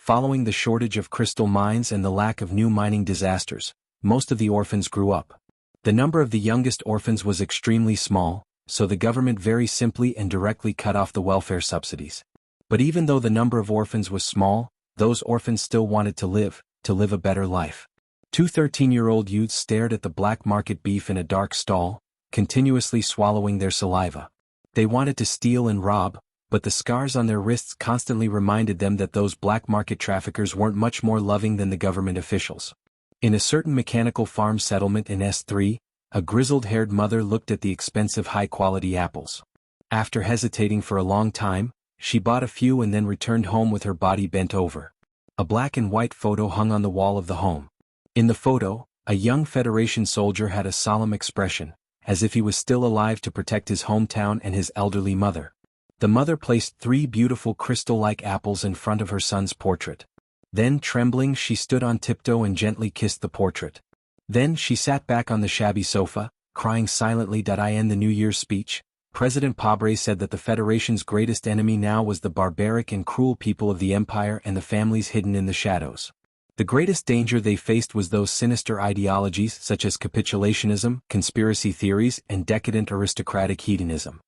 Following the shortage of crystal mines and the lack of new mining disasters, most of the orphans grew up. The number of the youngest orphans was extremely small, so the government very simply and directly cut off the welfare subsidies. But even though the number of orphans was small, those orphans still wanted to live a better life. Two 13-year-old youths stared at the black market beef in a dark stall, continuously swallowing their saliva. They wanted to steal and rob, but the scars on their wrists constantly reminded them that those black market traffickers weren't much more loving than the government officials. In a certain mechanical farm settlement in S3, a grizzled-haired mother looked at the expensive high-quality apples. After hesitating for a long time, she bought a few and then returned home with her body bent over. A black and white photo hung on the wall of the home. In the photo, a young Federation soldier had a solemn expression, as if he was still alive to protect his hometown and his elderly mother. The mother placed 3 beautiful crystal-like apples in front of her son's portrait. Then, trembling, she stood on tiptoe and gently kissed the portrait. Then she sat back on the shabby sofa, crying silently. I end the New Year's speech. President Pabre said that the Federation's greatest enemy now was the barbaric and cruel people of the Empire and the families hidden in the shadows. The greatest danger they faced was those sinister ideologies such as capitulationism, conspiracy theories, and decadent aristocratic hedonism.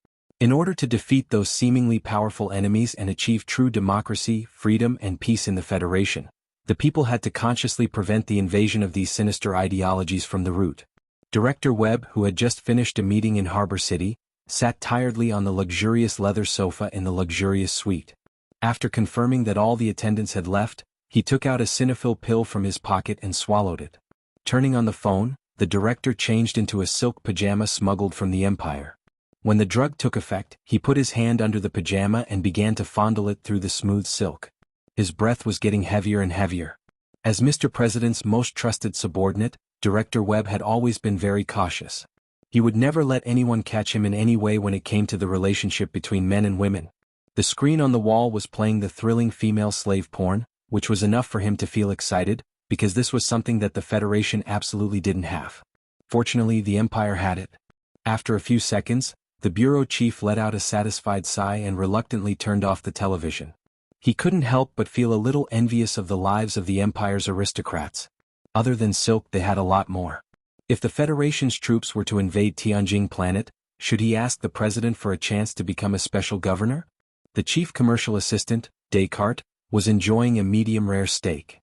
In order to defeat those seemingly powerful enemies and achieve true democracy, freedom, and peace in the Federation, the people had to consciously prevent the invasion of these sinister ideologies from the root. Director Webb, who had just finished a meeting in Harbor City, sat tiredly on the luxurious leather sofa in the luxurious suite. After confirming that all the attendants had left, he took out a Cinefil pill from his pocket and swallowed it. Turning on the phone, the director changed into a silk pajama smuggled from the Empire. When the drug took effect, he put his hand under the pajama and began to fondle it through the smooth silk. His breath was getting heavier and heavier. As Mr. President's most trusted subordinate, Director Webb had always been very cautious. He would never let anyone catch him in any way when it came to the relationship between men and women. The screen on the wall was playing the thrilling female slave porn, which was enough for him to feel excited, because this was something that the Federation absolutely didn't have. Fortunately, the Empire had it. After a few seconds, the bureau chief let out a satisfied sigh and reluctantly turned off the television. He couldn't help but feel a little envious of the lives of the Empire's aristocrats. Other than silk, they had a lot more. If the Federation's troops were to invade Tianjin Planet, should he ask the president for a chance to become a special governor? The chief commercial assistant, Descartes, was enjoying a medium-rare steak.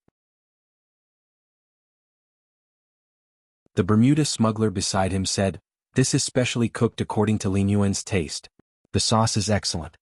The Bermuda smuggler beside him said, "This is specially cooked according to Li Nguyen's taste. The sauce is excellent."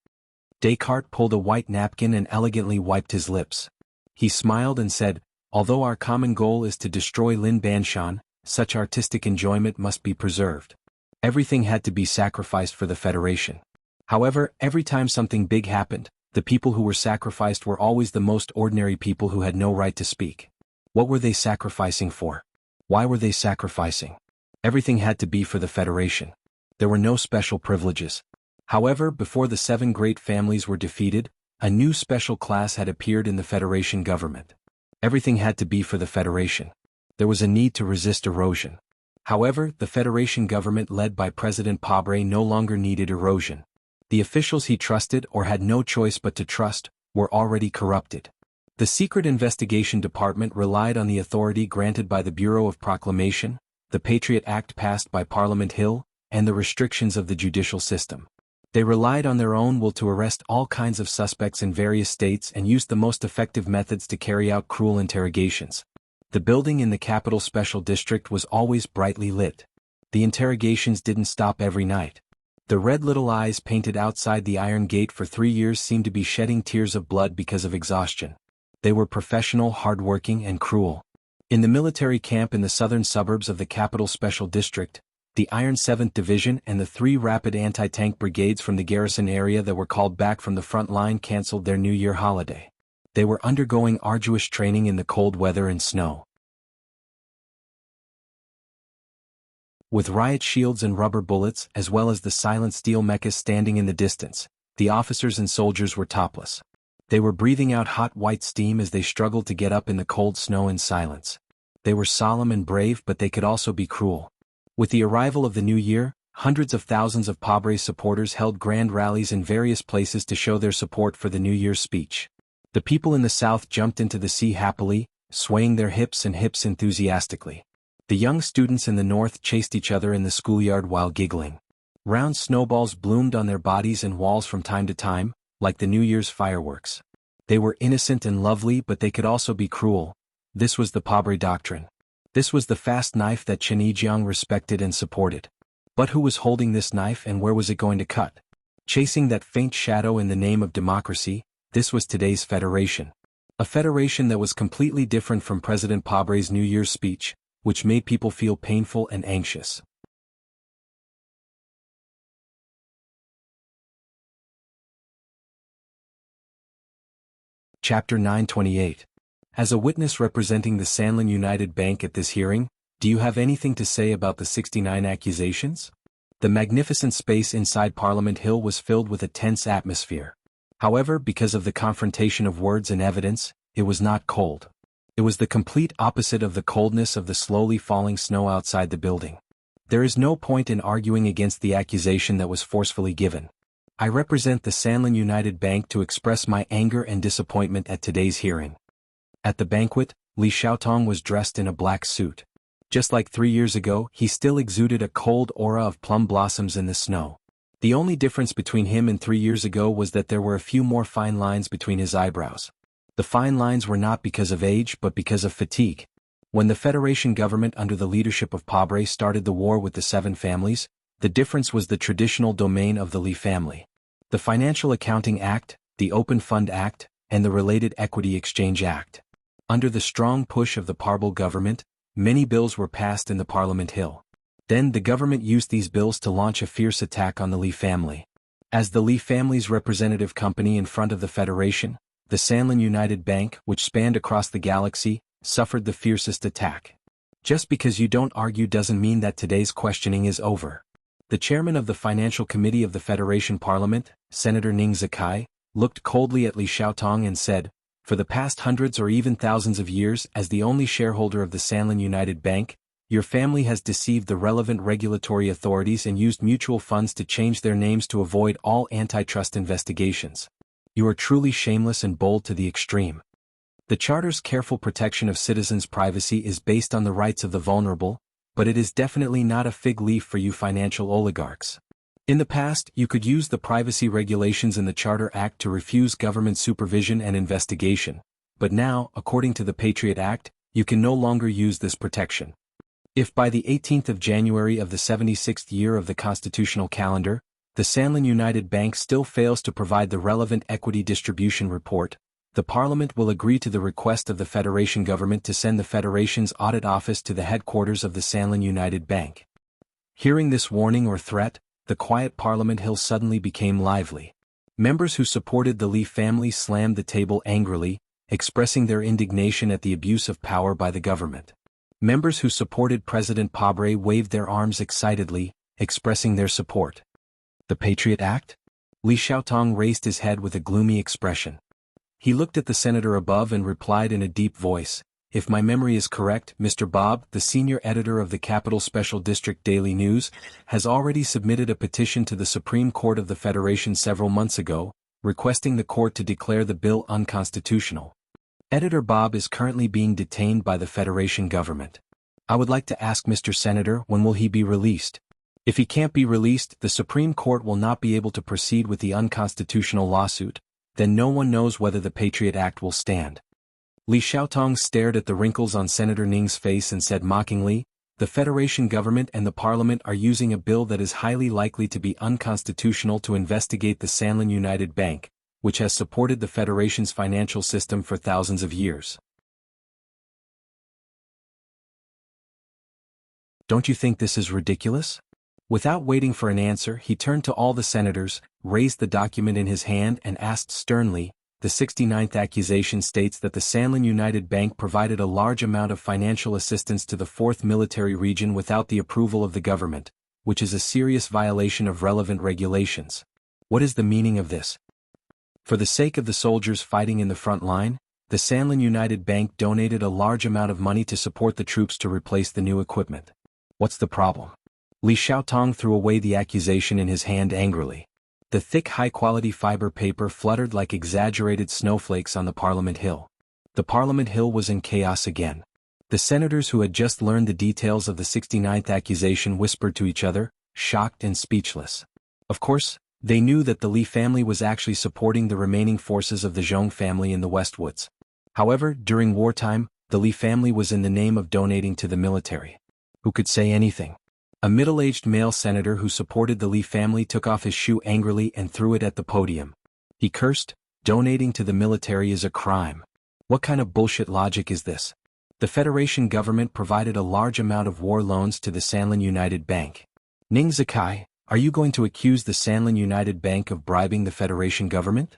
Descartes pulled a white napkin and elegantly wiped his lips. He smiled and said, "Although our common goal is to destroy Lin Banshan, such artistic enjoyment must be preserved. Everything had to be sacrificed for the Federation. However, every time something big happened, the people who were sacrificed were always the most ordinary people who had no right to speak. What were they sacrificing for? Why were they sacrificing? Everything had to be for the Federation. There were no special privileges. However, before the 7 great families were defeated, a new special class had appeared in the Federation government. Everything had to be for the Federation. There was a need to resist erosion. However, the Federation government led by President Pabre no longer needed erosion. The officials he trusted or had no choice but to trust were already corrupted. The Secret Investigation Department relied on the authority granted by the Bureau of Proclamation, the Patriot Act passed by Parliament Hill, and the restrictions of the judicial system. They relied on their own will to arrest all kinds of suspects in various states and used the most effective methods to carry out cruel interrogations. The building in the Capital Special District was always brightly lit. The interrogations didn't stop every night. The red little eyes painted outside the iron gate for 3 years seemed to be shedding tears of blood because of exhaustion. They were professional, hardworking, and cruel. In the military camp in the southern suburbs of the Capital Special District, the Iron 7th Division and the 3 rapid anti-tank brigades from the garrison area that were called back from the front line canceled their New Year holiday. They were undergoing arduous training in the cold weather and snow. With riot shields and rubber bullets as well as the silent steel mechas standing in the distance, the officers and soldiers were topless. They were breathing out hot white steam as they struggled to get up in the cold snow in silence. They were solemn and brave, but they could also be cruel. With the arrival of the new year, hundreds of thousands of Pabre supporters held grand rallies in various places to show their support for the New Year's speech. The people in the south jumped into the sea happily, swaying their hips and hips enthusiastically. The young students in the north chased each other in the schoolyard while giggling. Round snowballs bloomed on their bodies and walls from time to time, like the New Year's fireworks. They were innocent and lovely, but they could also be cruel. This was the Pabre doctrine. This was the fast knife that Chen Yijiang respected and supported. But who was holding this knife and where was it going to cut? Chasing that faint shadow in the name of democracy, this was today's federation. A federation that was completely different from President Pabre's New Year's speech, which made people feel painful and anxious. Chapter 928. As a witness representing the Sanlin United Bank at this hearing, do you have anything to say about the 69 accusations? The magnificent space inside Parliament Hill was filled with a tense atmosphere. However, because of the confrontation of words and evidence, it was not cold. It was the complete opposite of the coldness of the slowly falling snow outside the building. There is no point in arguing against the accusation that was forcefully given. I represent the Sanlin United Bank to express my anger and disappointment at today's hearing. At the banquet, Li Xiaotong was dressed in a black suit. Just like 3 years ago, he still exuded a cold aura of plum blossoms in the snow. The only difference between him and 3 years ago was that there were a few more fine lines between his eyebrows. The fine lines were not because of age but because of fatigue. When the Federation government under the leadership of Pabre started the war with the 7 families, the difference was the traditional domain of the Li family. The Financial Accounting Act, the Open Fund Act, and the related Equity Exchange Act. Under the strong push of the Parbal government, many bills were passed in the Parliament Hill. Then the government used these bills to launch a fierce attack on the Li family. As the Li family's representative company in front of the Federation, the Sanlin United Bank, which spanned across the galaxy, suffered the fiercest attack. Just because you don't argue doesn't mean that today's questioning is over. The chairman of the Financial Committee of the Federation Parliament, Senator Ning Zikai, looked coldly at Li Xiaotong and said, "For the past hundreds or even thousands of years, as the only shareholder of the Sanlin United Bank, your family has deceived the relevant regulatory authorities and used mutual funds to change their names to avoid all antitrust investigations. You are truly shameless and bold to the extreme. The Charter's careful protection of citizens' privacy is based on the rights of the vulnerable, but it is definitely not a fig leaf for you financial oligarchs. In the past, you could use the privacy regulations in the Charter Act to refuse government supervision and investigation, but now, according to the Patriot Act, you can no longer use this protection. If by the 18th of January of the 76th year of the constitutional calendar, the Sanlin United Bank still fails to provide the relevant equity distribution report, the Parliament will agree to the request of the Federation government to send the Federation's audit office to the headquarters of the Sanlin United Bank." Hearing this warning or threat, the quiet Parliament Hill suddenly became lively. Members who supported the Li family slammed the table angrily, expressing their indignation at the abuse of power by the government. Members who supported President Pabre waved their arms excitedly, expressing their support. The Patriot Act? Li Xiaotong raised his head with a gloomy expression. He looked at the senator above and replied in a deep voice, "If my memory is correct, Mr. Bob, the senior editor of the Capital Special District Daily News, has already submitted a petition to the Supreme Court of the Federation several months ago, requesting the court to declare the bill unconstitutional. Editor Bob is currently being detained by the Federation government. I would like to ask Mr. Senator, when will he be released? If he can't be released, the Supreme Court will not be able to proceed with the unconstitutional lawsuit, then no one knows whether the Patriot Act will stand." Li Xiaotong stared at the wrinkles on Senator Ning's face and said mockingly, "The Federation government and the Parliament are using a bill that is highly likely to be unconstitutional to investigate the Sanlin United Bank, which has supported the Federation's financial system for thousands of years. Don't you think this is ridiculous?" Without waiting for an answer, he turned to all the senators, raised the document in his hand and asked sternly, "The 69th accusation states that the Sanlin United Bank provided a large amount of financial assistance to the 4th Military Region without the approval of the government, which is a serious violation of relevant regulations. What is the meaning of this? For the sake of the soldiers fighting in the front line, the Sanlin United Bank donated a large amount of money to support the troops to replace the new equipment. What's the problem?" Li Xiaotong threw away the accusation in his hand angrily. The thick high-quality fiber paper fluttered like exaggerated snowflakes on the Parliament Hill. The Parliament Hill was in chaos again. The senators who had just learned the details of the 69th accusation whispered to each other, shocked and speechless. Of course, they knew that the Li family was actually supporting the remaining forces of the Zhong family in the Westwoods. However, during wartime, the Li family was in the name of donating to the military. Who could say anything? A middle-aged male senator who supported the Li family took off his shoe angrily and threw it at the podium. He cursed, "Donating to the military is a crime. What kind of bullshit logic is this?" The Federation government provided a large amount of war loans to the Sanlin United Bank. Ning Zikai, are you going to accuse the Sanlin United Bank of bribing the Federation government?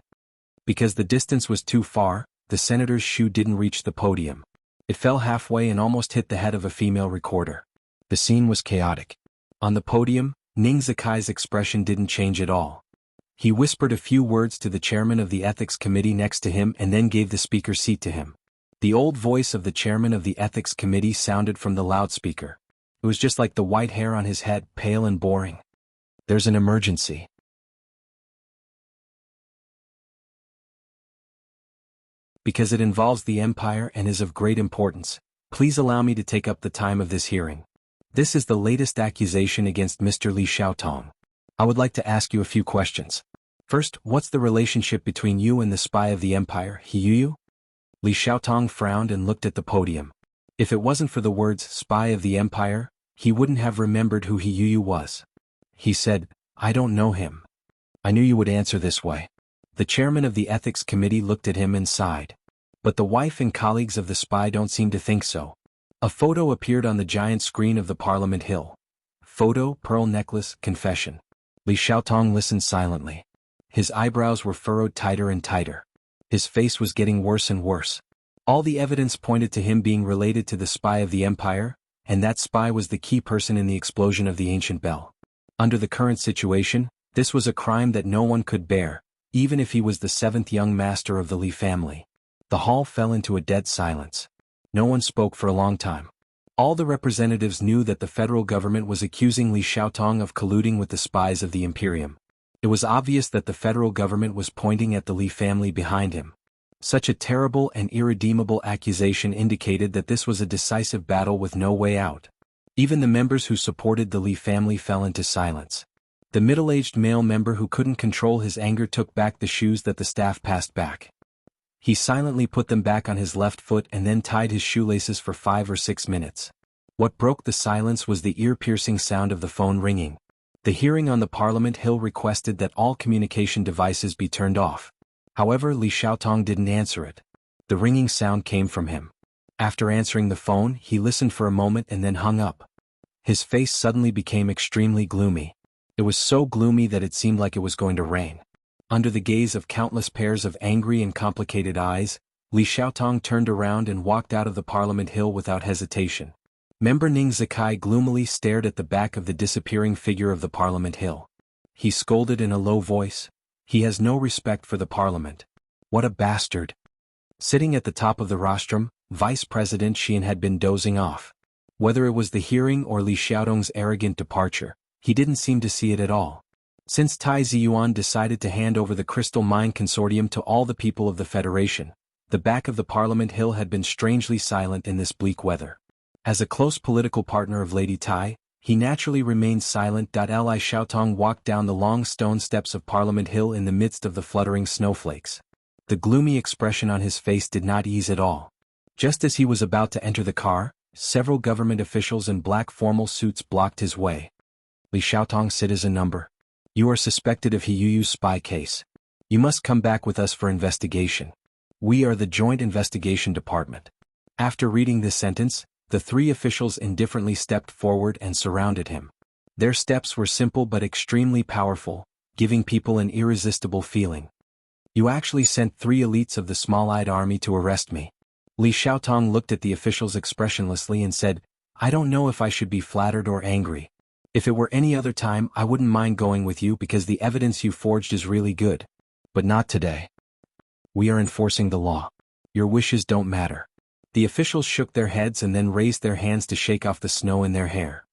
Because the distance was too far, the senator's shoe didn't reach the podium. It fell halfway and almost hit the head of a female recorder. The scene was chaotic. On the podium, Ning Zikai's expression didn't change at all. He whispered a few words to the chairman of the ethics committee next to him and then gave the speaker seat to him. The old voice of the chairman of the ethics committee sounded from the loudspeaker. It was just like the white hair on his head, pale and boring. "There's an emergency. Because it involves the Empire and is of great importance, please allow me to take up the time of this hearing. This is the latest accusation against Mr. Li Xiaotong. I would like to ask you a few questions. First, what's the relationship between you and the spy of the Empire, He Yuyu?" Li Xiaotong frowned and looked at the podium. If it wasn't for the words "spy of the Empire," he wouldn't have remembered who He Yuyu was. He said, "I don't know him." "I knew you would answer this way." The chairman of the ethics committee looked at him and sighed. But the wife and colleagues of the spy don't seem to think so. A photo appeared on the giant screen of the Parliament Hill. Photo, pearl necklace, confession. Li Xiaotong listened silently. His eyebrows were furrowed tighter and tighter. His face was getting worse and worse. All the evidence pointed to him being related to the spy of the Empire, and that spy was the key person in the explosion of the ancient bell. Under the current situation, this was a crime that no one could bear, even if he was the seventh young master of the Li family. The hall fell into a dead silence. No one spoke for a long time. All the representatives knew that the federal government was accusing Li Xiaotong of colluding with the spies of the Imperium. It was obvious that the federal government was pointing at the Li family behind him. Such a terrible and irredeemable accusation indicated that this was a decisive battle with no way out. Even the members who supported the Li family fell into silence. The middle-aged male member who couldn't control his anger took back the shoes that the staff passed back. He silently put them back on his left foot and then tied his shoelaces for 5 or 6 minutes. What broke the silence was the ear-piercing sound of the phone ringing. The hearing on the Parliament Hill requested that all communication devices be turned off. However, Li Xiaotong didn't answer it. The ringing sound came from him. After answering the phone, he listened for a moment and then hung up. His face suddenly became extremely gloomy. It was so gloomy that it seemed like it was going to rain. Under the gaze of countless pairs of angry and complicated eyes, Li Xiaotong turned around and walked out of the Parliament Hill without hesitation. Member Ning Zikai gloomily stared at the back of the disappearing figure of the Parliament Hill. He scolded in a low voice. He has no respect for the Parliament. What a bastard. Sitting at the top of the rostrum, Vice President Xian had been dozing off. Whether it was the hearing or Li Xiaotong's arrogant departure, he didn't seem to see it at all. Since Tai Ziyuan decided to hand over the Crystal Mine Consortium to all the people of the Federation, the back of the Parliament Hill had been strangely silent in this bleak weather. As a close political partner of Lady Tai, he naturally remained silent. Li Xiaotong walked down the long stone steps of Parliament Hill in the midst of the fluttering snowflakes. The gloomy expression on his face did not ease at all. Just as he was about to enter the car, several government officials in black formal suits blocked his way. Li Xiaotong, citizen number. You are suspected of He Yuyu's spy case. You must come back with us for investigation. We are the Joint Investigation Department. After reading this sentence, the 3 officials indifferently stepped forward and surrounded him. Their steps were simple but extremely powerful, giving people an irresistible feeling. You actually sent 3 elites of the small-eyed army to arrest me. Li Xiaotong looked at the officials expressionlessly and said, I don't know if I should be flattered or angry. If it were any other time, I wouldn't mind going with you because the evidence you forged is really good. But not today. We are enforcing the law. Your wishes don't matter. The officials shook their heads and then raised their hands to shake off the snow in their hair.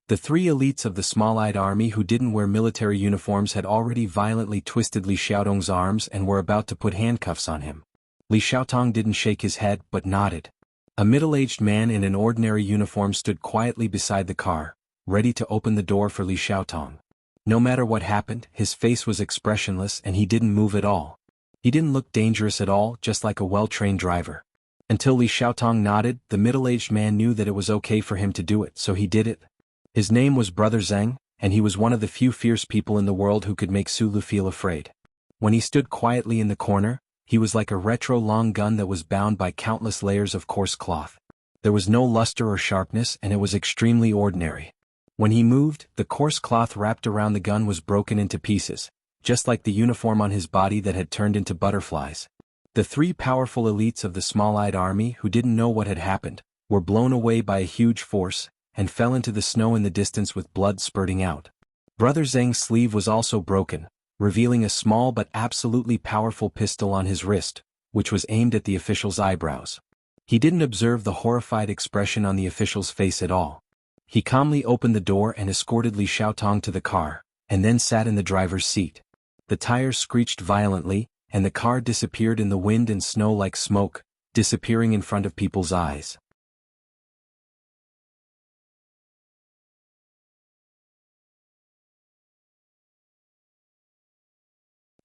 The three elites of the small-eyed army who didn't wear military uniforms had already violently twisted Li Xiaotong's arms and were about to put handcuffs on him. Li Xiaotong didn't shake his head but nodded. A middle-aged man in an ordinary uniform stood quietly beside the car, ready to open the door for Li Xiaotong. No matter what happened, his face was expressionless and he didn't move at all. He didn't look dangerous at all, just like a well-trained driver. Until Li Xiaotong nodded, the middle-aged man knew that it was okay for him to do it, so he did it. His name was Brother Zheng, and he was one of the few fierce people in the world who could make Sulu feel afraid. When he stood quietly in the corner, he was like a retro long gun that was bound by countless layers of coarse cloth. There was no luster or sharpness and it was extremely ordinary. When he moved, the coarse cloth wrapped around the gun was broken into pieces, just like the uniform on his body that had turned into butterflies. The three powerful elites of the small-eyed army who didn't know what had happened, were blown away by a huge force, and fell into the snow in the distance with blood spurting out. Brother Zheng's sleeve was also broken, revealing a small but absolutely powerful pistol on his wrist, which was aimed at the official's eyebrows. He didn't observe the horrified expression on the official's face at all. He calmly opened the door and escorted Li Xiaotong to the car, and then sat in the driver's seat. The tires screeched violently, and the car disappeared in the wind and snow like smoke, disappearing in front of people's eyes.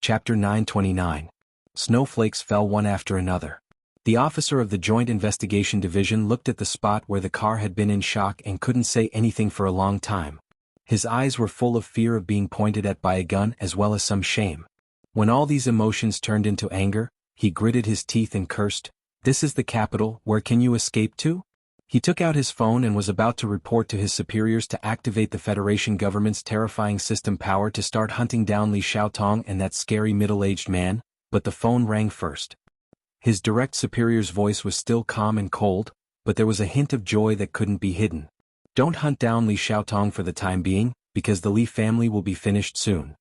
Chapter 929. Snowflakes fell one after another. The officer of the Joint Investigation Division looked at the spot where the car had been in shock and couldn't say anything for a long time. His eyes were full of fear of being pointed at by a gun as well as some shame. When all these emotions turned into anger, he gritted his teeth and cursed, "This is the capital, where can you escape to?" He took out his phone and was about to report to his superiors to activate the Federation government's terrifying system power to start hunting down Li Xiaotong and that scary middle-aged man, but the phone rang first. His direct superior's voice was still calm and cold, but there was a hint of joy that couldn't be hidden. "Don't hunt down Li Xiaotong for the time being, because the Li family will be finished soon."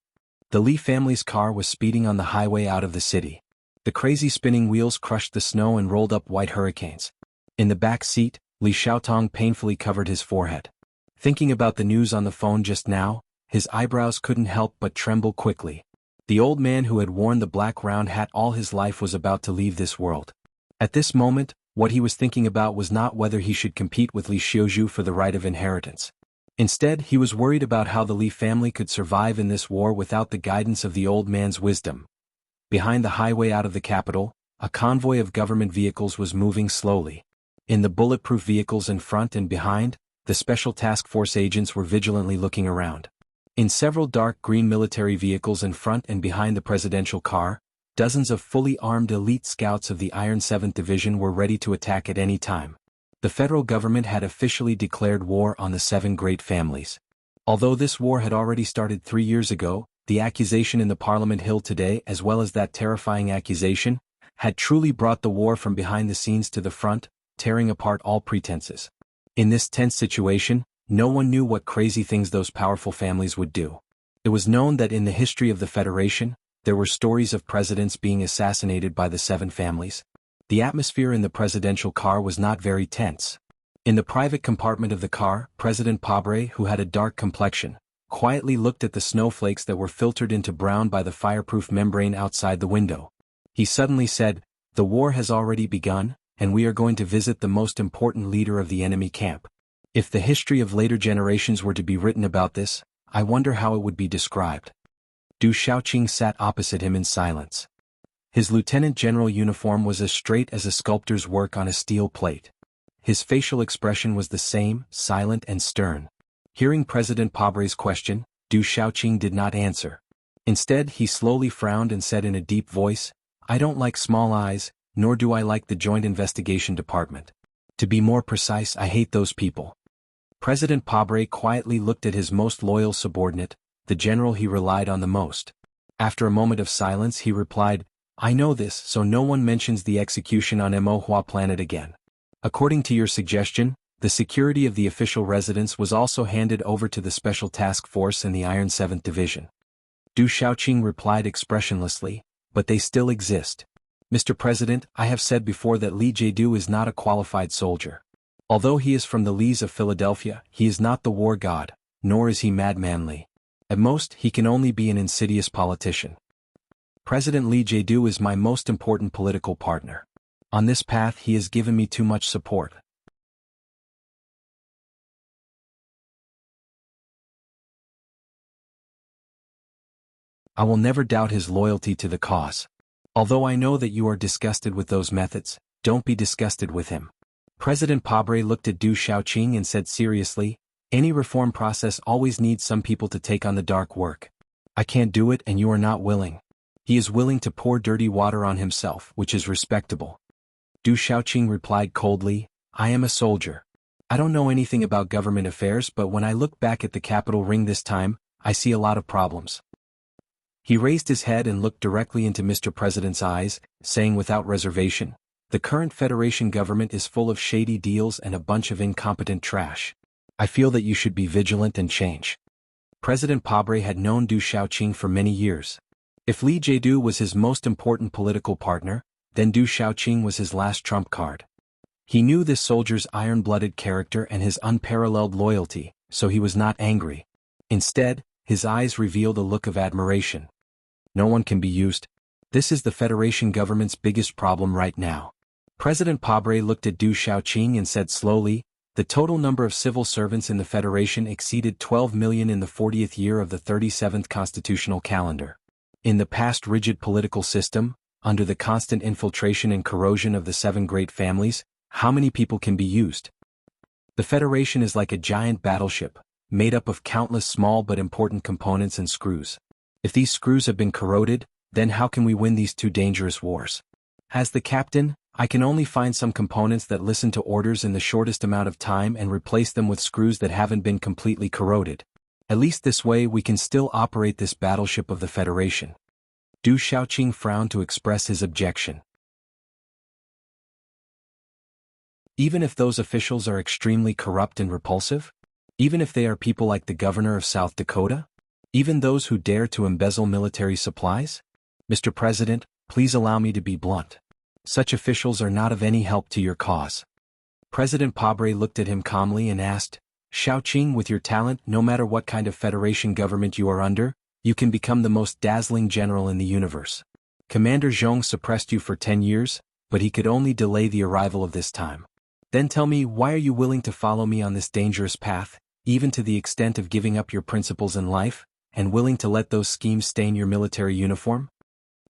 The Li family's car was speeding on the highway out of the city. The crazy spinning wheels crushed the snow and rolled up white hurricanes. In the back seat, Li Xiaotong painfully covered his forehead. Thinking about the news on the phone just now, his eyebrows couldn't help but tremble quickly. The old man who had worn the black round hat all his life was about to leave this world. At this moment, what he was thinking about was not whether he should compete with Li Xiuzhu for the right of inheritance. Instead, he was worried about how the Li family could survive in this war without the guidance of the old man's wisdom. Behind the highway out of the capital, a convoy of government vehicles was moving slowly. In the bulletproof vehicles in front and behind, the Special Task Force agents were vigilantly looking around. In several dark green military vehicles in front and behind the presidential car, dozens of fully armed elite scouts of the Iron 7th Division were ready to attack at any time. The federal government had officially declared war on the 7 great families. Although this war had already started 3 years ago, the accusation in the Parliament Hill today, as well as that terrifying accusation, had truly brought the war from behind the scenes to the front, tearing apart all pretenses. In this tense situation, no one knew what crazy things those powerful families would do. It was known that in the history of the Federation, there were stories of presidents being assassinated by the 7 families. The atmosphere in the presidential car was not very tense. In the private compartment of the car, President Pabre, who had a dark complexion, quietly looked at the snowflakes that were filtered into brown by the fireproof membrane outside the window. He suddenly said, "The war has already begun, and we are going to visit the most important leader of the enemy camp. If the history of later generations were to be written about this, I wonder how it would be described." Du Shaoqing sat opposite him in silence. His lieutenant general uniform was as straight as a sculptor's work on a steel plate. His facial expression was the same, silent and stern. Hearing President Pabre's question, Du Shaoqing did not answer. Instead, he slowly frowned and said in a deep voice, "I don't like small eyes, nor do I like the Joint Investigation Department. To be more precise, I hate those people." President Pabre quietly looked at his most loyal subordinate, the general he relied on the most. After a moment of silence he replied, "I know this, so no one mentions the execution on Mohua planet again. According to your suggestion, the security of the official residence was also handed over to the Special Task Force and the Iron 7th Division." Du Shaoqing replied expressionlessly, "But they still exist. Mr. President, I have said before that Li Jiedu is not a qualified soldier. Although he is from the Lees of Philadelphia, he is not the war god, nor is he madmanly. At most, he can only be an insidious politician. President Lee Jae-do is my most important political partner. On this path he has given me too much support. I will never doubt his loyalty to the cause. Although I know that you are disgusted with those methods, don't be disgusted with him. President Pabre looked at Du Xiaoqing and said seriously, any reform process always needs some people to take on the dark work. I can't do it and you are not willing. He is willing to pour dirty water on himself, which is respectable. Du Xiaoqing replied coldly, I am a soldier. I don't know anything about government affairs, but when I look back at the Capitol ring this time, I see a lot of problems. He raised his head and looked directly into Mr. President's eyes, saying without reservation, the current Federation government is full of shady deals and a bunch of incompetent trash. I feel that you should be vigilant and change. President Pabre had known Du Xiaoqing for many years. If Lee Jae-do was his most important political partner, then Du Xiaoqing was his last trump card. He knew this soldier's iron-blooded character and his unparalleled loyalty, so he was not angry. Instead, his eyes revealed a look of admiration. No one can be used. This is the Federation government's biggest problem right now. President Pabre looked at Du Xiaoqing and said slowly, the total number of civil servants in the Federation exceeded 12 million in the 40th year of the 37th constitutional calendar. In the past rigid political system, under the constant infiltration and corrosion of the 7 great families, how many people can be used? The Federation is like a giant battleship, made up of countless small but important components and screws. If these screws have been corroded, then how can we win these 2 dangerous wars? As the captain, I can only find some components that listen to orders in the shortest amount of time and replace them with screws that haven't been completely corroded. At least this way we can still operate this battleship of the Federation. Du Xiaoqing frowned to express his objection. Even if those officials are extremely corrupt and repulsive? Even if they are people like the governor of South Dakota? Even those who dare to embezzle military supplies? Mr. President, please allow me to be blunt. Such officials are not of any help to your cause. President Pabre looked at him calmly and asked, Xiaoqing, with your talent, no matter what kind of Federation government you are under, you can become the most dazzling general in the universe. Commander Zhong suppressed you for 10 years, but he could only delay the arrival of this time. Then tell me, why are you willing to follow me on this dangerous path, even to the extent of giving up your principles in life, and willing to let those schemes stain your military uniform?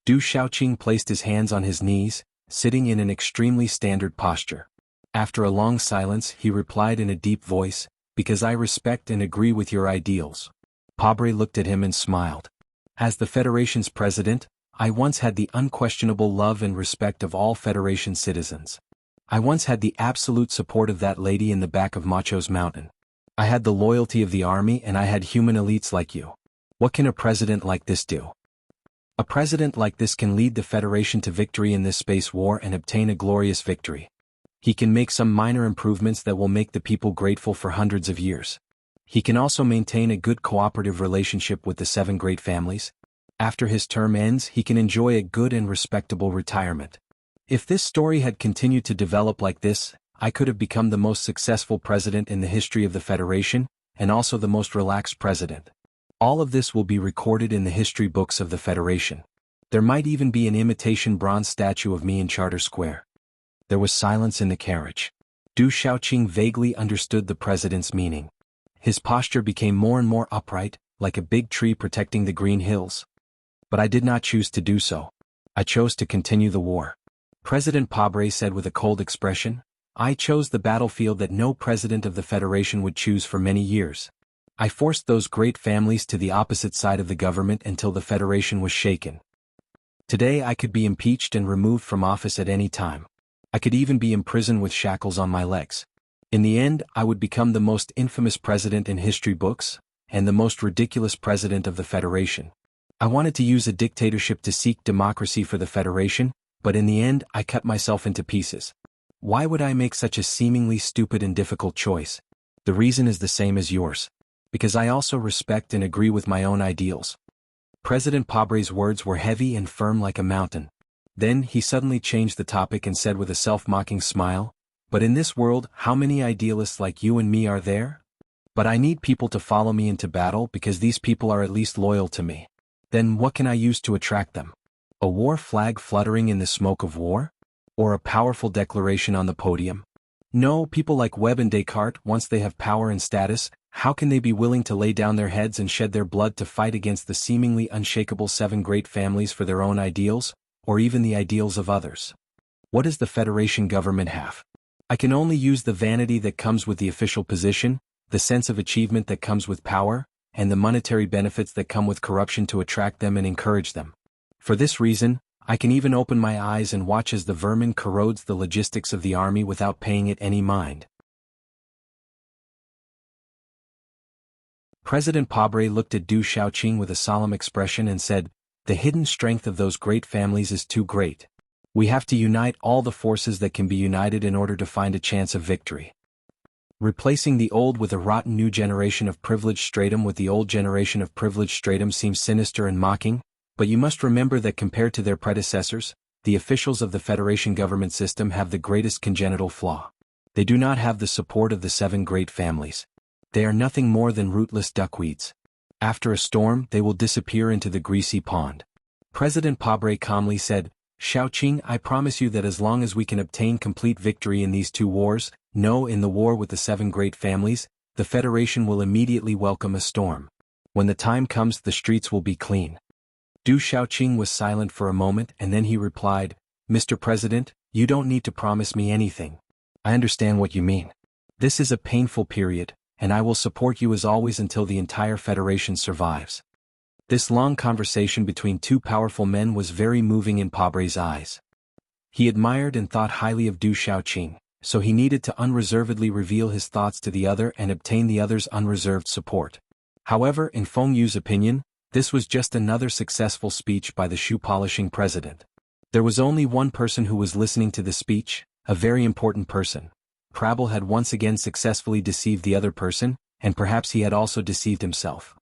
Du Xiaoqing placed his hands on his knees, sitting in an extremely standard posture. After a long silence, he replied in a deep voice, because I respect and agree with your ideals. Pabre looked at him and smiled. As the Federation's president, I once had the unquestionable love and respect of all Federation citizens. I once had the absolute support of that lady in the back of Macho's Mountain. I had the loyalty of the army and I had human elites like you. What can a president like this do? A president like this can lead the Federation to victory in this space war and obtain a glorious victory. He can make some minor improvements that will make the people grateful for hundreds of years. He can also maintain a good cooperative relationship with the 7 great families. After his term ends, he can enjoy a good and respectable retirement. If this story had continued to develop like this, I could have become the most successful president in the history of the Federation, and also the most relaxed president. All of this will be recorded in the history books of the Federation. There might even be an imitation bronze statue of me in Charter Square. There was silence in the carriage. Du Xiaoqing vaguely understood the president's meaning. His posture became more and more upright, like a big tree protecting the green hills. But I did not choose to do so. I chose to continue the war. President Pabre said with a cold expression, I chose the battlefield that no president of the Federation would choose for many years. I forced those great families to the opposite side of the government until the Federation was shaken. Today I could be impeached and removed from office at any time. I could even be imprisoned with shackles on my legs. In the end, I would become the most infamous president in history books, and the most ridiculous president of the Federation. I wanted to use a dictatorship to seek democracy for the Federation, but in the end I cut myself into pieces. Why would I make such a seemingly stupid and difficult choice? The reason is the same as yours. Because I also respect and agree with my own ideals. President Pabre's words were heavy and firm like a mountain. Then he suddenly changed the topic and said with a self-mocking smile, But in this world, how many idealists like you and me are there? But I need people to follow me into battle because these people are at least loyal to me. Then what can I use to attract them? A war flag fluttering in the smoke of war? Or a powerful declaration on the podium? No, people like Webb and Descartes, once they have power and status, how can they be willing to lay down their heads and shed their blood to fight against the seemingly unshakable 7 great families for their own ideals, or even the ideals of others? What does the Federation government have? I can only use the vanity that comes with the official position, the sense of achievement that comes with power, and the monetary benefits that come with corruption to attract them and encourage them. For this reason, I can even open my eyes and watch as the vermin corrodes the logistics of the army without paying it any mind. President Pabre looked at Du Xiaoqing with a solemn expression and said, "The hidden strength of those great families is too great. We have to unite all the forces that can be united in order to find a chance of victory. Replacing the old with a rotten new generation of privileged stratum with the old generation of privileged stratum seems sinister and mocking, but you must remember that compared to their predecessors, the officials of the Federation government system have the greatest congenital flaw. They do not have the support of the 7 great families. They are nothing more than rootless duckweeds. After a storm, they will disappear into the greasy pond." President Pabre calmly said, "Xiaoqing, I promise you that as long as we can obtain complete victory in these 2 wars, in the war with the 7 great families, the Federation will immediately welcome a storm. When the time comes, the streets will be clean." Du Xiaoqing was silent for a moment and then he replied, "Mr. President, you don't need to promise me anything. I understand what you mean. This is a painful period, and I will support you as always until the entire Federation survives." This long conversation between 2 powerful men was very moving in Pabre's eyes. He admired and thought highly of Du Xiaoqing, so he needed to unreservedly reveal his thoughts to the other and obtain the other's unreserved support. However, in Feng Yu's opinion, this was just another successful speech by the shoe-polishing president. There was only one person who was listening to the speech, a very important person. Prabal had once again successfully deceived the other person, and perhaps he had also deceived himself.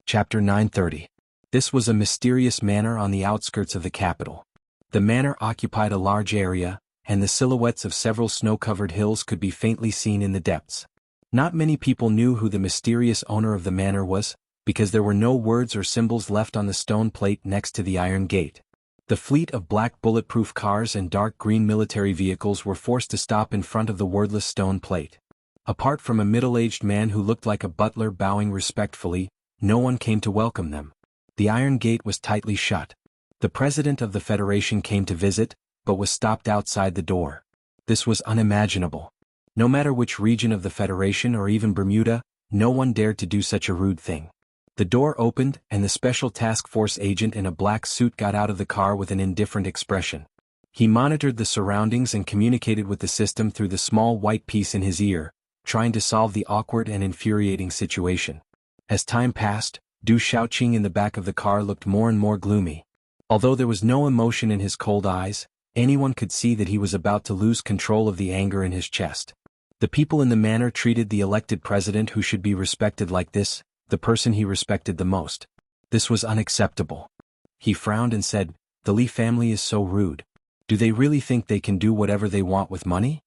Chapter 930. This was a mysterious manor on the outskirts of the capital. The manor occupied a large area, and the silhouettes of several snow-covered hills could be faintly seen in the depths. Not many people knew who the mysterious owner of the manor was, because there were no words or symbols left on the stone plate next to the iron gate. The fleet of black bulletproof cars and dark green military vehicles were forced to stop in front of the wordless stone plate. Apart from a middle-aged man who looked like a butler bowing respectfully, no one came to welcome them. The iron gate was tightly shut. The president of the Federation came to visit, but was stopped outside the door. This was unimaginable. No matter which region of the Federation or even Bermuda, no one dared to do such a rude thing. The door opened and the Special Task Force agent in a black suit got out of the car with an indifferent expression. He monitored the surroundings and communicated with the system through the small white piece in his ear, trying to solve the awkward and infuriating situation. As time passed, Du Xiaoqing in the back of the car looked more and more gloomy. Although there was no emotion in his cold eyes, anyone could see that he was about to lose control of the anger in his chest. The people in the manor treated the elected president who should be respected like this, the person he respected the most. This was unacceptable. He frowned and said, "The Li family is so rude. Do they really think they can do whatever they want with money?"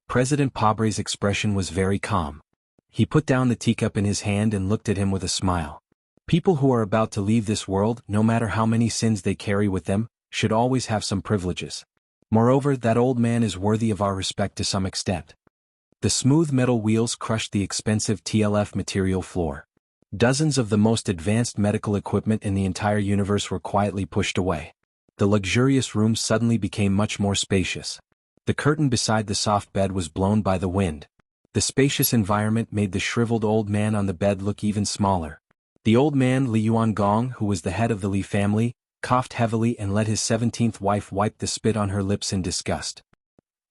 President Pabre's expression was very calm. He put down the teacup in his hand and looked at him with a smile. People who are about to leave this world, no matter how many sins they carry with them, should always have some privileges. Moreover, that old man is worthy of our respect to some extent. The smooth metal wheels crushed the expensive TLF material floor. Dozens of the most advanced medical equipment in the entire universe were quietly pushed away. The luxurious room suddenly became much more spacious. The curtain beside the soft bed was blown by the wind. The spacious environment made the shriveled old man on the bed look even smaller. The old man, Li Yuangong, who was the head of the Li family, coughed heavily and let his 17th wife wipe the spit on her lips in disgust.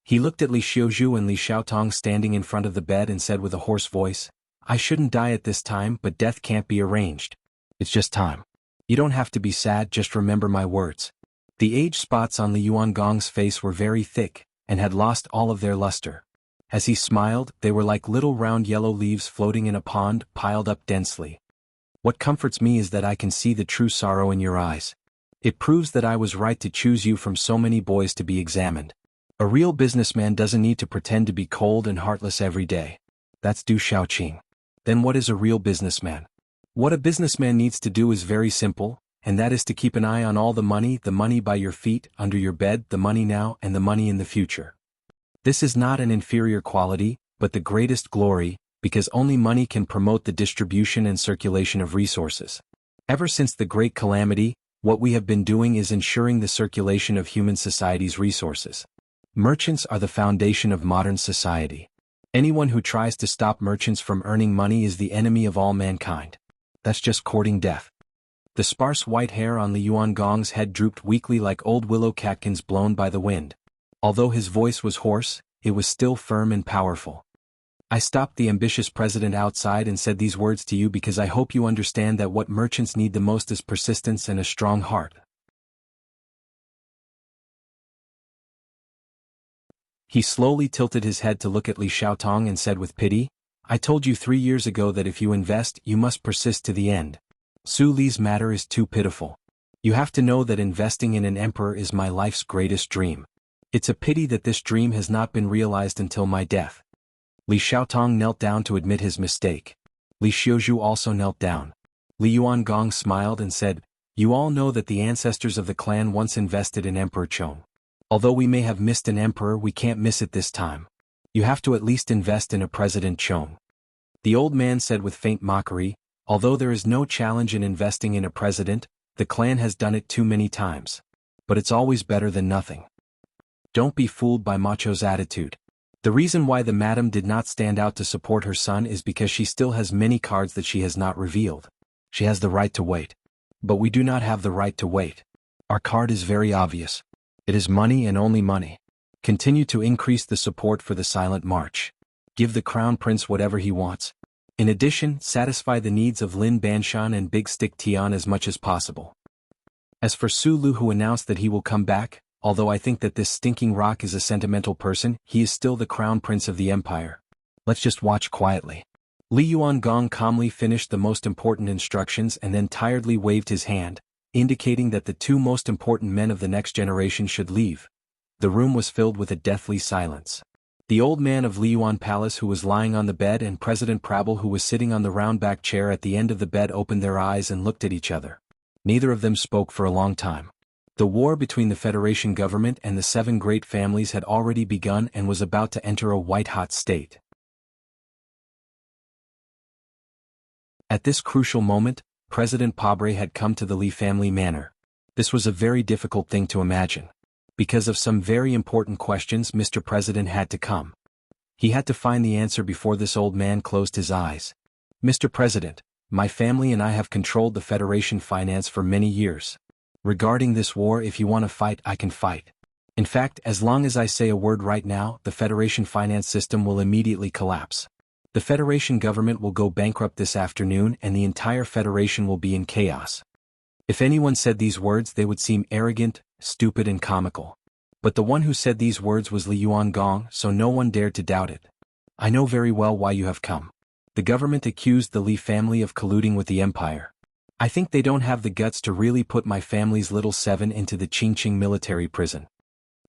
He looked at Li Xiaozhu and Li Xiaotong standing in front of the bed and said with a hoarse voice, "I shouldn't die at this time, but death can't be arranged. It's just time. You don't have to be sad, just remember my words." The age spots on Li Yuangong's face were very thick, and had lost all of their luster. As he smiled, they were like little round yellow leaves floating in a pond, piled up densely. What comforts me is that I can see the true sorrow in your eyes. It proves that I was right to choose you from so many boys to be examined. A real businessman doesn't need to pretend to be cold and heartless every day. That's Du Shaoqing. Then what is a real businessman? What a businessman needs to do is very simple, and that is to keep an eye on all the money by your feet, under your bed, the money now and the money in the future. This is not an inferior quality, but the greatest glory, because only money can promote the distribution and circulation of resources. Ever since the Great Calamity, what we have been doing is ensuring the circulation of human society's resources. Merchants are the foundation of modern society. Anyone who tries to stop merchants from earning money is the enemy of all mankind. That's just courting death. The sparse white hair on Li Yuangong's head drooped weakly like old willow catkins blown by the wind. Although his voice was hoarse, it was still firm and powerful. I stopped the ambitious president outside and said these words to you because I hope you understand that what merchants need the most is persistence and a strong heart. He slowly tilted his head to look at Li Xiaotong and said with pity, I told you 3 years ago that if you invest, you must persist to the end. Su Li's matter is too pitiful. You have to know that investing in an emperor is my life's greatest dream. It's a pity that this dream has not been realized until my death. Li Xiaotong knelt down to admit his mistake. Li Xiuzhu also knelt down. Li Yuangong smiled and said, You all know that the ancestors of the clan once invested in Emperor Chong. Although we may have missed an emperor, we can't miss it this time. You have to at least invest in a President Chong. The old man said with faint mockery, Although there is no challenge in investing in a president, the clan has done it too many times. But it's always better than nothing. Don't be fooled by Macho's attitude. The reason why the madam did not stand out to support her son is because she still has many cards that she has not revealed. She has the right to wait. But we do not have the right to wait. Our card is very obvious. It is money and only money. Continue to increase the support for the silent march. Give the crown prince whatever he wants. In addition, satisfy the needs of Lin Banshan and Big Stick Tian as much as possible. As for Su Lu, who announced that he will come back, although I think that this stinking rock is a sentimental person, he is still the crown prince of the empire. Let's just watch quietly. Li Yuangong calmly finished the most important instructions and then tiredly waved his hand, indicating that the 2 most important men of the next generation should leave. The room was filled with a deathly silence. The old man of Liyuan Palace, who was lying on the bed, and President Prabal, who was sitting on the round-back chair at the end of the bed, opened their eyes and looked at each other. Neither of them spoke for a long time. The war between the Federation government and the 7 great families had already begun and was about to enter a white-hot state. At this crucial moment, President Pabre had come to the Li family manor. This was a very difficult thing to imagine. Because of some very important questions, Mr. President had to come. He had to find the answer before this old man closed his eyes. Mr. President, my family and I have controlled the Federation finance for many years. Regarding this war, if you want to fight, I can fight. In fact, as long as I say a word right now, the Federation finance system will immediately collapse. The Federation government will go bankrupt this afternoon and the entire Federation will be in chaos. If anyone said these words, they would seem arrogant, stupid and comical. But the one who said these words was Li Yuangong, so no one dared to doubt it. I know very well why you have come. The government accused the Li family of colluding with the empire. I think they don't have the guts to really put my family's little 7 into the Qingqing military prison.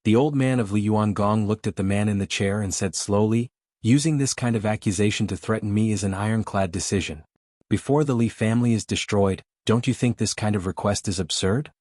The old man of Li Yuangong looked at the man in the chair and said slowly, Using this kind of accusation to threaten me is an ironclad decision. Before the Li family is destroyed, don't you think this kind of request is absurd?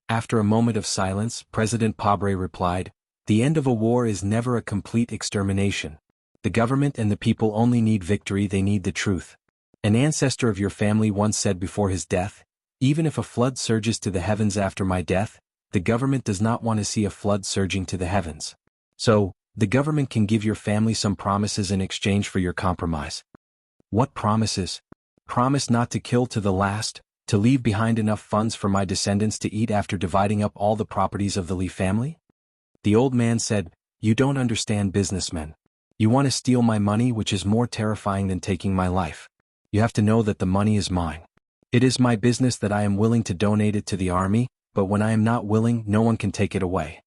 After a moment of silence, President Pabre replied, The end of a war is never a complete extermination. The government and the people only need victory, they need the truth. An ancestor of your family once said before his death, Even if a flood surges to the heavens after my death, the government does not want to see a flood surging to the heavens. So, the government can give your family some promises in exchange for your compromise. What promises? Promise not to kill to the last, to leave behind enough funds for my descendants to eat after dividing up all the properties of the Li family? The old man said, You don't understand businessmen. You want to steal my money, which is more terrifying than taking my life. You have to know that the money is mine. It is my business that I am willing to donate it to the army, but when I am not willing, no one can take it away.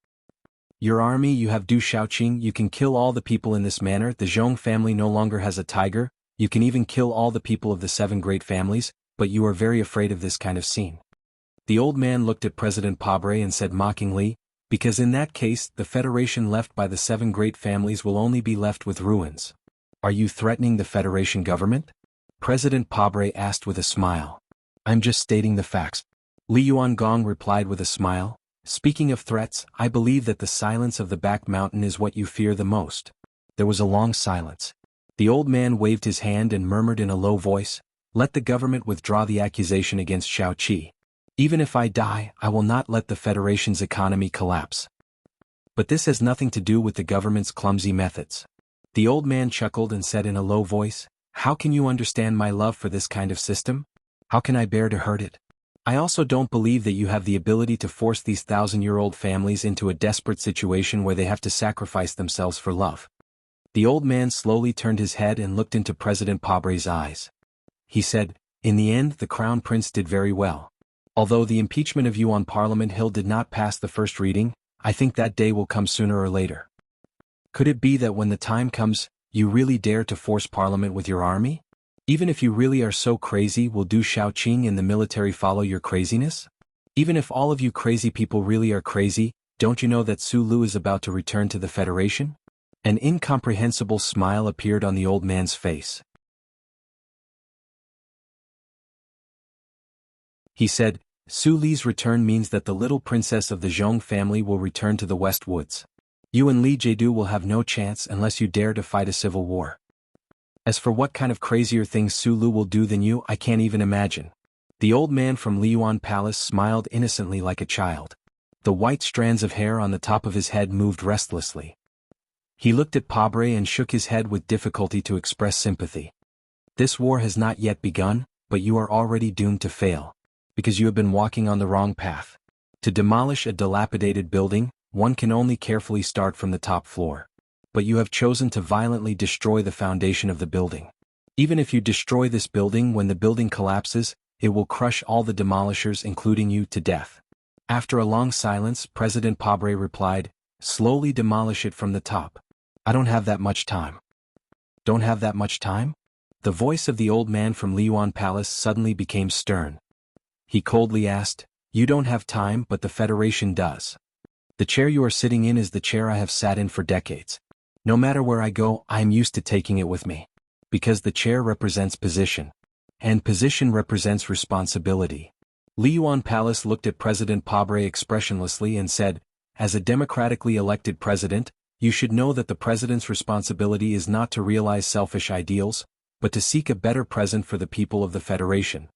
Your army, you have Du Shaoqing, you can kill all the people in this manner. The Zhong family no longer has a tiger, you can even kill all the people of the 7 great families, but you are very afraid of this kind of scene. The old man looked at President Pabre and said mockingly, because in that case, the Federation left by the 7 great families will only be left with ruins. Are you threatening the Federation government? President Pabre asked with a smile. I'm just stating the facts. Li Yuangong replied with a smile. Speaking of threats, I believe that the silence of the back mountain is what you fear the most. There was a long silence. The old man waved his hand and murmured in a low voice, let the government withdraw the accusation against Xiao Qi. Even if I die, I will not let the Federation's economy collapse. But this has nothing to do with the government's clumsy methods. The old man chuckled and said in a low voice, how can you understand my love for this kind of system? How can I bear to hurt it? I also don't believe that you have the ability to force these 1,000-year-old families into a desperate situation where they have to sacrifice themselves for love. The old man slowly turned his head and looked into President Pabre's eyes. He said, in the end the Crown Prince did very well. Although the impeachment of you on Parliament Hill did not pass the first reading, I think that day will come sooner or later. Could it be that when the time comes, you really dare to force Parliament with your army? Even if you really are so crazy, will Du Shaoqing and the military follow your craziness? Even if all of you crazy people really are crazy, don't you know that Su Lu is about to return to the Federation? An incomprehensible smile appeared on the old man's face. He said, Su Li's return means that the little princess of the Zhong family will return to the West Woods. You and Li Jiedu will have no chance unless you dare to fight a civil war. As for what kind of crazier things Su Lu will do than you, I can't even imagine. The old man from Liyuan Palace smiled innocently like a child. The white strands of hair on the top of his head moved restlessly. He looked at Pabre and shook his head with difficulty to express sympathy. This war has not yet begun, but you are already doomed to fail. Because you have been walking on the wrong path. To demolish a dilapidated building, one can only carefully start from the top floor. But you have chosen to violently destroy the foundation of the building. Even if you destroy this building, when the building collapses, it will crush all the demolishers including you to death. After a long silence, President Pabre replied, slowly demolish it from the top. I don't have that much time. Don't have that much time? The voice of the old man from Liyuan Palace suddenly became stern. He coldly asked, you don't have time, but the Federation does. The chair you are sitting in is the chair I have sat in for decades. No matter where I go, I am used to taking it with me. Because the chair represents position. And position represents responsibility. Liyuan Palace looked at President Pabre expressionlessly and said, as a democratically elected president, you should know that the president's responsibility is not to realize selfish ideals, but to seek a better present for the people of the Federation.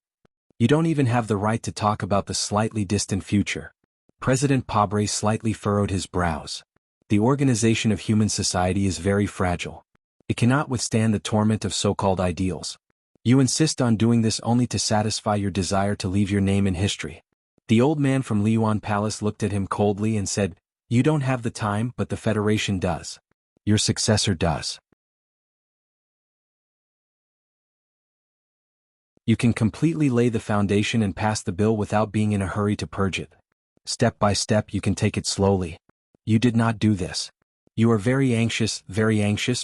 You don't even have the right to talk about the slightly distant future. President Pabre slightly furrowed his brows. The organization of human society is very fragile. It cannot withstand the torment of so-called ideals. You insist on doing this only to satisfy your desire to leave your name in history. The old man from Liyuan Palace looked at him coldly and said, you don't have the time, but the Federation does. Your successor does. You can completely lay the foundation and pass the bill without being in a hurry to purge it. Step by step you can take it slowly. You did not do this. You are very anxious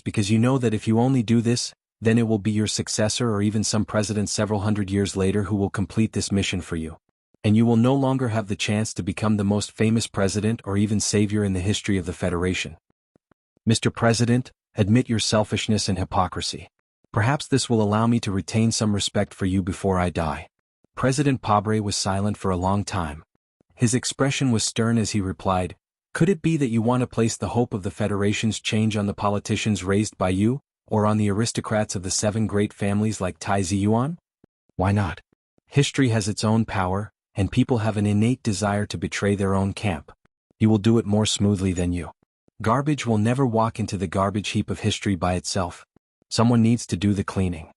because you know that if you only do this, then it will be your successor or even some president several hundred years later who will complete this mission for you. And you will no longer have the chance to become the most famous president or even savior in the history of the Federation. Mr. President, admit your selfishness and hypocrisy. Perhaps this will allow me to retain some respect for you before I die. President Pabre was silent for a long time. His expression was stern as he replied, could it be that you want to place the hope of the Federation's change on the politicians raised by you, or on the aristocrats of the 7 great families like Tai Ziyuan? Why not? History has its own power, and people have an innate desire to betray their own camp. You will do it more smoothly than you. Garbage will never walk into the garbage heap of history by itself. Someone needs to do the cleaning.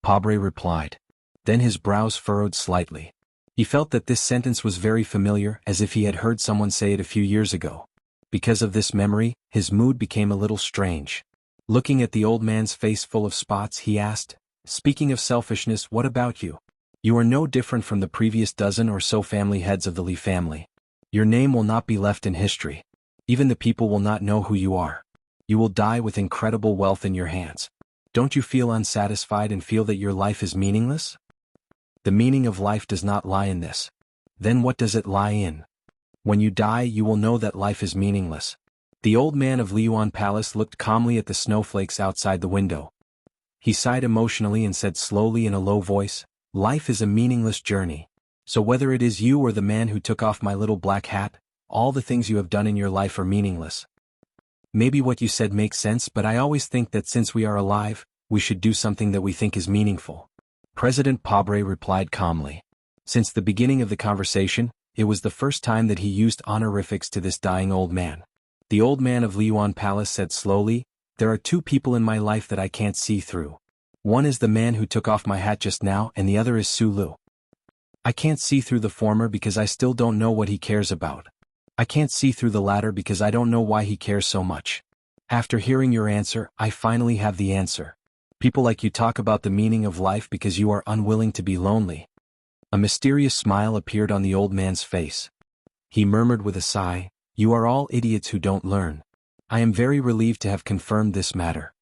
Pabre replied. Then his brows furrowed slightly. He felt that this sentence was very familiar, as if he had heard someone say it a few years ago. Because of this memory, his mood became a little strange. Looking at the old man's face full of spots, he asked, speaking of selfishness, what about you? You are no different from the previous dozen or so family heads of the Li family. Your name will not be left in history. Even the people will not know who you are. You will die with incredible wealth in your hands. Don't you feel unsatisfied and feel that your life is meaningless? The meaning of life does not lie in this. Then what does it lie in? When you die, you will know that life is meaningless. The old man of Liyuan Palace looked calmly at the snowflakes outside the window. He sighed emotionally and said slowly in a low voice, "Life is a meaningless journey. So whether it is you or the man who took off my little black hat, all the things you have done in your life are meaningless. Maybe what you said makes sense, but I always think that since we are alive, we should do something that we think is meaningful." President Pabre replied calmly. Since the beginning of the conversation, it was the first time that he used honorifics to this dying old man. The old man of Liyuan Palace said slowly, "There are two people in my life that I can't see through. One is the man who took off my hat just now, and the other is Sulu. I can't see through the former because I still don't know what he cares about. I can't see through the latter because I don't know why he cares so much. After hearing your answer, I finally have the answer. People like you talk about the meaning of life because you are unwilling to be lonely." A mysterious smile appeared on the old man's face. He murmured with a sigh, "You are all idiots who don't learn. I am very relieved to have confirmed this matter."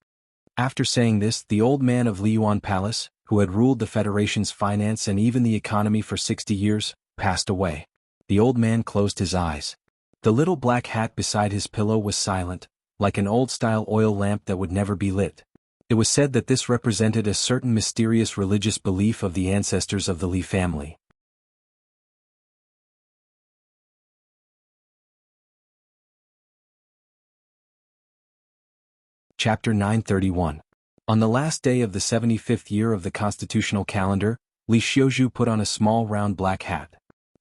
After saying this, the old man of Liyuan Palace, who had ruled the Federation's finance and even the economy for 60 years, passed away. The old man closed his eyes. The little black hat beside his pillow was silent, like an old-style oil lamp that would never be lit. It was said that this represented a certain mysterious religious belief of the ancestors of the Li family. Chapter 931. On the last day of the 75th year of the constitutional calendar, Li Xiuzhu put on a small round black hat.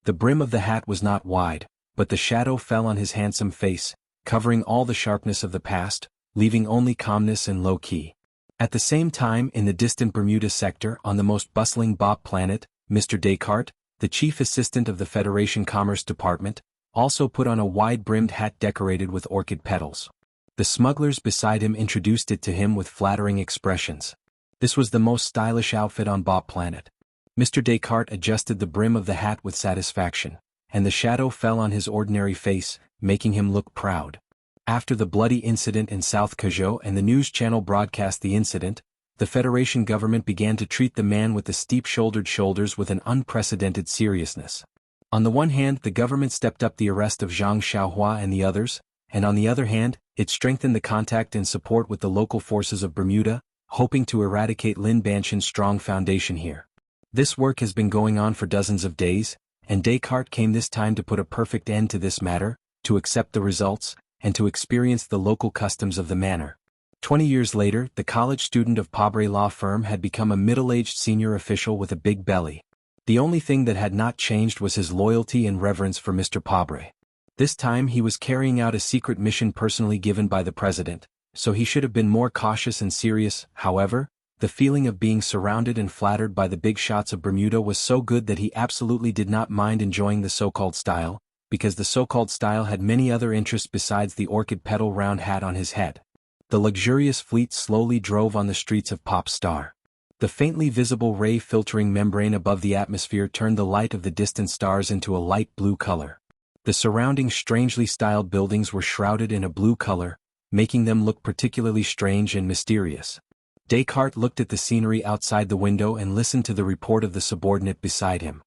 The brim of the hat was not wide, but the shadow fell on his handsome face, covering all the sharpness of the past, leaving only calmness and low-key. At the same time, in the distant Bermuda sector on the most bustling Bop planet, Mr. Descartes, the chief assistant of the Federation Commerce Department, also put on a wide-brimmed hat decorated with orchid petals. The smugglers beside him introduced it to him with flattering expressions. This was the most stylish outfit on Bop planet. Mr. Descartes adjusted the brim of the hat with satisfaction, and the shadow fell on his ordinary face, making him look proud. After the bloody incident in South Cuzco and the news channel broadcast the incident, the Federation government began to treat the man with the steep-shouldered shoulders with an unprecedented seriousness. On the one hand, the government stepped up the arrest of Zhang Xiaohua and the others, and on the other hand, it strengthened the contact and support with the local forces of Bermuda, hoping to eradicate Lin Banshan's strong foundation here. This work has been going on for dozens of days, and Descartes came this time to put a perfect end to this matter, to accept the results, and to experience the local customs of the manor. 20 years later, the college student of Pabre law firm had become a middle-aged senior official with a big belly. The only thing that had not changed was his loyalty and reverence for Mr. Pabre. This time he was carrying out a secret mission personally given by the president, so he should have been more cautious and serious. However, the feeling of being surrounded and flattered by the big shots of Bermuda was so good that he absolutely did not mind enjoying the so-called style, because the so-called style had many other interests besides the orchid petal round hat on his head. The luxurious fleet slowly drove on the streets of Pop Star. The faintly visible ray-filtering membrane above the atmosphere turned the light of the distant stars into a light blue color. The surrounding strangely styled buildings were shrouded in a blue color, making them look particularly strange and mysterious. Descartes looked at the scenery outside the window and listened to the report of the subordinate beside him.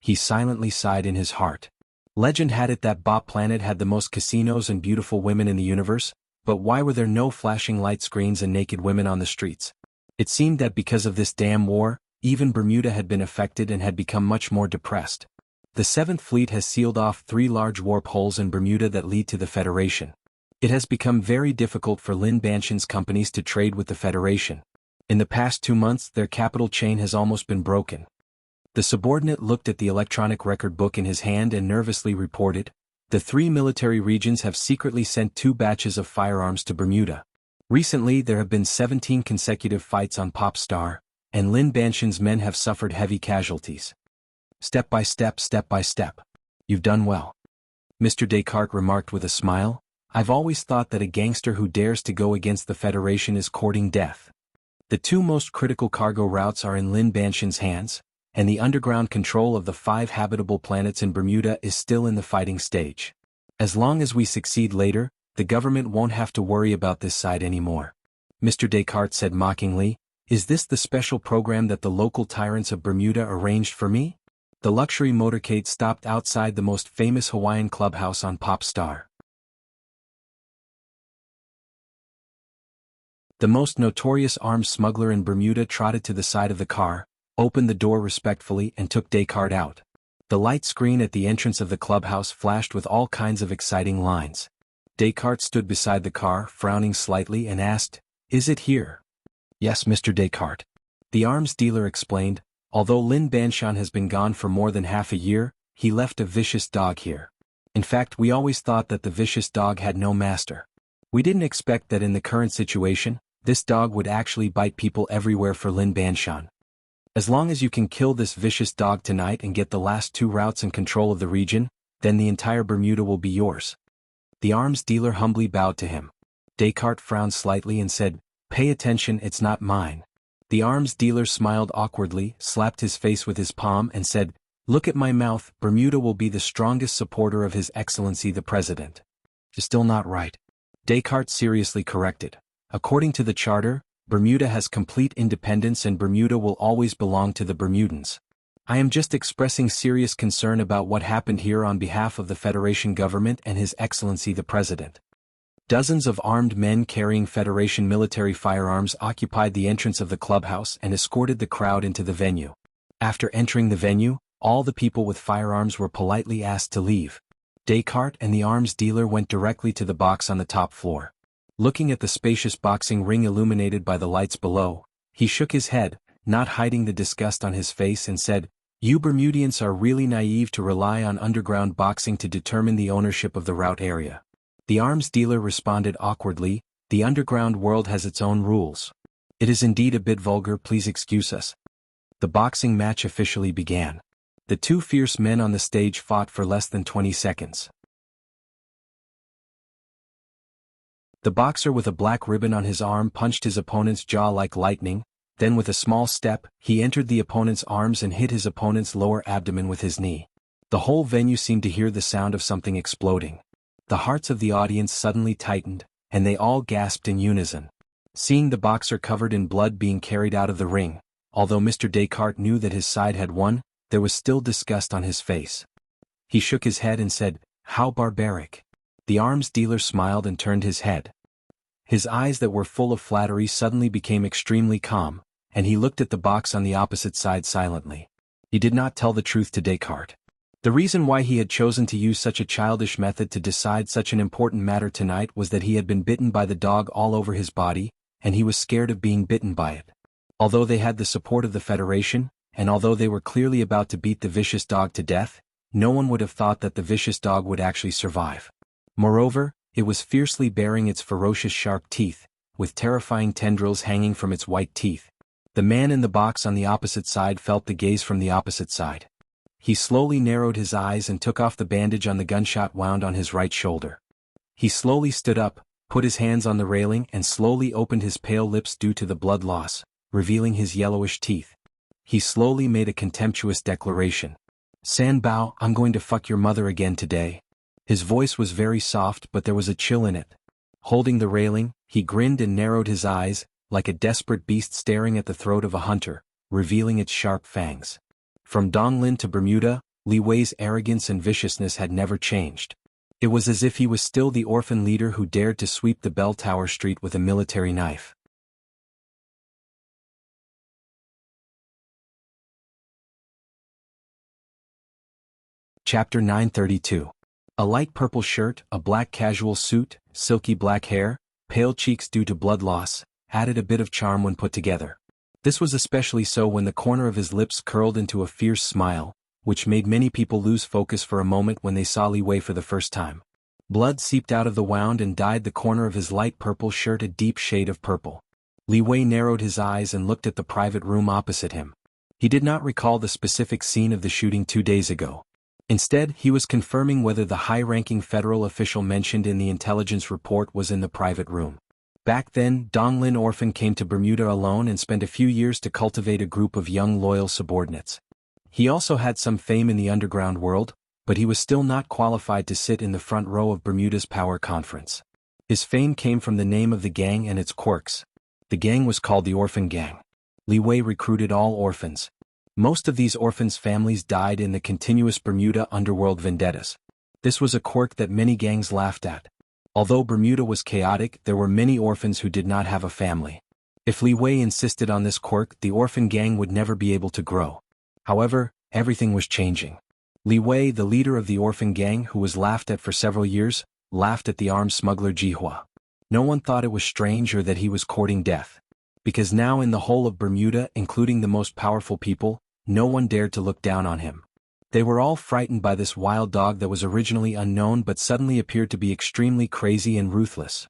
He silently sighed in his heart. Legend had it that Bop planet had the most casinos and beautiful women in the universe, but why were there no flashing light screens and naked women on the streets? It seemed that because of this damn war, even Bermuda had been affected and had become much more depressed. The 7th Fleet has sealed off 3 large warp holes in Bermuda that lead to the Federation. It has become very difficult for Lin Banshan's companies to trade with the Federation. In the past 2 months, their capital chain has almost been broken. The subordinate looked at the electronic record book in his hand and nervously reported, "The 3 military regions have secretly sent 2 batches of firearms to Bermuda. Recently there have been 17 consecutive fights on Pop Star, and Lin Banshan's men have suffered heavy casualties. Step by step, step by step. You've done well." Mr. Descartes remarked with a smile, "I've always thought that a gangster who dares to go against the Federation is courting death. The 2 most critical cargo routes are in Lin Banshan's hands, and the underground control of the 5 habitable planets in Bermuda is still in the fighting stage. As long as we succeed later, the government won't have to worry about this side anymore." Mr. Descartes said mockingly, Is this the special program that the local tyrants of Bermuda arranged for me? The luxury motorcade stopped outside the most famous Hawaiian clubhouse on Pop Star. The most notorious arms smuggler in Bermuda trotted to the side of the car, opened the door respectfully and took Descartes out. The light screen at the entrance of the clubhouse flashed with all kinds of exciting lines. Descartes stood beside the car, frowning slightly, and asked, "Is it here?" "Yes, Mr. Descartes." The arms dealer explained, "Although Lin Banshan has been gone for more than half a year, he left a vicious dog here. In fact, we always thought that the vicious dog had no master. We didn't expect that in the current situation, this dog would actually bite people everywhere for Lin Banshan. As long as you can kill this vicious dog tonight and get the last 2 routes in control of the region, then the entire Bermuda will be yours." The arms dealer humbly bowed to him. Descartes frowned slightly and said, "Pay attention, it's not mine." The arms dealer smiled awkwardly, slapped his face with his palm and said, "Look at my mouth, Bermuda will be the strongest supporter of His Excellency the President." "Still not right," Descartes seriously corrected. "According to the charter, Bermuda has complete independence and Bermuda will always belong to the Bermudans. I am just expressing serious concern about what happened here on behalf of the Federation government and His Excellency the President." Dozens of armed men carrying Federation military firearms occupied the entrance of the clubhouse and escorted the crowd into the venue. After entering the venue, all the people with firearms were politely asked to leave. Descartes and the arms dealer went directly to the box on the top floor. Looking at the spacious boxing ring illuminated by the lights below, he shook his head, not hiding the disgust on his face, and said, "You Bermudians are really naive to rely on underground boxing to determine the ownership of the route area." The arms dealer responded awkwardly, "The underground world has its own rules. It is indeed a bit vulgar, please excuse us." The boxing match officially began. The 2 fierce men on the stage fought for less than 20 seconds. The boxer with a black ribbon on his arm punched his opponent's jaw like lightning, then with a small step, he entered the opponent's arms and hit his opponent's lower abdomen with his knee. The whole venue seemed to hear the sound of something exploding. The hearts of the audience suddenly tightened, and they all gasped in unison. Seeing the boxer covered in blood being carried out of the ring, although Mr. Descartes knew that his side had won, there was still disgust on his face. He shook his head and said, "How barbaric." The arms dealer smiled and turned his head. His eyes that were full of flattery suddenly became extremely calm, and he looked at the box on the opposite side silently. He did not tell the truth to Descartes. The reason why he had chosen to use such a childish method to decide such an important matter tonight was that he had been bitten by the dog all over his body, and he was scared of being bitten by it. Although they had the support of the Federation, and although they were clearly about to beat the vicious dog to death, no one would have thought that the vicious dog would actually survive. Moreover, it was fiercely baring its ferocious sharp teeth, with terrifying tendrils hanging from its white teeth. The man in the box on the opposite side felt the gaze from the opposite side. He slowly narrowed his eyes and took off the bandage on the gunshot wound on his right shoulder. He slowly stood up, put his hands on the railing and slowly opened his pale lips due to the blood loss, revealing his yellowish teeth. He slowly made a contemptuous declaration. "San Bao, I'm going to fuck your mother again today." His voice was very soft but there was a chill in it. Holding the railing, he grinned and narrowed his eyes, like a desperate beast staring at the throat of a hunter, revealing its sharp fangs. From Donglin to Bermuda, Li Wei's arrogance and viciousness had never changed. It was as if he was still the orphan leader who dared to sweep the bell tower street with a military knife. Chapter 932. A light purple shirt, a black casual suit, silky black hair, pale cheeks due to blood loss, added a bit of charm when put together. This was especially so when the corner of his lips curled into a fierce smile, which made many people lose focus for a moment when they saw Li Wei for the first time. Blood seeped out of the wound and dyed the corner of his light purple shirt a deep shade of purple. Li Wei narrowed his eyes and looked at the private room opposite him. He did not recall the specific scene of the shooting 2 days ago. Instead, he was confirming whether the high-ranking federal official mentioned in the intelligence report was in the private room. Back then, Donglin Orphan came to Bermuda alone and spent a few years to cultivate a group of young loyal subordinates. He also had some fame in the underground world, but he was still not qualified to sit in the front row of Bermuda's power conference. His fame came from the name of the gang and its quirks. The gang was called the Orphan Gang. Li Wei recruited all orphans. Most of these orphans' families died in the continuous Bermuda underworld vendettas. This was a quirk that many gangs laughed at. Although Bermuda was chaotic, there were many orphans who did not have a family. If Li Wei insisted on this quirk, the orphan gang would never be able to grow. However, everything was changing. Li Wei, the leader of the orphan gang who was laughed at for several years, laughed at the armed smuggler Jihua. No one thought it was strange or that he was courting death. Because now in the whole of Bermuda, including the most powerful people, no one dared to look down on him. They were all frightened by this wild dog that was originally unknown but suddenly appeared to be extremely crazy and ruthless.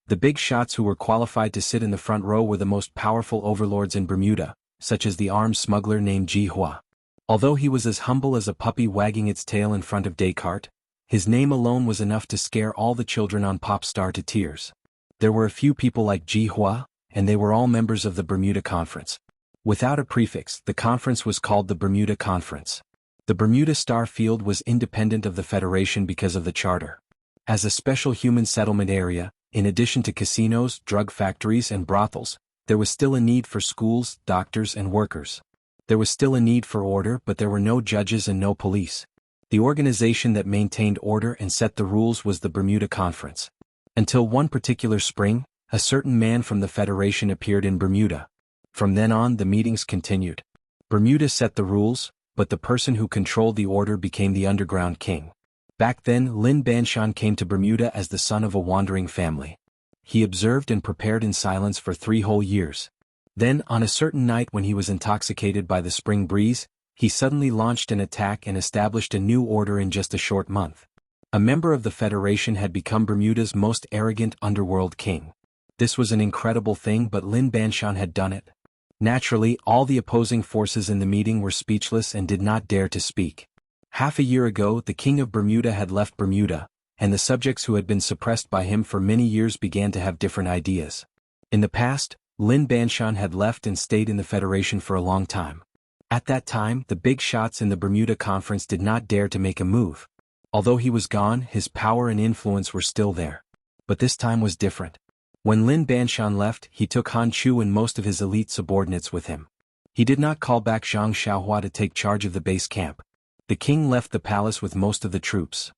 The big shots who were qualified to sit in the front row were the most powerful overlords in Bermuda, such as the armed smuggler named Jihua. Although he was as humble as a puppy wagging its tail in front of Descartes, his name alone was enough to scare all the children on Popstar to tears. There were a few people like Jihua, and they were all members of the Bermuda Conference. Without a prefix, the conference was called the Bermuda Conference. The Bermuda Star Field was independent of the Federation because of the charter. As a special human settlement area, in addition to casinos, drug factories and brothels, there was still a need for schools, doctors and workers. There was still a need for order, but there were no judges and no police. The organization that maintained order and set the rules was the Bermuda Conference. Until one particular spring, a certain man from the Federation appeared in Bermuda. From then on, the meetings continued. Bermuda set the rules, but the person who controlled the order became the underground king. Back then, Lin Banshan came to Bermuda as the son of a wandering family. He observed and prepared in silence for 3 whole years. Then, on a certain night when he was intoxicated by the spring breeze, he suddenly launched an attack and established a new order in just a short month. A member of the Federation had become Bermuda's most arrogant underworld king. This was an incredible thing, but Lin Banshan had done it. Naturally, all the opposing forces in the meeting were speechless and did not dare to speak. Half a year ago, the king of Bermuda had left Bermuda, and the subjects who had been suppressed by him for many years began to have different ideas. In the past, Lin Banshan had left and stayed in the Federation for a long time. At that time, the big shots in the Bermuda Conference did not dare to make a move. Although he was gone, his power and influence were still there. But this time was different. When Lin Banshan left, he took Han Chu and most of his elite subordinates with him. He did not call back Zhang Xiaohua to take charge of the base camp. The king left the palace with most of the troops.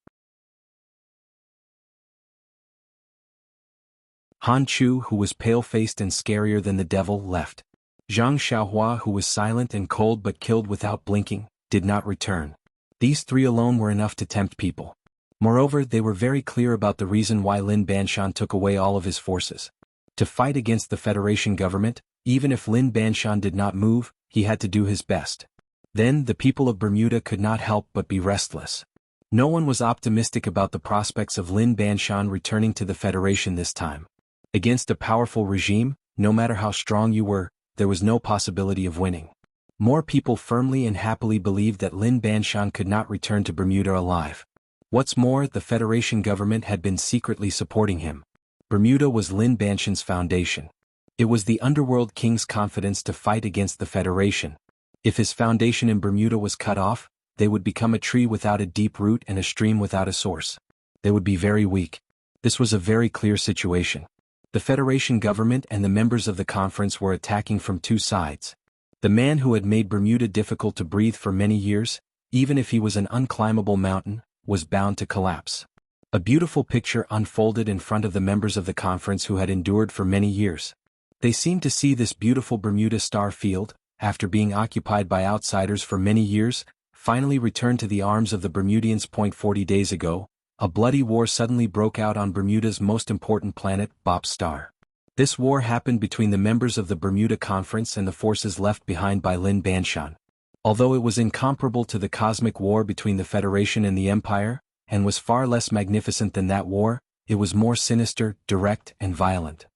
Han Chu, who was pale-faced and scarier than the devil, left. Zhang Xiaohua, who was silent and cold but killed without blinking, did not return. These 3 alone were enough to tempt people. Moreover, they were very clear about the reason why Lin Banshan took away all of his forces. To fight against the Federation government, even if Lin Banshan did not move, he had to do his best. Then, the people of Bermuda could not help but be restless. No one was optimistic about the prospects of Lin Banshan returning to the Federation this time. Against a powerful regime, no matter how strong you were, there was no possibility of winning. More people firmly and happily believed that Lin Banshan could not return to Bermuda alive. What's more, the Federation government had been secretly supporting him. Bermuda was Lin Banshan's foundation. It was the underworld king's confidence to fight against the Federation. If his foundation in Bermuda was cut off, they would become a tree without a deep root and a stream without a source. They would be very weak. This was a very clear situation. The Federation government and the members of the conference were attacking from 2 sides. The man who had made Bermuda difficult to breathe for many years, even if he was an unclimbable mountain, was bound to collapse. A beautiful picture unfolded in front of the members of the conference who had endured for many years. They seemed to see this beautiful Bermuda Star Field, after being occupied by outsiders for many years, finally returned to the arms of the Bermudians. 40 days ago, a bloody war suddenly broke out on Bermuda's most important planet, Bop Star. This war happened between the members of the Bermuda Conference and the forces left behind by Lin Banshan. Although it was incomparable to the cosmic war between the Federation and the Empire, and was far less magnificent than that war, it was more sinister, direct, and violent.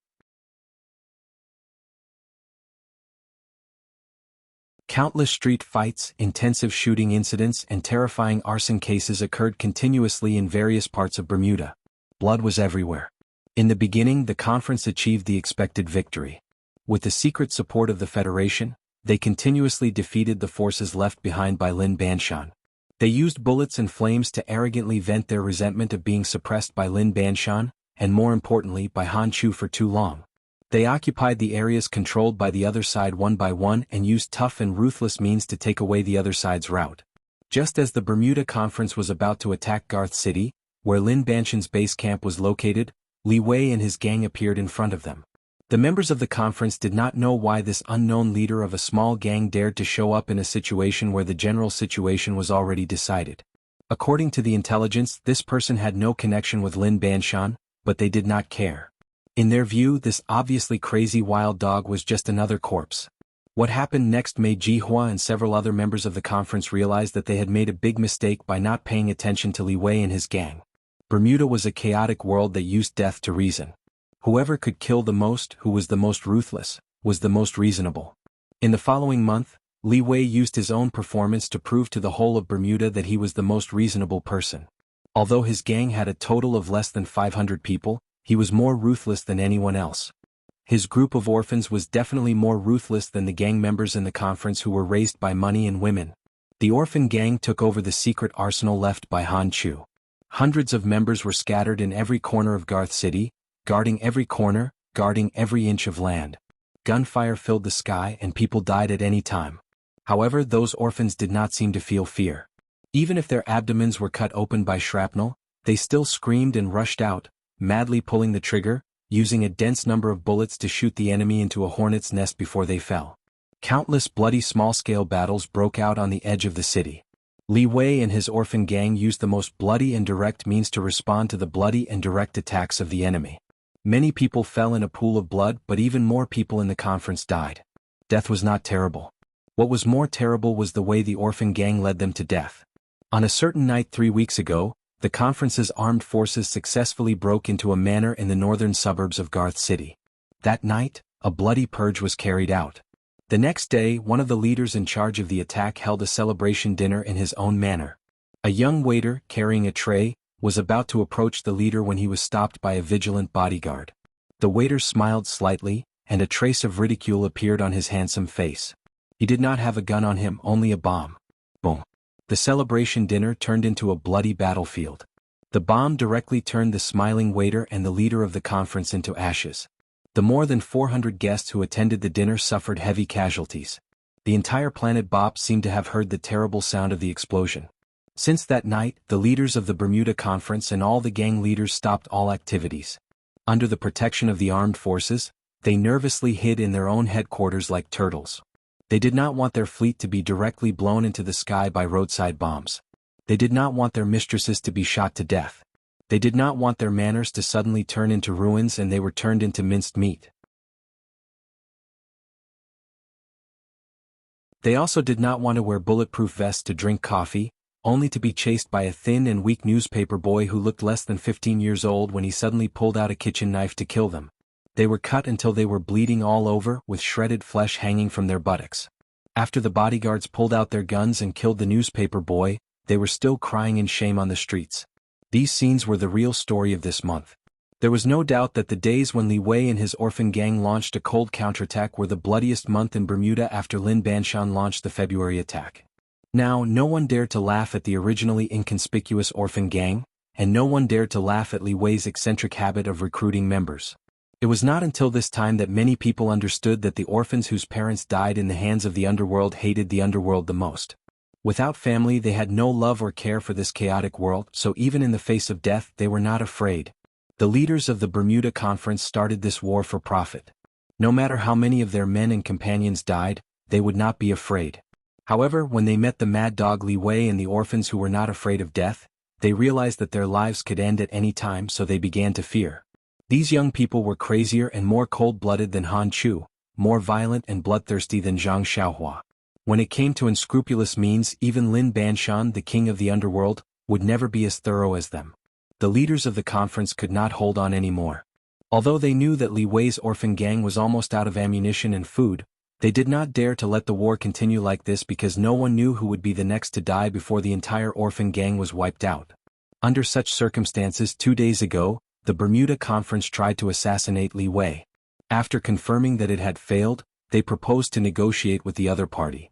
Countless street fights, intensive shooting incidents, and terrifying arson cases occurred continuously in various parts of Bermuda. Blood was everywhere. In the beginning, the conference achieved the expected victory. With the secret support of the Federation, they continuously defeated the forces left behind by Lin Banshan. They used bullets and flames to arrogantly vent their resentment of being suppressed by Lin Banshan, and more importantly by Han Chu for too long. They occupied the areas controlled by the other side one by one and used tough and ruthless means to take away the other side's route. Just as the Bermuda Conference was about to attack Garth City, where Lin Banshan's base camp was located, Li Wei and his gang appeared in front of them. The members of the conference did not know why this unknown leader of a small gang dared to show up in a situation where the general situation was already decided. According to the intelligence, this person had no connection with Lin Banshan, but they did not care. In their view, this obviously crazy wild dog was just another corpse. What happened next made Ji Hua and several other members of the conference realize that they had made a big mistake by not paying attention to Li Wei and his gang. Bermuda was a chaotic world that used death to reason. Whoever could kill the most, who was the most ruthless, was the most reasonable. In the following month, Li Wei used his own performance to prove to the whole of Bermuda that he was the most reasonable person. Although his gang had a total of less than 500 people, he was more ruthless than anyone else. His group of orphans was definitely more ruthless than the gang members in the conference who were raised by money and women. The orphan gang took over the secret arsenal left by Han Chu. Hundreds of members were scattered in every corner of Garth City, guarding every corner, guarding every inch of land. Gunfire filled the sky and people died at any time. However, those orphans did not seem to feel fear. Even if their abdomens were cut open by shrapnel, they still screamed and rushed out, madly pulling the trigger, using a dense number of bullets to shoot the enemy into a hornet's nest before they fell. Countless bloody small-scale battles broke out on the edge of the city. Li Wei and his orphan gang used the most bloody and direct means to respond to the bloody and direct attacks of the enemy. Many people fell in a pool of blood, but even more people in the conference died. Death was not terrible. What was more terrible was the way the orphan gang led them to death. On a certain night 3 weeks ago, the conference's armed forces successfully broke into a manor in the northern suburbs of Garth City. That night, a bloody purge was carried out. The next day, one of the leaders in charge of the attack held a celebration dinner in his own manor. A young waiter, carrying a tray, was about to approach the leader when he was stopped by a vigilant bodyguard. The waiter smiled slightly, and a trace of ridicule appeared on his handsome face. He did not have a gun on him, only a bomb. Boom. The celebration dinner turned into a bloody battlefield. The bomb directly turned the smiling waiter and the leader of the conference into ashes. The more than 400 guests who attended the dinner suffered heavy casualties. The entire planet Bop seemed to have heard the terrible sound of the explosion. Since that night, the leaders of the Bermuda Conference and all the gang leaders stopped all activities. Under the protection of the armed forces, they nervously hid in their own headquarters like turtles. They did not want their fleet to be directly blown into the sky by roadside bombs. They did not want their mistresses to be shot to death. They did not want their manors to suddenly turn into ruins and they were turned into minced meat. They also did not want to wear bulletproof vests to drink coffee, only to be chased by a thin and weak newspaper boy who looked less than 15 years old when he suddenly pulled out a kitchen knife to kill them. They were cut until they were bleeding all over, with shredded flesh hanging from their buttocks. After the bodyguards pulled out their guns and killed the newspaper boy, they were still crying in shame on the streets. These scenes were the real story of this month. There was no doubt that the days when Li Wei and his orphan gang launched a cold counterattack were the bloodiest month in Bermuda after Lin Banshan launched the February attack. Now, no one dared to laugh at the originally inconspicuous orphan gang, and no one dared to laugh at Li Wei's eccentric habit of recruiting members. It was not until this time that many people understood that the orphans whose parents died in the hands of the underworld hated the underworld the most. Without family, they had no love or care for this chaotic world, so even in the face of death, they were not afraid. The leaders of the Bermuda Conference started this war for profit. No matter how many of their men and companions died, they would not be afraid. However, when they met the mad dog Li Wei and the orphans who were not afraid of death, they realized that their lives could end at any time, so they began to fear. These young people were crazier and more cold-blooded than Han Chu, more violent and bloodthirsty than Zhang Xiaohua. When it came to unscrupulous means, even Lin Banshan, the king of the underworld, would never be as thorough as them. The leaders of the conference could not hold on anymore. Although they knew that Li Wei's orphan gang was almost out of ammunition and food, they did not dare to let the war continue like this because no one knew who would be the next to die before the entire orphan gang was wiped out. Under such circumstances, 2 days ago, the Bermuda Conference tried to assassinate Li Wei. After confirming that it had failed, they proposed to negotiate with the other party.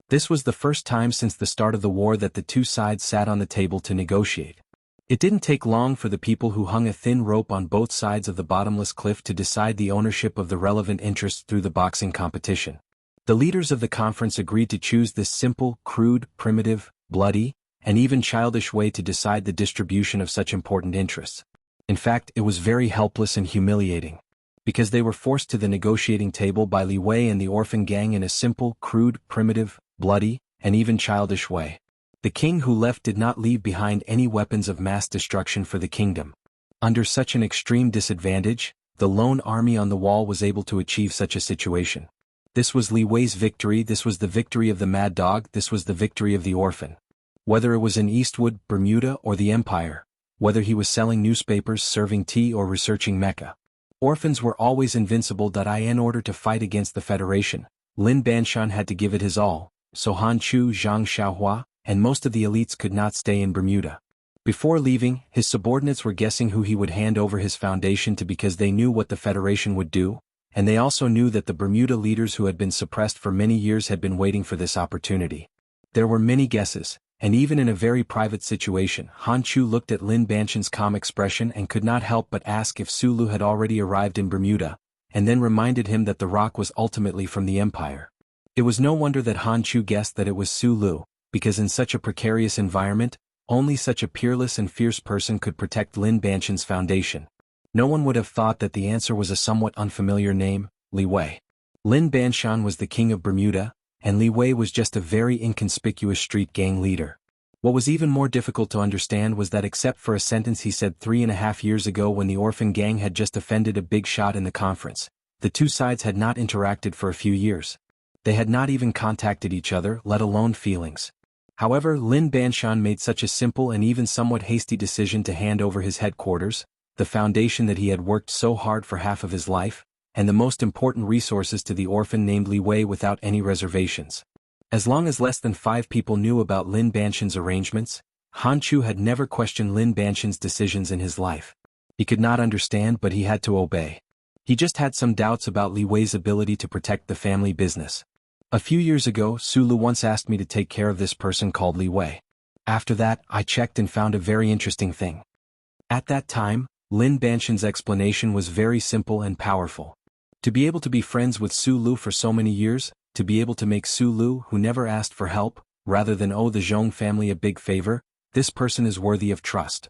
This was the first time since the start of the war that the two sides sat on the table to negotiate. It didn't take long for the people who hung a thin rope on both sides of the bottomless cliff to decide the ownership of the relevant interests through the boxing competition. The leaders of the conference agreed to choose this simple, crude, primitive, bloody, and even childish way to decide the distribution of such important interests. In fact, it was very helpless and humiliating, because they were forced to the negotiating table by Li Wei and the orphan gang in a simple, crude, primitive, bloody, and even childish way. The king who left did not leave behind any weapons of mass destruction for the kingdom. Under such an extreme disadvantage, the lone army on the wall was able to achieve such a situation. This was Li Wei's victory, this was the victory of the mad dog, this was the victory of the orphan. Whether it was in Eastwood, Bermuda, or the Empire, whether he was selling newspapers, serving tea, or researching Mecca, orphans were always invincible. In order to fight against the Federation, Lin Banshan had to give it his all, so Han Chu, Zhang Xiaohua, and most of the elites could not stay in Bermuda. Before leaving, his subordinates were guessing who he would hand over his foundation to because they knew what the Federation would do, and they also knew that the Bermuda leaders who had been suppressed for many years had been waiting for this opportunity. There were many guesses, and even in a very private situation, Han Chu looked at Lin Banshan's calm expression and could not help but ask if Sulu had already arrived in Bermuda, and then reminded him that the rock was ultimately from the Empire. It was no wonder that Han Chu guessed that it was Sulu, because in such a precarious environment, only such a peerless and fierce person could protect Lin Banshan's foundation. No one would have thought that the answer was a somewhat unfamiliar name, Li Wei. Lin Banshan was the king of Bermuda, and Li Wei was just a very inconspicuous street gang leader. What was even more difficult to understand was that except for a sentence he said 3.5 years ago when the orphan gang had just offended a big shot in the conference, the two sides had not interacted for a few years. They had not even contacted each other, let alone feelings. However, Lin Banshan made such a simple and even somewhat hasty decision to hand over his headquarters, the foundation that he had worked so hard for half of his life, and the most important resources to the orphan named Li Wei without any reservations. As long as less than 5 people knew about Lin Banshan's arrangements, Han Chu had never questioned Lin Banshan's decisions in his life. He could not understand, but he had to obey. He just had some doubts about Li Wei's ability to protect the family business. A few years ago, Sulu once asked me to take care of this person called Li Wei. After that, I checked and found a very interesting thing. At that time, Lin Banshan's explanation was very simple and powerful. To be able to be friends with Sulu for so many years, to be able to make Sulu, who never asked for help, rather than owe the Zhong family a big favor, this person is worthy of trust.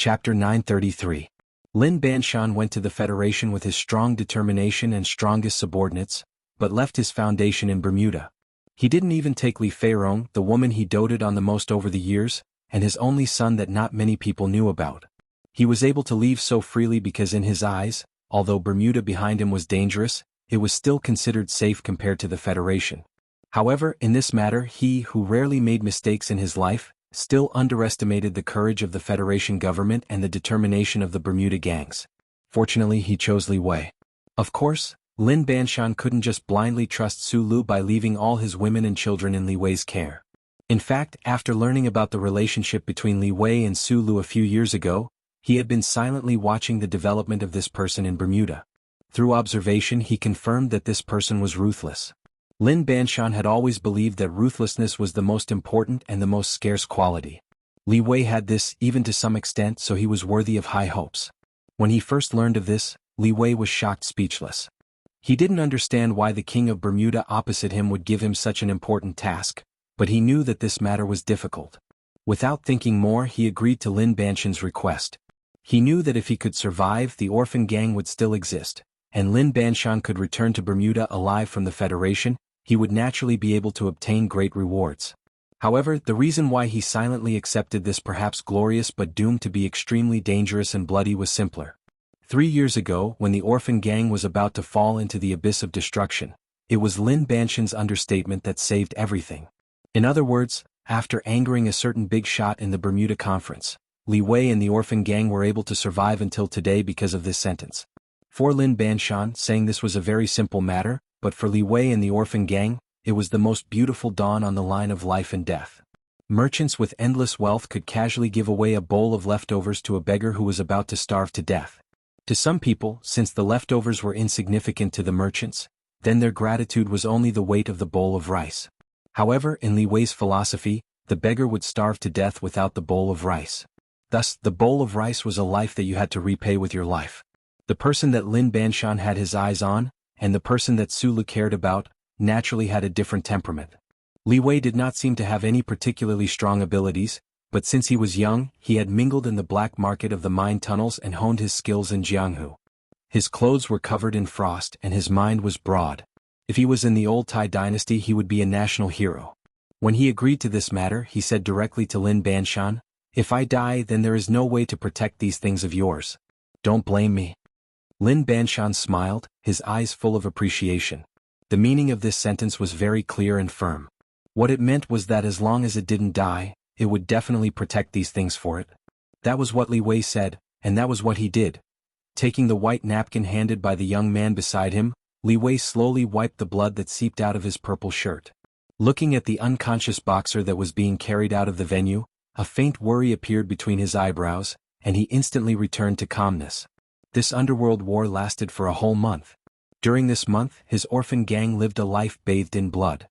Chapter 933. Lin Banshan went to the Federation with his strong determination and strongest subordinates, but left his foundation in Bermuda. He didn't even take Li Feirong, the woman he doted on the most over the years, and his only son that not many people knew about. He was able to leave so freely because in his eyes, although Bermuda behind him was dangerous, it was still considered safe compared to the Federation. However, in this matter he, who rarely made mistakes in his life, still underestimated the courage of the Federation government and the determination of the Bermuda gangs. Fortunately, he chose Li Wei. Of course, Lin Banshan couldn't just blindly trust Sulu by leaving all his women and children in Li Wei's care. In fact, after learning about the relationship between Li Wei and Sulu a few years ago, he had been silently watching the development of this person in Bermuda. Through observation, he confirmed that this person was ruthless. Lin Banshan had always believed that ruthlessness was the most important and the most scarce quality. Li Wei had this, even to some extent, so he was worthy of high hopes. When he first learned of this, Li Wei was shocked speechless. He didn't understand why the king of Bermuda opposite him would give him such an important task, but he knew that this matter was difficult. Without thinking more, he agreed to Lin Banshan's request. He knew that if he could survive, the orphan gang would still exist, and Lin Banshan could return to Bermuda alive from the Federation. He would naturally be able to obtain great rewards. However, the reason why he silently accepted this perhaps glorious but doomed to be extremely dangerous and bloody was simpler. 3 years ago, when the orphan gang was about to fall into the abyss of destruction, it was Lin Banshan's understatement that saved everything. In other words, after angering a certain big shot in the Bermuda conference, Li Wei and the orphan gang were able to survive until today because of this sentence. For Lin Banshan, saying this was a very simple matter, but for Li Wei and the orphan gang, it was the most beautiful dawn on the line of life and death. Merchants with endless wealth could casually give away a bowl of leftovers to a beggar who was about to starve to death. To some people, since the leftovers were insignificant to the merchants, then their gratitude was only the weight of the bowl of rice. However, in Li Wei's philosophy, the beggar would starve to death without the bowl of rice. Thus, the bowl of rice was a life that you had to repay with your life. The person that Lin Banshan had his eyes on, and the person that Su Lu cared about, naturally had a different temperament. Li Wei did not seem to have any particularly strong abilities, but since he was young, he had mingled in the black market of the mine tunnels and honed his skills in Jianghu. His clothes were covered in frost and his mind was broad. If he was in the old Tai dynasty, he would be a national hero. When he agreed to this matter, he said directly to Lin Banshan, "If I die, then there is no way to protect these things of yours. Don't blame me." Lin Banshan smiled, his eyes full of appreciation. The meaning of this sentence was very clear and firm. What it meant was that as long as it didn't die, it would definitely protect these things for it. That was what Li Wei said, and that was what he did. Taking the white napkin handed by the young man beside him, Li Wei slowly wiped the blood that seeped out of his purple shirt. Looking at the unconscious boxer that was being carried out of the venue, a faint worry appeared between his eyebrows, and he instantly returned to calmness. This underworld war lasted for a whole month. During this month, his orphan gang lived a life bathed in blood.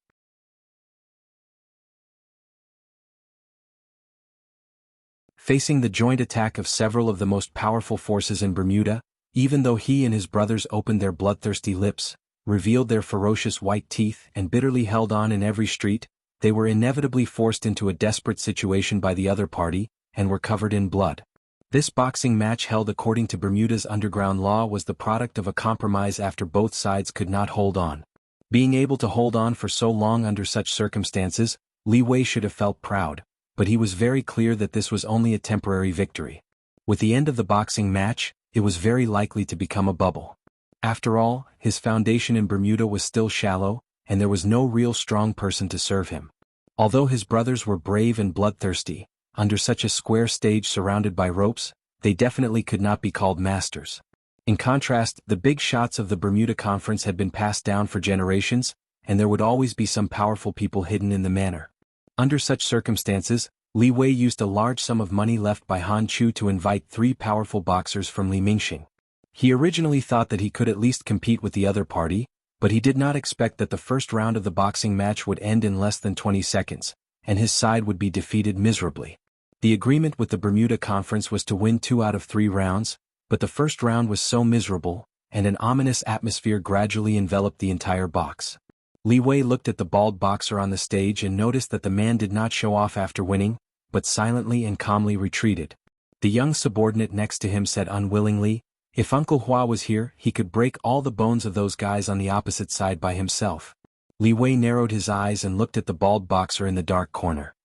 Facing the joint attack of several of the most powerful forces in Bermuda, even though he and his brothers opened their bloodthirsty lips, revealed their ferocious white teeth and bitterly held on in every street, they were inevitably forced into a desperate situation by the other party, and were covered in blood. This boxing match held according to Bermuda's underground law was the product of a compromise after both sides could not hold on. Being able to hold on for so long under such circumstances, Li Wei should have felt proud, but he was very clear that this was only a temporary victory. With the end of the boxing match, it was very likely to become a bubble. After all, his foundation in Bermuda was still shallow, and there was no real strong person to serve him. Although his brothers were brave and bloodthirsty, under such a square stage surrounded by ropes, they definitely could not be called masters. In contrast, the big shots of the Bermuda Conference had been passed down for generations, and there would always be some powerful people hidden in the manor. Under such circumstances, Li Wei used a large sum of money left by Han Chu to invite 3 powerful boxers from Li Mingxing. He originally thought that he could at least compete with the other party, but he did not expect that the first round of the boxing match would end in less than 20 seconds, and his side would be defeated miserably. The agreement with the Bermuda Conference was to win 2 out of 3 rounds, but the first round was so miserable, and an ominous atmosphere gradually enveloped the entire box. Li Wei looked at the bald boxer on the stage and noticed that the man did not show off after winning, but silently and calmly retreated. The young subordinate next to him said unwillingly, "If Uncle Hua was here, he could break all the bones of those guys on the opposite side by himself." Li Wei narrowed his eyes and looked at the bald boxer in the dark corner.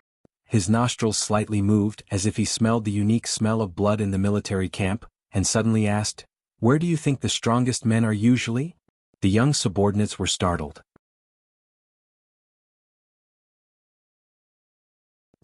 His nostrils slightly moved as if he smelled the unique smell of blood in the military camp, and suddenly asked, "Where do you think the strongest men are usually?" The young subordinates were startled.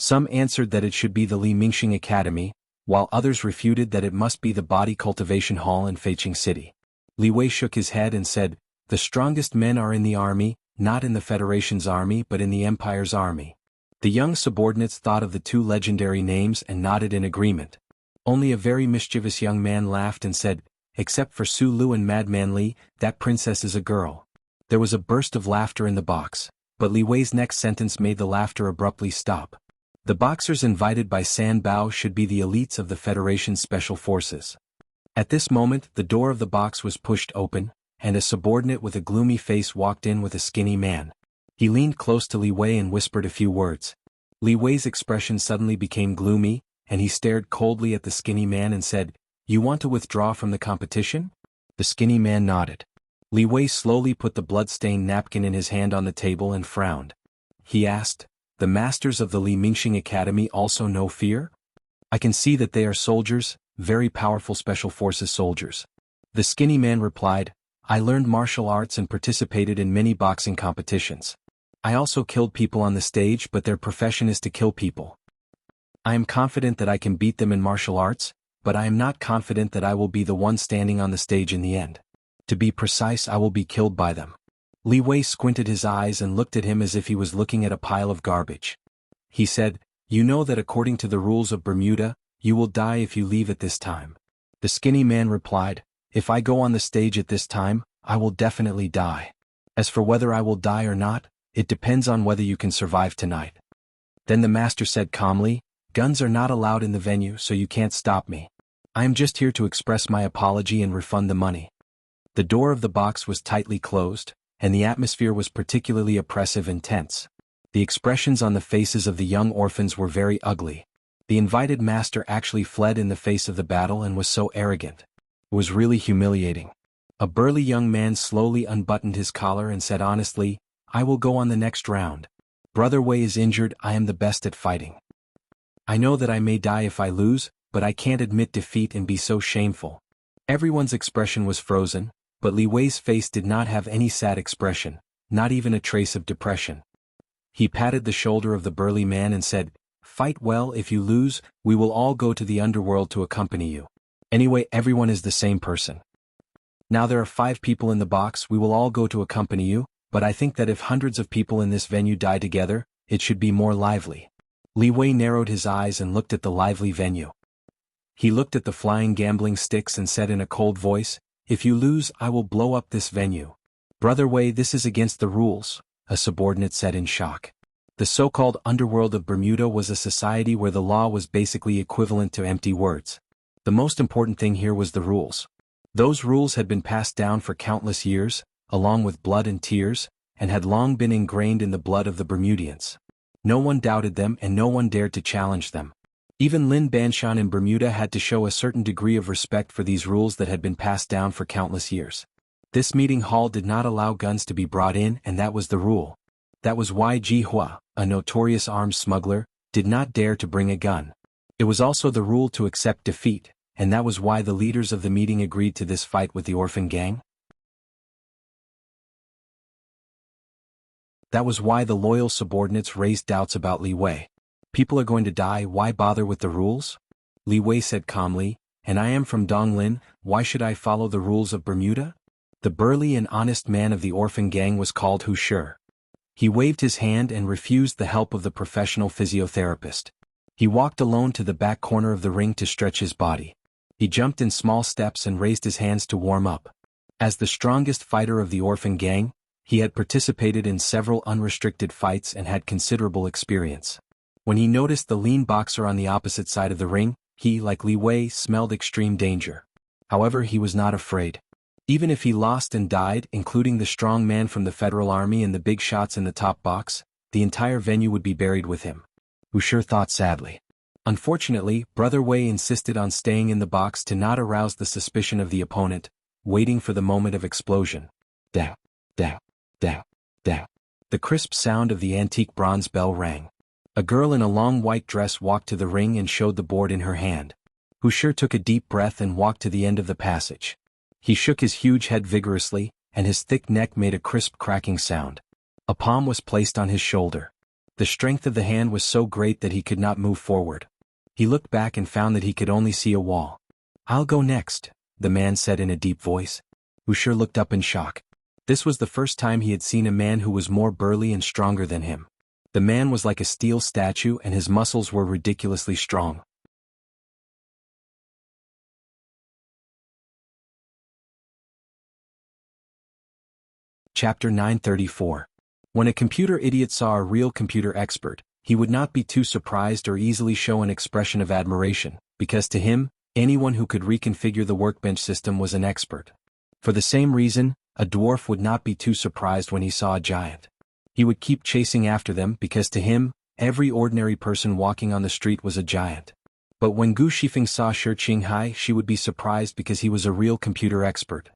Some answered that it should be the Li Mingxing Academy, while others refuted that it must be the Body Cultivation Hall in Feiqing City. Li Wei shook his head and said, "The strongest men are in the army, not in the Federation's army but in the Empire's army." The young subordinates thought of the 2 legendary names and nodded in agreement. Only a very mischievous young man laughed and said, "Except for Su Lu and Madman Li, that princess is a girl." There was a burst of laughter in the box, but Li Wei's next sentence made the laughter abruptly stop. The boxers invited by San Bao should be the elites of the Federation's special forces. At this moment, the door of the box was pushed open, and a subordinate with a gloomy face walked in with a skinny man. He leaned close to Li Wei and whispered a few words. Li Wei's expression suddenly became gloomy, and he stared coldly at the skinny man and said, "You want to withdraw from the competition?" The skinny man nodded. Li Wei slowly put the blood-stained napkin in his hand on the table and frowned. He asked, "The masters of the Li Mingxing Academy also know fear? I can see that they are soldiers, very powerful special forces soldiers." The skinny man replied, "I learned martial arts and participated in many boxing competitions. I also killed people on the stage, but their profession is to kill people. I am confident that I can beat them in martial arts, but I am not confident that I will be the one standing on the stage in the end. To be precise, I will be killed by them." Li Wei squinted his eyes and looked at him as if he was looking at a pile of garbage. He said, "You know that according to the rules of Bermuda, you will die if you leave at this time." The skinny man replied, "If I go on the stage at this time, I will definitely die. As for whether I will die or not, it depends on whether you can survive tonight. Then the master said calmly, guns are not allowed in the venue, so you can't stop me. I am just here to express my apology and refund the money. The door of the box was tightly closed, and the atmosphere was particularly oppressive and tense. The expressions on the faces of the young orphans were very ugly. The invited master actually fled in the face of the battle and was so arrogant. It was really humiliating. A burly young man slowly unbuttoned his collar and said honestly, I will go on the next round. Brother Wei is injured, I am the best at fighting. I know that I may die if I lose, but I can't admit defeat and be so shameful. Everyone's expression was frozen, but Li Wei's face did not have any sad expression, not even a trace of depression. He patted the shoulder of the burly man and said, fight well. If you lose, we will all go to the underworld to accompany you. Anyway, everyone is the same person. Now there are 5 people in the box, we will all go to accompany you, but I think that if hundreds of people in this venue die together, it should be more lively. Li Wei narrowed his eyes and looked at the lively venue. He looked at the flying gambling sticks and said in a cold voice, if you lose, I will blow up this venue. Brother Wei, this is against the rules, a subordinate said in shock. The so-called underworld of Bermuda was a society where the law was basically equivalent to empty words. The most important thing here was the rules. Those rules had been passed down for countless years, along with blood and tears, and had long been ingrained in the blood of the Bermudians. No one doubted them and no one dared to challenge them. Even Lin Banshan in Bermuda had to show a certain degree of respect for these rules that had been passed down for countless years. This meeting hall did not allow guns to be brought in, and that was the rule. That was why Ji Hua, a notorious arms smuggler, did not dare to bring a gun. It was also the rule to accept defeat, and that was why the leaders of the meeting agreed to this fight with the orphan gang. That was why the loyal subordinates raised doubts about Li Wei. People are going to die, why bother with the rules? Li Wei said calmly, and I am from Donglin, why should I follow the rules of Bermuda? The burly and honest man of the orphan gang was called Wuxia. He waved his hand and refused the help of the professional physiotherapist. He walked alone to the back corner of the ring to stretch his body. He jumped in small steps and raised his hands to warm up. As the strongest fighter of the orphan gang, he had participated in several unrestricted fights and had considerable experience. When he noticed the lean boxer on the opposite side of the ring, he, like Li Wei, smelled extreme danger. However, he was not afraid. Even if he lost and died, including the strong man from the Federal Army and the big shots in the top box, the entire venue would be buried with him. Wuxia thought sadly. Unfortunately, Brother Wei insisted on staying in the box to not arouse the suspicion of the opponent, waiting for the moment of explosion. Da, da, da, da. The crisp sound of the antique bronze bell rang. A girl in a long white dress walked to the ring and showed the board in her hand. Wuxia took a deep breath and walked to the end of the passage. He shook his huge head vigorously, and his thick neck made a crisp cracking sound. A palm was placed on his shoulder. The strength of the hand was so great that he could not move forward. He looked back and found that he could only see a wall. I'll go next, the man said in a deep voice. Wuxia looked up in shock. This was the first time he had seen a man who was more burly and stronger than him. The man was like a steel statue and his muscles were ridiculously strong. Chapter 934. When a computer idiot saw a real computer expert, he would not be too surprised or easily show an expression of admiration, because to him, anyone who could reconfigure the workbench system was an expert. For the same reason, a dwarf would not be too surprised when he saw a giant. He would keep chasing after them because to him, every ordinary person walking on the street was a giant. But when Gu Shifeng saw Shi Qinghai, she would be surprised because he was a real computer expert.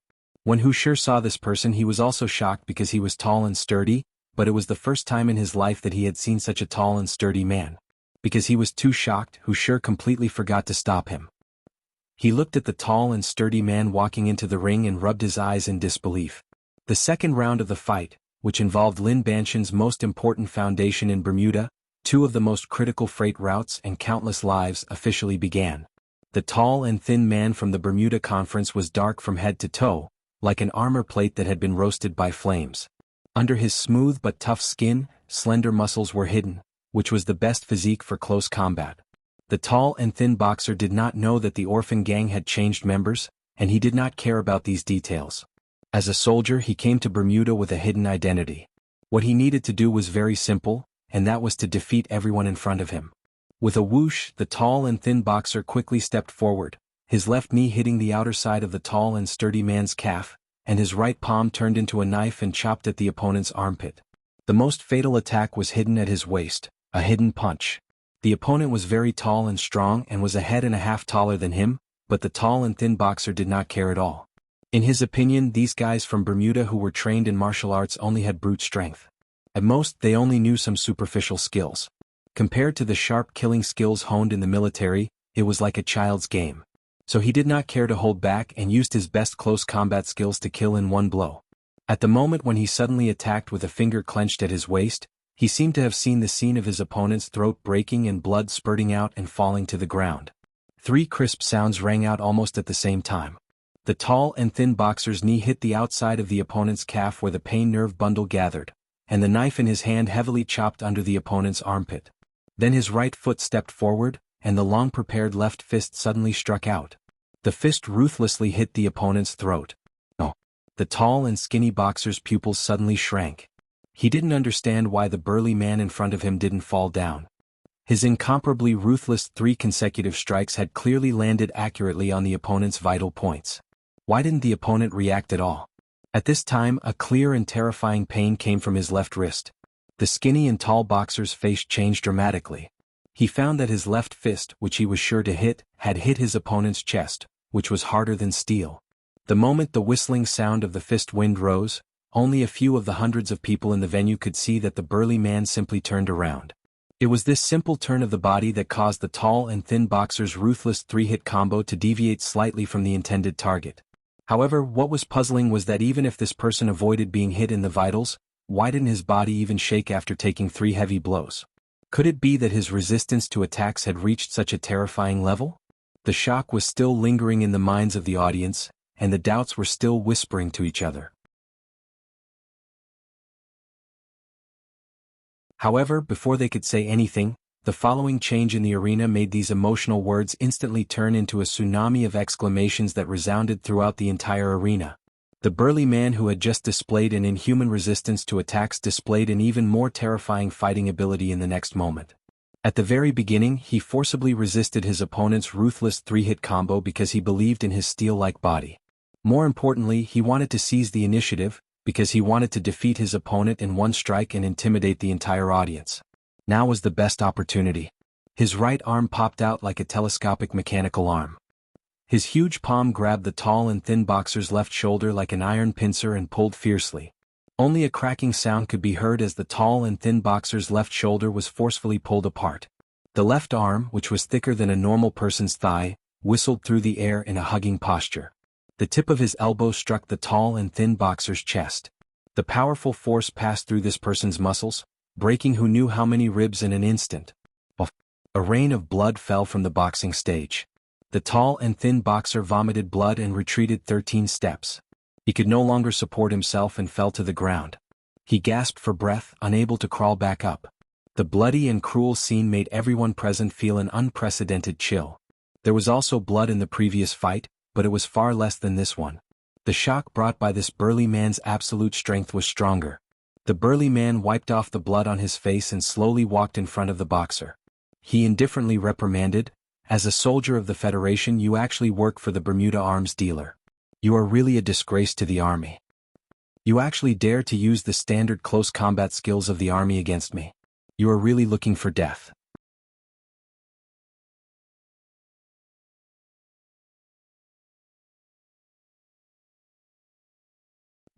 When Wuxia saw this person, he was also shocked because he was tall and sturdy, but it was the first time in his life that he had seen such a tall and sturdy man. Because he was too shocked, Wuxia completely forgot to stop him. He looked at the tall and sturdy man walking into the ring and rubbed his eyes in disbelief. The second round of the fight, which involved Lin Banshan's most important foundation in Bermuda, 2 of the most critical freight routes and countless lives, officially began. The tall and thin man from the Bermuda Conference was dark from head to toe, like an armor plate that had been roasted by flames. Under his smooth but tough skin, slender muscles were hidden, which was the best physique for close combat. The tall and thin boxer did not know that the orphan gang had changed members, and he did not care about these details. As a soldier, he came to Bermuda with a hidden identity. What he needed to do was very simple, and that was to defeat everyone in front of him. With a whoosh, the tall and thin boxer quickly stepped forward, his left knee hitting the outer side of the tall and sturdy man's calf, and his right palm turned into a knife and chopped at the opponent's armpit. The most fatal attack was hidden at his waist, a hidden punch. The opponent was very tall and strong and was a head and a half taller than him, but the tall and thin boxer did not care at all. In his opinion, these guys from Bermuda who were trained in martial arts only had brute strength. At most, they only knew some superficial skills. Compared to the sharp killing skills honed in the military, it was like a child's game. So he did not care to hold back and used his best close combat skills to kill in one blow. At the moment when he suddenly attacked with a finger clenched at his waist, he seemed to have seen the scene of his opponent's throat breaking and blood spurting out and falling to the ground. 3 crisp sounds rang out almost at the same time. The tall and thin boxer's knee hit the outside of the opponent's calf where the pain nerve bundle gathered, and the knife in his hand heavily chopped under the opponent's armpit. Then his right foot stepped forward, and the long-prepared left fist suddenly struck out. The fist ruthlessly hit the opponent's throat. Oh! The tall and skinny boxer's pupils suddenly shrank. He didn't understand why the burly man in front of him didn't fall down. His incomparably ruthless 3 consecutive strikes had clearly landed accurately on the opponent's vital points. Why didn't the opponent react at all? At this time, a clear and terrifying pain came from his left wrist. The skinny and tall boxer's face changed dramatically. He found that his left fist, which he was sure to hit, had hit his opponent's chest, which was harder than steel. The moment the whistling sound of the fist wind rose, only a few of the hundreds of people in the venue could see that the burly man simply turned around. It was this simple turn of the body that caused the tall and thin boxer's ruthless 3-hit combo to deviate slightly from the intended target. However, what was puzzling was that even if this person avoided being hit in the vitals, why didn't his body even shake after taking 3 heavy blows? Could it be that his resistance to attacks had reached such a terrifying level? The shock was still lingering in the minds of the audience, and the doubts were still whispering to each other. However, before they could say anything, the following change in the arena made these emotional words instantly turn into a tsunami of exclamations that resounded throughout the entire arena. The burly man who had just displayed an inhuman resistance to attacks displayed an even more terrifying fighting ability in the next moment. At the very beginning, he forcibly resisted his opponent's ruthless 3-hit combo because he believed in his steel-like body. More importantly, he wanted to seize the initiative, because he wanted to defeat his opponent in one strike and intimidate the entire audience. Now was the best opportunity. His right arm popped out like a telescopic mechanical arm. His huge palm grabbed the tall and thin boxer's left shoulder like an iron pincer and pulled fiercely. Only a cracking sound could be heard as the tall and thin boxer's left shoulder was forcefully pulled apart. The left arm, which was thicker than a normal person's thigh, whistled through the air in a hugging posture. The tip of his elbow struck the tall and thin boxer's chest. The powerful force passed through this person's muscles, breaking who knew how many ribs in an instant. A rain of blood fell from the boxing stage. The tall and thin boxer vomited blood and retreated 13 steps. He could no longer support himself and fell to the ground. He gasped for breath, unable to crawl back up. The bloody and cruel scene made everyone present feel an unprecedented chill. There was also blood in the previous fight, but it was far less than this one. The shock brought by this burly man's absolute strength was stronger. The burly man wiped off the blood on his face and slowly walked in front of the boxer. He indifferently reprimanded, "As a soldier of the Federation, you actually work for the Bermuda arms dealer. You are really a disgrace to the army. You actually dare to use the standard close combat skills of the army against me. You are really looking for death."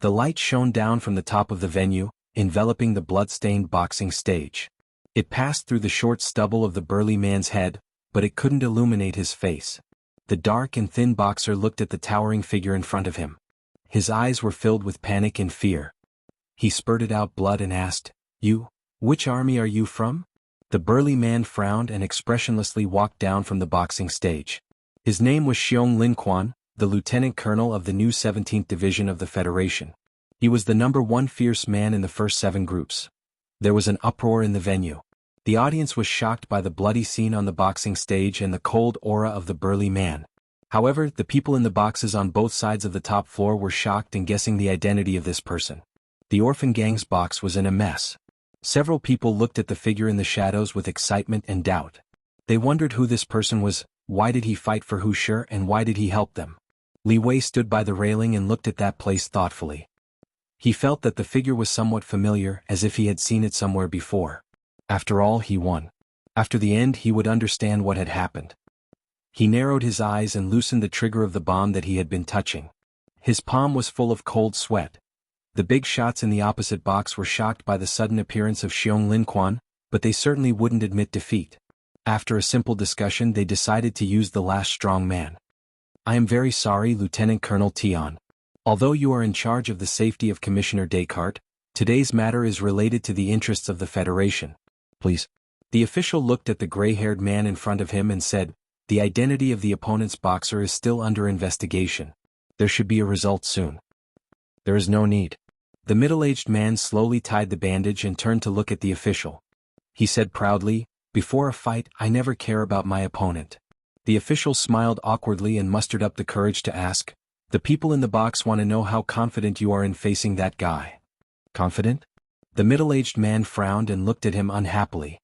The light shone down from the top of the venue, enveloping the blood-stained boxing stage. It passed through the short stubble of the burly man's head, but it couldn't illuminate his face. The dark and thin boxer looked at the towering figure in front of him. His eyes were filled with panic and fear. He spurted out blood and asked, Which army are you from?" The burly man frowned and expressionlessly walked down from the boxing stage. His name was Xiong Lin Quan, the lieutenant colonel of the new 17th Division of the Federation. He was the number 1 fierce man in the first 7 groups. There was an uproar in the venue. The audience was shocked by the bloody scene on the boxing stage and the cold aura of the burly man. However, the people in the boxes on both sides of the top floor were shocked and guessing the identity of this person. The orphan gang's box was in a mess. Several people looked at the figure in the shadows with excitement and doubt. They wondered who this person was, why did he fight for Wuxia, and why did he help them? Li Wei stood by the railing and looked at that place thoughtfully. He felt that the figure was somewhat familiar, as if he had seen it somewhere before. After all, he won. After the end, he would understand what had happened. He narrowed his eyes and loosened the trigger of the bomb that he had been touching. His palm was full of cold sweat. The big shots in the opposite box were shocked by the sudden appearance of Xiong Linquan, but they certainly wouldn't admit defeat. After a simple discussion, they decided to use the last strong man. I am very sorry, Lieutenant Colonel Tian. Although you are in charge of the safety of Commissioner Descartes, today's matter is related to the interests of the Federation. Please. The official looked at the gray-haired man in front of him and said, the identity of the opponent's boxer is still under investigation. There should be a result soon. There is no need. The middle-aged man slowly tied the bandage and turned to look at the official. He said proudly, before a fight, I never care about my opponent. The official smiled awkwardly and mustered up the courage to ask, the people in the box want to know how confident you are in facing that guy. Confident? The middle-aged man frowned and looked at him unhappily.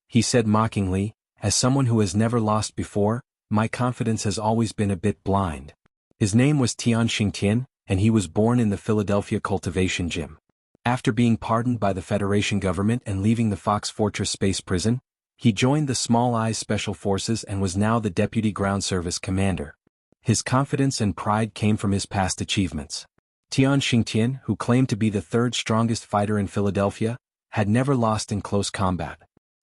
He said mockingly, as someone who has never lost before, my confidence has always been a bit blind. His name was Tian Xingtian, and he was born in the Philadelphia cultivation gym. After being pardoned by the Federation government and leaving the Fox Fortress space prison, he joined the Small Eyes Special Forces and was now the Deputy Ground Service Commander. His confidence and pride came from his past achievements. Tian Xingtian, who claimed to be the third strongest fighter in Philadelphia, had never lost in close combat.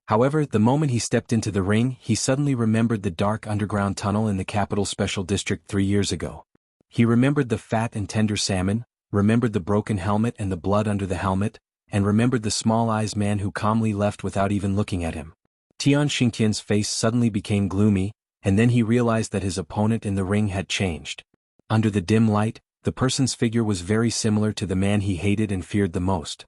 However, the moment he stepped into the ring, he suddenly remembered the dark underground tunnel in the Capital Special District 3 years ago. He remembered the fat and tender salmon, remembered the broken helmet and the blood under the helmet, and remembered the small-eyes man who calmly left without even looking at him. Tian Xingtian's face suddenly became gloomy, and then he realized that his opponent in the ring had changed. Under the dim light, the person's figure was very similar to the man he hated and feared the most.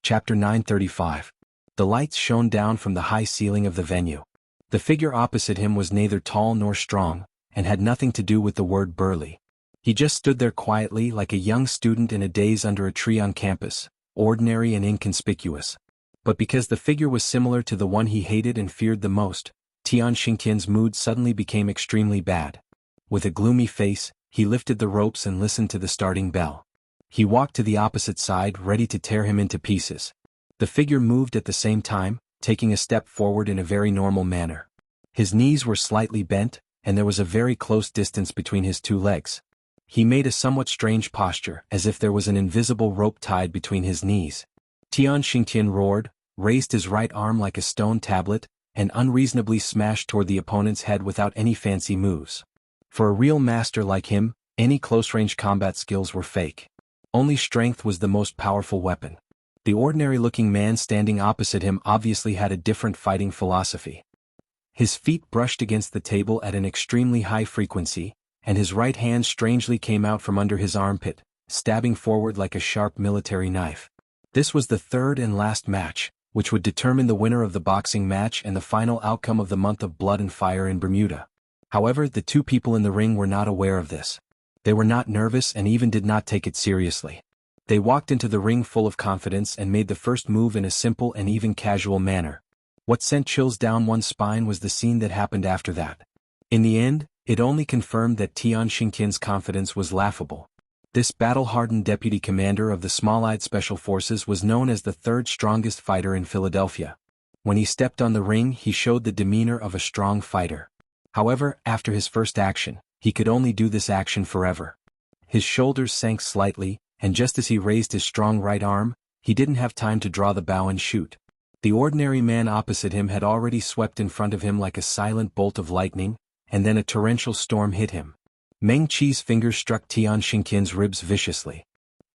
Chapter 935. The lights shone down from the high ceiling of the venue. The figure opposite him was neither tall nor strong, and had nothing to do with the word burly. He just stood there quietly like a young student in a daze under a tree on campus, ordinary and inconspicuous. But because the figure was similar to the one he hated and feared the most, Tian Xingtian's mood suddenly became extremely bad. With a gloomy face, he lifted the ropes and listened to the starting bell. He walked to the opposite side, ready to tear him into pieces. The figure moved at the same time, taking a step forward in a very normal manner. His knees were slightly bent, and there was a very close distance between his two legs. He made a somewhat strange posture, as if there was an invisible rope tied between his knees. Tian Xingtian roared, raised his right arm like a stone tablet, and unreasonably smashed toward the opponent's head without any fancy moves. For a real master like him, any close-range combat skills were fake. Only strength was the most powerful weapon. The ordinary-looking man standing opposite him obviously had a different fighting philosophy. His feet brushed against the table at an extremely high frequency, and his right hand strangely came out from under his armpit, stabbing forward like a sharp military knife. This was the third and last match, which would determine the winner of the boxing match and the final outcome of the month of blood and fire in Bermuda. However, the two people in the ring were not aware of this. They were not nervous and even did not take it seriously. They walked into the ring full of confidence and made the first move in a simple and even casual manner. What sent chills down one's spine was the scene that happened after that. In the end, it only confirmed that Tian Xingtian's confidence was laughable. This battle-hardened deputy commander of the Small-Eyed Special Forces was known as the third strongest fighter in Philadelphia. When he stepped on the ring, he showed the demeanor of a strong fighter. However, after his first action, he could only do this action forever. His shoulders sank slightly, and just as he raised his strong right arm, he didn't have time to draw the bow and shoot. The ordinary man opposite him had already swept in front of him like a silent bolt of lightning, and then a torrential storm hit him. Meng Qi's fingers struck Tian Xingtian's ribs viciously.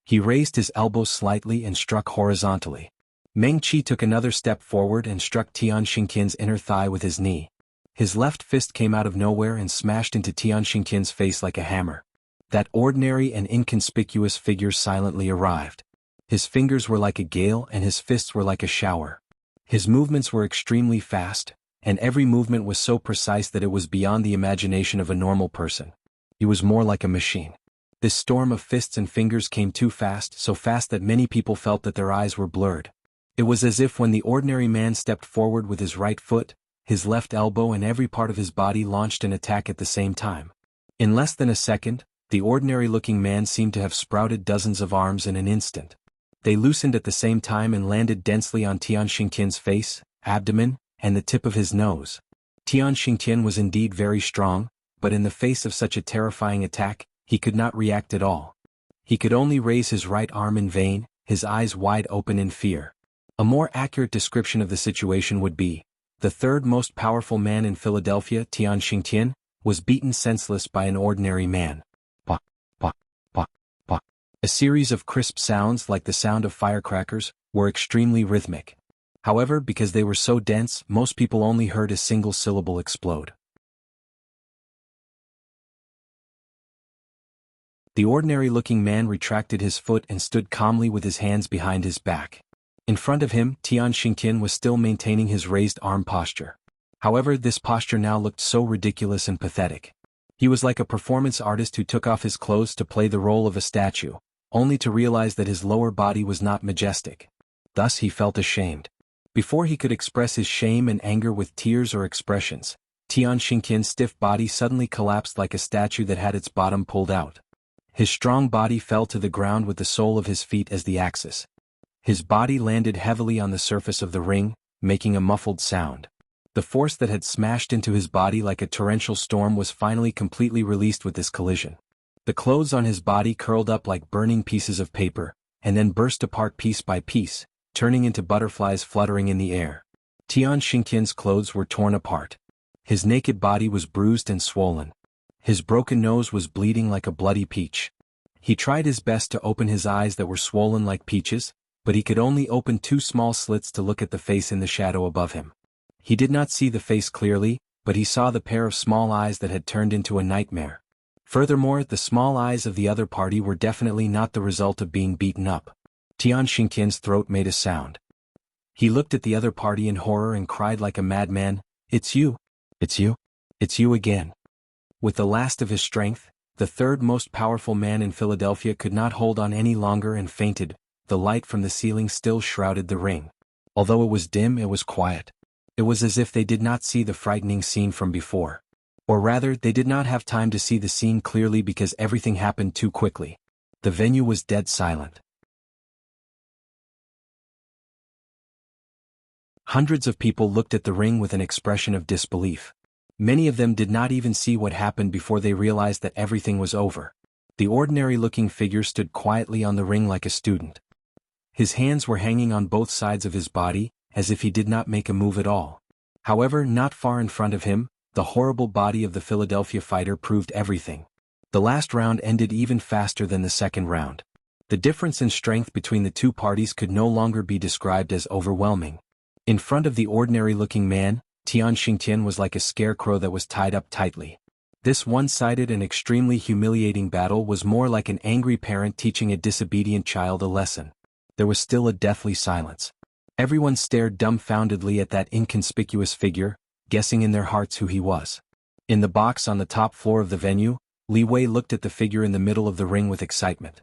He raised his elbow slightly and struck horizontally. Meng Qi took another step forward and struck Tian Xingtian's inner thigh with his knee. His left fist came out of nowhere and smashed into Tian Xingtian's face like a hammer. That ordinary and inconspicuous figure silently arrived. His fingers were like a gale and his fists were like a shower. His movements were extremely fast, and every movement was so precise that it was beyond the imagination of a normal person. He was more like a machine. This storm of fists and fingers came too fast, so fast that many people felt that their eyes were blurred. It was as if when the ordinary man stepped forward with his right foot, his left elbow and every part of his body launched an attack at the same time. In less than a second, the ordinary-looking man seemed to have sprouted dozens of arms in an instant. They loosened at the same time and landed densely on Tian Xingtian's face, abdomen, and the tip of his nose. Tian Xingtian was indeed very strong, but in the face of such a terrifying attack, he could not react at all. He could only raise his right arm in vain, his eyes wide open in fear. A more accurate description of the situation would be, the third most powerful man in Philadelphia, Tian Xingtian, was beaten senseless by an ordinary man. Pa, pa, pa, pa. A series of crisp sounds like the sound of firecrackers were extremely rhythmic. However, because they were so dense, most people only heard a single syllable explode. The ordinary-looking man retracted his foot and stood calmly with his hands behind his back. In front of him, Tian Xingtian was still maintaining his raised arm posture. However, this posture now looked so ridiculous and pathetic. He was like a performance artist who took off his clothes to play the role of a statue, only to realize that his lower body was not majestic. Thus he felt ashamed. Before he could express his shame and anger with tears or expressions, Tian Xingtian's stiff body suddenly collapsed like a statue that had its bottom pulled out. His strong body fell to the ground with the sole of his feet as the axis. His body landed heavily on the surface of the ring, making a muffled sound. The force that had smashed into his body like a torrential storm was finally completely released with this collision. The clothes on his body curled up like burning pieces of paper, and then burst apart piece by piece, turning into butterflies fluttering in the air. Tian Xingtian's clothes were torn apart. His naked body was bruised and swollen. His broken nose was bleeding like a bloody peach. He tried his best to open his eyes that were swollen like peaches, but he could only open two small slits to look at the face in the shadow above him. He did not see the face clearly, but he saw the pair of small eyes that had turned into a nightmare. Furthermore, the small eyes of the other party were definitely not the result of being beaten up. Tian Xingtian's throat made a sound. He looked at the other party in horror and cried like a madman, "It's you! It's you! It's you again!" With the last of his strength, the third most powerful man in Philadelphia could not hold on any longer and fainted. The light from the ceiling still shrouded the ring. Although it was dim, it was quiet. It was as if they did not see the frightening scene from before. Or rather, they did not have time to see the scene clearly because everything happened too quickly. The venue was dead silent. Hundreds of people looked at the ring with an expression of disbelief. Many of them did not even see what happened before they realized that everything was over. The ordinary-looking figure stood quietly on the ring like a student. His hands were hanging on both sides of his body, as if he did not make a move at all. However, not far in front of him, the horrible body of the Philadelphia fighter proved everything. The last round ended even faster than the second round. The difference in strength between the two parties could no longer be described as overwhelming. In front of the ordinary-looking man, Tian Xingtian was like a scarecrow that was tied up tightly. This one-sided and extremely humiliating battle was more like an angry parent teaching a disobedient child a lesson. There was still a deathly silence. Everyone stared dumbfoundedly at that inconspicuous figure, guessing in their hearts who he was. In the box on the top floor of the venue, Li Wei looked at the figure in the middle of the ring with excitement.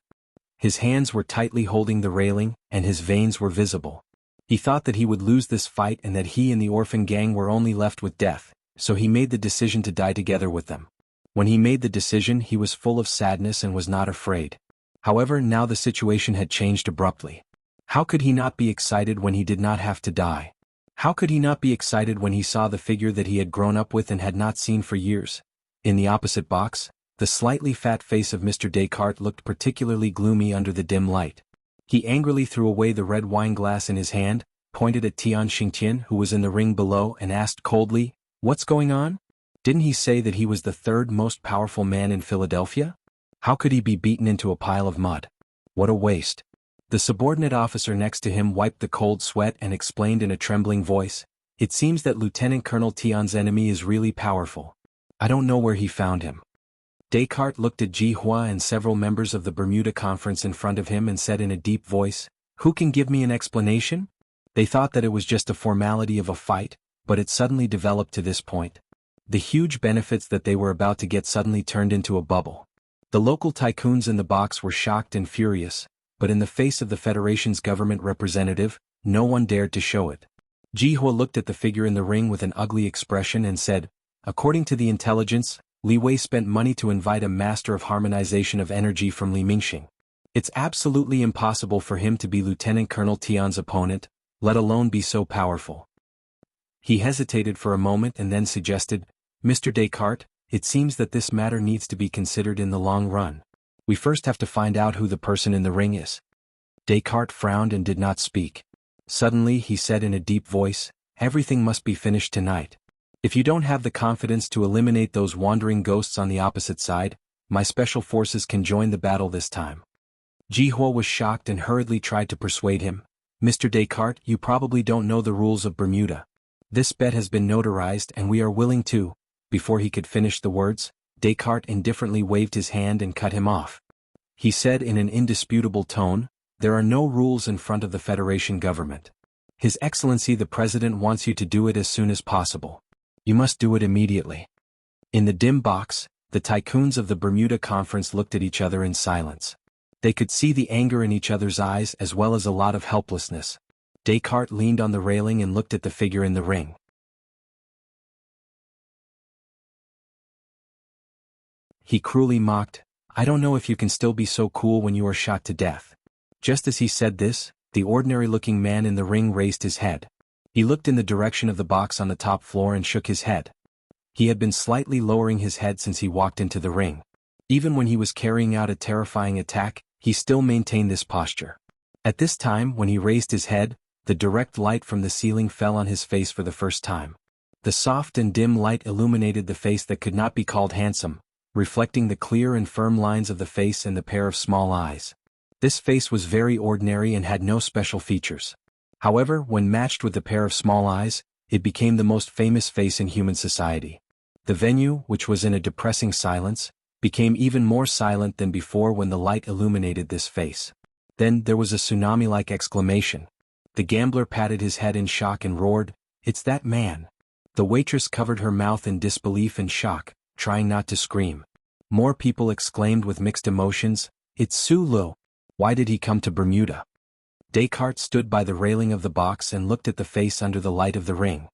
His hands were tightly holding the railing, and his veins were visible. He thought that he would lose this fight and that he and the orphan gang were only left with death, so he made the decision to die together with them. When he made the decision, he was full of sadness and was not afraid. However, now the situation had changed abruptly. How could he not be excited when he did not have to die? How could he not be excited when he saw the figure that he had grown up with and had not seen for years? In the opposite box, the slightly fat face of Mr. Descartes looked particularly gloomy under the dim light. He angrily threw away the red wine glass in his hand, pointed at Tian Xingtian who was in the ring below and asked coldly, "What's going on? Didn't he say that he was the third most powerful man in Philadelphia? How could he be beaten into a pile of mud? What a waste." The subordinate officer next to him wiped the cold sweat and explained in a trembling voice, "It seems that Lieutenant Colonel Tian's enemy is really powerful. I don't know where he found him." Descartes looked at Ji Hua and several members of the Bermuda Conference in front of him and said in a deep voice, Who can give me an explanation? They thought that it was just a formality of a fight, but it suddenly developed to this point. The huge benefits that they were about to get suddenly turned into a bubble. The local tycoons in the box were shocked and furious, but in the face of the Federation's government representative, no one dared to show it. Jihua looked at the figure in the ring with an ugly expression and said, "According to the intelligence, Li Wei spent money to invite a master of harmonization of energy from Li Mingxing. It's absolutely impossible for him to be Lieutenant Colonel Tian's opponent, let alone be so powerful." He hesitated for a moment and then suggested, "Mr. Descartes, it seems that this matter needs to be considered in the long run. We first have to find out who the person in the ring is." Descartes frowned and did not speak. Suddenly he said in a deep voice, "Everything must be finished tonight. If you don't have the confidence to eliminate those wandering ghosts on the opposite side, my special forces can join the battle this time." Jihua was shocked and hurriedly tried to persuade him, "Mr. Descartes, you probably don't know the rules of Bermuda. This bet has been notarized and we are willing to—" Before he could finish the words, Descartes indifferently waved his hand and cut him off. He said in an indisputable tone, "There are no rules in front of the Federation government. His Excellency the President wants you to do it as soon as possible. You must do it immediately." In the dim box, the tycoons of the Bermuda Conference looked at each other in silence. They could see the anger in each other's eyes as well as a lot of helplessness. Descartes leaned on the railing and looked at the figure in the ring. He cruelly mocked, "I don't know if you can still be so cool when you are shot to death." Just as he said this, the ordinary-looking man in the ring raised his head. He looked in the direction of the box on the top floor and shook his head. He had been slightly lowering his head since he walked into the ring. Even when he was carrying out a terrifying attack, he still maintained this posture. At this time, when he raised his head, the direct light from the ceiling fell on his face for the first time. The soft and dim light illuminated the face that could not be called handsome, reflecting the clear and firm lines of the face and the pair of small eyes. This face was very ordinary and had no special features. However, when matched with the pair of small eyes, it became the most famous face in human society. The venue, which was in a depressing silence, became even more silent than before when the light illuminated this face. Then there was a tsunami-like exclamation. The gambler patted his head in shock and roared, "It's that man!" The waitress covered her mouth in disbelief and shock, trying not to scream. More people exclaimed with mixed emotions, "It's Su Lu! Why did he come to Bermuda?" Descartes stood by the railing of the box and looked at the face under the light of the ring.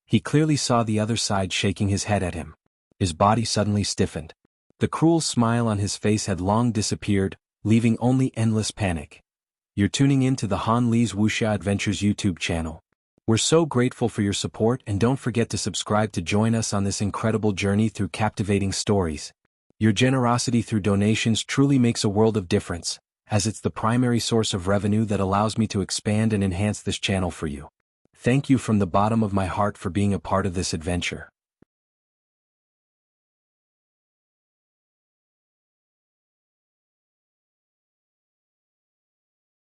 He clearly saw the other side shaking his head at him. His body suddenly stiffened. The cruel smile on his face had long disappeared, leaving only endless panic. You're tuning in to the Han Li's Wuxia Adventures YouTube channel. We're so grateful for your support and don't forget to subscribe to join us on this incredible journey through captivating stories. Your generosity through donations truly makes a world of difference, as it's the primary source of revenue that allows me to expand and enhance this channel for you. Thank you from the bottom of my heart for being a part of this adventure.